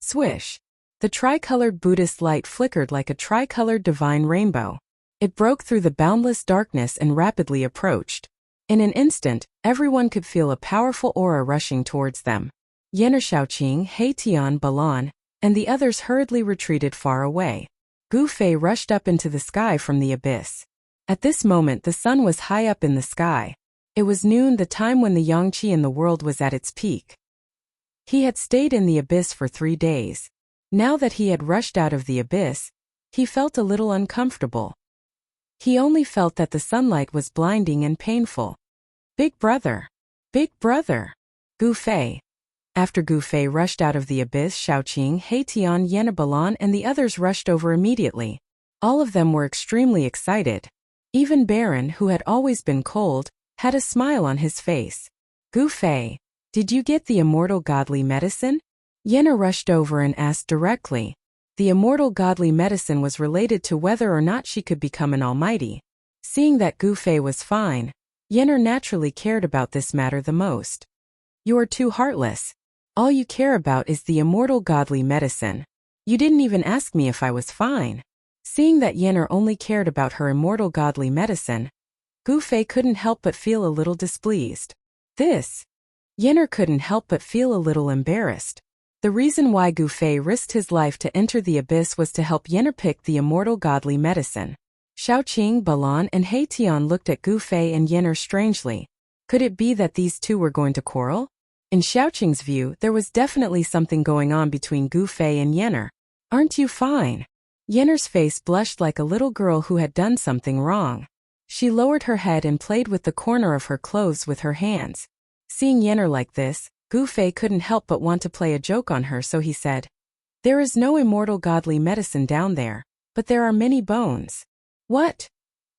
Swish! The tricolored Buddhist light flickered like a tricolored divine rainbow. It broke through the boundless darkness and rapidly approached. In an instant, everyone could feel a powerful aura rushing towards them. Yener, Shaoqing, Haitian, Balan, and the others hurriedly retreated far away. Gu Fei rushed up into the sky from the abyss. At this moment the sun was high up in the sky. It was noon, the time when the Yangqi in the world was at its peak. He had stayed in the abyss for 3 days. Now that he had rushed out of the abyss, he felt a little uncomfortable. He only felt that the sunlight was blinding and painful. Big brother! Big brother! Gu Fei! After Gu Fei rushed out of the abyss, Shaoqing, Haitian, Yener, Balan and the others rushed over immediately. All of them were extremely excited. Even Baron, who had always been cold, had a smile on his face. Gu Fei, did you get the immortal godly medicine? Yener rushed over and asked directly. The immortal godly medicine was related to whether or not she could become an almighty. Seeing that Gu Fei was fine, Yener naturally cared about this matter the most. You are too heartless. All you care about is the immortal godly medicine. You didn't even ask me if I was fine. Seeing that Yener only cared about her immortal godly medicine, Gu Fei couldn't help but feel a little displeased. Yener couldn't help but feel a little embarrassed. The reason why Gu Fei risked his life to enter the abyss was to help Yener pick the immortal godly medicine. Shaoqing, Balan and Haitian looked at Gu Fei and Yener strangely. Could it be that these two were going to quarrel? In Xiaoqing's view, there was definitely something going on between Gu Fei and Yenner. "Aren't you fine?" Yenner's face blushed like a little girl who had done something wrong. She lowered her head and played with the corner of her clothes with her hands. Seeing Yenner like this, Gu Fei couldn't help but want to play a joke on her, so he said, "There is no immortal godly medicine down there, but there are many bones." "What?"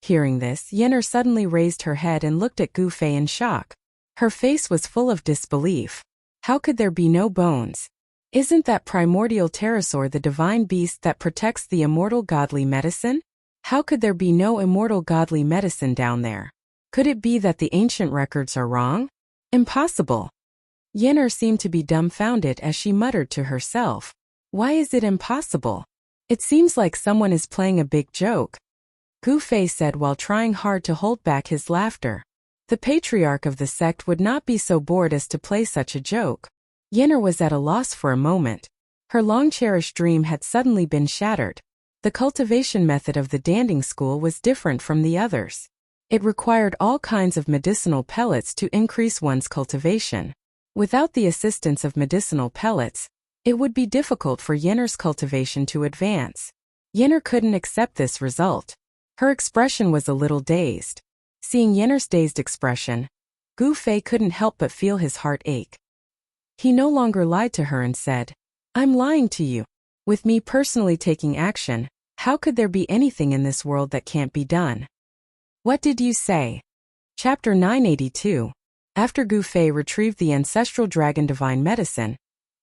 Hearing this, Yenner suddenly raised her head and looked at Gu Fei in shock. Her face was full of disbelief. How could there be no bones? Isn't that primordial pterosaur the divine beast that protects the immortal godly medicine? How could there be no immortal godly medicine down there? Could it be that the ancient records are wrong? Impossible. Yenner seemed to be dumbfounded as she muttered to herself, "Why is it impossible? It seems like someone is playing a big joke." Gu Fei said while trying hard to hold back his laughter. The patriarch of the sect would not be so bored as to play such a joke. Yenner was at a loss for a moment. Her long-cherished dream had suddenly been shattered. The cultivation method of the Danding school was different from the others. It required all kinds of medicinal pellets to increase one's cultivation. Without the assistance of medicinal pellets, it would be difficult for Yenner's cultivation to advance. Yenner couldn't accept this result. Her expression was a little dazed. Seeing Yenner's dazed expression, Gu Fei couldn't help but feel his heart ache. He no longer lied to her and said, "I'm lying to you. With me personally taking action, how could there be anything in this world that can't be done?" "What did you say?" Chapter 982. After Gu Fei retrieved the ancestral dragon divine medicine,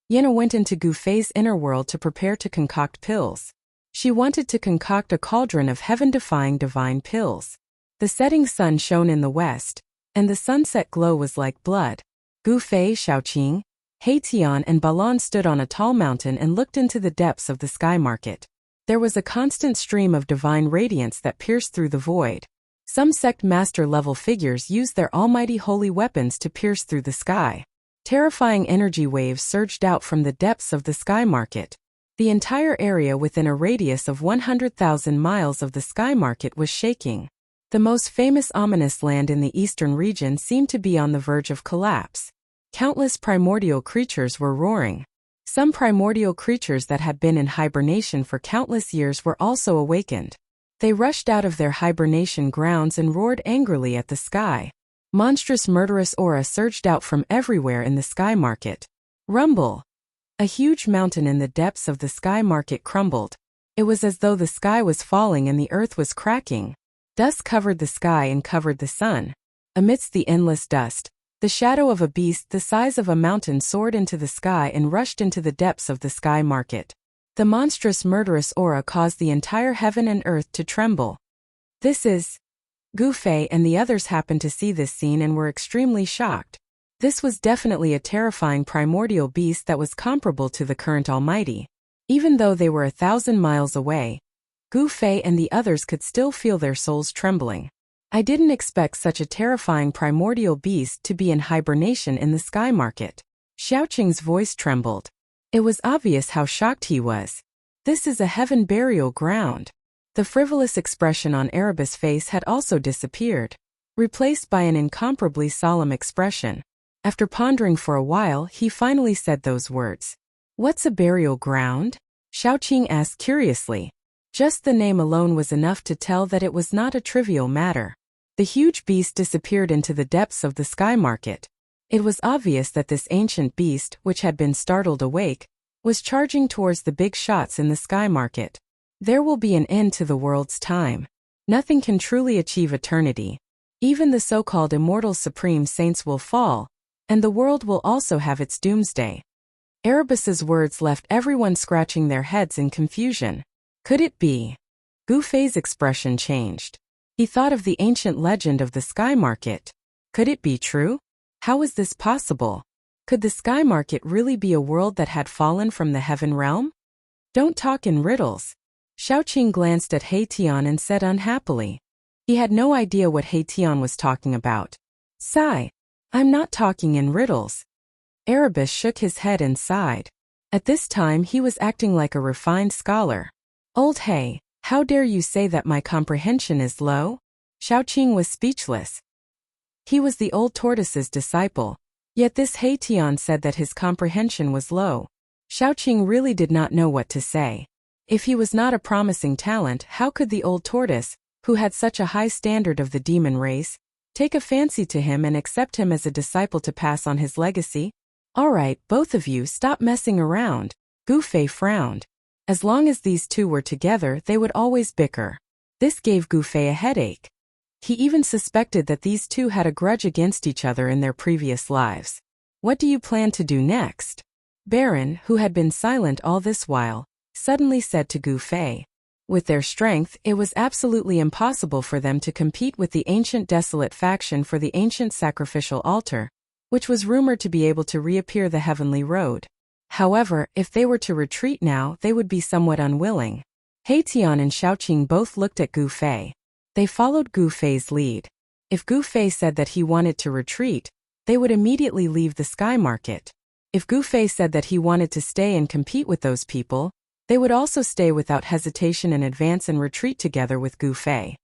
Yenner went into Gu Fei's inner world to prepare to concoct pills. She wanted to concoct a cauldron of heaven-defying divine pills. The setting sun shone in the west, and the sunset glow was like blood. Gu Fei, Xiaoqing, Heitian and Balan stood on a tall mountain and looked into the depths of the sky market. There was a constant stream of divine radiance that pierced through the void. Some sect master-level figures used their almighty holy weapons to pierce through the sky. Terrifying energy waves surged out from the depths of the sky market. The entire area within a radius of 100,000 miles of the sky market was shaking. The most famous ominous land in the eastern region seemed to be on the verge of collapse. Countless primordial creatures were roaring. Some primordial creatures that had been in hibernation for countless years were also awakened. They rushed out of their hibernation grounds and roared angrily at the sky. Monstrous murderous aura surged out from everywhere in the sky market. Rumble! A huge mountain in the depths of the sky market crumbled. It was as though the sky was falling and the earth was cracking. Dust covered the sky and covered the sun. Amidst the endless dust, the shadow of a beast the size of a mountain soared into the sky and rushed into the depths of the sky market. The monstrous murderous aura caused the entire heaven and earth to tremble. "This is..." Gu Fei and the others happened to see this scene and were extremely shocked. This was definitely a terrifying primordial beast that was comparable to the current Almighty. Even though they were 1,000 miles away, Gu Fei and the others could still feel their souls trembling. "I didn't expect such a terrifying primordial beast to be in hibernation in the sky market." Xiaoqing's voice trembled. It was obvious how shocked he was. "This is a heaven burial ground." The frivolous expression on Erebus' face had also disappeared, replaced by an incomparably solemn expression. After pondering for a while, he finally said those words. "What's a burial ground?" Xiaoqing asked curiously. Just the name alone was enough to tell that it was not a trivial matter. The huge beast disappeared into the depths of the sky market. It was obvious that this ancient beast, which had been startled awake, was charging towards the big shots in the sky market. There will be an end to the world's time. Nothing can truly achieve eternity. Even the so-called immortal supreme saints will fall, and the world will also have its doomsday. Erebus's words left everyone scratching their heads in confusion. Could it be? Gu Fei's expression changed. He thought of the ancient legend of the sky market. Could it be true? How was this possible? Could the sky market really be a world that had fallen from the heaven realm? Don't talk in riddles. Xiaoqing glanced at Heitian and said unhappily. He had no idea what Heitian was talking about. Sigh. I'm not talking in riddles. Erebus shook his head and sighed. At this time he was acting like a refined scholar. Old He, how dare you say that my comprehension is low? Xiaoqing was speechless. He was the old tortoise's disciple. Yet this Haitian said that his comprehension was low. Xiaoqing really did not know what to say. If he was not a promising talent, how could the old tortoise, who had such a high standard of the demon race, take a fancy to him and accept him as a disciple to pass on his legacy? All right, both of you, stop messing around. Gu Fei frowned. As long as these two were together, they would always bicker. This gave Gu Fei a headache. He even suspected that these two had a grudge against each other in their previous lives. What do you plan to do next? Baron, who had been silent all this while, suddenly said to Gu Fei. With their strength, it was absolutely impossible for them to compete with the ancient desolate faction for the ancient sacrificial altar, which was rumored to be able to reappear the heavenly road. However, if they were to retreat now, they would be somewhat unwilling. Haitian and Xiaoqing both looked at Gu Fei. They followed Gu Fei's lead. If Gu Fei said that he wanted to retreat, they would immediately leave the sky market. If Gu Fei said that he wanted to stay and compete with those people, they would also stay without hesitation and advance and retreat together with Gu Fei.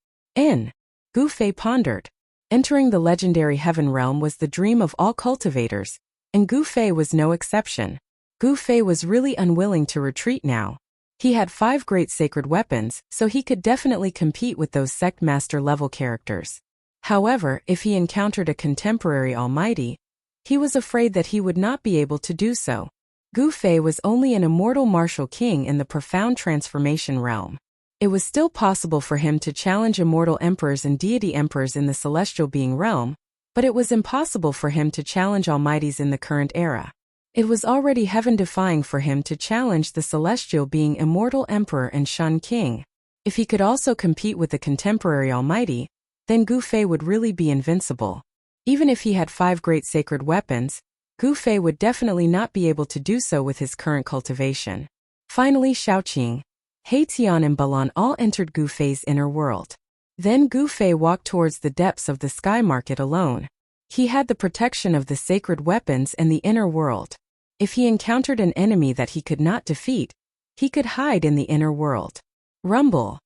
Gu Fei pondered. Entering the legendary heaven realm was the dream of all cultivators, and Gu Fei was no exception. Gu Fei was really unwilling to retreat now. He had 5 great sacred weapons, so he could definitely compete with those sect master level characters. However, if he encountered a contemporary almighty, he was afraid that he would not be able to do so. Gu Fei was only an immortal martial king in the profound transformation realm. It was still possible for him to challenge immortal emperors and deity emperors in the celestial being realm, but it was impossible for him to challenge almighties in the current era. It was already heaven-defying for him to challenge the celestial being immortal emperor and Shun king. If he could also compete with the contemporary almighty, then Gu Fei would really be invincible. Even if he had 5 great sacred weapons, Gu Fei would definitely not be able to do so with his current cultivation. Finally, Xiaoqing, Haitian and Balan all entered Gu Fei's inner world. Then Gu Fei walked towards the depths of the sky market alone. He had the protection of the sacred weapons and the inner world. If he encountered an enemy that he could not defeat, he could hide in the inner world. Rumble.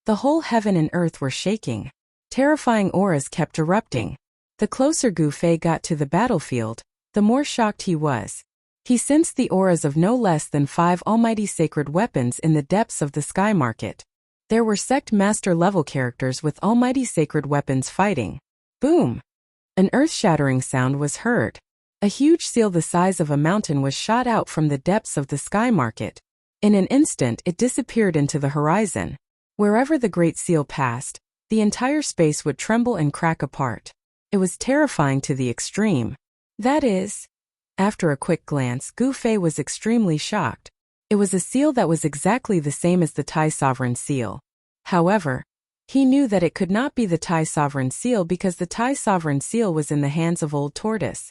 The whole heaven and earth were shaking. Terrifying auras kept erupting. The closer Gu Fei got to the battlefield, the more shocked he was. He sensed the auras of no less than 5 almighty sacred weapons in the depths of the sky market. There were sect master level characters with almighty sacred weapons fighting. Boom! An earth-shattering sound was heard. A huge seal the size of a mountain was shot out from the depths of the sky market. In an instant it disappeared into the horizon. Wherever the great seal passed, the entire space would tremble and crack apart. It was terrifying to the extreme. That is, after a quick glance, Gu Fei was extremely shocked. It was a seal that was exactly the same as the Tai Sovereign seal. However, he knew that it could not be the Tai Sovereign seal because the Tai Sovereign seal was in the hands of Old Tortoise.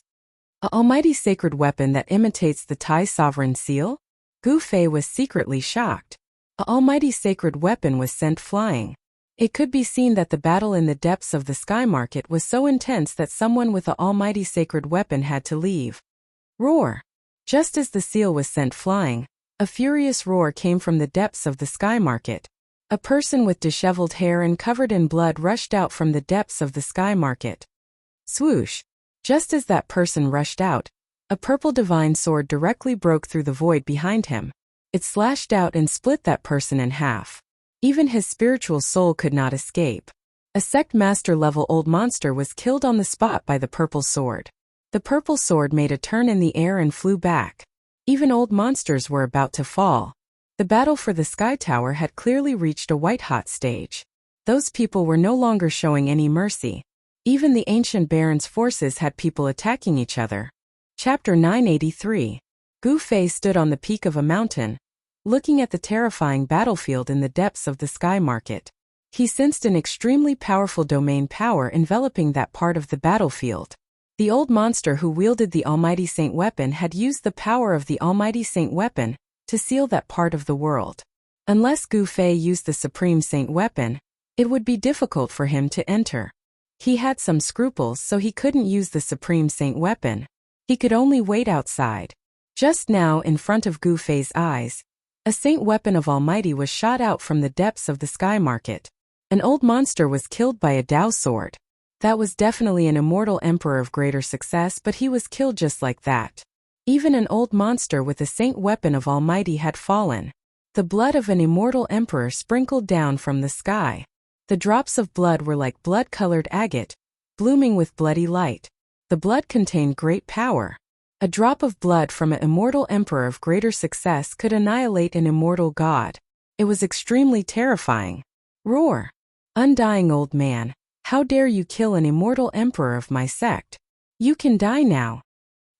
An almighty sacred weapon that imitates the Tai Sovereign seal? Gu Fei was secretly shocked. An almighty sacred weapon was sent flying. It could be seen that the battle in the depths of the sky market was so intense that someone with an almighty sacred weapon had to leave. Roar! Just as the seal was sent flying, a furious roar came from the depths of the sky market. A person with disheveled hair and covered in blood rushed out from the depths of the sky market. Swoosh! Just as that person rushed out, a purple divine sword directly broke through the void behind him. It slashed out and split that person in half. Even his spiritual soul could not escape. A sect master level old monster was killed on the spot by the purple sword. The purple sword made a turn in the air and flew back. Even old monsters were about to fall. The battle for the Sky Tower had clearly reached a white-hot stage. Those people were no longer showing any mercy. Even the ancient Baron's forces had people attacking each other. Chapter 983. Gu Fei stood on the peak of a mountain, looking at the terrifying battlefield in the depths of the sky market. He sensed an extremely powerful domain power enveloping that part of the battlefield. The old monster who wielded the Almighty Saint weapon had used the power of the Almighty Saint weapon to seal that part of the world. Unless Gu Fei used the Supreme Saint weapon, it would be difficult for him to enter. He had some scruples, so he couldn't use the Supreme Saint weapon. He could only wait outside. Just now, in front of Gu Fei's eyes, a saint weapon of Almighty was shot out from the depths of the sky market. An old monster was killed by a Dao sword. That was definitely an immortal emperor of greater success, but he was killed just like that. Even an old monster with a saint weapon of Almighty had fallen. The blood of an immortal emperor sprinkled down from the sky. The drops of blood were like blood-colored agate, blooming with bloody light. The blood contained great power. A drop of blood from an immortal emperor of greater success could annihilate an immortal god. It was extremely terrifying. Roar! Undying old man, how dare you kill an immortal emperor of my sect? You can die now.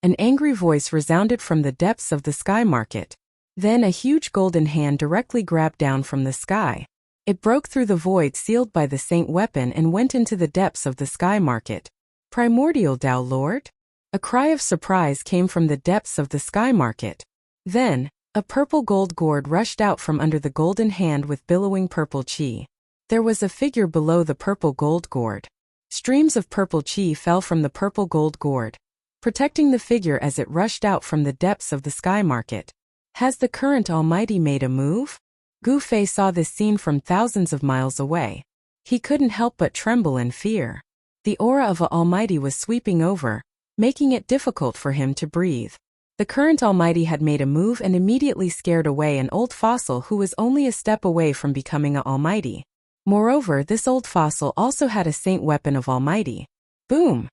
An angry voice resounded from the depths of the sky market. Then a huge golden hand directly grabbed down from the sky. It broke through the void sealed by the saint weapon and went into the depths of the sky market. Primordial Tao Lord? A cry of surprise came from the depths of the sky market. Then, a purple gold gourd rushed out from under the golden hand with billowing purple chi. There was a figure below the purple gold gourd. Streams of purple chi fell from the purple gold gourd, protecting the figure as it rushed out from the depths of the sky market. Has the current Almighty made a move? Gu Fei saw this scene from thousands of miles away. He couldn't help but tremble in fear. The aura of a Almighty was sweeping over, making it difficult for him to breathe. The current Almighty had made a move and immediately scared away an old fossil who was only a step away from becoming an Almighty. Moreover, this old fossil also had a saint weapon of Almighty. Boom!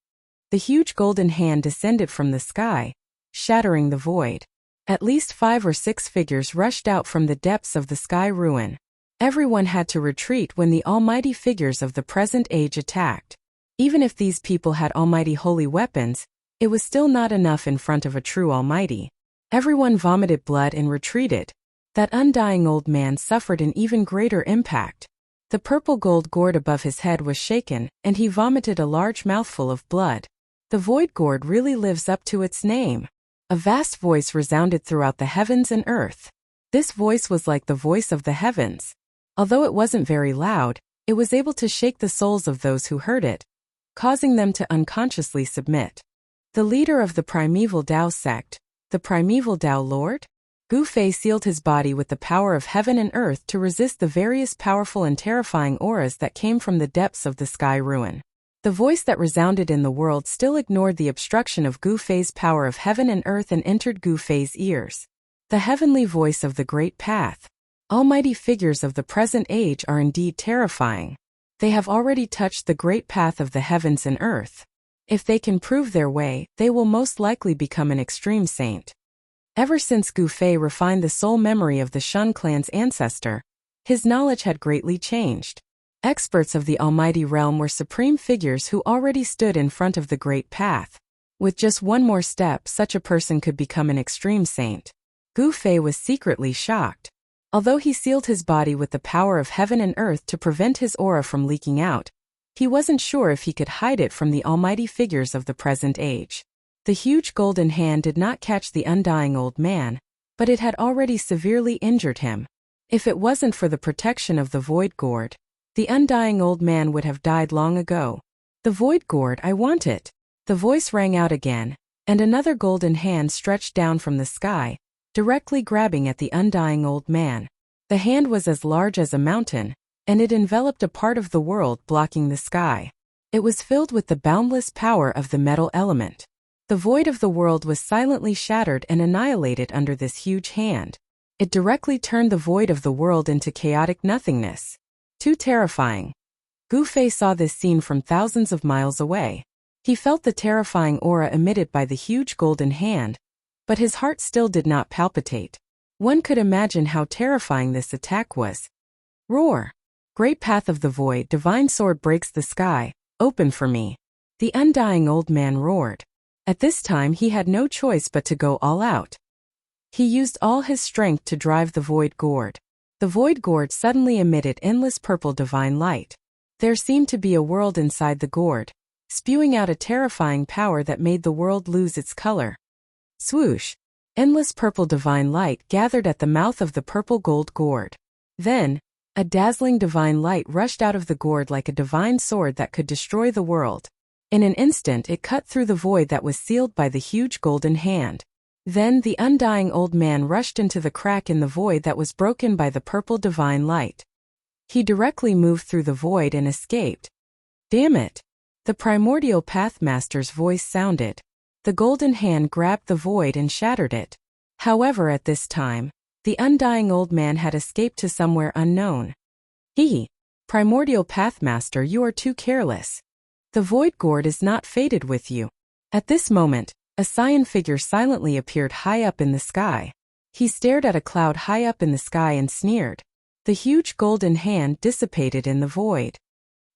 The huge golden hand descended from the sky, shattering the void. At least 5 or 6 figures rushed out from the depths of the sky ruin. Everyone had to retreat when the almighty figures of the present age attacked. Even if these people had almighty holy weapons, it was still not enough in front of a true almighty. Everyone vomited blood and retreated. That undying old man suffered an even greater impact. The purple gold gourd above his head was shaken, and he vomited a large mouthful of blood. The void gourd really lives up to its name. A vast voice resounded throughout the heavens and earth. This voice was like the voice of the heavens. Although it wasn't very loud, it was able to shake the souls of those who heard it, causing them to unconsciously submit. The leader of the primeval Tao sect, the primeval Tao Lord? Gu Fei sealed his body with the power of heaven and earth to resist the various powerful and terrifying auras that came from the depths of the sky ruin. The voice that resounded in the world still ignored the obstruction of Gu Fei's power of heaven and earth and entered Gu Fei's ears. The heavenly voice of the great path. Almighty figures of the present age are indeed terrifying. They have already touched the great path of the heavens and earth. If they can prove their way, they will most likely become an extreme saint. Ever since Gu Fei refined the soul memory of the Shun clan's ancestor, his knowledge had greatly changed. Experts of the Almighty Realm were supreme figures who already stood in front of the great path. With just one more step, such a person could become an extreme saint. Gu Fei was secretly shocked. Although he sealed his body with the power of heaven and earth to prevent his aura from leaking out, he wasn't sure if he could hide it from the almighty figures of the present age. The huge golden hand did not catch the undying old man, but it had already severely injured him. If it wasn't for the protection of the void gourd, the undying old man would have died long ago. The void gourd, I want it. The voice rang out again, and another golden hand stretched down from the sky, directly grabbing at the undying old man. The hand was as large as a mountain, and it enveloped a part of the world blocking the sky. It was filled with the boundless power of the metal element. The void of the world was silently shattered and annihilated under this huge hand. It directly turned the void of the world into chaotic nothingness. Too terrifying. Gu Fei saw this scene from thousands of miles away. He felt the terrifying aura emitted by the huge golden hand, but his heart still did not palpitate. One could imagine how terrifying this attack was. Roar! Great path of the void, divine sword breaks the sky, open for me. The undying old man roared. At this time he had no choice but to go all out. He used all his strength to drive the void gourd. The void gourd suddenly emitted endless purple divine light. There seemed to be a world inside the gourd, spewing out a terrifying power that made the world lose its color. Swoosh! Endless purple divine light gathered at the mouth of the purple gold gourd. Then, a dazzling divine light rushed out of the gourd like a divine sword that could destroy the world. In an instant it cut through the void that was sealed by the huge golden hand. Then the undying old man rushed into the crack in the void that was broken by the purple divine light. He directly moved through the void and escaped. Damn it! The primordial Pathmaster's voice sounded. The golden hand grabbed the void and shattered it. However, at this time, the undying old man had escaped to somewhere unknown. Primordial Pathmaster, you are too careless. The void gourd is not fated with you. At this moment, a cyan figure silently appeared high up in the sky. He stared at a cloud high up in the sky and sneered. The huge golden hand dissipated in the void.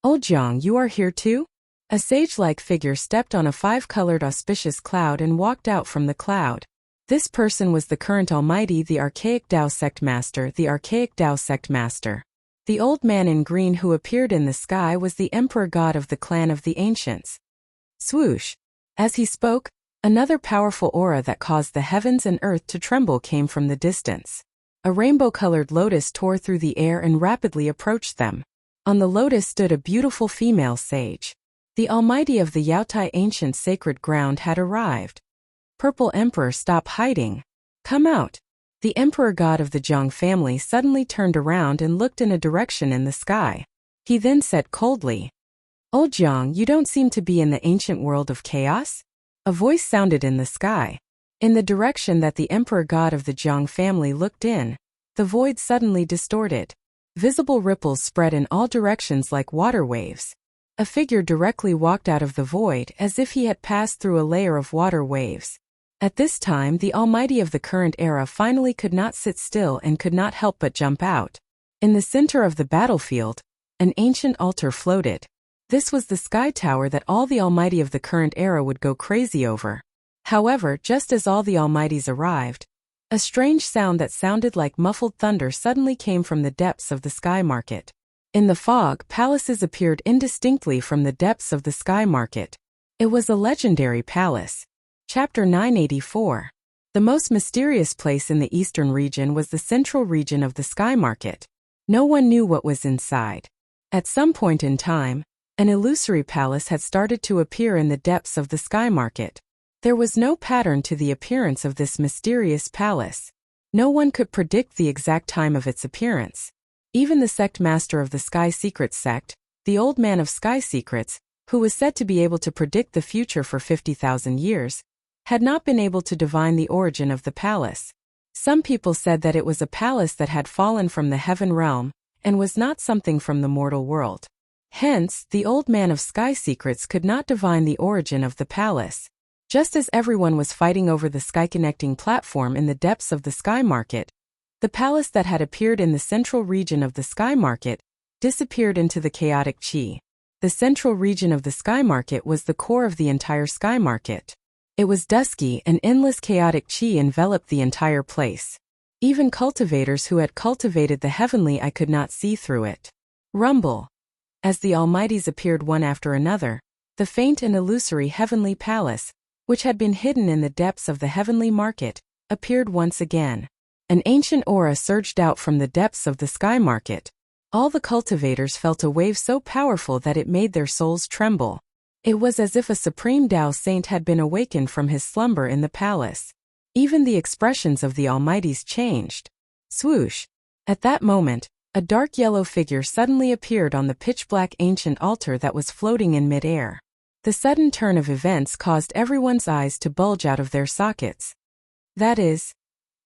Old Jiang, you are here too? A sage-like figure stepped on a 5-colored auspicious cloud and walked out from the cloud. This person was the current almighty, the archaic Tao Sect Master, the archaic Tao Sect Master. The old man in green who appeared in the sky was the emperor god of the clan of the ancients. Swoosh! As he spoke, another powerful aura that caused the heavens and earth to tremble came from the distance. A rainbow-colored lotus tore through the air and rapidly approached them. On the lotus stood a beautiful female sage. The almighty of the Yaotai ancient sacred ground had arrived. Purple Emperor, stop hiding. Come out. The emperor god of the Jiang family suddenly turned around and looked in a direction in the sky. He then said coldly, Old Jiang, you don't seem to be in the ancient world of chaos? A voice sounded in the sky. In the direction that the emperor god of the Jiang family looked in, the void suddenly distorted. Visible ripples spread in all directions like water waves. A figure directly walked out of the void as if he had passed through a layer of water waves. At this time, the almighty of the current era finally could not sit still and could not help but jump out. In the center of the battlefield, an ancient altar floated. This was the sky tower that all the almighty of the current era would go crazy over. However, just as all the almighties arrived, a strange sound that sounded like muffled thunder suddenly came from the depths of the sky market. In the fog, palaces appeared indistinctly from the depths of the sky market. It was a legendary palace. Chapter 984. The most mysterious place in the eastern region was the central region of the sky market. No one knew what was inside. At some point in time, an illusory palace had started to appear in the depths of the sky market. There was no pattern to the appearance of this mysterious palace. No one could predict the exact time of its appearance. Even the sect master of the Sky Secrets sect, the old man of Sky Secrets, who was said to be able to predict the future for 50,000 years, had not been able to divine the origin of the palace. Some people said that it was a palace that had fallen from the heaven realm, and was not something from the mortal world. Hence, the old man of Sky Secrets could not divine the origin of the palace. Just as everyone was fighting over the sky-connecting platform in the depths of the sky market, the palace that had appeared in the central region of the sky market disappeared into the chaotic chi. The central region of the sky market was the core of the entire sky market. It was dusky and endless chaotic chi enveloped the entire place. Even cultivators who had cultivated the heavenly eye could not see through it. Rumble. As the almighties appeared one after another, the faint and illusory heavenly palace, which had been hidden in the depths of the heavenly market, appeared once again. An ancient aura surged out from the depths of the sky market. All the cultivators felt a wave so powerful that it made their souls tremble. It was as if a supreme Tao saint had been awakened from his slumber in the palace. Even the expressions of the almighties changed. Swoosh! At that moment, a dark yellow figure suddenly appeared on the pitch-black ancient altar that was floating in mid-air. The sudden turn of events caused everyone's eyes to bulge out of their sockets. That is,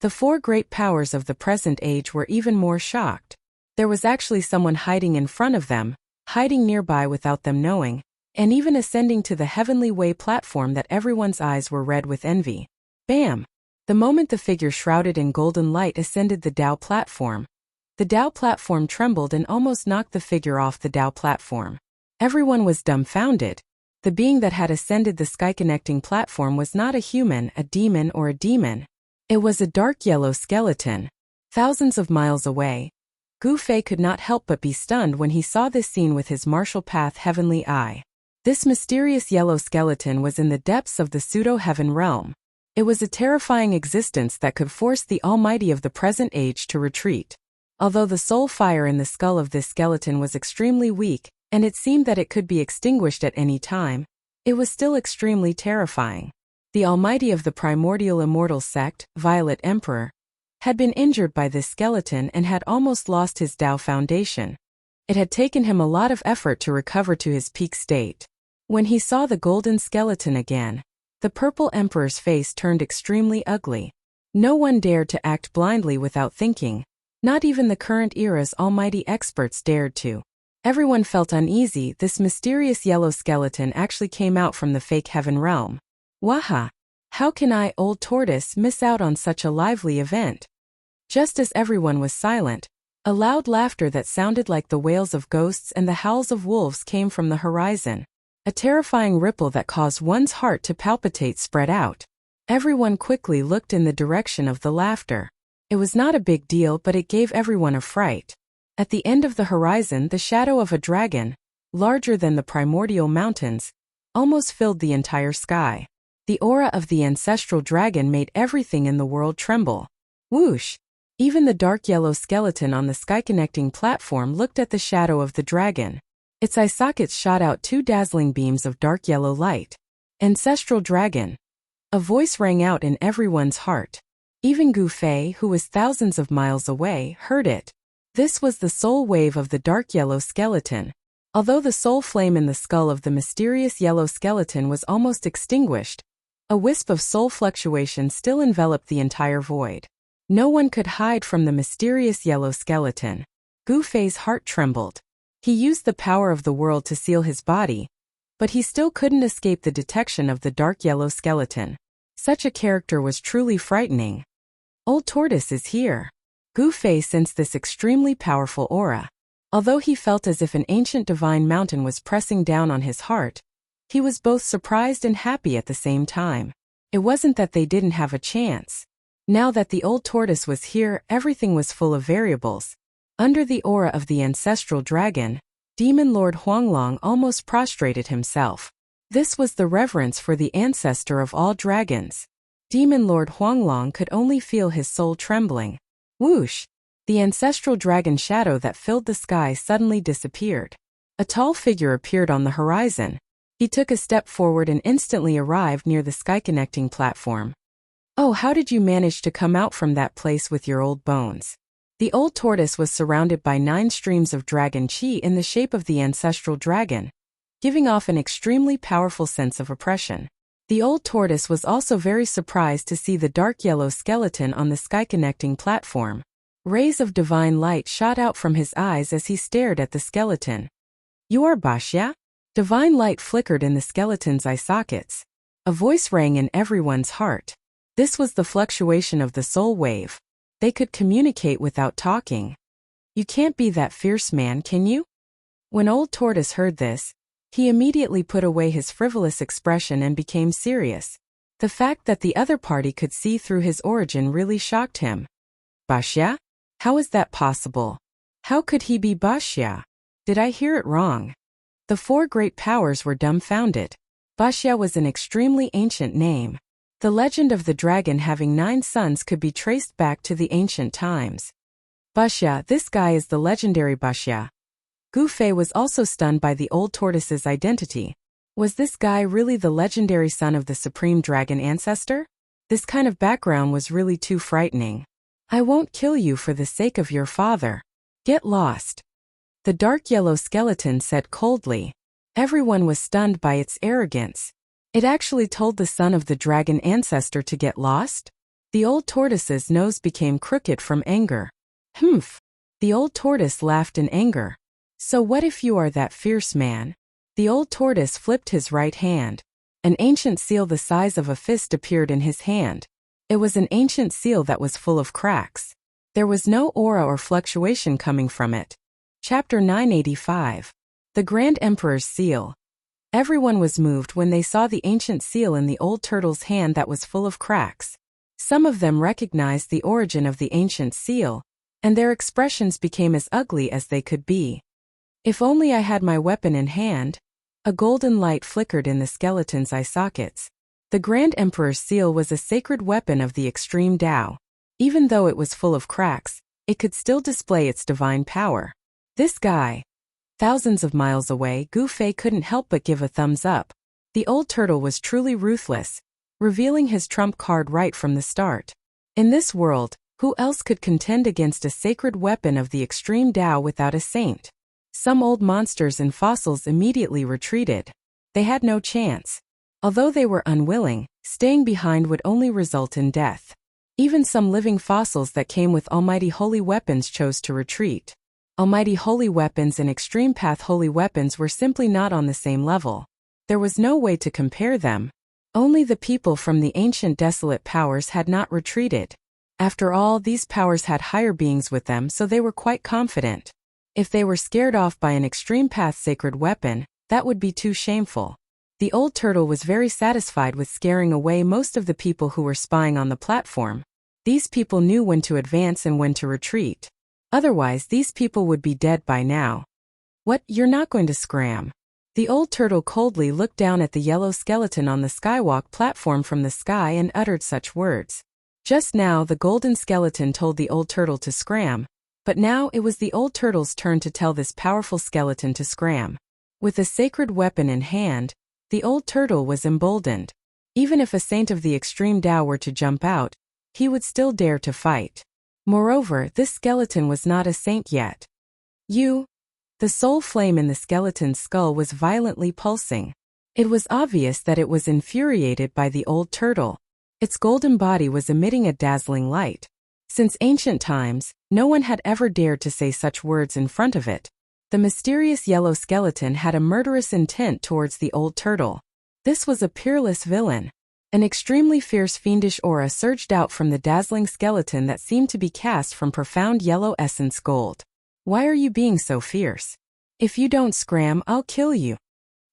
the 4 great powers of the present age were even more shocked. There was actually someone hiding in front of them, hiding nearby without them knowing, and even ascending to the heavenly way platform that everyone's eyes were red with envy. Bam! The moment the figure shrouded in golden light ascended the Tao platform, the Tao platform trembled and almost knocked the figure off the Tao platform. Everyone was dumbfounded. The being that had ascended the sky-connecting platform was not a human, a demon, or a demon. It was a dark yellow skeleton. Thousands of miles away, Gu Fei could not help but be stunned when he saw this scene with his martial path heavenly eye. This mysterious yellow skeleton was in the depths of the pseudo-heaven realm. It was a terrifying existence that could force the almighty of the present age to retreat. Although the soul fire in the skull of this skeleton was extremely weak, and it seemed that it could be extinguished at any time, it was still extremely terrifying. The almighty of the primordial immortal sect, Violet Emperor, had been injured by this skeleton and had almost lost his Tao foundation. It had taken him a lot of effort to recover to his peak state. When he saw the golden skeleton again, the purple emperor's face turned extremely ugly. No one dared to act blindly without thinking. Not even the current era's almighty experts dared to. Everyone felt uneasy. This mysterious yellow skeleton actually came out from the fake heaven realm. Waha! How can I, Old Tortoise, miss out on such a lively event? Just as everyone was silent, a loud laughter that sounded like the wails of ghosts and the howls of wolves came from the horizon. A terrifying ripple that caused one's heart to palpitate spread out. Everyone quickly looked in the direction of the laughter. It was not a big deal, but it gave everyone a fright. At the end of the horizon, the shadow of a dragon, larger than the primordial mountains, almost filled the entire sky. The aura of the ancestral dragon made everything in the world tremble. Whoosh! Even the dark yellow skeleton on the sky-connecting platform looked at the shadow of the dragon. Its eye sockets shot out 2 dazzling beams of dark yellow light. Ancestral dragon. A voice rang out in everyone's heart. Even Gu Fei, who was thousands of miles away, heard it. This was the soul wave of the dark yellow skeleton. Although the soul flame in the skull of the mysterious yellow skeleton was almost extinguished, a wisp of soul fluctuation still enveloped the entire void. No one could hide from the mysterious yellow skeleton. Gu Fei's heart trembled. He used the power of the world to seal his body, but he still couldn't escape the detection of the dark yellow skeleton. Such a character was truly frightening. Old Tortoise is here. Gu Fei sensed this extremely powerful aura. Although he felt as if an ancient divine mountain was pressing down on his heart, he was both surprised and happy at the same time. It wasn't that they didn't have a chance. Now that the old tortoise was here, everything was full of variables. Under the aura of the ancestral dragon, Demon Lord Huanglong almost prostrated himself. This was the reverence for the ancestor of all dragons. Demon Lord Huanglong could only feel his soul trembling. Whoosh! The ancestral dragon shadow that filled the sky suddenly disappeared. A tall figure appeared on the horizon. He took a step forward and instantly arrived near the sky-connecting platform. Oh, how did you manage to come out from that place with your old bones? The old tortoise was surrounded by 9 streams of dragon chi in the shape of the ancestral dragon, giving off an extremely powerful sense of oppression. The old tortoise was also very surprised to see the dark yellow skeleton on the sky-connecting platform. Rays of divine light shot out from his eyes as he stared at the skeleton. You are Wuxia? Divine light flickered in the skeleton's eye sockets. A voice rang in everyone's heart. This was the fluctuation of the soul wave. They could communicate without talking. You can't be that fierce, man, can you? When Old Tortoise heard this, he immediately put away his frivolous expression and became serious. The fact that the other party could see through his origin really shocked him. Wuxia? How is that possible? How could he be Wuxia? Did I hear it wrong? The 4 great powers were dumbfounded. Wuxia was an extremely ancient name. The legend of the dragon having 9 sons could be traced back to the ancient times. Wuxia, this guy is the legendary Wuxia. Gu Fei was also stunned by the old tortoise's identity. Was this guy really the legendary son of the supreme dragon ancestor? This kind of background was really too frightening. I won't kill you for the sake of your father. Get lost. The dark yellow skeleton said coldly. Everyone was stunned by its arrogance. It actually told the son of the dragon ancestor to get lost? The old tortoise's nose became crooked from anger. Humph! The old tortoise laughed in anger. So what if you are that fierce, man? The old tortoise flipped his right hand. An ancient seal the size of a fist appeared in his hand. It was an ancient seal that was full of cracks. There was no aura or fluctuation coming from it. Chapter 985. The Grand Emperor's Seal. Everyone was moved when they saw the ancient seal in the old turtle's hand that was full of cracks. Some of them recognized the origin of the ancient seal, and their expressions became as ugly as they could be. If only I had my weapon in hand. A golden light flickered in the skeleton's eye sockets. The Grand Emperor's seal was a sacred weapon of the extreme Tao. Even though it was full of cracks, it could still display its divine power. This guy. Thousands of miles away, Gu Fei couldn't help but give a thumbs up. The old turtle was truly ruthless, revealing his trump card right from the start. In this world, who else could contend against a sacred weapon of the extreme Tao without a saint? Some old monsters and fossils immediately retreated. They had no chance. Although they were unwilling, staying behind would only result in death. Even some living fossils that came with almighty holy weapons chose to retreat. Almighty holy weapons and extreme path holy weapons were simply not on the same level. There was no way to compare them. Only the people from the ancient desolate powers had not retreated. After all, these powers had higher beings with them, so they were quite confident. If they were scared off by an extreme path sacred weapon, that would be too shameful. The old turtle was very satisfied with scaring away most of the people who were spying on the platform. These people knew when to advance and when to retreat. Otherwise, these people would be dead by now. What, you're not going to scram? The old turtle coldly looked down at the yellow skeleton on the skywalk platform from the sky and uttered such words. Just now the golden skeleton told the old turtle to scram, but now it was the old turtle's turn to tell this powerful skeleton to scram. With a sacred weapon in hand, the old turtle was emboldened. Even if a saint of the extreme Tao were to jump out, he would still dare to fight. Moreover, this skeleton was not a saint yet. The soul flame in the skeleton's skull was violently pulsing. It was obvious that it was infuriated by the old turtle. Its golden body was emitting a dazzling light. Since ancient times, no one had ever dared to say such words in front of it. The mysterious yellow skeleton had a murderous intent towards the old turtle. This was a peerless villain. An extremely fierce fiendish aura surged out from the dazzling skeleton that seemed to be cast from profound yellow essence gold. Why are you being so fierce? If you don't scram, I'll kill you.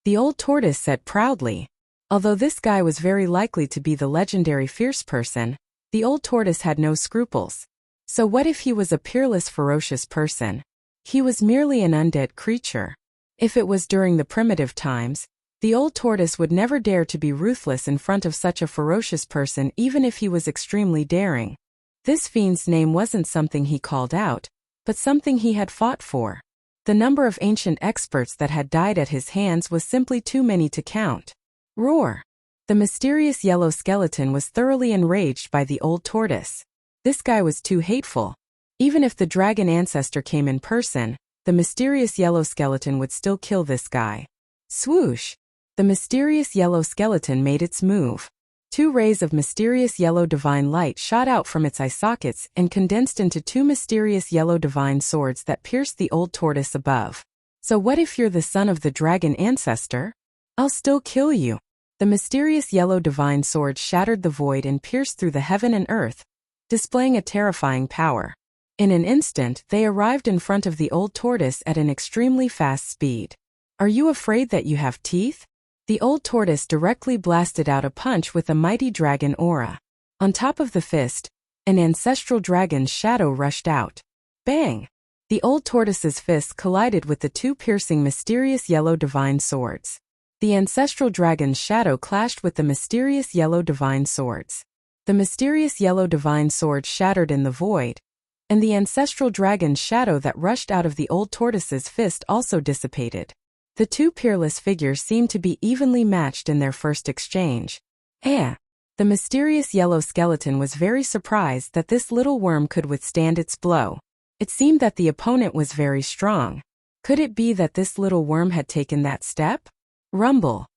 The old tortoise said proudly. Although this guy was very likely to be the legendary fierce person, the old tortoise had no scruples. So what if he was a peerless ferocious person? He was merely an undead creature. If it was during the primitive times, the old tortoise would never dare to be ruthless in front of such a ferocious person even if he was extremely daring. This fiend's name wasn't something he called out, but something he had fought for. The number of ancient experts that had died at his hands was simply too many to count. Roar! The mysterious yellow skeleton was thoroughly enraged by the old tortoise. This guy was too hateful. Even if the dragon ancestor came in person, the mysterious yellow skeleton would still kill this guy. Swoosh! The mysterious yellow skeleton made its move. 2 rays of mysterious yellow divine light shot out from its eye sockets and condensed into 2 mysterious yellow divine swords that pierced the old tortoise above. So what if you're the son of the dragon ancestor? I'll still kill you. The mysterious yellow divine sword shattered the void and pierced through the heaven and earth, displaying a terrifying power. In an instant, they arrived in front of the old tortoise at an extremely fast speed. Are you afraid that you have teeth? The old tortoise directly blasted out a punch with a mighty dragon aura. On top of the fist, an ancestral dragon's shadow rushed out. Bang! The old tortoise's fist collided with the 2 piercing mysterious yellow divine swords. The ancestral dragon's shadow clashed with the mysterious yellow divine swords. The mysterious yellow divine sword shattered in the void, and the ancestral dragon's shadow that rushed out of the old tortoise's fist also dissipated. The 2 peerless figures seemed to be evenly matched in their first exchange. The mysterious yellow skeleton was very surprised that this little worm could withstand its blow. It seemed that the opponent was very strong. Could it be that this little worm had taken that step? Rumble.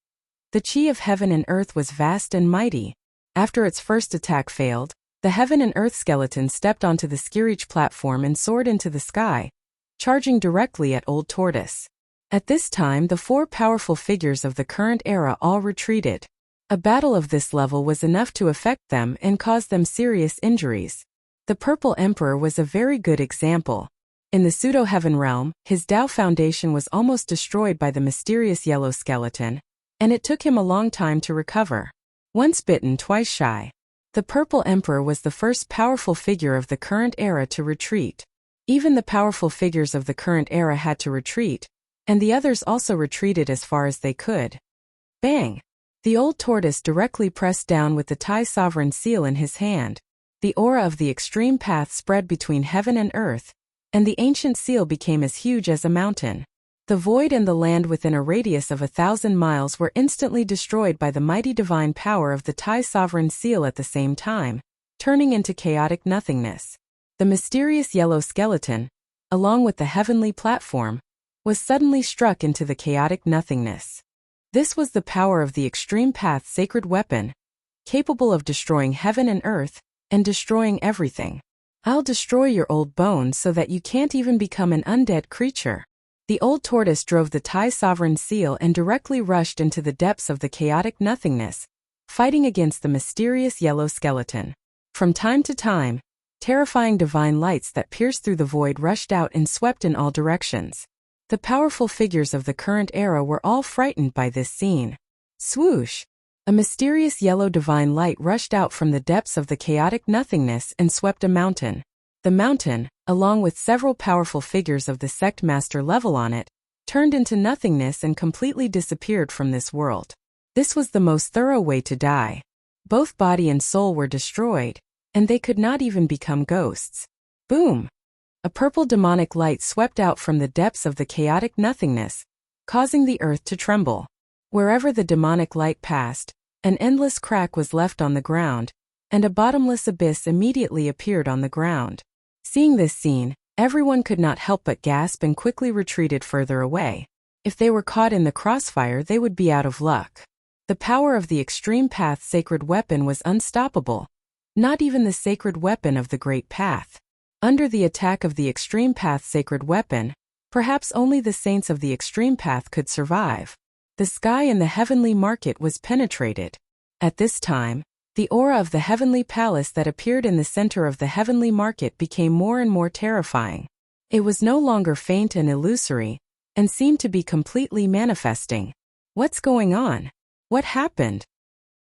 The chi of heaven and earth was vast and mighty. After its first attack failed, the heaven and earth skeleton stepped onto the Skirich platform and soared into the sky, charging directly at Old Tortoise. At this time, the 4 powerful figures of the current era all retreated. A battle of this level was enough to affect them and cause them serious injuries. The Purple Emperor was a very good example. In the pseudo-heaven realm, his Tao foundation was almost destroyed by the mysterious yellow skeleton, and it took him a long time to recover. Once bitten, twice shy. The Purple Emperor was the first powerful figure of the current era to retreat. Even the powerful figures of the current era had to retreat, and the others also retreated as far as they could. Bang! The old tortoise directly pressed down with the Tai Sovereign seal in his hand. The aura of the extreme path spread between heaven and earth, and the ancient seal became as huge as a mountain. The void and the land within a radius of 1,000 miles were instantly destroyed by the mighty divine power of the Tai Sovereign seal at the same time, turning into chaotic nothingness. The mysterious yellow skeleton, along with the heavenly platform, was suddenly struck into the chaotic nothingness. This was the power of the Extreme Path sacred weapon, capable of destroying heaven and earth, and destroying everything. I'll destroy your old bones so that you can't even become an undead creature. The old tortoise drove the Thai sovereign seal and directly rushed into the depths of the chaotic nothingness, fighting against the mysterious yellow skeleton. From time to time, terrifying divine lights that pierced through the void rushed out and swept in all directions. The powerful figures of the current era were all frightened by this scene. Swoosh! A mysterious yellow divine light rushed out from the depths of the chaotic nothingness and swept a mountain. The mountain, along with several powerful figures of the sect master level on it, turned into nothingness and completely disappeared from this world. This was the most thorough way to die. Both body and soul were destroyed, and they could not even become ghosts. Boom! A purple demonic light swept out from the depths of the chaotic nothingness, causing the earth to tremble. Wherever the demonic light passed, an endless crack was left on the ground, and a bottomless abyss immediately appeared on the ground. Seeing this scene, everyone could not help but gasp and quickly retreated further away. If they were caught in the crossfire, they would be out of luck. The power of the Extreme Path sacred weapon was unstoppable. Not even the sacred weapon of the Great Path. Under the attack of the Extreme Path sacred weapon, perhaps only the saints of the Extreme Path could survive. The sky in the heavenly market was penetrated. At this time, the aura of the heavenly palace that appeared in the center of the heavenly market became more and more terrifying. It was no longer faint and illusory, and seemed to be completely manifesting. What's going on? What happened?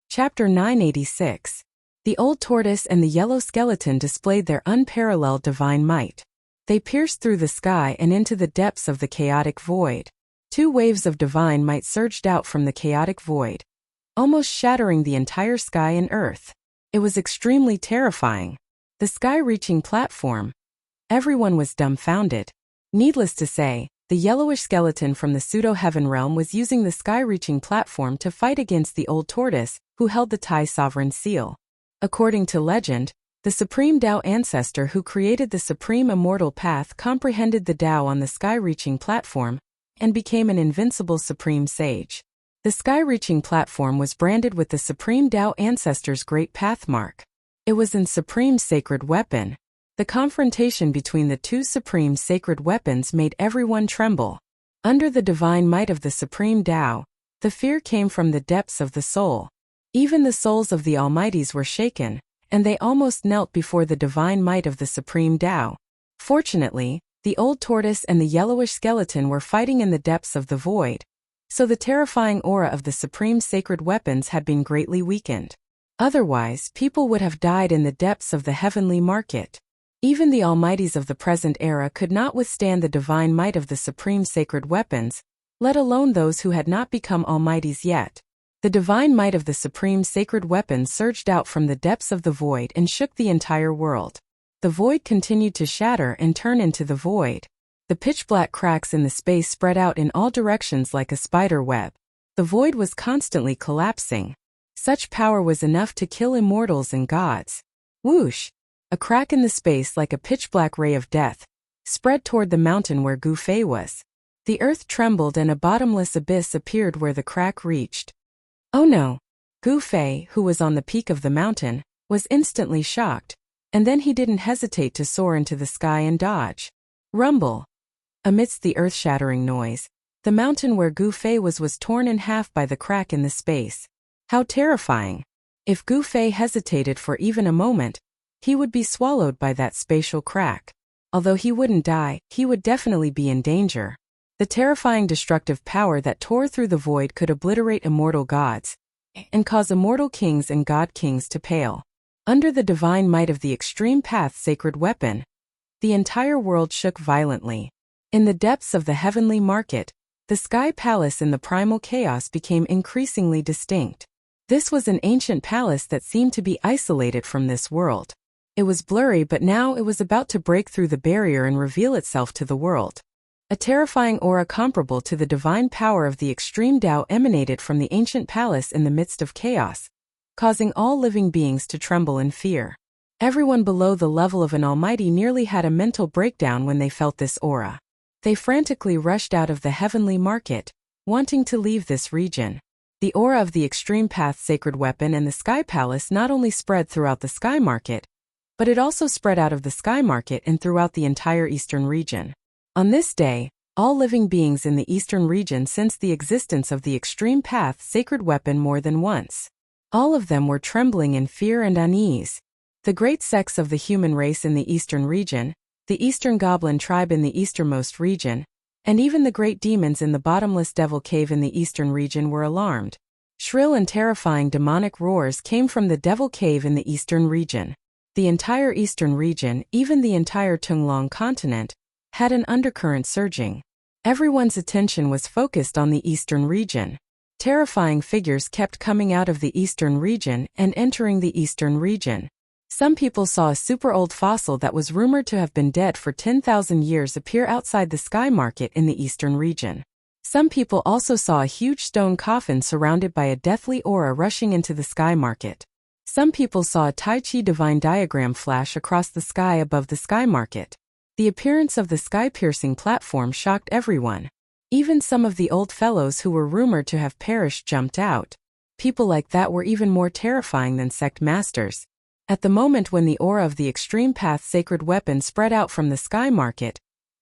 Chapter 986. The old tortoise and the yellow skeleton displayed their unparalleled divine might. They pierced through the sky and into the depths of the chaotic void. Two waves of divine might surged out from the chaotic void, almost shattering the entire sky and earth. It was extremely terrifying. The sky-reaching platform. Everyone was dumbfounded. Needless to say, the yellowish skeleton from the pseudo-heaven realm was using the sky-reaching platform to fight against the old tortoise, who held the Thai sovereign seal. According to legend, the Supreme Tao ancestor who created the Supreme Immortal Path comprehended the Tao on the sky-reaching platform and became an invincible Supreme Sage. The sky-reaching platform was branded with the Supreme Tao ancestor's Great Path mark. It was in Supreme Sacred Weapon. The confrontation between the two Supreme Sacred Weapons made everyone tremble. Under the divine might of the Supreme Tao, the fear came from the depths of the soul. Even the souls of the Almighties were shaken, and they almost knelt before the divine might of the Supreme Tao. Fortunately, the old tortoise and the yellowish skeleton were fighting in the depths of the void, so the terrifying aura of the Supreme Sacred Weapons had been greatly weakened. Otherwise, people would have died in the depths of the heavenly market. Even the Almighties of the present era could not withstand the divine might of the Supreme Sacred Weapons, let alone those who had not become Almighties yet. The divine might of the Supreme Sacred Weapons surged out from the depths of the void and shook the entire world. The void continued to shatter and turn into the void. The pitch-black cracks in the space spread out in all directions like a spider web. The void was constantly collapsing. Such power was enough to kill immortals and gods. Whoosh! A crack in the space like a pitch-black ray of death spread toward the mountain where Gu Fei was. The earth trembled and a bottomless abyss appeared where the crack reached. Oh no! Gu Fei, who was on the peak of the mountain, was instantly shocked, and then he didn't hesitate to soar into the sky and dodge. Rumble! Amidst the earth-shattering noise, the mountain where Gu Fei was torn in half by the crack in the space. How terrifying! If Gu Fei hesitated for even a moment, he would be swallowed by that spatial crack. Although he wouldn't die, he would definitely be in danger. The terrifying destructive power that tore through the void could obliterate immortal gods and cause immortal kings and god kings to pale. Under the divine might of the Extreme Path sacred weapon, the entire world shook violently. In the depths of the heavenly market, the sky palace in the primal chaos became increasingly distinct. This was an ancient palace that seemed to be isolated from this world. It was blurry, but now it was about to break through the barrier and reveal itself to the world. A terrifying aura comparable to the divine power of the extreme Tao emanated from the ancient palace in the midst of chaos, causing all living beings to tremble in fear. Everyone below the level of an almighty nearly had a mental breakdown when they felt this aura. They frantically rushed out of the heavenly market, wanting to leave this region. The aura of the Extreme Path sacred weapon and the Sky Palace not only spread throughout the Sky Market, but it also spread out of the Sky Market and throughout the entire eastern region. On this day, all living beings in the eastern region sensed the existence of the Extreme Path sacred weapon more than once. All of them were trembling in fear and unease. The great sects of the human race in the eastern region, the eastern goblin tribe in the easternmost region, and even the great demons in the bottomless devil cave in the eastern region were alarmed. Shrill and terrifying demonic roars came from the devil cave in the eastern region. The entire eastern region, even the entire Tunglong continent, had an undercurrent surging. Everyone's attention was focused on the eastern region. Terrifying figures kept coming out of the eastern region and entering the eastern region. Some people saw a super old fossil that was rumored to have been dead for 10,000 years appear outside the Sky Market in the eastern region. Some people also saw a huge stone coffin surrounded by a deathly aura rushing into the Sky Market. Some people saw a Tai Chi divine diagram flash across the sky above the Sky Market. The appearance of the sky-piercing platform shocked everyone. Even some of the old fellows who were rumored to have perished jumped out. People like that were even more terrifying than sect masters. At the moment when the aura of the Extreme Path sacred weapon spread out from the Sky Market,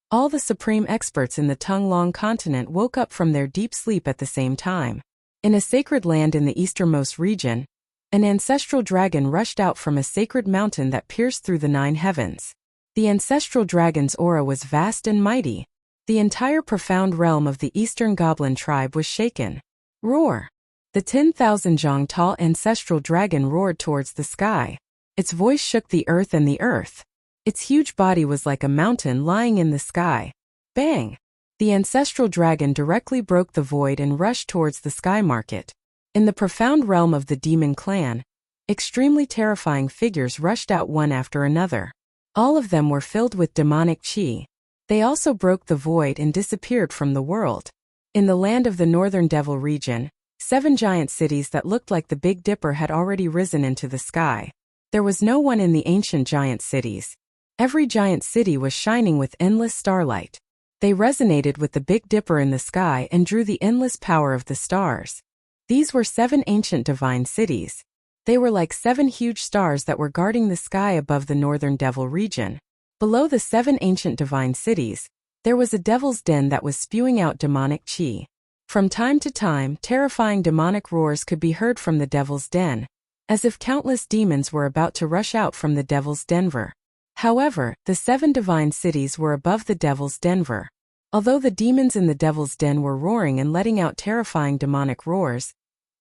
all the supreme experts in the Tunglong continent woke up from their deep sleep at the same time. In a sacred land in the easternmost region, an ancestral dragon rushed out from a sacred mountain that pierced through the 9 heavens. The ancestral dragon's aura was vast and mighty. The entire profound realm of the eastern goblin tribe was shaken. Roar! The 10,000 zhang tall ancestral dragon roared towards the sky. Its voice shook the earth and the earth. Its huge body was like a mountain lying in the sky. Bang! The ancestral dragon directly broke the void and rushed towards the Sky Market. In the profound realm of the demon clan, extremely terrifying figures rushed out one after another. All of them were filled with demonic chi. They also broke the void and disappeared from the world. In the land of the northern devil region, 7 giant cities that looked like the Big Dipper had already risen into the sky. There was no one in the ancient giant cities. Every giant city was shining with endless starlight. They resonated with the Big Dipper in the sky and drew the endless power of the stars. These were 7 ancient divine cities. They were like 7 huge stars that were guarding the sky above the northern devil region. Below the 7 ancient divine cities, there was a devil's den that was spewing out demonic chi. From time to time, terrifying demonic roars could be heard from the devil's den, as if countless demons were about to rush out from the devil's denver. However, the 7 divine cities were above the devil's denver. Although the demons in the devil's den were roaring and letting out terrifying demonic roars,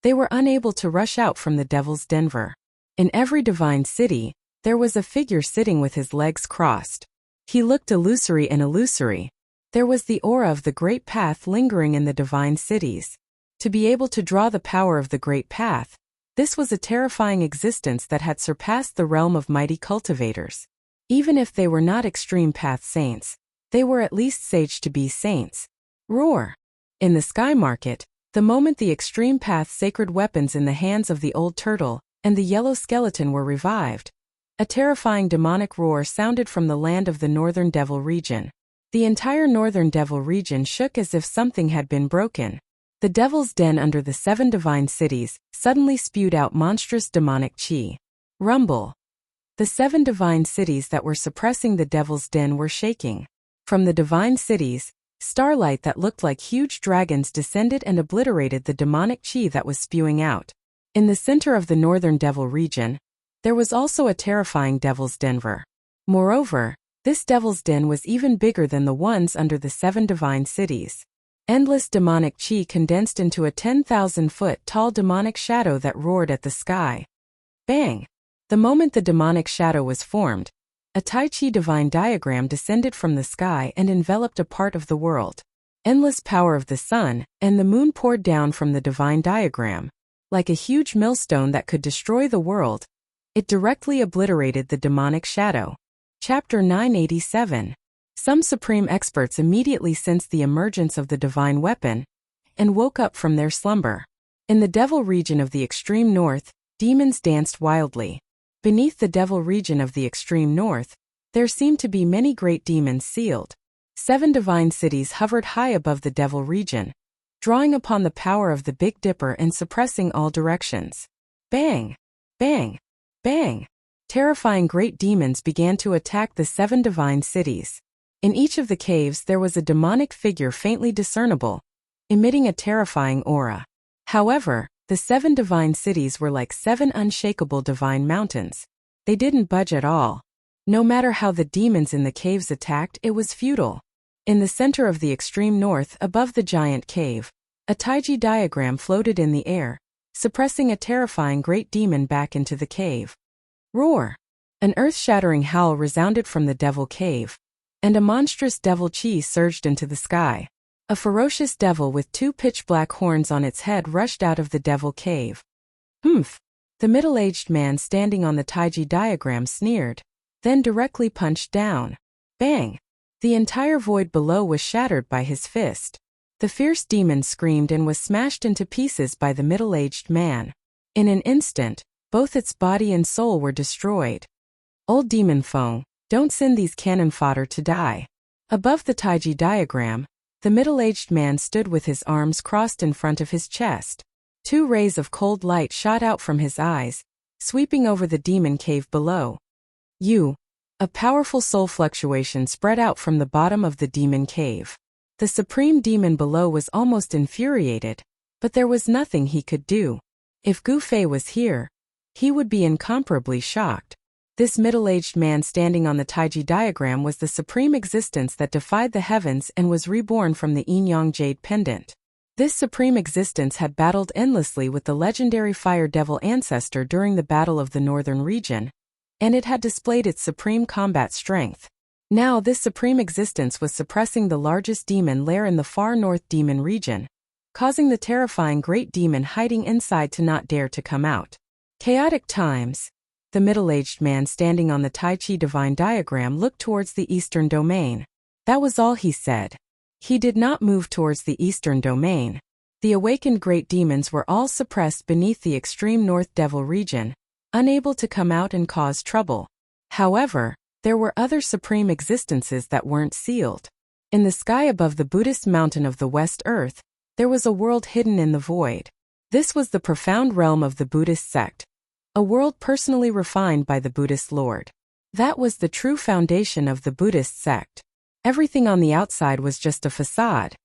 they were unable to rush out from the devil's denver. In every divine city, there was a figure sitting with his legs crossed. He looked illusory and illusory. There was the aura of the Great Path lingering in the divine cities. To be able to draw the power of the Great Path, this was a terrifying existence that had surpassed the realm of mighty cultivators. Even if they were not Extreme Path saints, they were at least sage to be saints. Roar! In the Sky Market, the moment the Extreme Path sacred weapons in the hands of the old turtle and the yellow skeleton were revived, a terrifying demonic roar sounded from the land of the northern devil region. The entire northern devil region shook as if something had been broken. The devil's den under the 7 divine cities suddenly spewed out monstrous demonic chi. Rumble! The 7 divine cities that were suppressing the devil's den were shaking. From the divine cities, starlight that looked like huge dragons descended and obliterated the demonic chi that was spewing out. In the center of the northern devil region, there was also a terrifying devil's denver. Moreover, this devil's den was even bigger than the ones under the 7 divine cities. Endless demonic chi condensed into a 10,000-foot tall demonic shadow that roared at the sky. Bang! The moment the demonic shadow was formed, a Tai Chi divine diagram descended from the sky and enveloped a part of the world. Endless power of the sun and the moon poured down from the divine diagram. Like a huge millstone that could destroy the world, it directly obliterated the demonic shadow. Chapter 987. Some supreme experts immediately sensed the emergence of the divine weapon and woke up from their slumber. In the devil region of the extreme north, demons danced wildly. Beneath the devil region of the extreme north, there seemed to be many great demons sealed. 7 divine cities hovered high above the devil region. drawing upon the power of the Big Dipper and suppressing all directions. Bang! Bang! Bang! Terrifying great demons began to attack the 7 divine cities. In each of the caves there was a demonic figure faintly discernible, emitting a terrifying aura. However, the 7 divine cities were like 7 unshakable divine mountains. They didn't budge at all. No matter how the demons in the caves attacked, it was futile. In the center of the extreme north, above the giant cave, a taiji diagram floated in the air, suppressing a terrifying great demon back into the cave. Roar! An earth-shattering howl resounded from the devil cave, and a monstrous devil chi surged into the sky. A ferocious devil with 2 pitch-black horns on its head rushed out of the devil cave. Humph! The middle-aged man standing on the taiji diagram sneered, then directly punched down. Bang! The entire void below was shattered by his fist. The fierce demon screamed and was smashed into pieces by the middle-aged man. In an instant, both its body and soul were destroyed. Old demon Feng, don't send these cannon fodder to die. Above the taiji diagram, the middle-aged man stood with his arms crossed in front of his chest. 2 rays of cold light shot out from his eyes, sweeping over the demon cave below. A powerful soul fluctuation spread out from the bottom of the demon cave. The supreme demon below was almost infuriated, but there was nothing he could do. If Gu Fei was here, he would be incomparably shocked. This middle-aged man standing on the taiji diagram was the supreme existence that defied the heavens and was reborn from the yin-yang jade pendant. This supreme existence had battled endlessly with the legendary fire devil ancestor during the Battle of the Northern Region, and it had displayed its supreme combat strength. Now this supreme existence was suppressing the largest demon lair in the far north demon region, causing the terrifying great demon hiding inside to not dare to come out. Chaotic times. The middle-aged man standing on the Tai Chi divine diagram looked towards the eastern domain. That was all he said. He did not move towards the eastern domain. The awakened great demons were all suppressed beneath the extreme north devil region, unable to come out and cause trouble. However, there were other supreme existences that weren't sealed. In the sky above the Buddhist mountain of the West Earth, there was a world hidden in the void. This was the profound realm of the Buddhist sect, a world personally refined by the Buddhist Lord. That was the true foundation of the Buddhist sect. Everything on the outside was just a facade.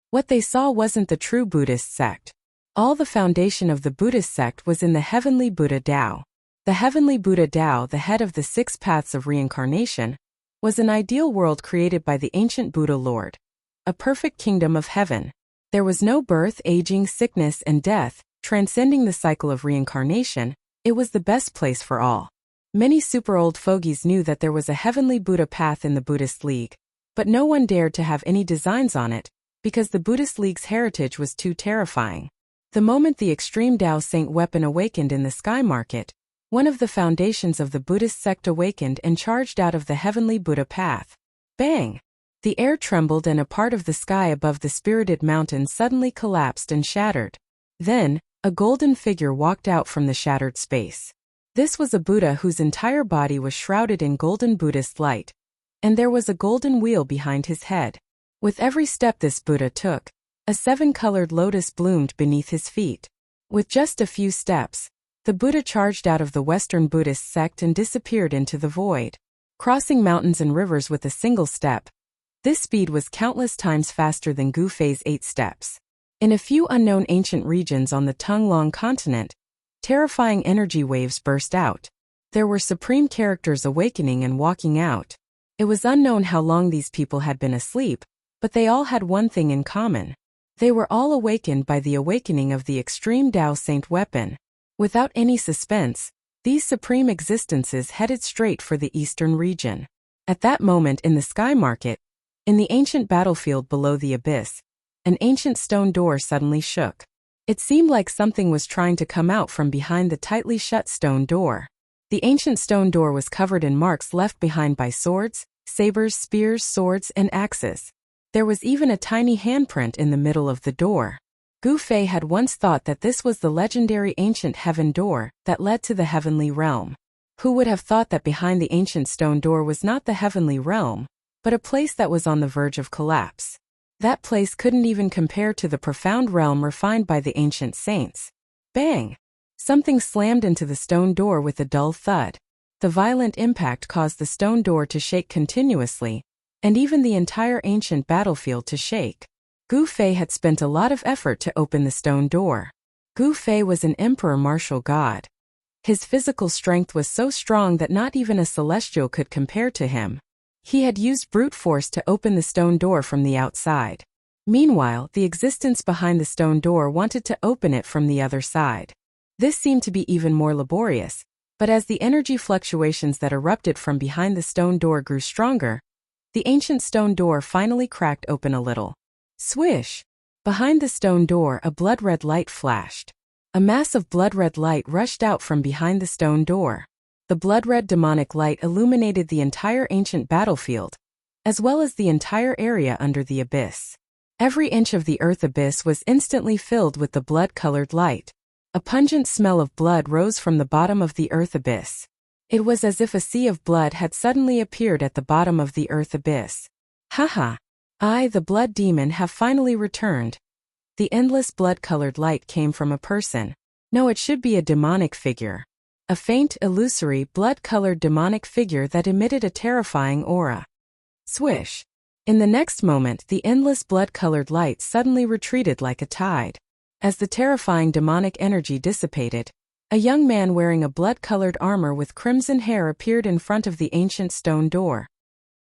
What they saw wasn't the true Buddhist sect. All the foundation of the Buddhist sect was in the heavenly Buddha Tao. The heavenly Buddha Tao, the head of the 6 paths of reincarnation, was an ideal world created by the ancient Buddha Lord. A perfect kingdom of heaven. There was no birth, aging, sickness, and death, transcending the cycle of reincarnation. It was the best place for all. Many super old fogies knew that there was a heavenly Buddha path in the Buddhist League, but no one dared to have any designs on it, because the Buddhist League's heritage was too terrifying. The moment the extreme Tao Saint weapon awakened in the sky market, one of the foundations of the Buddhist sect awakened and charged out of the heavenly Buddha path. Bang! The air trembled and a part of the sky above the spirited mountain suddenly collapsed and shattered. Then, a golden figure walked out from the shattered space. This was a Buddha whose entire body was shrouded in golden Buddhist light, and there was a golden wheel behind his head. With every step this Buddha took, a 7-colored lotus bloomed beneath his feet. With just a few steps, the Buddha charged out of the Western Buddhist sect and disappeared into the void, crossing mountains and rivers with a single step. This speed was countless times faster than Gu Fei's 8 steps. In a few unknown ancient regions on the Tung-Long continent, terrifying energy waves burst out. There were supreme characters awakening and walking out. It was unknown how long these people had been asleep, but they all had one thing in common. They were all awakened by the awakening of the extreme Tao Saint weapon. Without any suspense, these supreme existences headed straight for the eastern region. At that moment in the sky market, in the ancient battlefield below the abyss, an ancient stone door suddenly shook. It seemed like something was trying to come out from behind the tightly shut stone door. The ancient stone door was covered in marks left behind by swords, sabers, spears, swords, and axes. There was even a tiny handprint in the middle of the door. Gu Fei had once thought that this was the legendary ancient heaven door that led to the heavenly realm. Who would have thought that behind the ancient stone door was not the heavenly realm, but a place that was on the verge of collapse? That place couldn't even compare to the profound realm refined by the ancient saints. Bang! Something slammed into the stone door with a dull thud. The violent impact caused the stone door to shake continuously, and even the entire ancient battlefield to shake. Gu Fei had spent a lot of effort to open the stone door. Gu Fei was an emperor martial god. His physical strength was so strong that not even a celestial could compare to him. He had used brute force to open the stone door from the outside. Meanwhile, the existence behind the stone door wanted to open it from the other side. This seemed to be even more laborious, but as the energy fluctuations that erupted from behind the stone door grew stronger, the ancient stone door finally cracked open a little. Swish! Behind the stone door, a blood-red light flashed. A mass of blood-red light rushed out from behind the stone door. The blood-red demonic light illuminated the entire ancient battlefield, as well as the entire area under the abyss. Every inch of the earth abyss was instantly filled with the blood-colored light. A pungent smell of blood rose from the bottom of the earth abyss. It was as if a sea of blood had suddenly appeared at the bottom of the earth abyss. Haha! I, the blood demon, have finally returned. The endless blood-colored light came from a person. No, it should be a demonic figure. A faint, illusory, blood-colored demonic figure that emitted a terrifying aura. Swish! In the next moment, the endless blood-colored light suddenly retreated like a tide. As the terrifying demonic energy dissipated, a young man wearing a blood-colored armor with crimson hair appeared in front of the ancient stone door.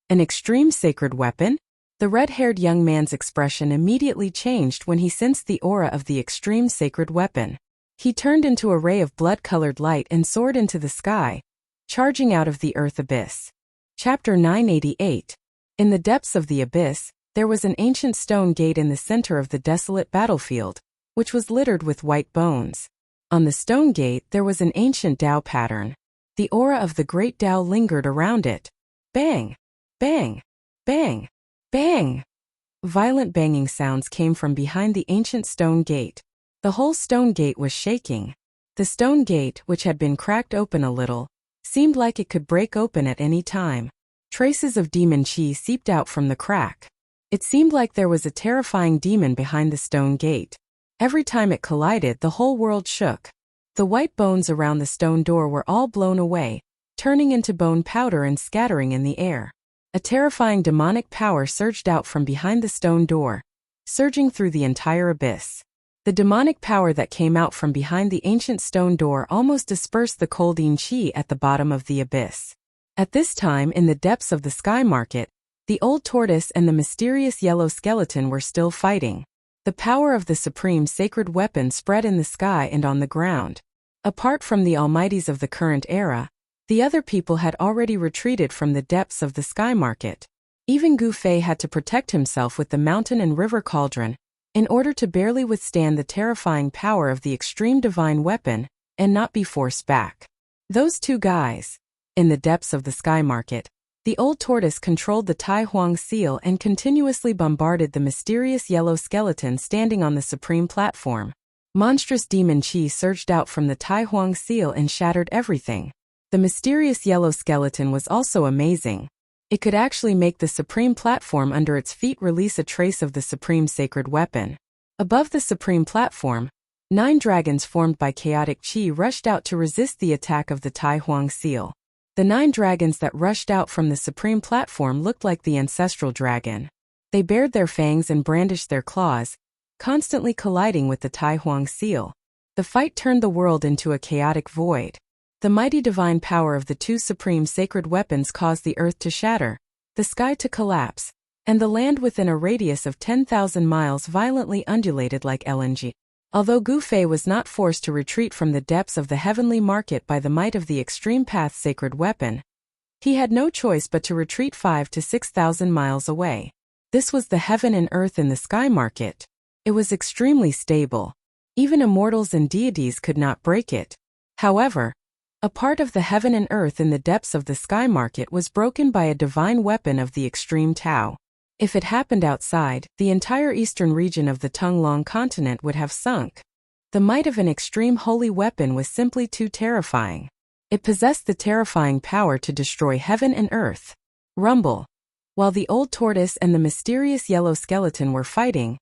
An extreme sacred weapon? The red-haired young man's expression immediately changed when he sensed the aura of the extreme sacred weapon. He turned into a ray of blood-colored light and soared into the sky, charging out of the earth abyss. Chapter 988. In the depths of the abyss, there was an ancient stone gate in the center of the desolate battlefield, which was littered with white bones. On the stone gate there was an ancient Tao pattern. The aura of the great Tao lingered around it. Bang! Bang! Bang! Bang! Violent banging sounds came from behind the ancient stone gate. The whole stone gate was shaking. The stone gate, which had been cracked open a little, seemed like it could break open at any time. Traces of demon chi seeped out from the crack. It seemed like there was a terrifying demon behind the stone gate. Every time it collided, the whole world shook. The white bones around the stone door were all blown away, turning into bone powder and scattering in the air. A terrifying demonic power surged out from behind the stone door, surging through the entire abyss. The demonic power that came out from behind the ancient stone door almost dispersed the colding chi at the bottom of the abyss. At this time, in the depths of the sky market, the old tortoise and the mysterious yellow skeleton were still fighting. The power of the supreme sacred weapon spread in the sky and on the ground. Apart from the almighties of the current era, the other people had already retreated from the depths of the sky market. Even Gu Fei had to protect himself with the mountain and river cauldron, in order to barely withstand the terrifying power of the extreme divine weapon, and not be forced back. Those two guys. In the depths of the sky market, the old tortoise controlled the Tai Huang seal and continuously bombarded the mysterious yellow skeleton standing on the supreme platform. Monstrous demon chi surged out from the Tai Huang seal and shattered everything. The mysterious yellow skeleton was also amazing. It could actually make the supreme platform under its feet release a trace of the supreme sacred weapon. Above the supreme platform, 9 dragons formed by chaotic chi rushed out to resist the attack of the Tai Huang seal. The 9 dragons that rushed out from the supreme platform looked like the ancestral dragon. They bared their fangs and brandished their claws, constantly colliding with the Tai Huang seal. The fight turned the world into a chaotic void. The mighty divine power of the 2 supreme sacred weapons caused the earth to shatter, the sky to collapse, and the land within a radius of 10,000 miles violently undulated like LNG. Although Gu Fei was not forced to retreat from the depths of the heavenly market by the might of the extreme path sacred weapon, he had no choice but to retreat 5 to 6,000 miles away. This was the heaven and earth in the sky market. It was extremely stable. Even immortals and deities could not break it. However, a part of the heaven and earth in the depths of the sky market was broken by a divine weapon of the extreme Tao. If it happened outside, the entire eastern region of the Tunglong continent would have sunk. The might of an extreme holy weapon was simply too terrifying. It possessed the terrifying power to destroy heaven and earth. Rumble. While the old tortoise and the mysterious yellow skeleton were fighting,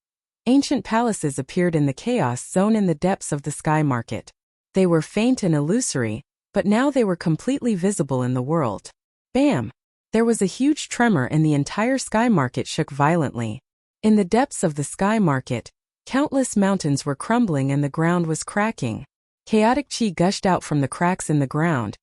ancient palaces appeared in the chaos zone in the depths of the sky market. They were faint and illusory, but now they were completely visible in the world. Bam! There was a huge tremor and the entire sky market shook violently. In the depths of the sky market, countless mountains were crumbling and the ground was cracking. Chaotic chi gushed out from the cracks in the ground,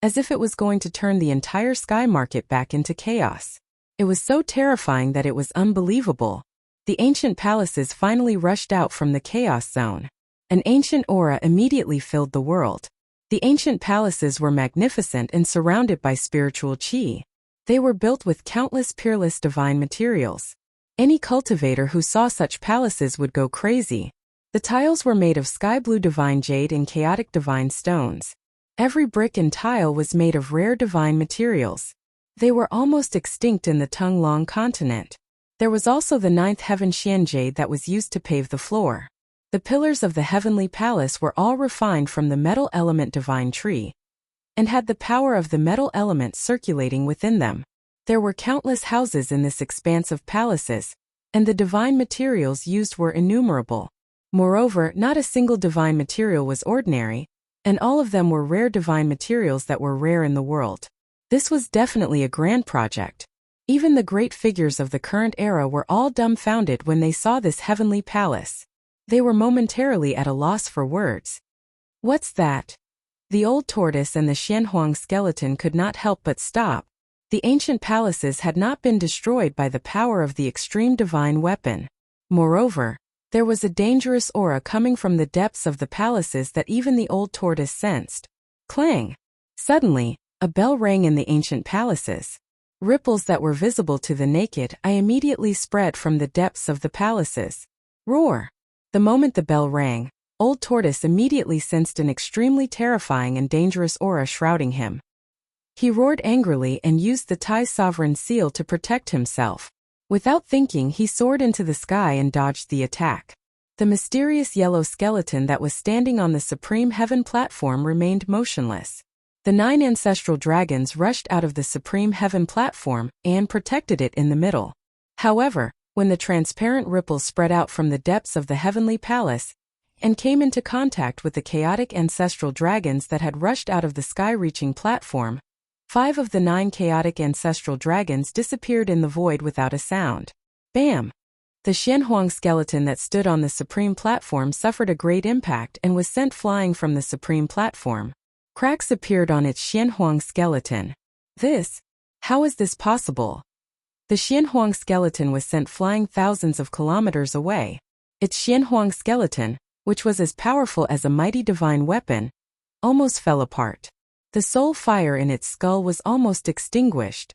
as if it was going to turn the entire sky market back into chaos. It was so terrifying that it was unbelievable. The ancient palaces finally rushed out from the chaos zone. An ancient aura immediately filled the world. The ancient palaces were magnificent and surrounded by spiritual chi. They were built with countless peerless divine materials. Any cultivator who saw such palaces would go crazy. The tiles were made of sky blue divine jade and chaotic divine stones. Every brick and tile was made of rare divine materials. They were almost extinct in the Tung-Long continent. There was also the ninth heaven Xian jade that was used to pave the floor. The pillars of the heavenly palace were all refined from the metal element divine tree, and had the power of the metal element circulating within them. There were countless houses in this expanse of palaces, and the divine materials used were innumerable. Moreover, not a single divine material was ordinary, and all of them were rare divine materials that were rare in the world. This was definitely a grand project. Even the great figures of the current era were all dumbfounded when they saw this heavenly palace. They were momentarily at a loss for words. What's that? The old tortoise and the Xianhuang skeleton could not help but stop. The ancient palaces had not been destroyed by the power of the extreme divine weapon. Moreover, there was a dangerous aura coming from the depths of the palaces that even the old tortoise sensed. Clang! Suddenly, a bell rang in the ancient palaces. Ripples that were visible to the naked eye immediately spread from the depths of the palaces. Roar! The moment the bell rang, Old Tortoise immediately sensed an extremely terrifying and dangerous aura shrouding him. He roared angrily and used the Tai Sovereign Seal to protect himself. Without thinking, he soared into the sky and dodged the attack. The mysterious yellow skeleton that was standing on the Supreme Heaven platform remained motionless. The 9 ancestral dragons rushed out of the Supreme Heaven platform and protected it in the middle. However, when the transparent ripples spread out from the depths of the heavenly palace and came into contact with the chaotic ancestral dragons that had rushed out of the sky-reaching platform, 5 of the 9 chaotic ancestral dragons disappeared in the void without a sound. Bam! The Xianhuang skeleton that stood on the supreme platform suffered a great impact and was sent flying from the supreme platform. Cracks appeared on its Xianhuang skeleton. How is this possible? The Xianhuang skeleton was sent flying thousands of kilometers away. Its Xianhuang skeleton, which was as powerful as a mighty divine weapon, almost fell apart. The soul fire in its skull was almost extinguished.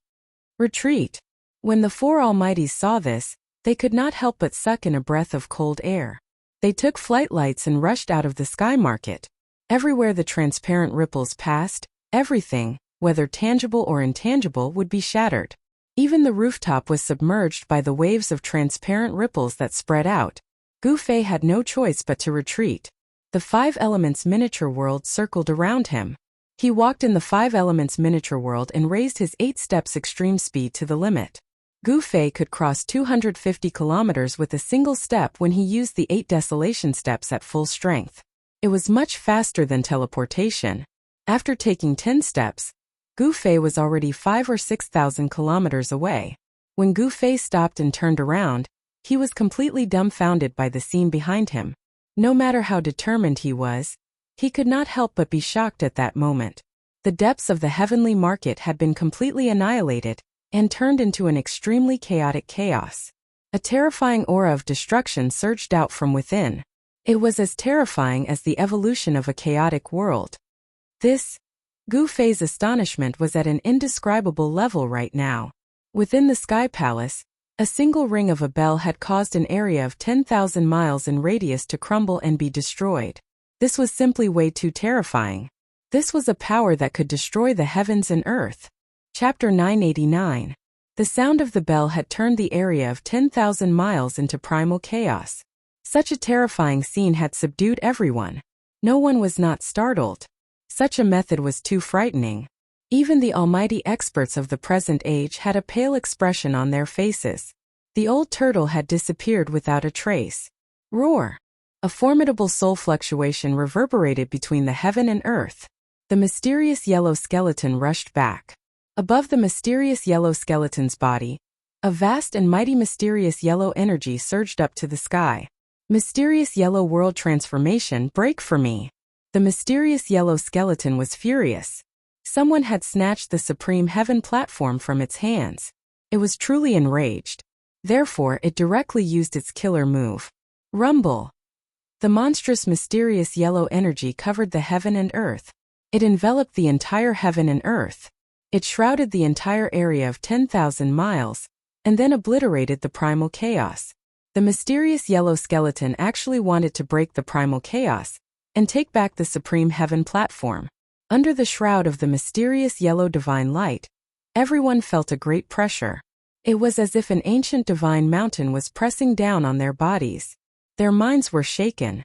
Retreat! When the 4 Almighties saw this, they could not help but suck in a breath of cold air. They took flight lights and rushed out of the sky market. Everywhere the transparent ripples passed, everything, whether tangible or intangible, would be shattered. Even the rooftop was submerged by the waves of transparent ripples that spread out. Gu Fei had no choice but to retreat. The 5 Elements miniature world circled around him. He walked in the 5 Elements miniature world and raised his 8 steps extreme speed to the limit. Gu Fei could cross 250 kilometers with a single step when he used the 8 desolation steps at full strength. It was much faster than teleportation. After taking 10 steps, Gu Fei was already 5 or 6,000 kilometers away. When Gu Fei stopped and turned around, he was completely dumbfounded by the scene behind him. No matter how determined he was, he could not help but be shocked at that moment. The depths of the heavenly market had been completely annihilated and turned into an extremely chaotic chaos. A terrifying aura of destruction surged out from within. It was as terrifying as the evolution of a chaotic world. Gu Fei's astonishment was at an indescribable level right now. Within the Sky Palace, a single ring of a bell had caused an area of 10,000 miles in radius to crumble and be destroyed. This was simply way too terrifying. This was a power that could destroy the heavens and earth. Chapter 989. The sound of the bell had turned the area of 10,000 miles into primal chaos. Such a terrifying scene had subdued everyone. No one was not startled. Such a method was too frightening. Even the almighty experts of the present age had a pale expression on their faces. The old turtle had disappeared without a trace. Roar! A formidable soul fluctuation reverberated between the heaven and earth. The mysterious yellow skeleton rushed back. Above the mysterious yellow skeleton's body, a vast and mighty mysterious yellow energy surged up to the sky. Mysterious yellow world transformation, break for me. The mysterious yellow skeleton was furious. Someone had snatched the supreme heaven platform from its hands. It was truly enraged. Therefore, it directly used its killer move. Rumble. The monstrous mysterious yellow energy covered the heaven and earth. It enveloped the entire heaven and earth. It shrouded the entire area of 10,000 miles, and then obliterated the primal chaos. The mysterious yellow skeleton actually wanted to break the primal chaos and take back the supreme heaven platform. Under the shroud of the mysterious yellow divine light, everyone felt a great pressure. It was as if an ancient divine mountain was pressing down on their bodies. Their minds were shaken.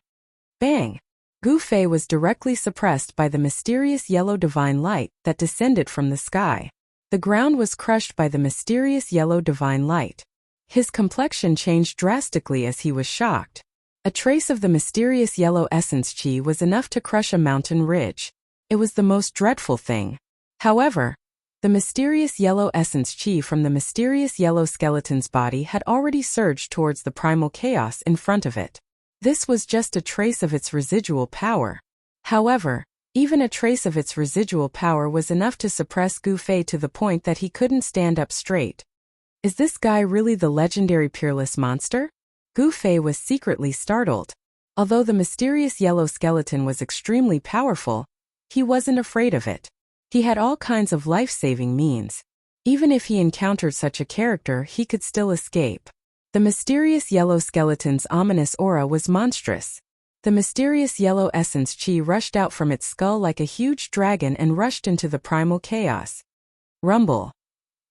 Bang! Gu Fei was directly suppressed by the mysterious yellow divine light that descended from the sky. The ground was crushed by the mysterious yellow divine light. His complexion changed drastically as he was shocked. A trace of the mysterious yellow essence chi was enough to crush a mountain ridge. It was the most dreadful thing. However, the mysterious yellow essence chi from the mysterious yellow skeleton's body had already surged towards the primal chaos in front of it. This was just a trace of its residual power. However, even a trace of its residual power was enough to suppress Gu Fei to the point that he couldn't stand up straight. Is this guy really the legendary peerless monster? Gu Fei was secretly startled. Although the mysterious yellow skeleton was extremely powerful, he wasn't afraid of it. He had all kinds of life-saving means. Even if he encountered such a character, he could still escape. The mysterious yellow skeleton's ominous aura was monstrous. The mysterious yellow essence chi rushed out from its skull like a huge dragon and rushed into the primal chaos. Rumble.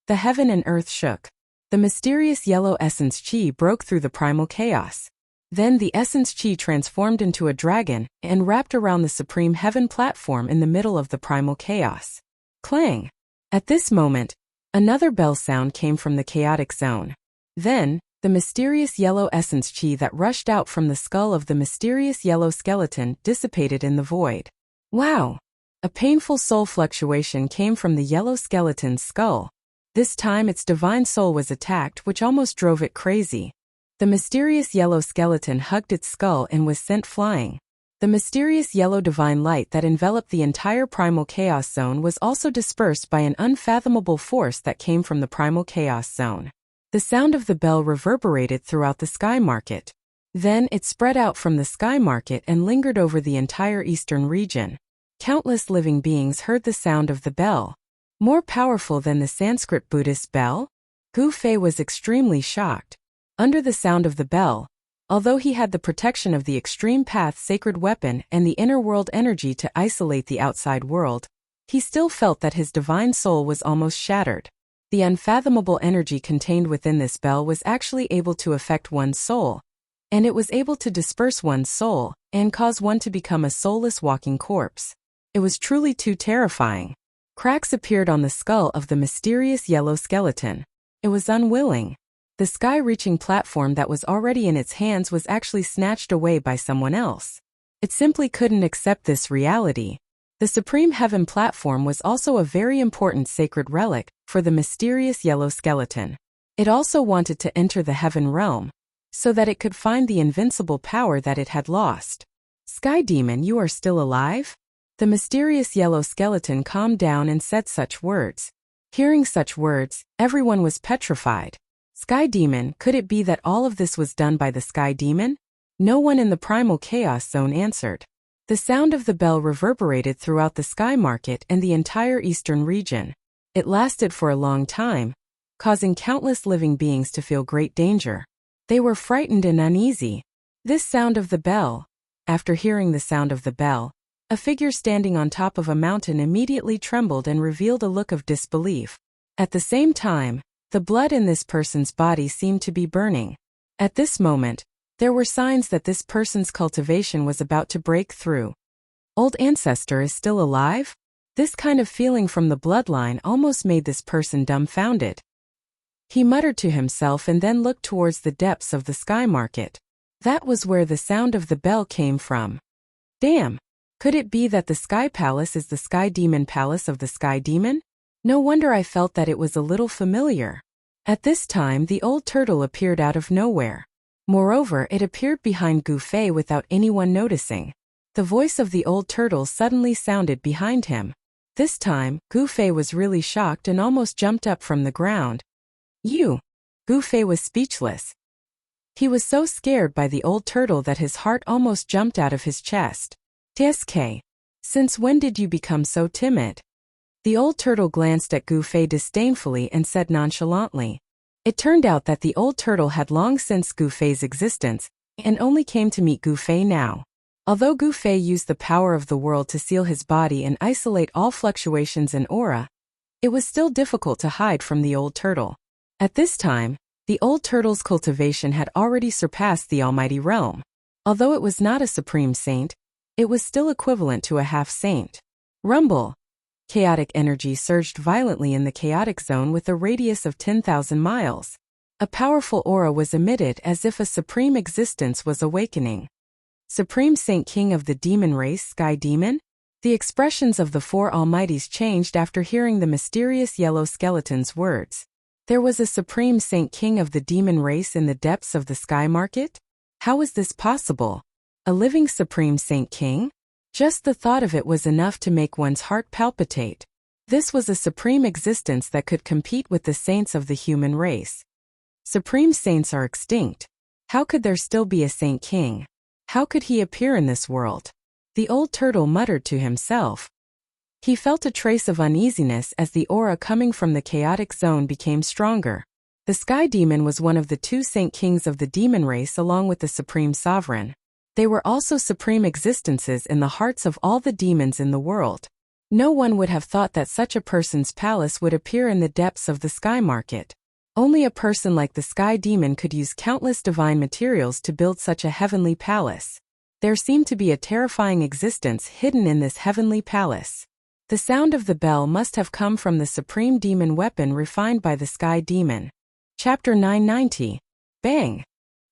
The heaven and earth shook. The mysterious yellow essence chi broke through the primal chaos. Then the essence chi transformed into a dragon and wrapped around the supreme heaven platform in the middle of the primal chaos. Clang! At this moment, another bell sound came from the chaotic zone. Then, the mysterious yellow essence chi that rushed out from the skull of the mysterious yellow skeleton dissipated in the void. Wow! A painful soul fluctuation came from the yellow skeleton's skull. This time its divine soul was attacked, which almost drove it crazy. The mysterious yellow skeleton hugged its skull and was sent flying. The mysterious yellow divine light that enveloped the entire primal chaos zone was also dispersed by an unfathomable force that came from the primal chaos zone. The sound of the bell reverberated throughout the sky market. Then it spread out from the sky market and lingered over the entire eastern region. Countless living beings heard the sound of the bell. More powerful than the Sanskrit Buddhist bell? Gu Fei was extremely shocked. Under the sound of the bell, although he had the protection of the extreme path sacred weapon and the inner world energy to isolate the outside world, he still felt that his divine soul was almost shattered. The unfathomable energy contained within this bell was actually able to affect one's soul, and it was able to disperse one's soul and cause one to become a soulless walking corpse. It was truly too terrifying. Cracks appeared on the skull of the mysterious yellow skeleton. It was unwilling. The sky-reaching platform that was already in its hands was actually snatched away by someone else. It simply couldn't accept this reality. The Supreme Heaven platform was also a very important sacred relic for the mysterious yellow skeleton. It also wanted to enter the heaven realm, so that it could find the invincible power that it had lost. Sky Demon, you are still alive? The mysterious yellow skeleton calmed down and said such words. Hearing such words, everyone was petrified. Sky Demon, could it be that all of this was done by the Sky Demon? No one in the primal chaos zone answered. The sound of the bell reverberated throughout the sky market and the entire eastern region. It lasted for a long time, causing countless living beings to feel great danger. They were frightened and uneasy. This sound of the bell. After hearing the sound of the bell, a figure standing on top of a mountain immediately trembled and revealed a look of disbelief. At the same time, the blood in this person's body seemed to be burning. At this moment, there were signs that this person's cultivation was about to break through. Old ancestor is still alive? This kind of feeling from the bloodline almost made this person dumbfounded. He muttered to himself and then looked towards the depths of the sky market. That was where the sound of the bell came from. Damn! Could it be that the Sky Palace is the Sky Demon Palace of the Sky Demon? No wonder I felt that it was a little familiar. At this time the old turtle appeared out of nowhere. Moreover, it appeared behind Gu Fei without anyone noticing. The voice of the old turtle suddenly sounded behind him. This time, Gu Fei was really shocked and almost jumped up from the ground. You! Gu Fei was speechless. He was so scared by the old turtle that his heart almost jumped out of his chest. TSK. Since when did you become so timid? The old turtle glanced at Gu Fei disdainfully and said nonchalantly. It turned out that the old turtle had long since Gu Fei's existence, and only came to meet Gu Fei now. Although Gu Fei used the power of the world to seal his body and isolate all fluctuations in aura, it was still difficult to hide from the old turtle. At this time, the old turtle's cultivation had already surpassed the almighty realm. Although it was not a supreme saint, it was still equivalent to a half-saint. Rumble! Chaotic energy surged violently in the chaotic zone with a radius of 10,000 miles. A powerful aura was emitted as if a supreme existence was awakening. Supreme Saint King of the demon race, Sky Demon? The expressions of the four almighties changed after hearing the mysterious yellow skeleton's words. There was a Supreme Saint King of the demon race in the depths of the sky market? How was this possible? A living Supreme Saint King? Just the thought of it was enough to make one's heart palpitate. This was a supreme existence that could compete with the saints of the human race. Supreme saints are extinct. How could there still be a Saint King? How could he appear in this world? The old turtle muttered to himself. He felt a trace of uneasiness as the aura coming from the chaotic zone became stronger. The Sky Demon was one of the two Saint Kings of the demon race along with the Supreme Sovereign. They were also supreme existences in the hearts of all the demons in the world. No one would have thought that such a person's palace would appear in the depths of the sky market. Only a person like the Sky Demon could use countless divine materials to build such a heavenly palace. There seemed to be a terrifying existence hidden in this heavenly palace. The sound of the bell must have come from the supreme demon weapon refined by the Sky Demon. Chapter 990. Bang!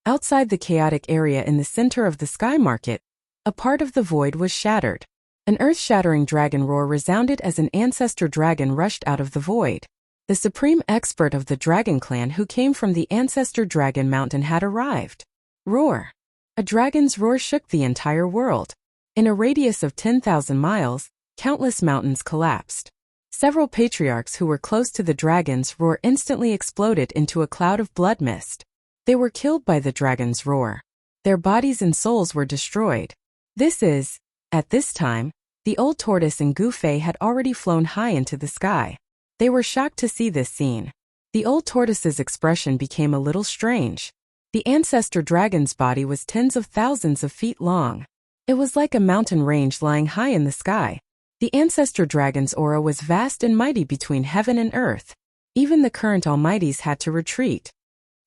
Outside the chaotic area in the center of the sky market, a part of the void was shattered. An earth-shattering dragon roar resounded as an ancestor dragon rushed out of the void. The supreme expert of the dragon clan who came from the ancestor dragon mountain had arrived. Roar! A dragon's roar shook the entire world. In a radius of 10,000 miles, countless mountains collapsed. Several patriarchs who were close to the dragon's roar instantly exploded into a cloud of blood mist. They were killed by the dragon's roar. Their bodies and souls were destroyed. At this time, the old tortoise and Gu Fei had already flown high into the sky. They were shocked to see this scene. The old tortoise's expression became a little strange. The ancestor dragon's body was tens of thousands of feet long. It was like a mountain range lying high in the sky. The ancestor dragon's aura was vast and mighty between heaven and earth. Even the current almighties had to retreat.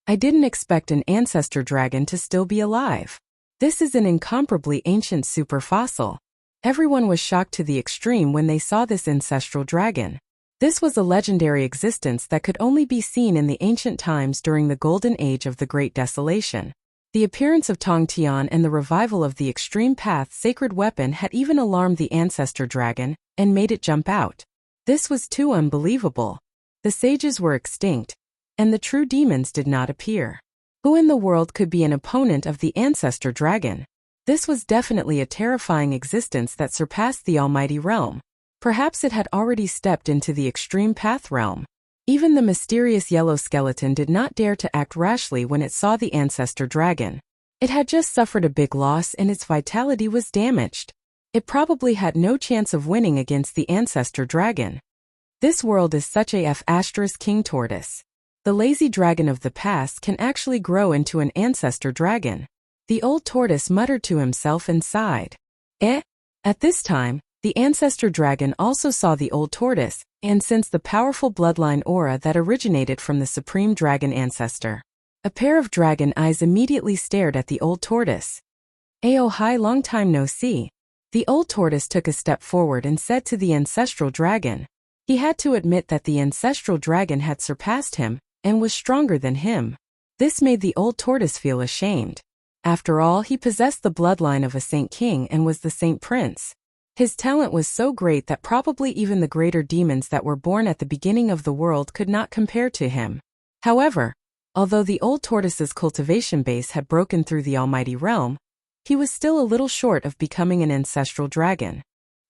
I didn't expect an ancestor dragon to still be alive. This is an incomparably ancient superfossil. Everyone was shocked to the extreme when they saw this ancestral dragon. This was a legendary existence that could only be seen in the ancient times during the golden age of the Great Desolation. The appearance of Tong Tian and the revival of the Extreme Path sacred weapon had even alarmed the ancestor dragon and made it jump out. This was too unbelievable. The sages were extinct, and the true demons did not appear. Who in the world could be an opponent of the ancestor dragon? This was definitely a terrifying existence that surpassed the almighty realm. Perhaps it had already stepped into the Extreme Path realm. Even the mysterious yellow skeleton did not dare to act rashly when it saw the ancestor dragon. It had just suffered a big loss and its vitality was damaged. It probably had no chance of winning against the ancestor dragon. This world is such a king tortoise. The lazy dragon of the past can actually grow into an ancestor dragon. The old tortoise muttered to himself and sighed. At this time, the ancestor dragon also saw the old tortoise and sensed the powerful bloodline aura that originated from the supreme dragon ancestor. A pair of dragon eyes immediately stared at the old tortoise. "Ayo hi, long time no see. The old tortoise took a step forward and said to the ancestral dragon. He had to admit that the ancestral dragon had surpassed him and was stronger than him. This made the old tortoise feel ashamed. After all, he possessed the bloodline of a saint king and was the saint prince. His talent was so great that probably even the greater demons that were born at the beginning of the world could not compare to him. However, although the old tortoise's cultivation base had broken through the almighty realm, he was still a little short of becoming an ancestral dragon.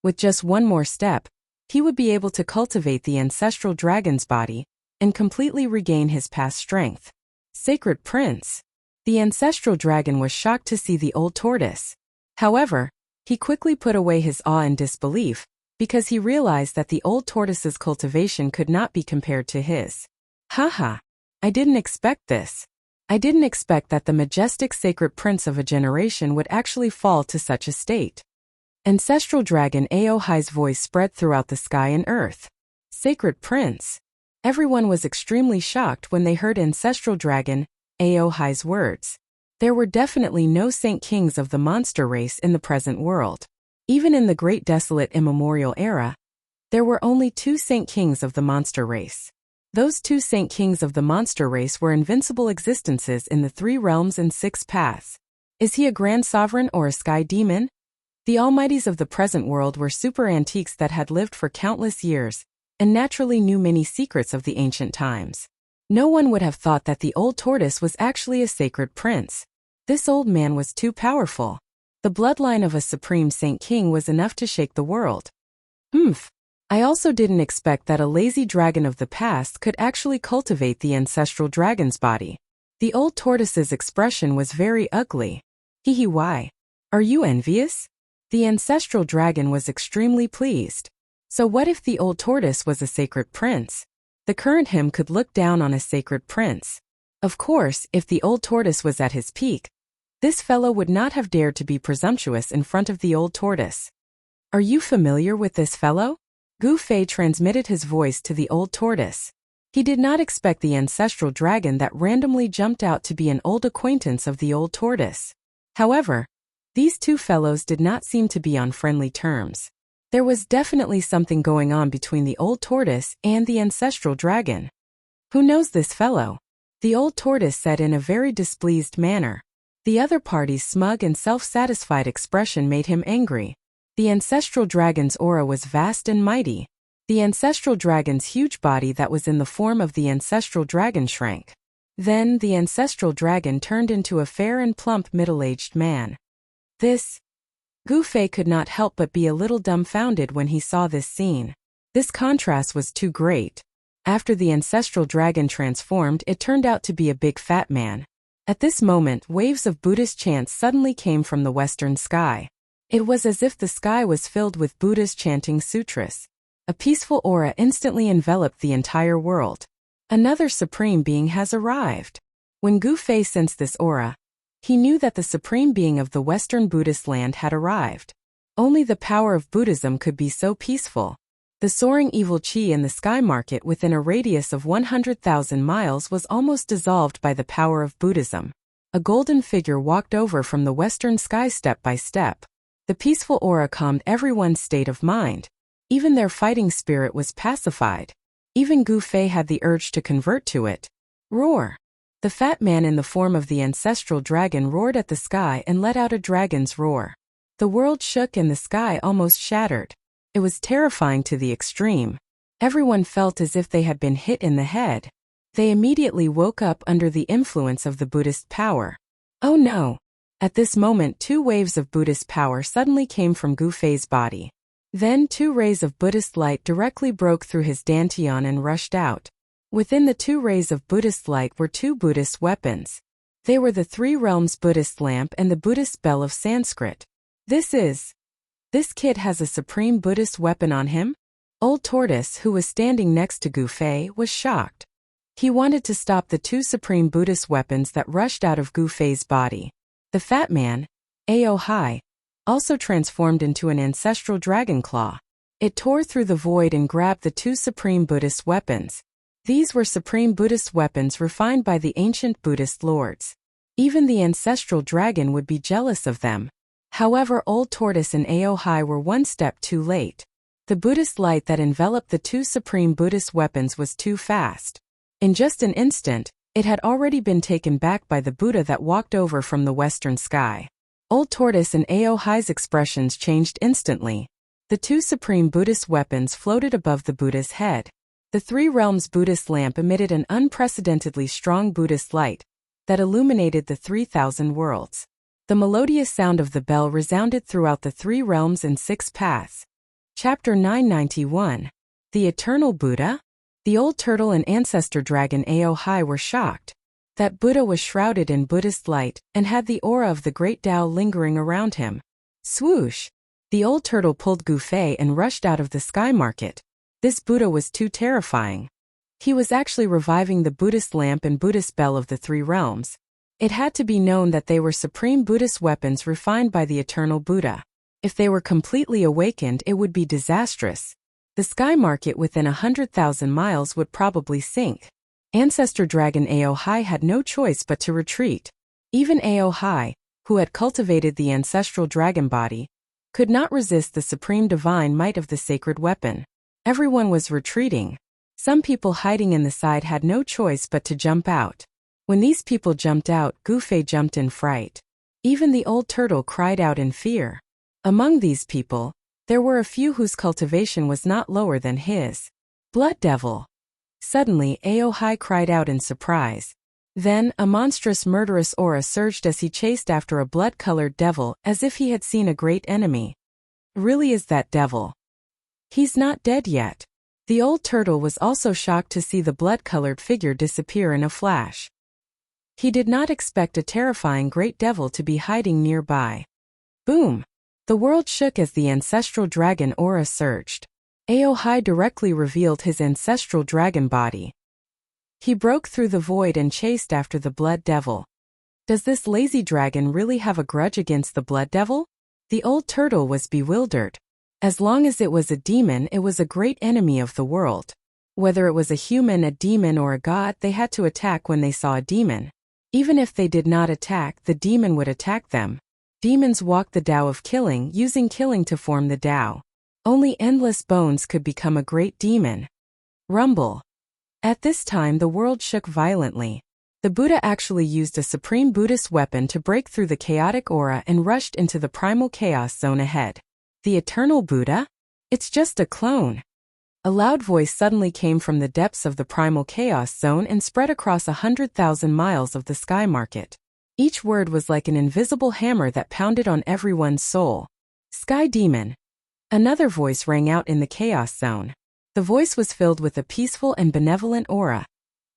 With just one more step, he would be able to cultivate the ancestral dragon's body and completely regain his past strength. Sacred Prince. The ancestral dragon was shocked to see the old tortoise. However, he quickly put away his awe and disbelief, because he realized that the old tortoise's cultivation could not be compared to his. Haha, I didn't expect this. I didn't expect that the majestic sacred prince of a generation would actually fall to such a state. Ancestral dragon Aohai's voice spread throughout the sky and earth. Sacred Prince. Everyone was extremely shocked when they heard ancestral dragon Aohai's words. There were definitely no saint kings of the monster race in the present world. Even in the great desolate immemorial era, there were only 2 saint kings of the monster race. Those 2 saint kings of the monster race were invincible existences in the 3 realms and 6 paths. Is he a grand sovereign or a sky demon? The almighties of the present world were super antiques that had lived for countless years, and naturally knew many secrets of the ancient times. No one would have thought that the old tortoise was actually a sacred prince. This old man was too powerful. The bloodline of a supreme saint king was enough to shake the world. I also didn't expect that a lazy dragon of the past could actually cultivate the ancestral dragon's body. The old tortoise's expression was very ugly. Hehe, why? Are you envious? The ancestral dragon was extremely pleased. So what if the old tortoise was a sacred prince? The current him could look down on a sacred prince. Of course, if the old tortoise was at his peak, this fellow would not have dared to be presumptuous in front of the old tortoise. Are you familiar with this fellow? Gu Fei transmitted his voice to the old tortoise. He did not expect the ancestral dragon that randomly jumped out to be an old acquaintance of the old tortoise. However, these 2 fellows did not seem to be on friendly terms. There was definitely something going on between the old tortoise and the ancestral dragon. Who knows this fellow? The old tortoise said in a very displeased manner. The other party's smug and self-satisfied expression made him angry. The ancestral dragon's aura was vast and mighty. The ancestral dragon's huge body that was in the form of the ancestral dragon shrank. Then the ancestral dragon turned into a fair and plump middle-aged man. Gu Fei could not help but be a little dumbfounded when he saw this scene. This contrast was too great. After the ancestral dragon transformed, it turned out to be a big fat man. At this moment, waves of Buddhist chants suddenly came from the western sky. It was as if the sky was filled with Buddhas chanting sutras. A peaceful aura instantly enveloped the entire world. Another supreme being has arrived. When Gu Fei sensed this aura, he knew that the supreme being of the Western Buddhist land had arrived. Only the power of Buddhism could be so peaceful. The soaring evil qi in the sky market within a radius of 100,000 miles was almost dissolved by the power of Buddhism. A golden figure walked over from the western sky step by step. The peaceful aura calmed everyone's state of mind. Even their fighting spirit was pacified. Even Gu Fei had the urge to convert to it. Roar! The fat man in the form of the ancestral dragon roared at the sky and let out a dragon's roar. The world shook and the sky almost shattered. It was terrifying to the extreme. Everyone felt as if they had been hit in the head. They immediately woke up under the influence of the Buddhist power. Oh no! At this moment 2 waves of Buddhist power suddenly came from Gu Fei's body. Then 2 rays of Buddhist light directly broke through his dantian and rushed out. Within the 2 rays of Buddhist light were 2 Buddhist weapons. They were the 3 realms Buddhist lamp and the Buddhist bell of Sanskrit. This kid has a supreme Buddhist weapon on him? Old Tortoise, who was standing next to Gu Fei, was shocked. He wanted to stop the 2 supreme Buddhist weapons that rushed out of Gu Fei's body. The fat man, Aohai, also transformed into an ancestral dragon claw. It tore through the void and grabbed the 2 supreme Buddhist weapons. These were supreme Buddhist weapons refined by the ancient Buddhist lords. Even the ancestral dragon would be jealous of them. However, Old Tortoise and Aohai were one step too late. The Buddhist light that enveloped the two supreme Buddhist weapons was too fast. In just an instant, it had already been taken back by the Buddha that walked over from the western sky. Old Tortoise and Aohai's expressions changed instantly. The two supreme Buddhist weapons floated above the Buddha's head. The Three Realms Buddhist lamp emitted an unprecedentedly strong Buddhist light that illuminated the 3,000 worlds. The melodious sound of the bell resounded throughout the 3 realms and 6 paths. Chapter 991. The Eternal Buddha? The old turtle and ancestor dragon Aohai were shocked. That Buddha was shrouded in Buddhist light and had the aura of the great Tao lingering around him. Swoosh! The old turtle pulled Gufei and rushed out of the sky market. This Buddha was too terrifying. He was actually reviving the Buddhist lamp and Buddhist bell of the 3 realms. It had to be known that they were supreme Buddhist weapons refined by the eternal Buddha. If they were completely awakened, it would be disastrous. The sky market within 100,000 miles would probably sink. Ancestor dragon Aohai had no choice but to retreat. Even Aohai, who had cultivated the ancestral dragon body, could not resist the supreme divine might of the sacred weapon. Everyone was retreating. Some people hiding in the side had no choice but to jump out. When these people jumped out, Gufei jumped in fright. Even the old turtle cried out in fear. Among these people, there were a few whose cultivation was not lower than his. Blood devil! Suddenly, Aohai cried out in surprise. Then, a monstrous murderous aura surged as he chased after a blood-colored devil, as if he had seen a great enemy. Really is that devil? He's not dead yet. The old turtle was also shocked to see the blood-colored figure disappear in a flash. He did not expect a terrifying great devil to be hiding nearby. Boom! The world shook as the ancestral dragon aura surged. Aohai directly revealed his ancestral dragon body. He broke through the void and chased after the blood devil. Does this lazy dragon really have a grudge against the blood devil? The old turtle was bewildered. As long as it was a demon, it was a great enemy of the world. Whether it was a human, a demon, or a god, they had to attack when they saw a demon. Even if they did not attack, the demon would attack them. Demons walk the Tao of killing, using killing to form the Tao. Only endless bones could become a great demon. Rumble. At this time the world shook violently. The Buddha actually used a supreme Buddhist weapon to break through the chaotic aura and rushed into the primal chaos zone ahead. The eternal Buddha? It's just a clone. A loud voice suddenly came from the depths of the primal chaos zone and spread across 100,000 miles of the sky market. Each word was like an invisible hammer that pounded on everyone's soul. Sky Demon. Another voice rang out in the chaos zone. The voice was filled with a peaceful and benevolent aura,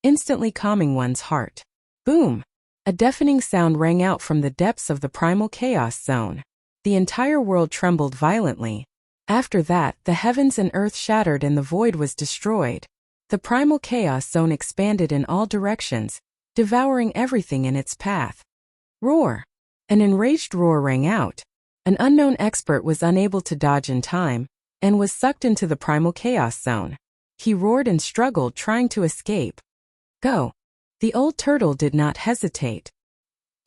instantly calming one's heart. Boom! A deafening sound rang out from the depths of the primal chaos zone. The entire world trembled violently. After that, the heavens and earth shattered and the void was destroyed. The primal chaos zone expanded in all directions, devouring everything in its path. Roar! An enraged roar rang out. An unknown expert was unable to dodge in time, and was sucked into the primal chaos zone. He roared and struggled, trying to escape. Go! The old turtle did not hesitate.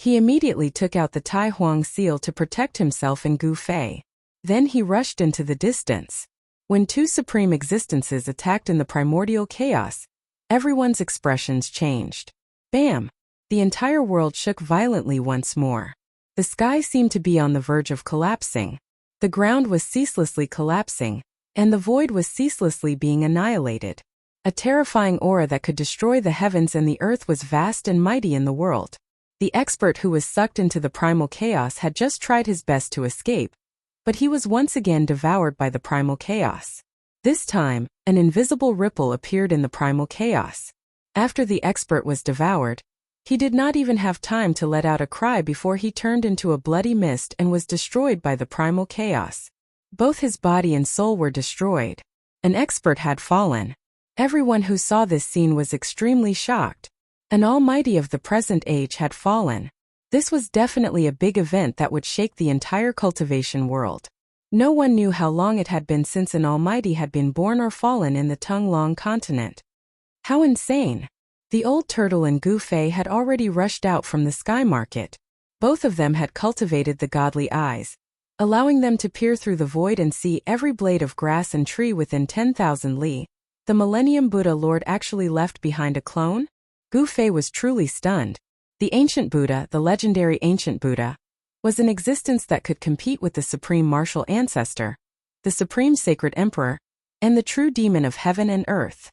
He immediately took out the Tai Huang seal to protect himself and Gufei. Then he rushed into the distance. When two supreme existences attacked in the primordial chaos, everyone's expressions changed. Bam! The entire world shook violently once more. The sky seemed to be on the verge of collapsing. The ground was ceaselessly collapsing, and the void was ceaselessly being annihilated. A terrifying aura that could destroy the heavens and the earth was vast and mighty in the world. The expert who was sucked into the primal chaos had just tried his best to escape, but he was once again devoured by the primal chaos. This time, an invisible ripple appeared in the primal chaos. After the expert was devoured, he did not even have time to let out a cry before he turned into a bloody mist and was destroyed by the primal chaos. Both his body and soul were destroyed. An expert had fallen. Everyone who saw this scene was extremely shocked. An almighty of the present age had fallen. This was definitely a big event that would shake the entire cultivation world. No one knew how long it had been since an almighty had been born or fallen in the Tung-Long continent. How insane! The old turtle and Gufei had already rushed out from the sky market. Both of them had cultivated the godly eyes, allowing them to peer through the void and see every blade of grass and tree within 10,000 li. The Millennium Buddha Lord actually left behind a clone? Gu Fei was truly stunned. The ancient Buddha, the legendary ancient Buddha, was an existence that could compete with the supreme martial ancestor, the supreme sacred emperor, and the true demon of heaven and earth.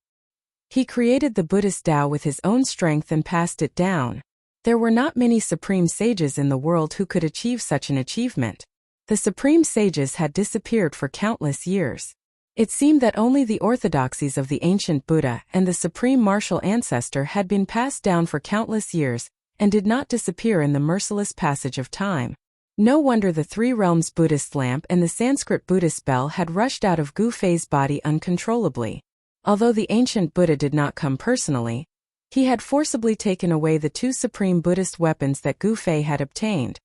He created the Buddhist Tao with his own strength and passed it down. There were not many supreme sages in the world who could achieve such an achievement. The supreme sages had disappeared for countless years. It seemed that only the orthodoxies of the ancient Buddha and the supreme martial ancestor had been passed down for countless years and did not disappear in the merciless passage of time. No wonder the three realms Buddhist lamp and the Sanskrit Buddhist bell had rushed out of Gu Fei's body uncontrollably. Although the ancient Buddha did not come personally, he had forcibly taken away the two supreme Buddhist weapons that Gu Fei had obtained.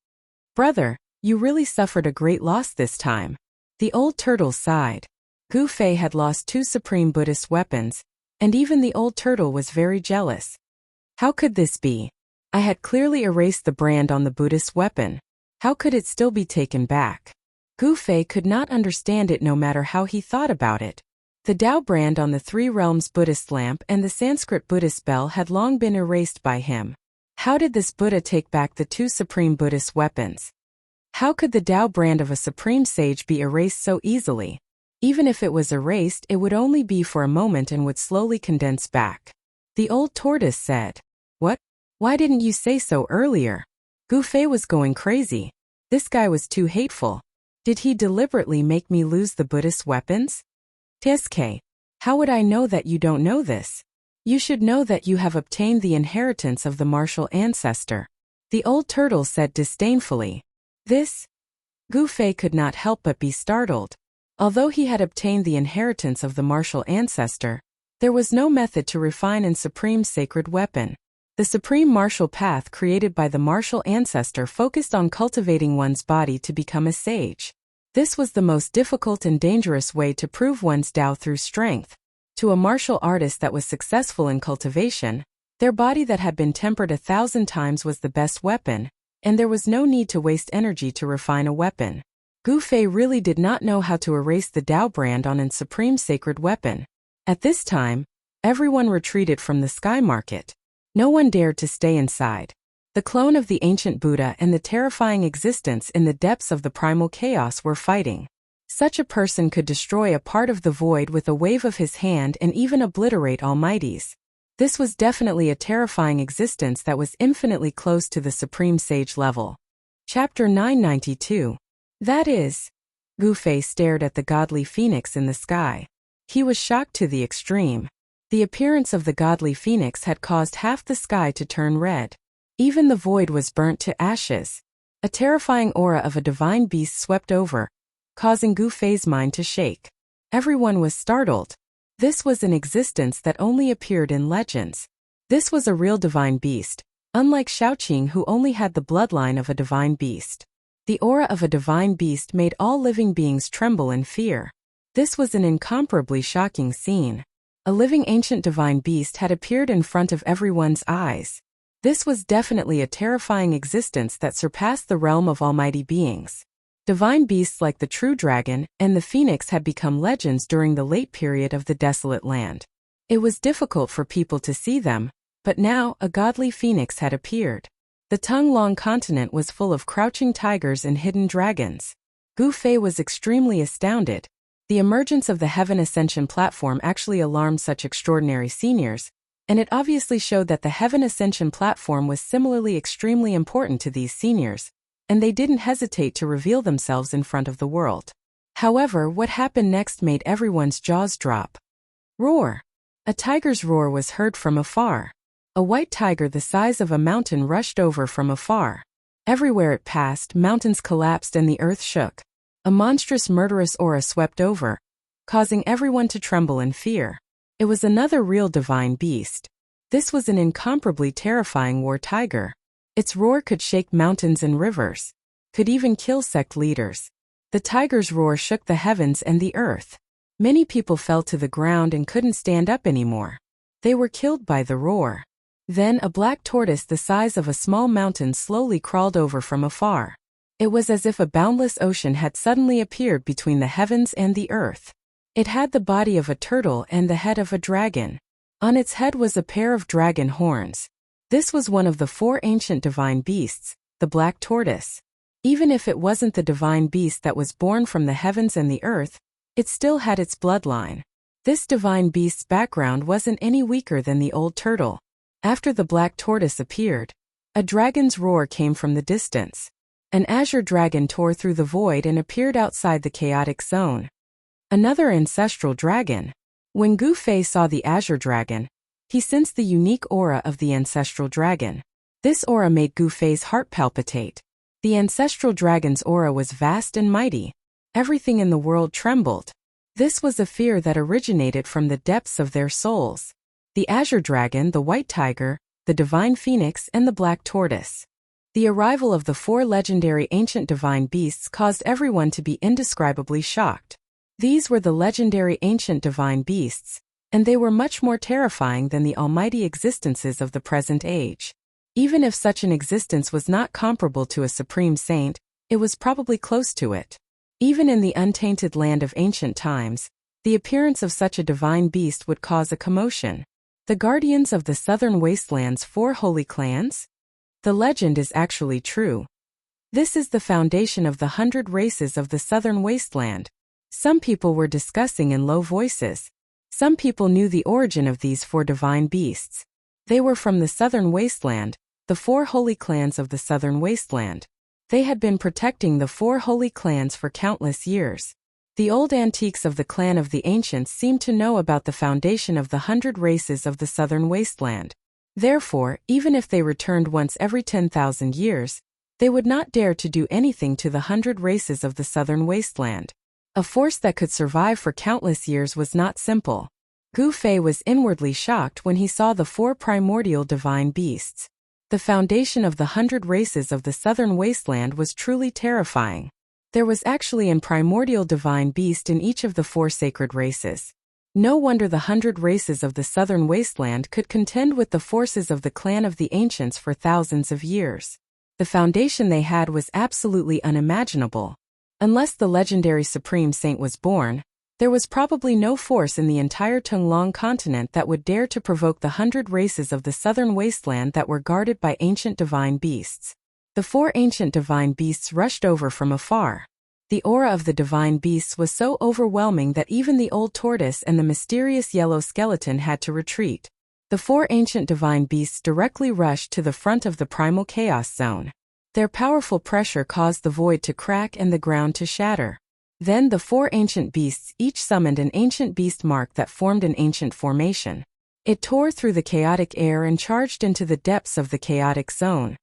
Brother, you really suffered a great loss this time. The old turtle sighed. Gu Fei had lost two supreme Buddhist weapons, and even the old turtle was very jealous. How could this be? I had clearly erased the brand on the Buddhist weapon. How could it still be taken back? Gu Fei could not understand it no matter how he thought about it. The Tao brand on the Three Realms Buddhist lamp and the Sanskrit Buddhist bell had long been erased by him. How did this Buddha take back the two supreme Buddhist weapons? How could the Tao brand of a supreme sage be erased so easily? Even if it was erased, it would only be for a moment and would slowly condense back. The old tortoise said, "What? Why didn't you say so earlier?" Gu Fei was going crazy. This guy was too hateful. Did he deliberately make me lose the Buddhist weapons? TSK, how would I know that you don't know this? You should know that you have obtained the inheritance of the martial ancestor. The old turtle said disdainfully. This? Gu Fei could not help but be startled. Although he had obtained the inheritance of the martial ancestor, there was no method to refine an supreme sacred weapon. The supreme martial path created by the martial ancestor focused on cultivating one's body to become a sage. This was the most difficult and dangerous way to prove one's Tao through strength. To a martial artist that was successful in cultivation, their body that had been tempered 1,000 times was the best weapon, and there was no need to waste energy to refine a weapon. Gu Fei really did not know how to erase the Tao brand on an supreme sacred weapon. At this time, everyone retreated from the sky market. No one dared to stay inside. The clone of the ancient Buddha and the terrifying existence in the depths of the primal chaos were fighting. Such a person could destroy a part of the void with a wave of his hand and even obliterate almighties. This was definitely a terrifying existence that was infinitely close to the supreme sage level. Chapter 992. That is. Gu Fei stared at the godly phoenix in the sky. He was shocked to the extreme. The appearance of the godly phoenix had caused half the sky to turn red. Even the void was burnt to ashes. A terrifying aura of a divine beast swept over, causing Gu Fei's mind to shake. Everyone was startled. This was an existence that only appeared in legends. This was a real divine beast, unlike Shaoqing who only had the bloodline of a divine beast. The aura of a divine beast made all living beings tremble in fear. This was an incomparably shocking scene. A living ancient divine beast had appeared in front of everyone's eyes. This was definitely a terrifying existence that surpassed the realm of almighty beings. Divine beasts like the true dragon and the phoenix had become legends during the late period of the desolate land. It was difficult for people to see them, but now a godly phoenix had appeared. The Tongue-Long continent was full of crouching tigers and hidden dragons. Gu Fei was extremely astounded. The emergence of the Heaven Ascension platform actually alarmed such extraordinary seniors, and it obviously showed that the Heaven Ascension platform was similarly extremely important to these seniors, and they didn't hesitate to reveal themselves in front of the world. However, what happened next made everyone's jaws drop. Roar! A tiger's roar was heard from afar. A white tiger the size of a mountain rushed over from afar. Everywhere it passed, mountains collapsed and the earth shook. A monstrous murderous aura swept over, causing everyone to tremble in fear. It was another real divine beast. This was an incomparably terrifying war tiger. Its roar could shake mountains and rivers, could even kill sect leaders. The tiger's roar shook the heavens and the earth. Many people fell to the ground and couldn't stand up anymore. They were killed by the roar. Then a black tortoise the size of a small mountain slowly crawled over from afar. It was as if a boundless ocean had suddenly appeared between the heavens and the earth. It had the body of a turtle and the head of a dragon. On its head was a pair of dragon horns. This was one of the 4 ancient divine beasts, the black tortoise. Even if it wasn't the divine beast that was born from the heavens and the earth, it still had its bloodline. This divine beast's background wasn't any weaker than the old turtle. After the black tortoise appeared, a dragon's roar came from the distance. An azure dragon tore through the void and appeared outside the chaotic zone. Another ancestral dragon. When Gu Fei saw the azure dragon, he sensed the unique aura of the ancestral dragon. This aura made Gu Fei's heart palpitate. The ancestral dragon's aura was vast and mighty. Everything in the world trembled. This was a fear that originated from the depths of their souls. The azure dragon, the white tiger, the divine phoenix, and the black tortoise. The arrival of the 4 legendary ancient divine beasts caused everyone to be indescribably shocked. These were the legendary ancient divine beasts, and they were much more terrifying than the almighty existences of the present age. Even if such an existence was not comparable to a supreme saint, it was probably close to it. Even in the untainted land of ancient times, the appearance of such a divine beast would cause a commotion. The guardians of the southern wasteland's 4 holy clans? The legend is actually true. This is the foundation of the 100 races of the southern wasteland. Some people were discussing in low voices. Some people knew the origin of these 4 divine beasts. They were from the southern wasteland, the 4 holy clans of the southern wasteland. They had been protecting the 4 holy clans for countless years. The old antiques of the clan of the ancients seemed to know about the foundation of the 100 races of the southern wasteland. Therefore, even if they returned once every 10,000 years, they would not dare to do anything to the 100 races of the southern wasteland. A force that could survive for countless years was not simple. Gu Fei was inwardly shocked when he saw the 4 primordial divine beasts. The foundation of the 100 races of the southern wasteland was truly terrifying. There was actually an primordial divine beast in each of the 4 sacred races. No wonder the 100 races of the southern wasteland could contend with the forces of the clan of the ancients for thousands of years. The foundation they had was absolutely unimaginable. Unless the legendary Supreme Saint was born, there was probably no force in the entire Tunglong continent that would dare to provoke the 100 races of the southern wasteland that were guarded by ancient divine beasts. The 4 ancient divine beasts rushed over from afar. The aura of the divine beasts was so overwhelming that even the old tortoise and the mysterious yellow skeleton had to retreat. The 4 ancient divine beasts directly rushed to the front of the primal chaos zone. Their powerful pressure caused the void to crack and the ground to shatter. Then the 4 ancient beasts each summoned an ancient beast mark that formed an ancient formation. It tore through the chaotic air and charged into the depths of the chaotic zone.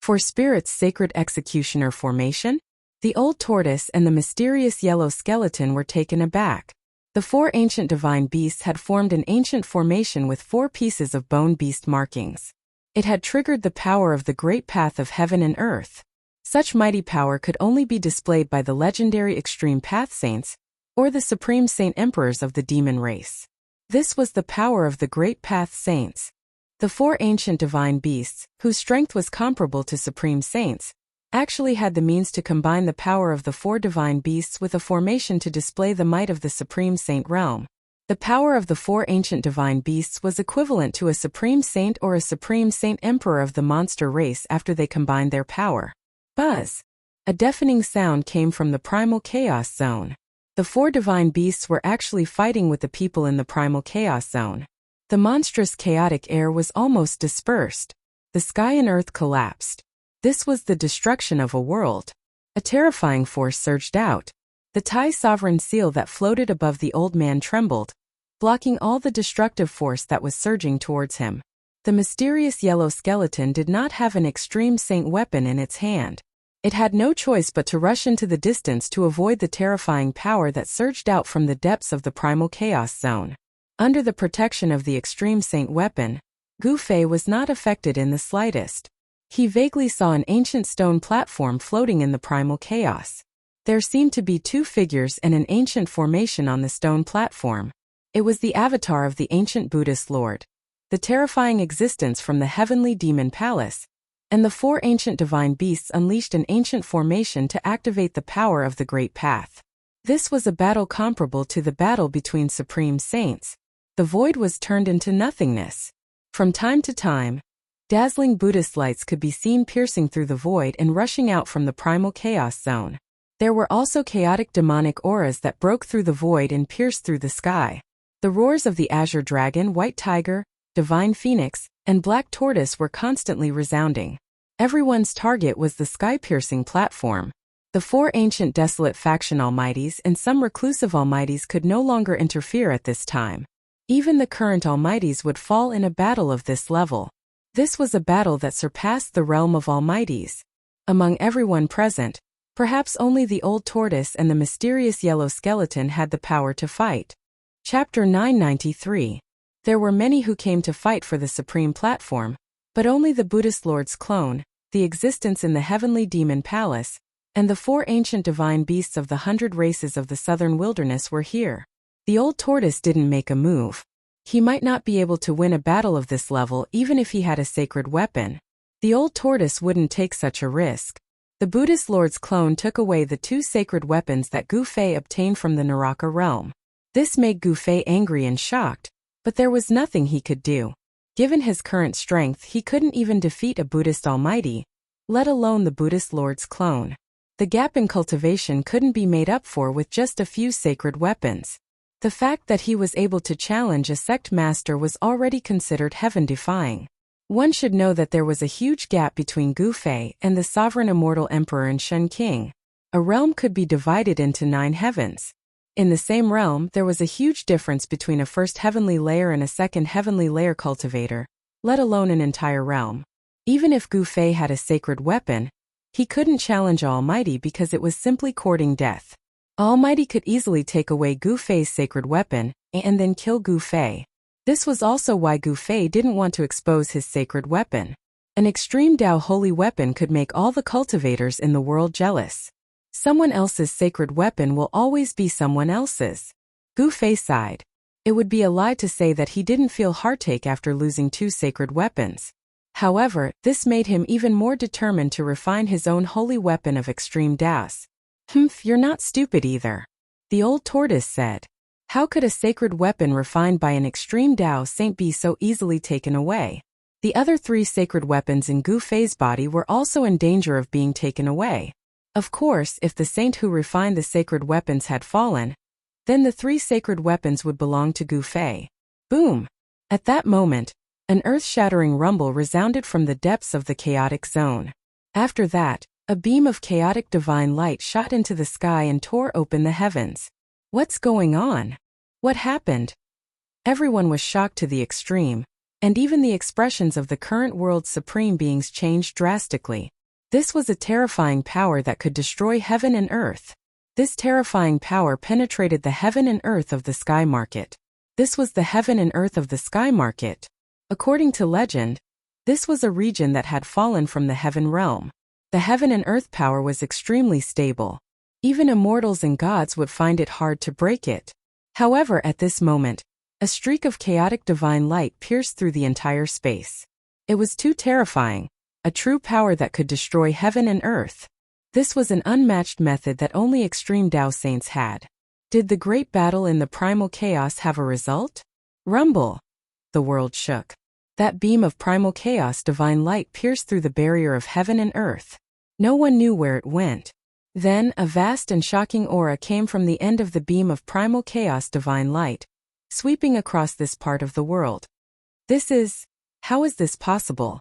For Spirit's sacred executioner formation? The old tortoise and the mysterious yellow skeleton were taken aback. The 4 ancient divine beasts had formed an ancient formation with 4 pieces of bone beast markings. It had triggered the power of the great path of heaven and earth. Such mighty power could only be displayed by the legendary extreme path saints, or the supreme saint emperors of the demon race. This was the power of the great path saints. The 4 ancient divine beasts, whose strength was comparable to supreme saints, actually had the means to combine the power of the 4 divine beasts with a formation to display the might of the supreme saint realm. The power of the 4 ancient divine beasts was equivalent to a supreme saint or a supreme saint emperor of the monster race after they combined their power. Buzz! A deafening sound came from the primal chaos zone. The 4 divine beasts were actually fighting with the people in the primal chaos zone. The monstrous chaotic air was almost dispersed. The sky and earth collapsed. This was the destruction of a world. A terrifying force surged out. The Thai sovereign seal that floated above the old man trembled, blocking all the destructive force that was surging towards him. The mysterious yellow skeleton did not have an extreme saint weapon in its hand. It had no choice but to rush into the distance to avoid the terrifying power that surged out from the depths of the primal chaos zone. Under the protection of the extreme saint weapon, Gu Fei was not affected in the slightest. He vaguely saw an ancient stone platform floating in the primal chaos. There seemed to be 2 figures and an ancient formation on the stone platform. It was the avatar of the ancient Buddhist lord. The terrifying existence from the heavenly demon palace. and the 4 ancient divine beasts unleashed an ancient formation to activate the power of the Great Path. This was a battle comparable to the battle between supreme saints. The void was turned into nothingness. From time to time, dazzling Buddhist lights could be seen piercing through the void and rushing out from the primal chaos zone. There were also chaotic demonic auras that broke through the void and pierced through the sky. The roars of the azure dragon, white tiger, divine phoenix, and black tortoise were constantly resounding. Everyone's target was the sky-piercing platform. The 4 ancient desolate faction almighties and some reclusive almighties could no longer interfere at this time. Even the current almighties would fall in a battle of this level. This was a battle that surpassed the realm of almighties. Among everyone present, perhaps only the old tortoise and the mysterious yellow skeleton had the power to fight. Chapter 993. There were many who came to fight for the supreme platform, but only the Buddhist Lord's clone, the existence in the heavenly demon palace, and the 4 ancient divine beasts of the 100 races of the southern wilderness were here. The old tortoise didn't make a move. He might not be able to win a battle of this level even if he had a sacred weapon. The old tortoise wouldn't take such a risk. The Buddhist Lord's clone took away the 2 sacred weapons that Gu Fei obtained from the Naraka realm. This made Gu Fei angry and shocked, but there was nothing he could do. Given his current strength, he couldn't even defeat a Buddhist almighty, let alone the Buddhist Lord's clone. The gap in cultivation couldn't be made up for with just a few sacred weapons. The fact that he was able to challenge a sect master was already considered heaven-defying. One should know that there was a huge gap between Gu Fei and the sovereign immortal emperor and Shen King. A realm could be divided into 9 heavens. In the same realm, there was a huge difference between a first heavenly layer and a second heavenly layer cultivator, let alone an entire realm. Even if Gu Fei had a sacred weapon, he couldn't challenge Almighty because it was simply courting death. Almighty could easily take away Gu Fei's sacred weapon and then kill Gu Fei. This was also why Gu Fei didn't want to expose his sacred weapon. An extreme Dao holy weapon could make all the cultivators in the world jealous. Someone else's sacred weapon will always be someone else's. Gu Fei sighed. It would be a lie to say that he didn't feel heartache after losing 2 sacred weapons. However, this made him even more determined to refine his own holy weapon of extreme Daos. You're not stupid either. The old tortoise said. How could a sacred weapon refined by an extreme Dao saint be so easily taken away? The other 3 sacred weapons in Gu Fei's body were also in danger of being taken away. Of course, if the saint who refined the sacred weapons had fallen, then the 3 sacred weapons would belong to Gu Fei. Boom! At that moment, an earth-shattering rumble resounded from the depths of the chaotic zone. After that, a beam of chaotic divine light shot into the sky and tore open the heavens. What's going on? What happened? Everyone was shocked to the extreme, and even the expressions of the current world's supreme beings changed drastically. This was a terrifying power that could destroy heaven and earth. This terrifying power penetrated the heaven and earth of the sky market. This was the heaven and earth of the sky market. According to legend, this was a region that had fallen from the heaven realm. The heaven and earth power was extremely stable. Even immortals and gods would find it hard to break it. However, at this moment, a streak of chaotic divine light pierced through the entire space. It was too terrifying. A true power that could destroy heaven and earth. This was an unmatched method that only extreme Dao saints had. Did the great battle in the primal chaos have a result? Rumble. The world shook. That beam of primal chaos divine light pierced through the barrier of heaven and earth. No one knew where it went. Then, a vast and shocking aura came from the end of the beam of primal chaos divine light, sweeping across this part of the world. How is this possible?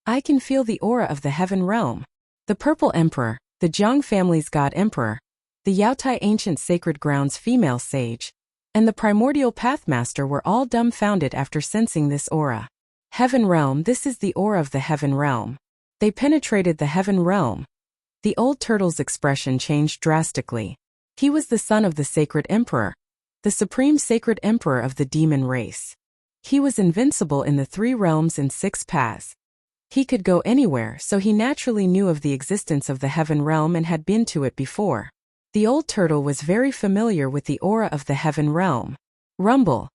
I can feel the aura of the heaven realm. The Purple Emperor, the Jiang family's God Emperor, the Yaotai Ancient Sacred Grounds female sage, and the Primordial Pathmaster were all dumbfounded after sensing this aura. Heaven realm, this is the aura of the heaven realm. They penetrated the heaven realm. The old turtle's expression changed drastically. He was the son of the Sacred Emperor, the supreme Sacred Emperor of the demon race. He was invincible in the 3 realms and 6 paths. He could go anywhere, so he naturally knew of the existence of the heaven realm and had been to it before. The old turtle was very familiar with the aura of the heaven realm. Rumble.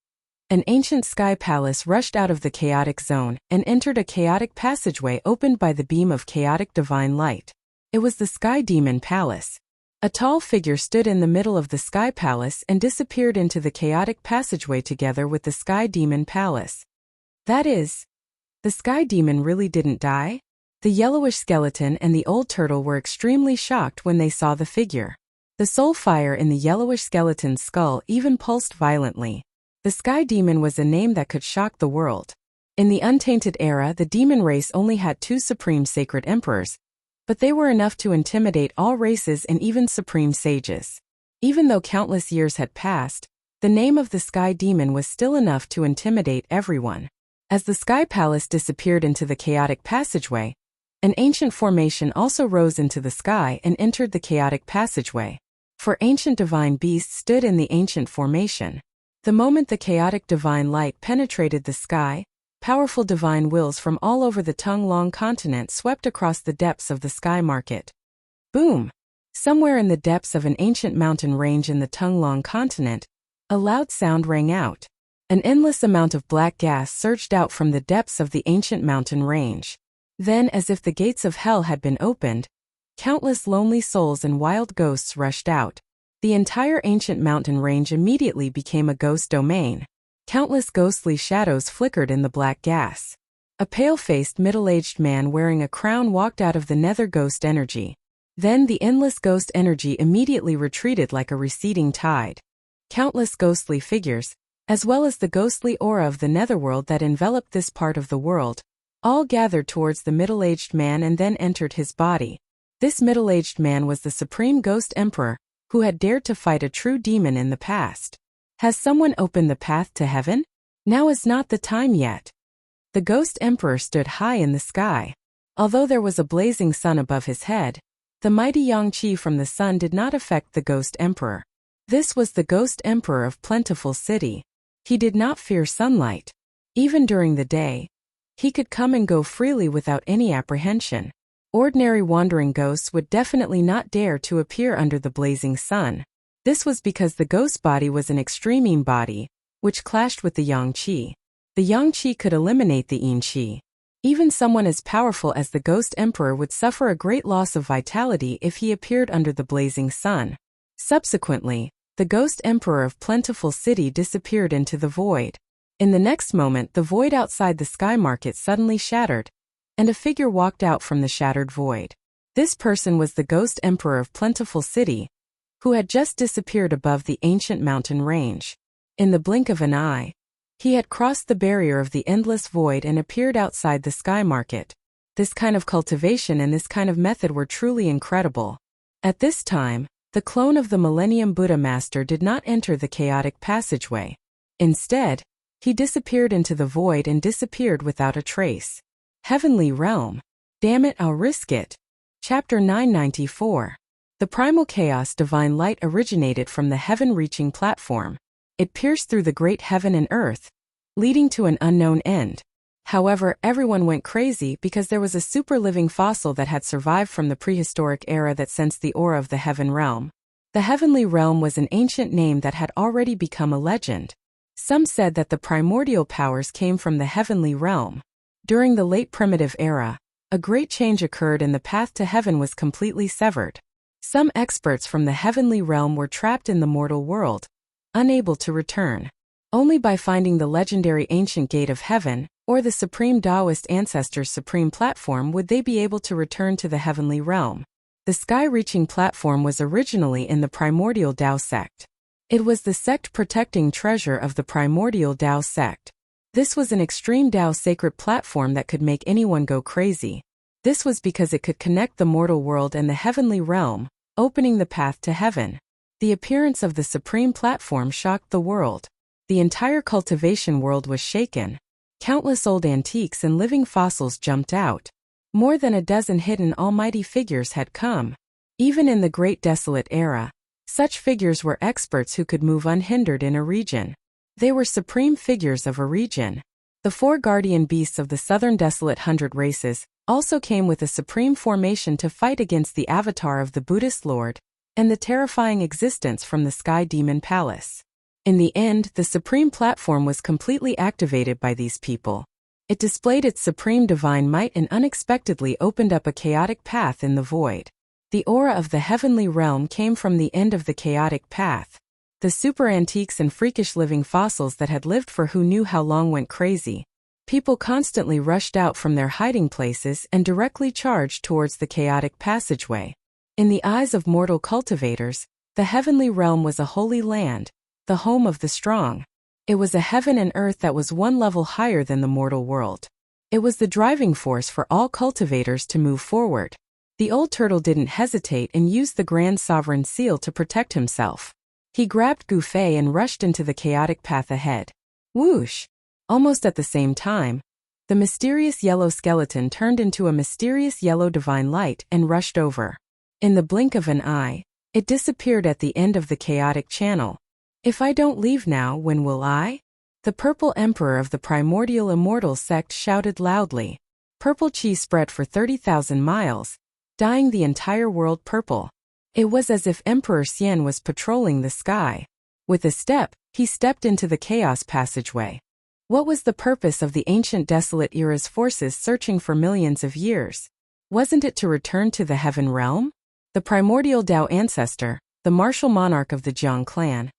An ancient sky palace rushed out of the chaotic zone and entered a chaotic passageway opened by the beam of chaotic divine light. It was the Sky Demon Palace. A tall figure stood in the middle of the Sky Palace and disappeared into the chaotic passageway together with the Sky Demon Palace. That is, the Sky Demon really didn't die? The yellowish skeleton and the old turtle were extremely shocked when they saw the figure. The soul fire in the yellowish skeleton's skull even pulsed violently. The Sky Demon was a name that could shock the world. In the untainted era, the demon race only had 2 supreme sacred emperors, but they were enough to intimidate all races and even supreme sages. Even though countless years had passed, the name of the Sky Demon was still enough to intimidate everyone. As the Sky Palace disappeared into the chaotic passageway, an ancient formation also rose into the sky and entered the chaotic passageway. 4 ancient divine beasts stood in the ancient formation. The moment the chaotic divine light penetrated the sky, powerful divine wills from all over the Tung-Long continent swept across the depths of the sky market. Boom! Somewhere in the depths of an ancient mountain range in the Tung-Long continent, a loud sound rang out. An endless amount of black gas surged out from the depths of the ancient mountain range. Then, as if the gates of hell had been opened, countless lonely souls and wild ghosts rushed out. The entire ancient mountain range immediately became a ghost domain. Countless ghostly shadows flickered in the black gas. A pale-faced middle-aged man wearing a crown walked out of the nether ghost energy. Then the endless ghost energy immediately retreated like a receding tide. Countless ghostly figures, as well as the ghostly aura of the netherworld that enveloped this part of the world, all gathered towards the middle-aged man and then entered his body. This middle-aged man was the Supreme Ghost Emperor, who had dared to fight a true demon in the past. Has someone opened the path to heaven? Now is not the time yet. The Ghost Emperor stood high in the sky. Although there was a blazing sun above his head, the mighty yang qi from the sun did not affect the Ghost Emperor. This was the Ghost Emperor of Plentiful City. He did not fear sunlight. Even during the day, he could come and go freely without any apprehension. Ordinary wandering ghosts would definitely not dare to appear under the blazing sun. This was because the ghost body was an extreme yin body, which clashed with the yang qi. The yang qi could eliminate the yin qi. Even someone as powerful as the Ghost Emperor would suffer a great loss of vitality if he appeared under the blazing sun. Subsequently, the Ghost Emperor of Plentiful City disappeared into the void. In the next moment, the void outside the sky market suddenly shattered, and a figure walked out from the shattered void. This person was the Ghost Emperor of Plentiful City, who had just disappeared above the ancient mountain range. In the blink of an eye, he had crossed the barrier of the endless void and appeared outside the sky market. This kind of cultivation and this kind of method were truly incredible. At this time, the clone of the Millennium Buddha Master did not enter the chaotic passageway. Instead, he disappeared into the void and disappeared without a trace. Heavenly Realm. Damn it, I'll risk it. Chapter 994. The primal chaos divine light originated from the heaven-reaching platform. It pierced through the great heaven and earth, leading to an unknown end. However, everyone went crazy because there was a super-living fossil that had survived from the prehistoric era that sensed the aura of the heaven realm. The heavenly realm was an ancient name that had already become a legend. Some said that the primordial powers came from the heavenly realm. During the late primitive era, a great change occurred and the path to heaven was completely severed. Some experts from the heavenly realm were trapped in the mortal world, unable to return. Only by finding the legendary ancient gate of heaven, or the supreme Taoist ancestors' supreme platform, would they be able to return to the heavenly realm. The sky-reaching platform was originally in the primordial Tao sect. It was the sect-protecting treasure of the primordial Tao sect. This was an extreme Tao sacred platform that could make anyone go crazy. This was because it could connect the mortal world and the heavenly realm, opening the path to heaven. The appearance of the supreme platform shocked the world. The entire cultivation world was shaken. Countless old antiques and living fossils jumped out. More than a dozen hidden almighty figures had come. Even in the Great Desolate Era, such figures were experts who could move unhindered in a region. They were supreme figures of a region. The 4 guardian beasts of the Southern Desolate 100 races also came with a supreme formation to fight against the avatar of the Buddhist Lord and the terrifying existence from the Sky Demon Palace. In the end, the supreme platform was completely activated by these people. It displayed its supreme divine might and unexpectedly opened up a chaotic path in the void. The aura of the heavenly realm came from the end of the chaotic path. The super antiques and freakish living fossils that had lived for who knew how long went crazy. People constantly rushed out from their hiding places and directly charged towards the chaotic passageway. In the eyes of mortal cultivators, the heavenly realm was a holy land, the home of the strong. It was a heaven and earth that was one level higher than the mortal world. It was the driving force for all cultivators to move forward. The old turtle didn't hesitate and used the Grand Sovereign Seal to protect himself. He grabbed Gufei and rushed into the chaotic path ahead. Whoosh! Almost at the same time, the mysterious yellow skeleton turned into a mysterious yellow divine light and rushed over. In the blink of an eye, it disappeared at the end of the chaotic channel. If I don't leave now, when will I? The Purple Emperor of the Primordial Immortal sect shouted loudly. Purple chi spread for 30,000 miles, dyeing the entire world purple. It was as if Emperor Xian was patrolling the sky. With a step, he stepped into the chaos passageway. What was the purpose of the ancient desolate era's forces searching for millions of years? Wasn't it to return to the heaven realm? The primordial Dao ancestor, the martial monarch of the Jiang clan,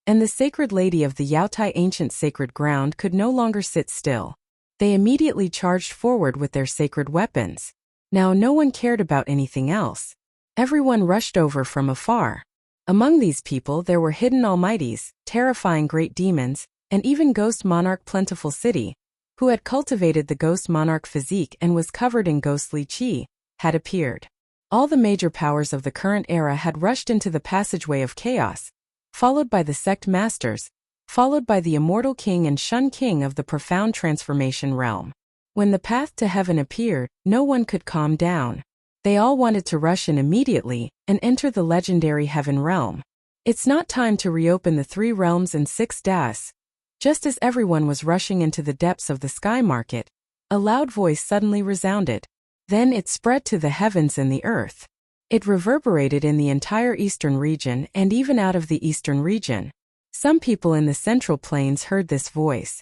and the sacred lady of the Yaotai ancient sacred ground could no longer sit still. They immediately charged forward with their sacred weapons. Now no one cared about anything else. Everyone rushed over from afar. Among these people there were hidden almighties, terrifying great demons, and even Ghost Monarch Plentiful City, who had cultivated the Ghost Monarch physique and was covered in ghostly chi, had appeared. All the major powers of the current era had rushed into the passageway of chaos, followed by the sect masters, followed by the immortal king and Shun king of the profound transformation realm. When the path to heaven appeared, no one could calm down. They all wanted to rush in immediately and enter the legendary heaven realm. It's not time to reopen the 3 realms and 6 das. Just as everyone was rushing into the depths of the sky market, a loud voice suddenly resounded. Then it spread to the heavens and the earth. It reverberated in the entire eastern region and even out of the eastern region. Some people in the central plains heard this voice.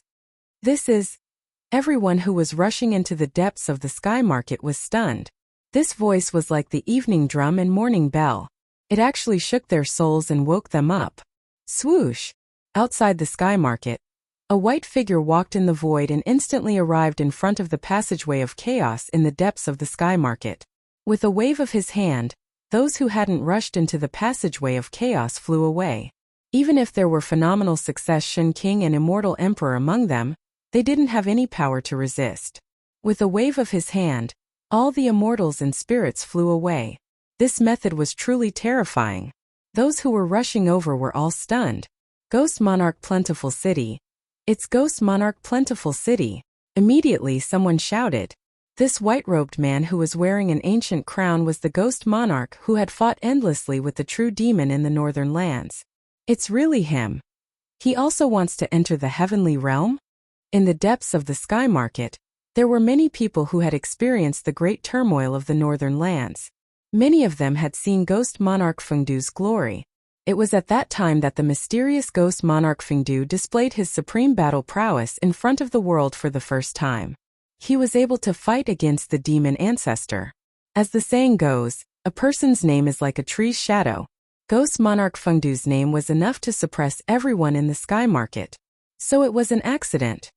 This is... Everyone who was rushing into the depths of the sky market was stunned. This voice was like the evening drum and morning bell. It actually shook their souls and woke them up. Swoosh! Outside the sky market, a white figure walked in the void and instantly arrived in front of the passageway of chaos in the depths of the sky market. With a wave of his hand, those who hadn't rushed into the passageway of chaos flew away. Even if there were phenomenal success Shen King and Immortal Emperor among them, they didn't have any power to resist. With a wave of his hand, all the immortals and spirits flew away. This method was truly terrifying. Those who were rushing over were all stunned. Ghost Monarch Plentiful City. It's Ghost Monarch Plentiful City. Immediately someone shouted. This white-robed man who was wearing an ancient crown was the Ghost Monarch who had fought endlessly with the true demon in the northern lands. It's really him. He also wants to enter the heavenly realm? In the depths of the sky market, there were many people who had experienced the great turmoil of the northern lands. Many of them had seen Ghost Monarch Fengdu's glory. It was at that time that the mysterious Ghost Monarch Fengdu displayed his supreme battle prowess in front of the world for the first time. He was able to fight against the demon ancestor. As the saying goes, a person's name is like a tree's shadow. Ghost Monarch Fengdu's name was enough to suppress everyone in the sky market. So it was an accident.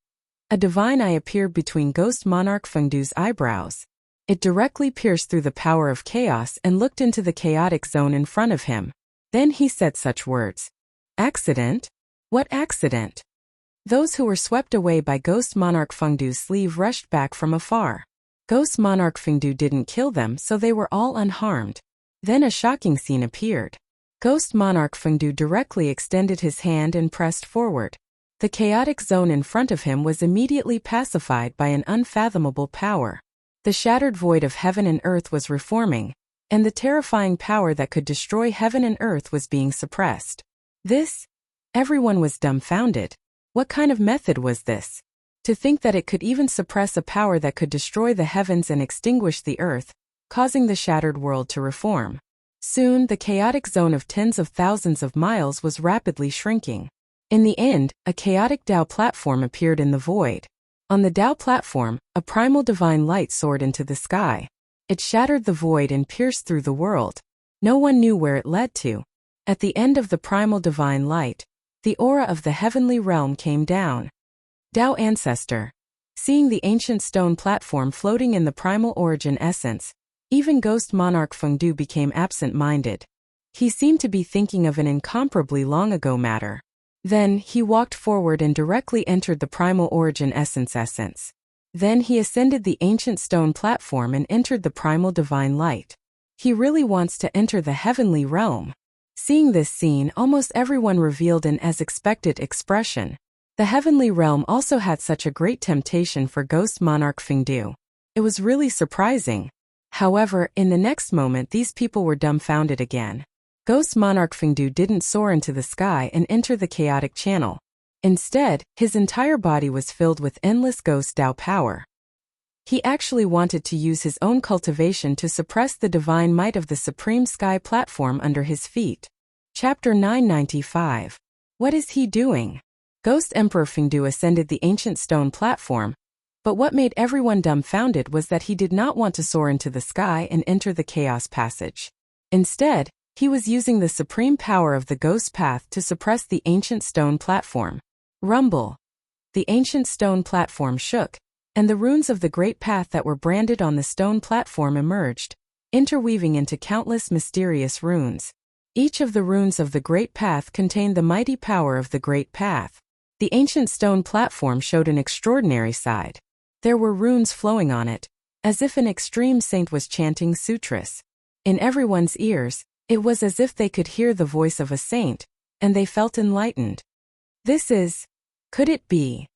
A divine eye appeared between Ghost Monarch Fengdu's eyebrows. It directly pierced through the power of chaos and looked into the chaotic zone in front of him. Then he said such words. Accident? What accident? Those who were swept away by Ghost Monarch Fengdu's sleeve rushed back from afar. Ghost Monarch Fengdu didn't kill them, so they were all unharmed. Then a shocking scene appeared. Ghost Monarch Fengdu directly extended his hand and pressed forward. The chaotic zone in front of him was immediately pacified by an unfathomable power. The shattered void of heaven and earth was reforming, and the terrifying power that could destroy heaven and earth was being suppressed. Everyone was dumbfounded. What kind of method was this? To think that it could even suppress a power that could destroy the heavens and extinguish the earth, causing the shattered world to reform. Soon, the chaotic zone of tens of thousands of miles was rapidly shrinking. In the end, a chaotic Tao platform appeared in the void. On the Tao platform, a primal divine light soared into the sky. It shattered the void and pierced through the world. No one knew where it led to. At the end of the primal divine light, the aura of the heavenly realm came down. Tao Ancestor. Seeing the ancient stone platform floating in the primal origin essence, even Ghost Monarch Fengdu became absent-minded. He seemed to be thinking of an incomparably long-ago matter. Then, he walked forward and directly entered the primal origin essence. Then he ascended the ancient stone platform and entered the primal divine light. He really wants to enter the heavenly realm. Seeing this scene, almost everyone revealed an as expected expression. The heavenly realm also had such a great temptation for Ghost Monarch Fengdu. It was really surprising. However, in the next moment these people were dumbfounded again. Ghost Monarch Fengdu didn't soar into the sky and enter the chaotic channel. Instead, his entire body was filled with endless ghost Tao power. He actually wanted to use his own cultivation to suppress the divine might of the supreme sky platform under his feet. Chapter 995. What is he doing? Ghost Emperor Fengdu ascended the ancient stone platform, but what made everyone dumbfounded was that he did not want to soar into the sky and enter the chaos passage. Instead, he was using the supreme power of the ghost path to suppress the ancient stone platform. Rumble. The ancient stone platform shook, and the runes of the great path that were branded on the stone platform emerged, interweaving into countless mysterious runes. Each of the runes of the great path contained the mighty power of the great path. The ancient stone platform showed an extraordinary side. There were runes flowing on it, as if an extreme saint was chanting sutras. In everyone's ears, it was as if they could hear the voice of a saint, and they felt enlightened. Could it be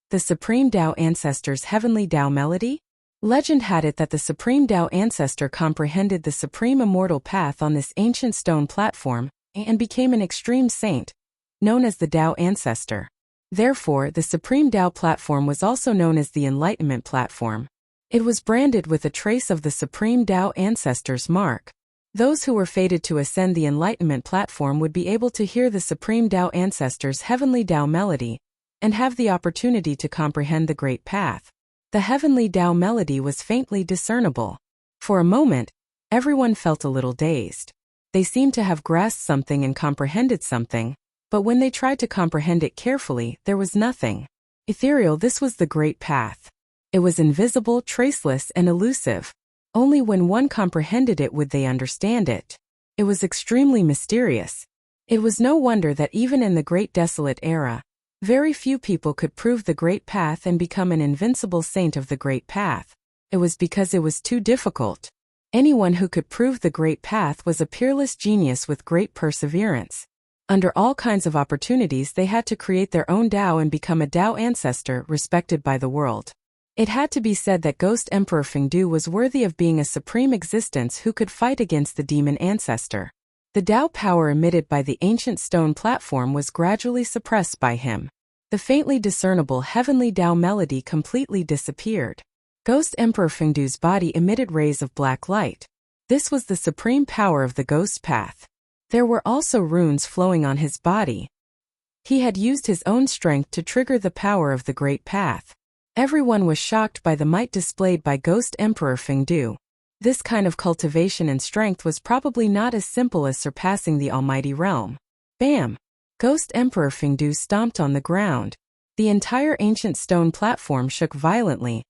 the Supreme Tao Ancestor's heavenly Tao melody? Legend had it that the Supreme Tao Ancestor comprehended the supreme immortal path on this ancient stone platform, and became an extreme saint, known as the Tao Ancestor. Therefore, the Supreme Tao platform was also known as the Enlightenment platform. It was branded with a trace of the Supreme Tao Ancestor's mark. Those who were fated to ascend the Enlightenment platform would be able to hear the Supreme Tao Ancestor's heavenly Tao melody, and have the opportunity to comprehend the great path. The heavenly Tao melody was faintly discernible. For a moment, everyone felt a little dazed. They seemed to have grasped something and comprehended something, but when they tried to comprehend it carefully, there was nothing. Ethereal, this was the great path. It was invisible, traceless, and elusive. Only when one comprehended it would they understand it. It was extremely mysterious. It was no wonder that even in the Great Desolate Era, very few people could prove the Great Path and become an invincible saint of the Great Path. It was because it was too difficult. Anyone who could prove the Great Path was a peerless genius with great perseverance. Under all kinds of opportunities they had to create their own Tao and become a Tao ancestor respected by the world. It had to be said that Ghost Emperor Fengdu was worthy of being a supreme existence who could fight against the demon ancestor. The Tao power emitted by the ancient stone platform was gradually suppressed by him. The faintly discernible heavenly Tao melody completely disappeared. Ghost Emperor Fengdu's body emitted rays of black light. This was the supreme power of the ghost path. There were also runes flowing on his body. He had used his own strength to trigger the power of the great path. Everyone was shocked by the might displayed by Ghost Emperor Fengdu. This kind of cultivation and strength was probably not as simple as surpassing the almighty realm. Bam! Ghost Emperor Fengdu stomped on the ground. The entire ancient stone platform shook violently,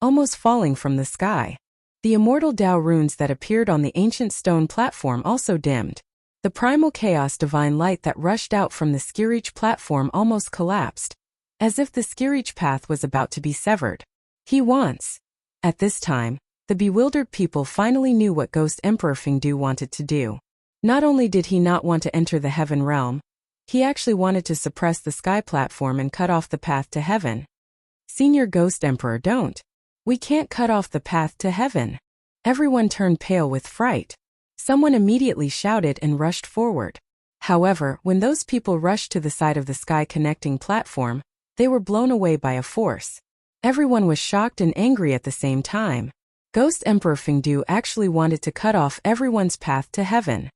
almost falling from the sky. The immortal Tao runes that appeared on the ancient stone platform also dimmed. The primal chaos divine light that rushed out from the Skirich platform almost collapsed, as if the Skirich path was about to be severed. He wants. At this time, the bewildered people finally knew what Ghost Emperor Fengdu wanted to do. Not only did he not want to enter the heaven realm, he actually wanted to suppress the sky platform and cut off the path to heaven. Senior Ghost Emperor, don't. We can't cut off the path to heaven. Everyone turned pale with fright. Someone immediately shouted and rushed forward. However, when those people rushed to the side of the sky connecting platform, they were blown away by a force. Everyone was shocked and angry at the same time. Ghost Emperor Fengdu actually wanted to cut off everyone's path to heaven.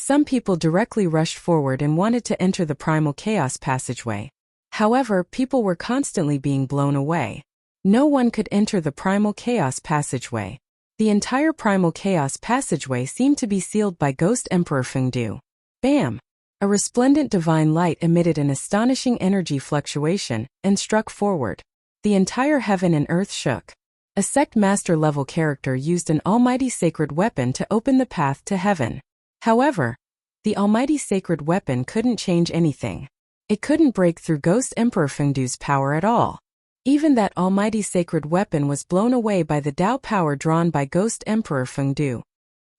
Some people directly rushed forward and wanted to enter the primal chaos passageway. However, people were constantly being blown away. No one could enter the primal chaos passageway. The entire primal chaos passageway seemed to be sealed by Ghost Emperor Fengdu. Bam! A resplendent divine light emitted an astonishing energy fluctuation and struck forward. The entire heaven and earth shook. A sect master level character used an almighty sacred weapon to open the path to heaven. However, the almighty sacred weapon couldn't change anything. It couldn't break through Ghost Emperor Fengdu's power at all. Even that almighty sacred weapon was blown away by the Tao power drawn by Ghost Emperor Fengdu.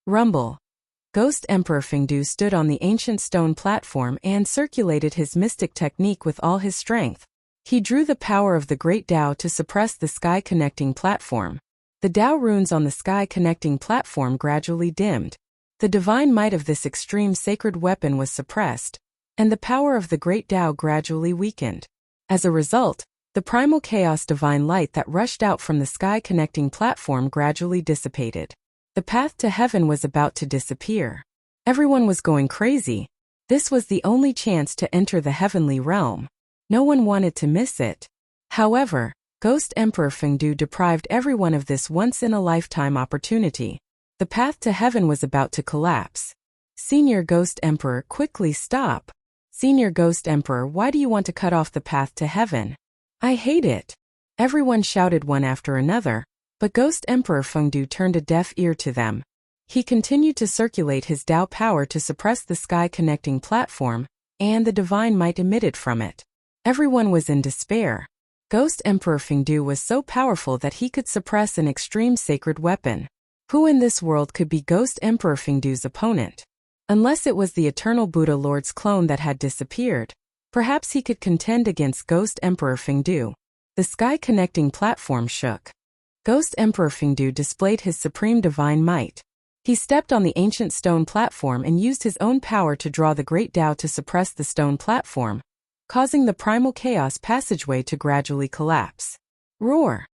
Rumble. Ghost Emperor Fengdu stood on the ancient stone platform and circulated his mystic technique with all his strength. He drew the power of the great Tao to suppress the sky-connecting platform. The Tao runes on the sky-connecting platform gradually dimmed. The divine might of this extreme sacred weapon was suppressed, and the power of the great Tao gradually weakened. As a result, the primal chaos divine light that rushed out from the sky-connecting platform gradually dissipated. The path to heaven was about to disappear. Everyone was going crazy. This was the only chance to enter the heavenly realm. No one wanted to miss it. However, Ghost Emperor Fengdu deprived everyone of this once-in-a-lifetime opportunity. The path to heaven was about to collapse. Senior Ghost Emperor, quickly stop. Senior Ghost Emperor, why do you want to cut off the path to heaven? I hate it. Everyone shouted one after another. But Ghost Emperor Fengdu turned a deaf ear to them. He continued to circulate his Tao power to suppress the sky-connecting platform, and the divine might emitted from it. Everyone was in despair. Ghost Emperor Fengdu was so powerful that he could suppress an extreme sacred weapon. Who in this world could be Ghost Emperor Fengdu's opponent? Unless it was the Eternal Buddha Lord's clone that had disappeared. Perhaps he could contend against Ghost Emperor Fengdu. The sky-connecting platform shook. Ghost Emperor Fengdu displayed his supreme divine might. He stepped on the ancient stone platform and used his own power to draw the great Tao to suppress the stone platform, causing the primal chaos passageway to gradually collapse. Roar!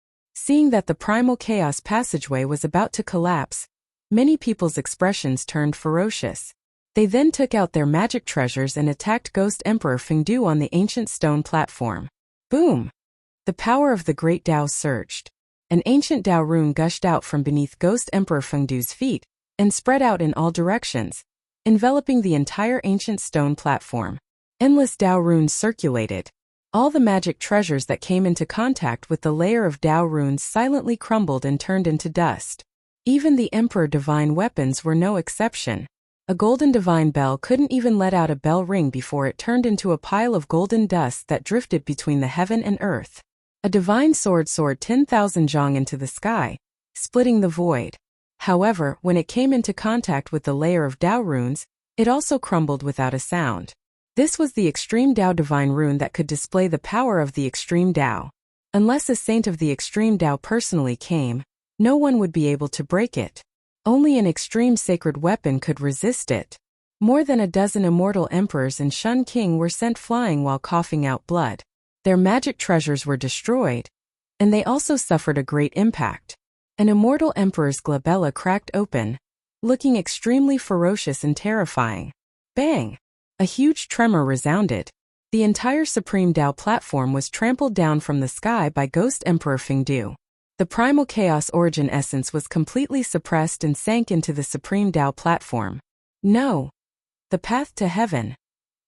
Seeing that the primal chaos passageway was about to collapse, many people's expressions turned ferocious. They then took out their magic treasures and attacked Ghost Emperor Fengdu on the ancient stone platform. Boom! The power of the great Tao surged. An ancient Tao rune gushed out from beneath Ghost Emperor Fengdu's feet and spread out in all directions, enveloping the entire ancient stone platform. Endless Tao runes circulated. All the magic treasures that came into contact with the layer of Tao runes silently crumbled and turned into dust. Even the Emperor divine weapons were no exception. A golden divine bell couldn't even let out a bell ring before it turned into a pile of golden dust that drifted between the heaven and earth. A divine sword soared 10,000 zhang into the sky, splitting the void. However, when it came into contact with the layer of Tao runes, it also crumbled without a sound. This was the extreme Tao divine rune that could display the power of the extreme Tao. Unless a saint of the extreme Tao personally came, no one would be able to break it. Only an extreme sacred weapon could resist it. More than a dozen immortal emperors and Shun King were sent flying while coughing out blood. Their magic treasures were destroyed, and they also suffered a great impact. An immortal emperor's glabella cracked open, looking extremely ferocious and terrifying. Bang! A huge tremor resounded. The entire Supreme Tao platform was trampled down from the sky by Ghost Emperor Fengdu. The primal chaos origin essence was completely suppressed and sank into the Supreme Tao platform. No! The path to heaven.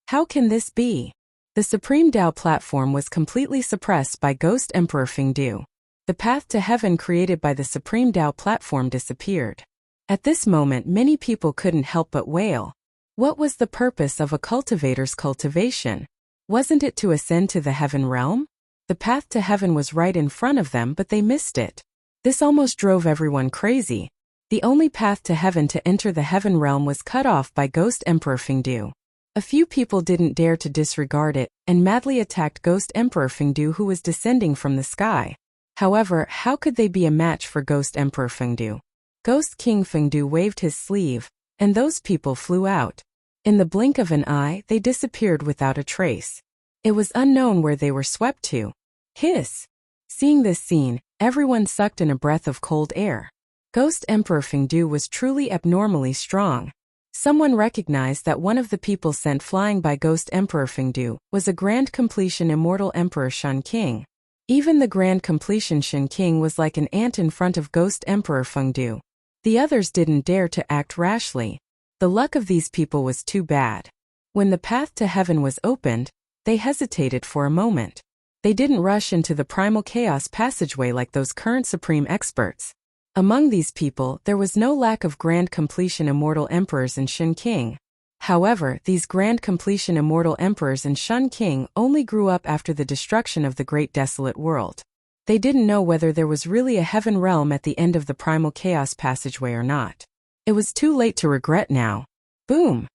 How can this be? The Supreme Tao platform was completely suppressed by Ghost Emperor Fengdu. The path to heaven created by the Supreme Tao platform disappeared. At this moment, many people couldn't help but wail. What was the purpose of a cultivator's cultivation? Wasn't it to ascend to the heaven realm? The path to heaven was right in front of them, but they missed it. This almost drove everyone crazy. The only path to heaven to enter the heaven realm was cut off by Ghost Emperor Fengdu. A few people didn't dare to disregard it, and madly attacked Ghost Emperor Fengdu, who was descending from the sky. However, how could they be a match for Ghost Emperor Fengdu? Ghost King Fengdu waved his sleeve, and those people flew out. In the blink of an eye, they disappeared without a trace. It was unknown where they were swept to. Hiss! Seeing this scene, everyone sucked in a breath of cold air. Ghost Emperor Fengdu was truly abnormally strong. Someone recognized that one of the people sent flying by Ghost Emperor Fengdu was a Grand Completion Immortal Emperor Shun King. Even the Grand Completion Shun King was like an ant in front of Ghost Emperor Fengdu. The others didn't dare to act rashly. The luck of these people was too bad. When the path to heaven was opened, they hesitated for a moment. They didn't rush into the primal chaos passageway like those current supreme experts. Among these people, there was no lack of Grand Completion Immortal Emperors and Shun King. However, these Grand Completion Immortal Emperors and Shun King only grew up after the destruction of the Great Desolate World. They didn't know whether there was really a heaven realm at the end of the primal chaos passageway or not. It was too late to regret now. Boom!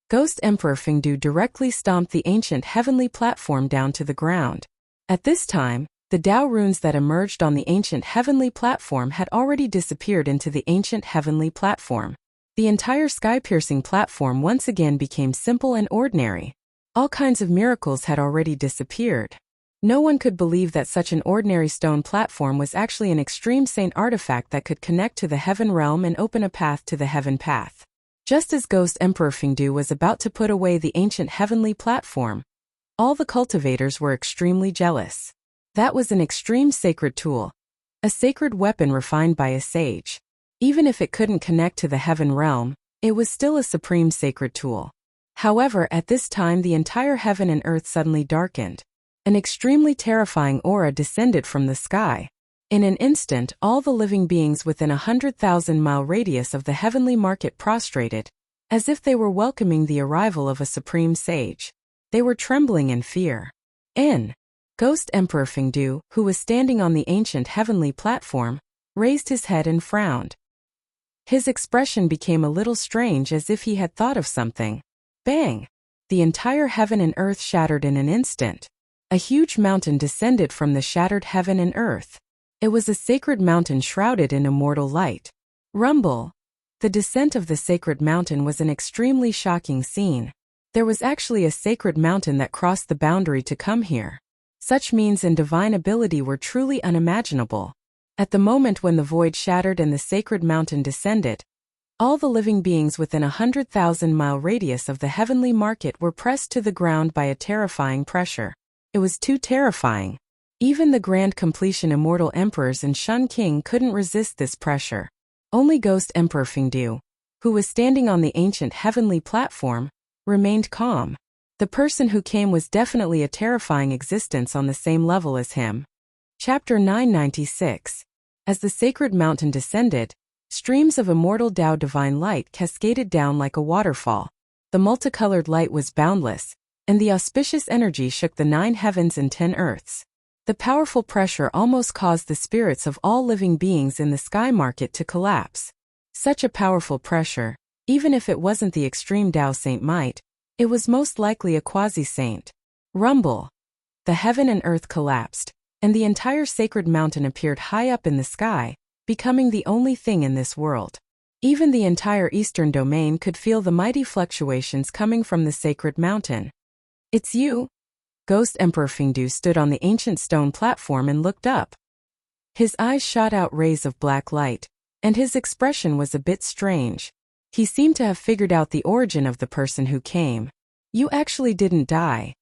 Ghost Emperor Fengdu directly stomped the ancient heavenly platform down to the ground. At this time, the Tao runes that emerged on the ancient heavenly platform had already disappeared into the ancient heavenly platform. The entire sky-piercing platform once again became simple and ordinary. All kinds of miracles had already disappeared. No one could believe that such an ordinary stone platform was actually an extreme saint artifact that could connect to the heaven realm and open a path to the heaven path. Just as Ghost Emperor Fengdu was about to put away the ancient heavenly platform, all the cultivators were extremely jealous. That was an extreme sacred tool, a sacred weapon refined by a sage. Even if it couldn't connect to the heaven realm, it was still a supreme sacred tool. However, at this time the entire heaven and earth suddenly darkened. An extremely terrifying aura descended from the sky. In an instant, all the living beings within 100,000-mile radius of the heavenly market prostrated, as if they were welcoming the arrival of a supreme sage. They were trembling in fear. Ghost Emperor Fengdu, who was standing on the ancient heavenly platform, raised his head and frowned. His expression became a little strange, as if he had thought of something. Bang! The entire heaven and earth shattered in an instant. A huge mountain descended from the shattered heaven and earth. It was a sacred mountain shrouded in immortal light. Rumble! The descent of the sacred mountain was an extremely shocking scene. There was actually a sacred mountain that crossed the boundary to come here. Such means and divine ability were truly unimaginable. At the moment when the void shattered and the sacred mountain descended, all the living beings within 100,000-mile radius of the heavenly market were pressed to the ground by a terrifying pressure. It was too terrifying. Even the Grand Completion Immortal Emperors and Shun King couldn't resist this pressure. Only Ghost Emperor Fengdu, who was standing on the ancient heavenly platform, remained calm. The person who came was definitely a terrifying existence on the same level as him. Chapter 996. As the sacred mountain descended, streams of immortal Tao divine light cascaded down like a waterfall. The multicolored light was boundless, and the auspicious energy shook the 9 heavens and 10 earths. The powerful pressure almost caused the spirits of all living beings in the sky market to collapse. Such a powerful pressure, even if it wasn't the extreme Tao saint might, it was most likely a quasi-saint. Rumble! The heaven and earth collapsed, and the entire sacred mountain appeared high up in the sky, becoming the only thing in this world. Even the entire eastern domain could feel the mighty fluctuations coming from the sacred mountain. It's you? Ghost Emperor Fengdu stood on the ancient stone platform and looked up. His eyes shot out rays of black light, and his expression was a bit strange. He seemed to have figured out the origin of the person who came. You actually didn't die.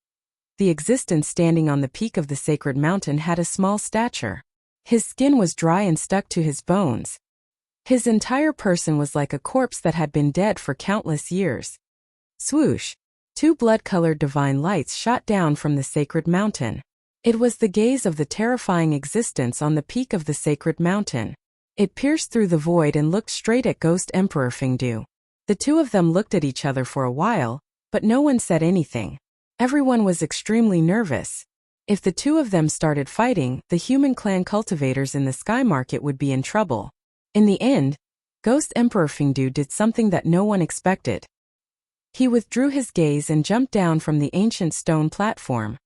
The existence standing on the peak of the sacred mountain had a small stature. His skin was dry and stuck to his bones. His entire person was like a corpse that had been dead for countless years. Swoosh! 2 blood-colored divine lights shot down from the sacred mountain. It was the gaze of the terrifying existence on the peak of the sacred mountain. It pierced through the void and looked straight at Ghost Emperor Fengdu. The two of them looked at each other for a while, but no one said anything. Everyone was extremely nervous. If the two of them started fighting, the human clan cultivators in the sky market would be in trouble. In the end, Ghost Emperor Fengdu did something that no one expected. He withdrew his gaze and jumped down from the ancient stone platform.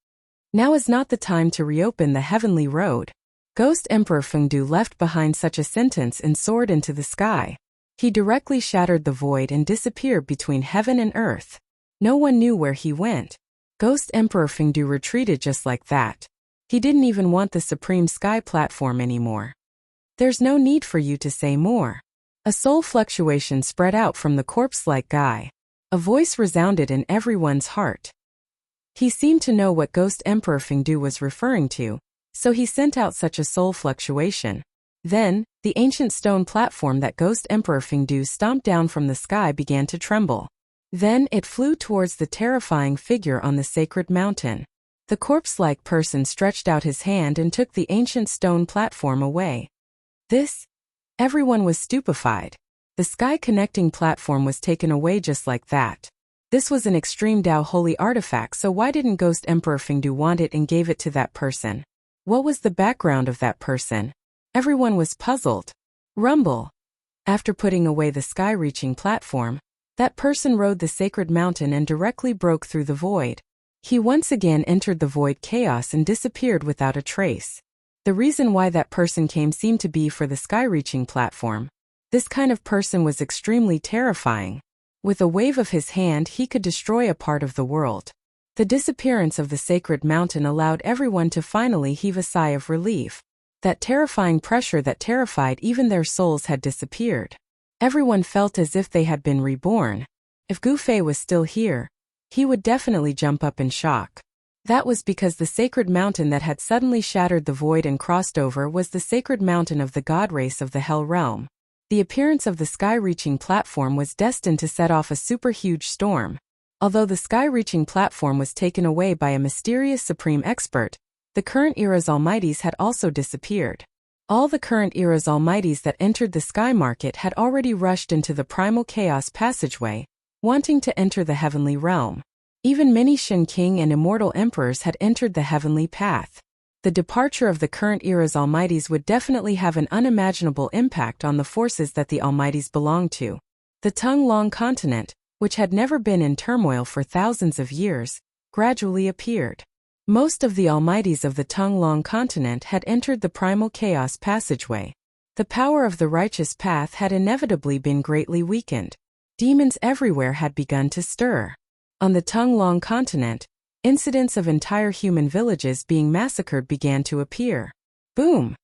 Now is not the time to reopen the heavenly road. Ghost Emperor Fengdu left behind such a sentence and soared into the sky. He directly shattered the void and disappeared between heaven and earth. No one knew where he went. Ghost Emperor Fengdu retreated just like that. He didn't even want the supreme sky platform anymore. There's no need for you to say more. A soul fluctuation spread out from the corpse-like guy. A voice resounded in everyone's heart. He seemed to know what Ghost Emperor Fengdu was referring to, so he sent out such a soul fluctuation. Then, the ancient stone platform that Ghost Emperor Fengdu stomped down from the sky began to tremble. Then it flew towards the terrifying figure on the sacred mountain. The corpse-like person stretched out his hand and took the ancient stone platform away. Everyone was stupefied. The sky-connecting platform was taken away just like that. This was an extreme Dao holy artifact, so why didn't Ghost Emperor Fengdu want it and gave it to that person? What was the background of that person? Everyone was puzzled. Rumble. After putting away the sky-reaching platform, that person rode the sacred mountain and directly broke through the void. He once again entered the void chaos and disappeared without a trace. The reason why that person came seemed to be for the sky-reaching platform. This kind of person was extremely terrifying. With a wave of his hand he could destroy a part of the world. The disappearance of the sacred mountain allowed everyone to finally heave a sigh of relief. That terrifying pressure that terrified even their souls had disappeared. Everyone felt as if they had been reborn. If Gu Fei was still here, he would definitely jump up in shock. That was because the sacred mountain that had suddenly shattered the void and crossed over was the sacred mountain of the god race of the Hell Realm. The appearance of the sky-reaching platform was destined to set off a super huge storm. Although the sky-reaching platform was taken away by a mysterious supreme expert, the current era's almighties had also disappeared. All the current era's almighties that entered the sky market had already rushed into the primal chaos passageway, wanting to enter the heavenly realm. Even many Shen King and immortal emperors had entered the heavenly path. The departure of the current era's almighties would definitely have an unimaginable impact on the forces that the almighties belonged to. The Tung-Long continent, which had never been in turmoil for thousands of years, gradually appeared. Most of the almighties of the Tung-Long continent had entered the primal chaos passageway. The power of the righteous path had inevitably been greatly weakened. Demons everywhere had begun to stir. On the Tung-Long continent, incidents of entire human villages being massacred began to appear. Boom!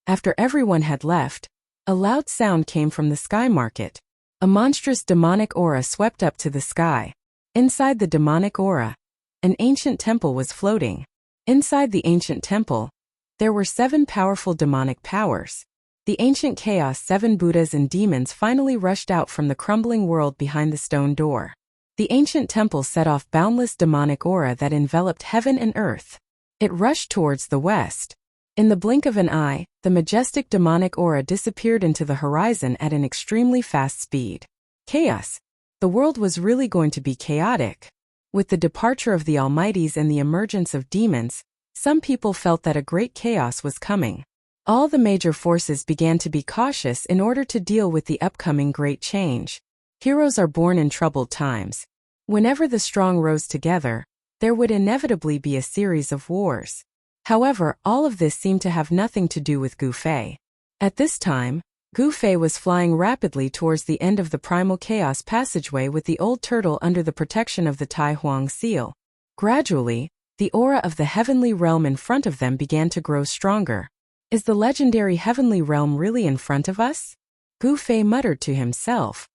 After everyone had left, a loud sound came from the sky market. A monstrous demonic aura swept up to the sky. Inside the demonic aura, an ancient temple was floating. Inside the ancient temple, there were 7 powerful demonic powers. The ancient chaos 7 Buddhas and demons finally rushed out from the crumbling world behind the stone door. The ancient temple set off boundless demonic aura that enveloped heaven and earth. It rushed towards the west. In the blink of an eye, the majestic demonic aura disappeared into the horizon at an extremely fast speed. Chaos. The world was really going to be chaotic. With the departure of the almighties and the emergence of demons, some people felt that a great chaos was coming. All the major forces began to be cautious in order to deal with the upcoming great change. Heroes are born in troubled times. Whenever the strong rose together, there would inevitably be a series of wars. However, all of this seemed to have nothing to do with Gu Fei. At this time, Gu Fei was flying rapidly towards the end of the primal chaos passageway with the old turtle under the protection of the Tai Huang seal. Gradually, the aura of the heavenly realm in front of them began to grow stronger. Is the legendary heavenly realm really in front of us? Gu Fei muttered to himself.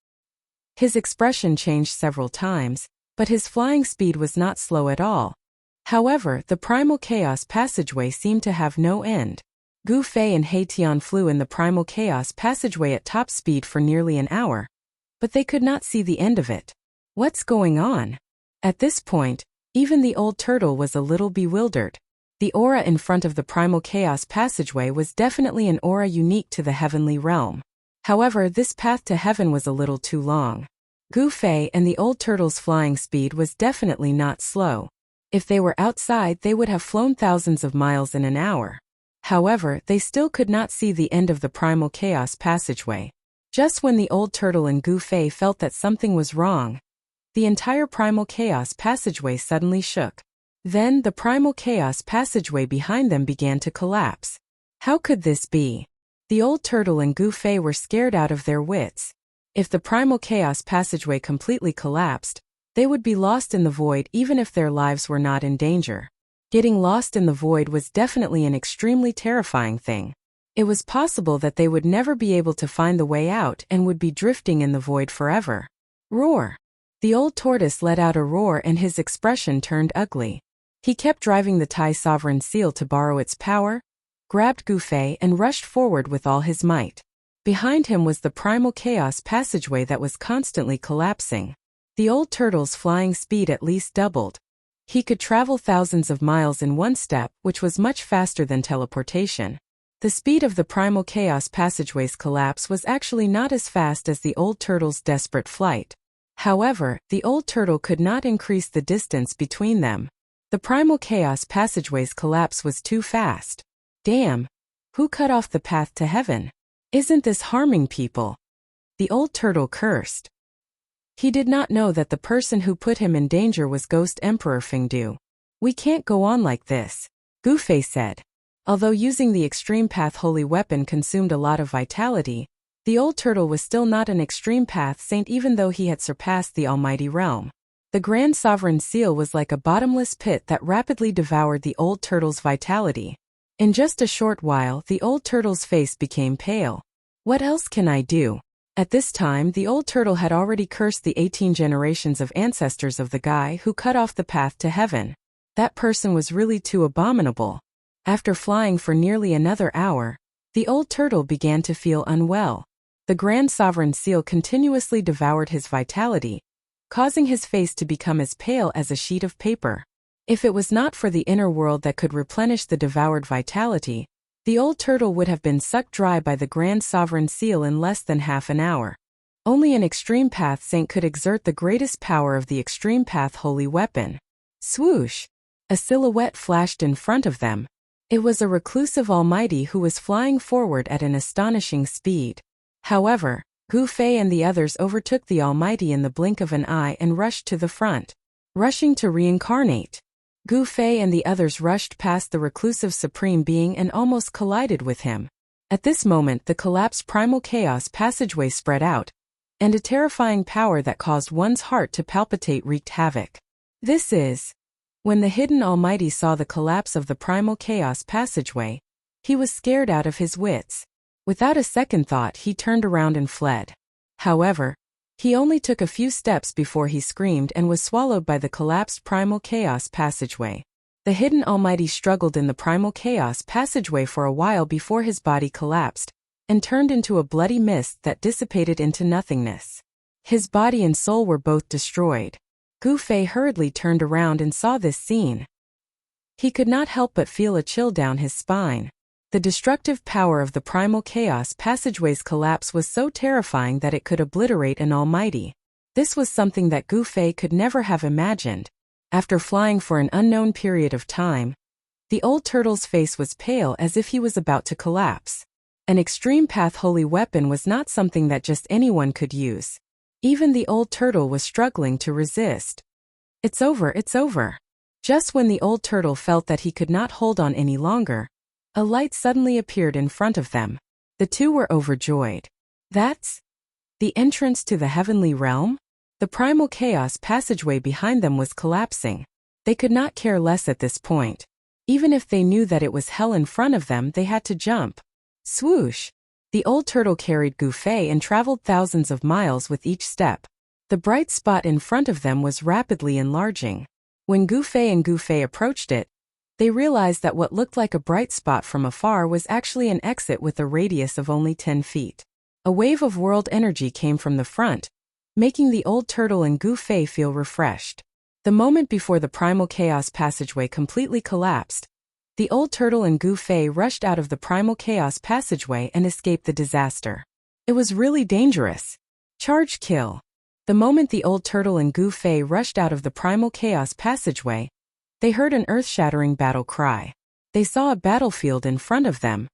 His expression changed several times, but his flying speed was not slow at all. However, the primal chaos passageway seemed to have no end. Gu Fei and He Tian flew in the primal chaos passageway at top speed for nearly an hour, but they could not see the end of it. What's going on? At this point, even the old turtle was a little bewildered. The aura in front of the primal chaos passageway was definitely an aura unique to the heavenly realm. However, this path to heaven was a little too long. Gu Fei and the old turtle's flying speed was definitely not slow. If they were outside, they would have flown thousands of miles in an hour. However, they still could not see the end of the primal chaos passageway. Just when the old turtle and Gu Fei felt that something was wrong, the entire primal chaos passageway suddenly shook. Then the primal chaos passageway behind them began to collapse. How could this be? The old turtle and Gu Fei were scared out of their wits. If the primal chaos passageway completely collapsed, they would be lost in the void even if their lives were not in danger. Getting lost in the void was definitely an extremely terrifying thing. It was possible that they would never be able to find the way out and would be drifting in the void forever. Roar! The old tortoise let out a roar and his expression turned ugly. He kept driving the Thai sovereign seal to borrow its power, grabbed Gufei and rushed forward with all his might. Behind him was the primal chaos passageway that was constantly collapsing. The old turtle's flying speed at least doubled. He could travel thousands of miles in one step, which was much faster than teleportation. The speed of the primal chaos passageway's collapse was actually not as fast as the old turtle's desperate flight. However, the old turtle could not increase the distance between them. The primal chaos passageway's collapse was too fast. Damn! Who cut off the path to heaven? Isn't this harming people? The old turtle cursed. He did not know that the person who put him in danger was Ghost Emperor Fengdu. We can't go on like this, Gufei said. Although using the Extreme Path holy weapon consumed a lot of vitality, the old turtle was still not an Extreme Path saint even though he had surpassed the almighty realm. The Grand Sovereign Seal was like a bottomless pit that rapidly devoured the old turtle's vitality. In just a short while, the old turtle's face became pale. What else can I do? At this time, the old turtle had already cursed the 18 generations of ancestors of the guy who cut off the path to heaven. That person was really too abominable. After flying for nearly another hour, the old turtle began to feel unwell. The Grand Sovereign Seal continuously devoured his vitality, causing his face to become as pale as a sheet of paper. If it was not for the inner world that could replenish the devoured vitality, the old turtle would have been sucked dry by the Grand Sovereign Seal in less than half an hour. Only an Extreme Path saint could exert the greatest power of the Extreme Path holy weapon. Swoosh! A silhouette flashed in front of them. It was a reclusive almighty who was flying forward at an astonishing speed. However, Gufei and the others overtook the almighty in the blink of an eye and rushed to the front. Rushing to reincarnate. Gufei and the others rushed past the reclusive supreme being and almost collided with him. At this moment the collapsed primal chaos passageway spread out, and a terrifying power that caused one's heart to palpitate wreaked havoc. This is... When the hidden almighty saw the collapse of the primal chaos passageway, he was scared out of his wits. Without a second thought he turned around and fled. However, he only took a few steps before he screamed and was swallowed by the collapsed primal chaos passageway. The hidden almighty struggled in the primal chaos passageway for a while before his body collapsed and turned into a bloody mist that dissipated into nothingness. His body and soul were both destroyed. Gufei hurriedly turned around and saw this scene. He could not help but feel a chill down his spine. The destructive power of the primal chaos passageway's collapse was so terrifying that it could obliterate an almighty. This was something that Gufei could never have imagined. After flying for an unknown period of time, the old turtle's face was pale as if he was about to collapse. An Extreme Path holy weapon was not something that just anyone could use. Even the old turtle was struggling to resist. It's over, it's over. Just when the old turtle felt that he could not hold on any longer, a light suddenly appeared in front of them. The two were overjoyed. That's the entrance to the heavenly realm? The primal chaos passageway behind them was collapsing. They could not care less at this point. Even if they knew that it was hell in front of them, they had to jump. Swoosh! The old turtle carried Gufei and traveled thousands of miles with each step. The bright spot in front of them was rapidly enlarging. When Gufei approached it, they realized that what looked like a bright spot from afar was actually an exit with a radius of only 10 feet. A wave of world energy came from the front, making the old turtle and Gufei feel refreshed. The moment before the primal chaos passageway completely collapsed, the old turtle and Gufei rushed out of the primal chaos passageway and escaped the disaster. It was really dangerous. Charge kill. The moment the old turtle and Gufei rushed out of the primal chaos passageway, they heard an earth-shattering battle cry. They saw a battlefield in front of them.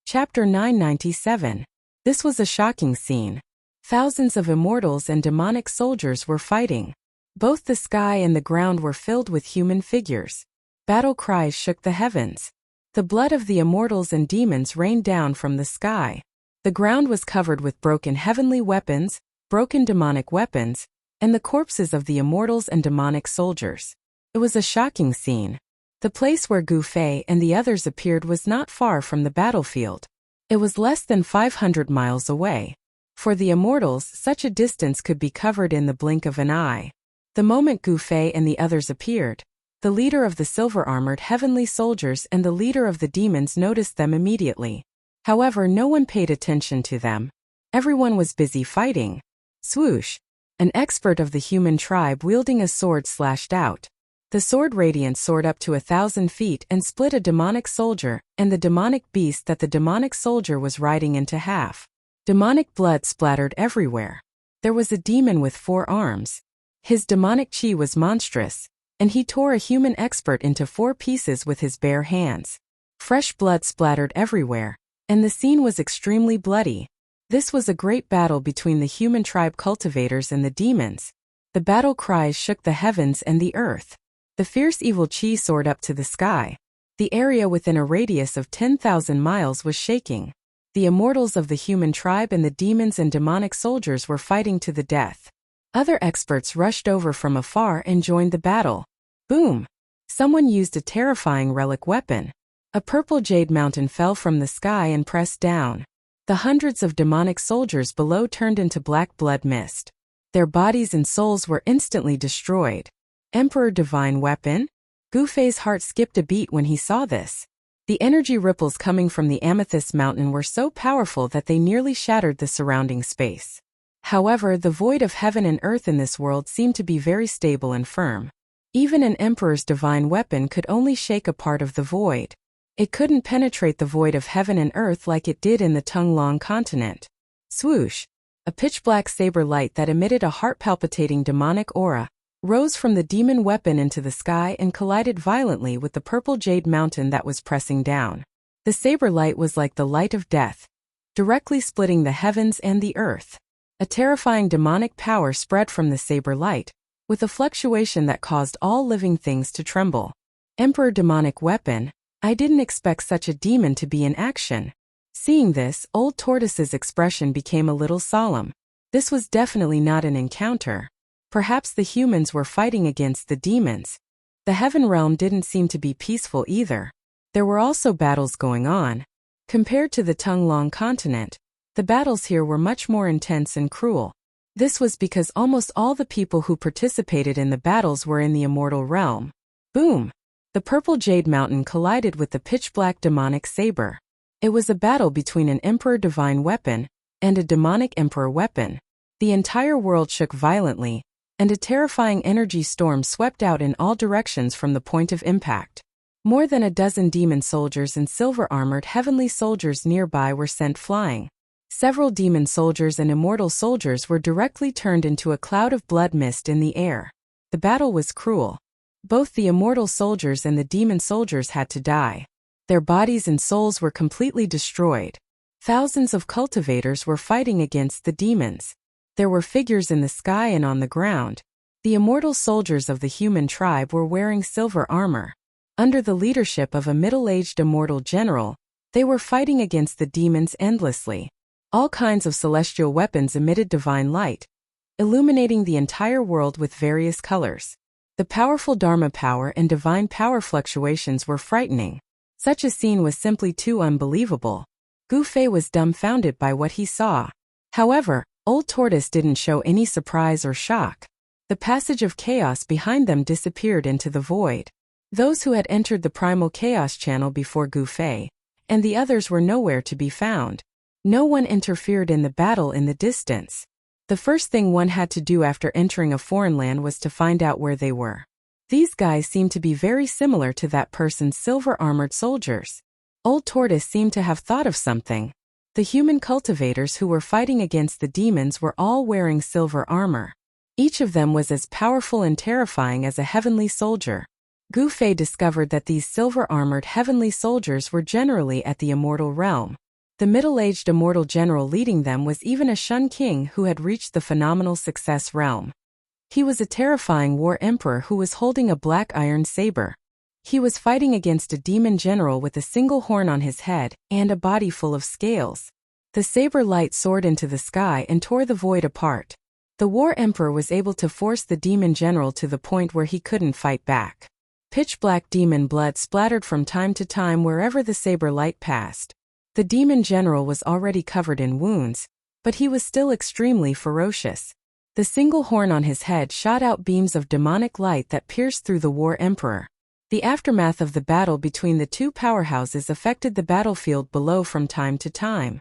Chapter 997. This was a shocking scene. Thousands of immortals and demonic soldiers were fighting. Both the sky and the ground were filled with human figures. Battle cries shook the heavens. The blood of the immortals and demons rained down from the sky. The ground was covered with broken heavenly weapons, broken demonic weapons, and the corpses of the immortals and demonic soldiers. It was a shocking scene. The place where Gufei and the others appeared was not far from the battlefield. It was less than 500 miles away. For the immortals, such a distance could be covered in the blink of an eye. The moment Gu Fei and the others appeared, the leader of the silver-armored heavenly soldiers and the leader of the demons noticed them immediately. However, no one paid attention to them. Everyone was busy fighting. Swoosh! An expert of the human tribe wielding a sword slashed out. The sword radiance soared up to 1,000 feet and split a demonic soldier and the demonic beast that the demonic soldier was riding into half. Demonic blood splattered everywhere. There was a demon with 4 arms. His demonic chi was monstrous, and he tore a human expert into 4 pieces with his bare hands. Fresh blood splattered everywhere, and the scene was extremely bloody. This was a great battle between the human tribe cultivators and the demons. The battle cries shook the heavens and the earth. The fierce evil chi soared up to the sky. The area within a radius of 10,000 miles was shaking. The immortals of the human tribe and the demons and demonic soldiers were fighting to the death. Other experts rushed over from afar and joined the battle. Boom! Someone used a terrifying relic weapon. A purple jade mountain fell from the sky and pressed down. The hundreds of demonic soldiers below turned into black blood mist. Their bodies and souls were instantly destroyed. Emperor Divine Weapon? Gu Fei's heart skipped a beat when he saw this. The energy ripples coming from the amethyst mountain were so powerful that they nearly shattered the surrounding space. However, the void of heaven and earth in this world seemed to be very stable and firm. Even an emperor's divine weapon could only shake a part of the void. It couldn't penetrate the void of heaven and earth like it did in the Tunglong continent. Swoosh! A pitch-black saber light that emitted a heart-palpitating demonic aura rose from the demon weapon into the sky and collided violently with the purple jade mountain that was pressing down. The saber light was like the light of death, directly splitting the heavens and the earth. A terrifying demonic power spread from the saber light, with a fluctuation that caused all living things to tremble. Emperor Demonic Weapon, I didn't expect such a demon to be in action. Seeing this, Old Tortoise's expression became a little solemn. This was definitely not an encounter. Perhaps the humans were fighting against the demons. The heaven realm didn't seem to be peaceful either. There were also battles going on. Compared to the Tunglong continent, the battles here were much more intense and cruel. This was because almost all the people who participated in the battles were in the immortal realm. Boom! The purple jade mountain collided with the pitch-black demonic saber. It was a battle between an emperor divine weapon and a demonic emperor weapon. The entire world shook violently, and a terrifying energy storm swept out in all directions from the point of impact. More than a dozen demon soldiers and silver-armored heavenly soldiers nearby were sent flying. Several demon soldiers and immortal soldiers were directly turned into a cloud of blood mist in the air. The battle was cruel. Both the immortal soldiers and the demon soldiers had to die. Their bodies and souls were completely destroyed. Thousands of cultivators were fighting against the demons. There were figures in the sky and on the ground. The immortal soldiers of the human tribe were wearing silver armor. Under the leadership of a middle-aged immortal general, they were fighting against the demons endlessly. All kinds of celestial weapons emitted divine light, illuminating the entire world with various colors. The powerful Dharma power and divine power fluctuations were frightening. Such a scene was simply too unbelievable. Gu Fei was dumbfounded by what he saw. However, Old Tortoise didn't show any surprise or shock. The passage of chaos behind them disappeared into the void. Those who had entered the primal chaos channel before Gu Fei, and the others were nowhere to be found. No one interfered in the battle in the distance. The first thing one had to do after entering a foreign land was to find out where they were. These guys seemed to be very similar to that person's silver-armored soldiers. Old Tortoise seemed to have thought of something. The human cultivators who were fighting against the demons were all wearing silver armor. Each of them was as powerful and terrifying as a heavenly soldier. Gu Fei discovered that these silver-armored heavenly soldiers were generally at the immortal realm. The middle-aged immortal general leading them was even a Shun king who had reached the phenomenal success realm. He was a terrifying war emperor who was holding a black iron saber. He was fighting against a demon general with a single horn on his head and a body full of scales. The saber light soared into the sky and tore the void apart. The war emperor was able to force the demon general to the point where he couldn't fight back. Pitch-black demon blood splattered from time to time wherever the saber light passed. The demon general was already covered in wounds, but he was still extremely ferocious. The single horn on his head shot out beams of demonic light that pierced through the war emperor. The aftermath of the battle between the two powerhouses affected the battlefield below from time to time.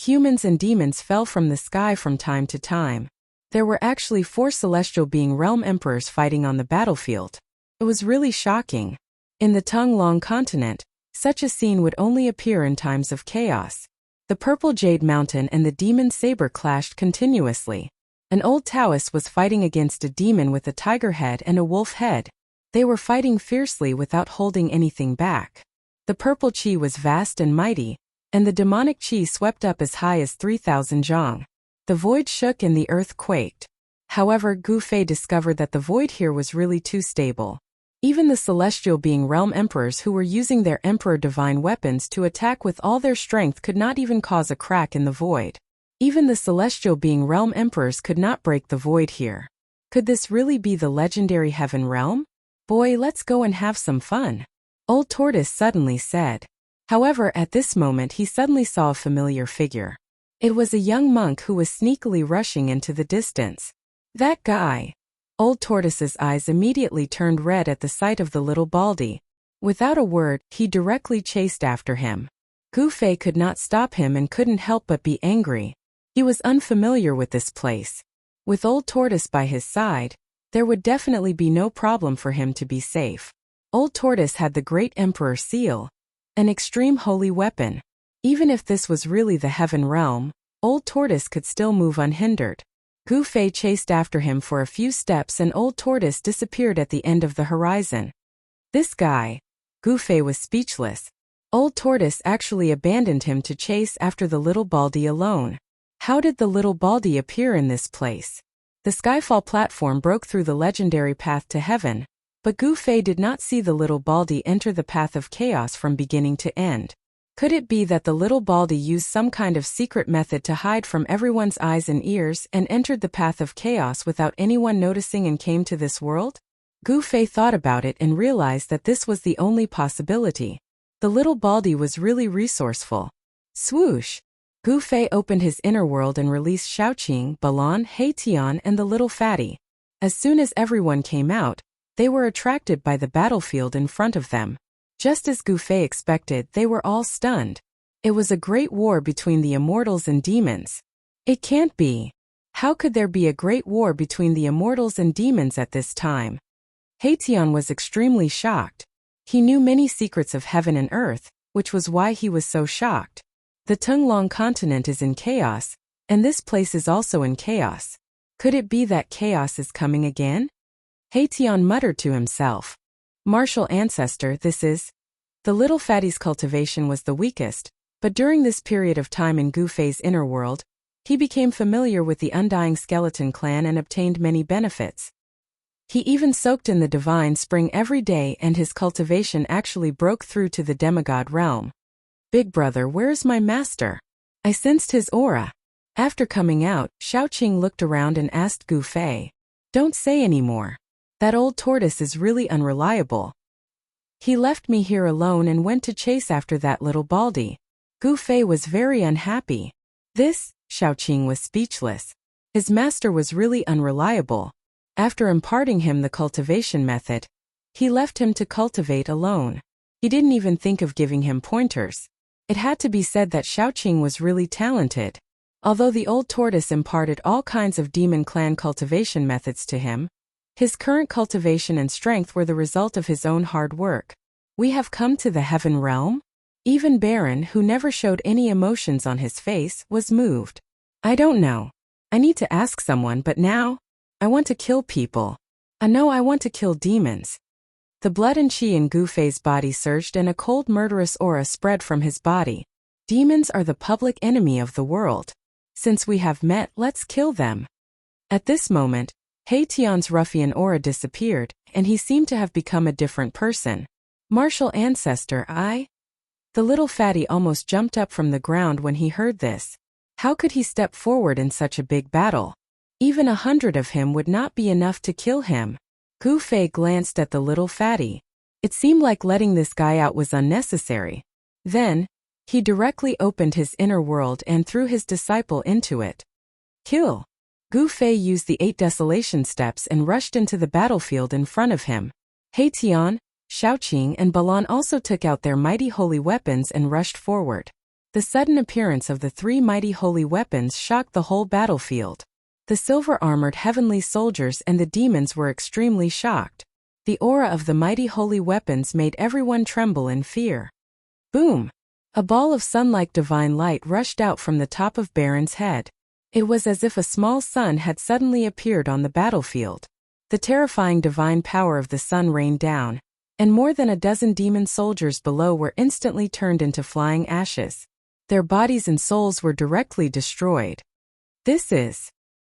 Humans and demons fell from the sky from time to time. There were actually 4 celestial being realm emperors fighting on the battlefield. It was really shocking. In the Tonglong continent, such a scene would only appear in times of chaos. The purple jade mountain and the demon saber clashed continuously. An old Taoist was fighting against a demon with a tiger head and a wolf head. They were fighting fiercely without holding anything back. The purple qi was vast and mighty, and the demonic qi swept up as high as 3,000 zhang. The void shook and the earth quaked. However, Gu Fei discovered that the void here was really too stable. Even the celestial being realm emperors who were using their emperor divine weapons to attack with all their strength could not even cause a crack in the void. Even the celestial being realm emperors could not break the void here. Could this really be the legendary heaven realm? Boy, let's go and have some fun, Old Tortoise suddenly said. However, at this moment he suddenly saw a familiar figure. It was a young monk who was sneakily rushing into the distance. That guy. Old Tortoise's eyes immediately turned red at the sight of the little baldy. Without a word, he directly chased after him. Gu Fei could not stop him and couldn't help but be angry. He was unfamiliar with this place. With Old Tortoise by his side, there would definitely be no problem for him to be safe. Old Tortoise had the Great Emperor Seal, an extreme holy weapon. Even if this was really the heaven realm, Old Tortoise could still move unhindered. Gu Fei chased after him for a few steps and Old Tortoise disappeared at the end of the horizon. This guy. Gu Fei was speechless. Old Tortoise actually abandoned him to chase after the little baldy alone. How did the little baldy appear in this place? The Skyfall platform broke through the legendary path to heaven, but Gu Fei did not see the little baldy enter the path of chaos from beginning to end. Could it be that the little baldy used some kind of secret method to hide from everyone's eyes and ears and entered the path of chaos without anyone noticing and came to this world? Gu Fei thought about it and realized that this was the only possibility. The little baldy was really resourceful. Swoosh! Gu Fei opened his inner world and released Xiaoqing, Balon, Heitian and the little fatty. As soon as everyone came out, they were attracted by the battlefield in front of them. Just as Gu Fei expected, they were all stunned. It was a great war between the immortals and demons. It can't be. How could there be a great war between the immortals and demons at this time? Heitian was extremely shocked. He knew many secrets of heaven and earth, which was why he was so shocked. The Tonglong continent is in chaos, and this place is also in chaos. Could it be that chaos is coming again? Heitian muttered to himself. Martial ancestor, this is. The little fatty's cultivation was the weakest, but during this period of time in Gu Fei's inner world, he became familiar with the Undying skeleton clan and obtained many benefits. He even soaked in the divine spring every day and his cultivation actually broke through to the demigod realm. Big brother, where's my master? I sensed his aura. After coming out, Xiaoqing looked around and asked Gu Fei. Don't say any more. That old tortoise is really unreliable. He left me here alone and went to chase after that little baldy. Gu Fei was very unhappy. This, Xiaoqing was speechless. His master was really unreliable. After imparting him the cultivation method, he left him to cultivate alone. He didn't even think of giving him pointers. It had to be said that Xiaoqing was really talented. Although the old tortoise imparted all kinds of demon clan cultivation methods to him, his current cultivation and strength were the result of his own hard work. We have come to the heaven realm? Even Baron, who never showed any emotions on his face, was moved. I don't know. I need to ask someone, but now, I want to kill people. No, I want to kill demons. The blood and qi in Gu Fei's body surged and a cold murderous aura spread from his body. Demons are the public enemy of the world. Since we have met, let's kill them. At this moment, Heitian's ruffian aura disappeared, and he seemed to have become a different person. Martial ancestor, I? The little fatty almost jumped up from the ground when he heard this. How could he step forward in such a big battle? Even 100 of him would not be enough to kill him. Gu Fei glanced at the little fatty. It seemed like letting this guy out was unnecessary. Then, He directly opened his inner world and threw his disciple into it. Kill! Gu Fei used the 8 desolation steps and rushed into the battlefield in front of him. He Tian, Shaoqing and Balan also took out their mighty holy weapons and rushed forward. The sudden appearance of the 3 mighty holy weapons shocked the whole battlefield. The silver-armored heavenly soldiers and the demons were extremely shocked. The aura of the mighty holy weapons made everyone tremble in fear. Boom! A ball of sun-like divine light rushed out from the top of Baron's head. It was as if a small sun had suddenly appeared on the battlefield. The terrifying divine power of the sun rained down, and more than a dozen demon soldiers below were instantly turned into flying ashes. Their bodies and souls were directly destroyed. This is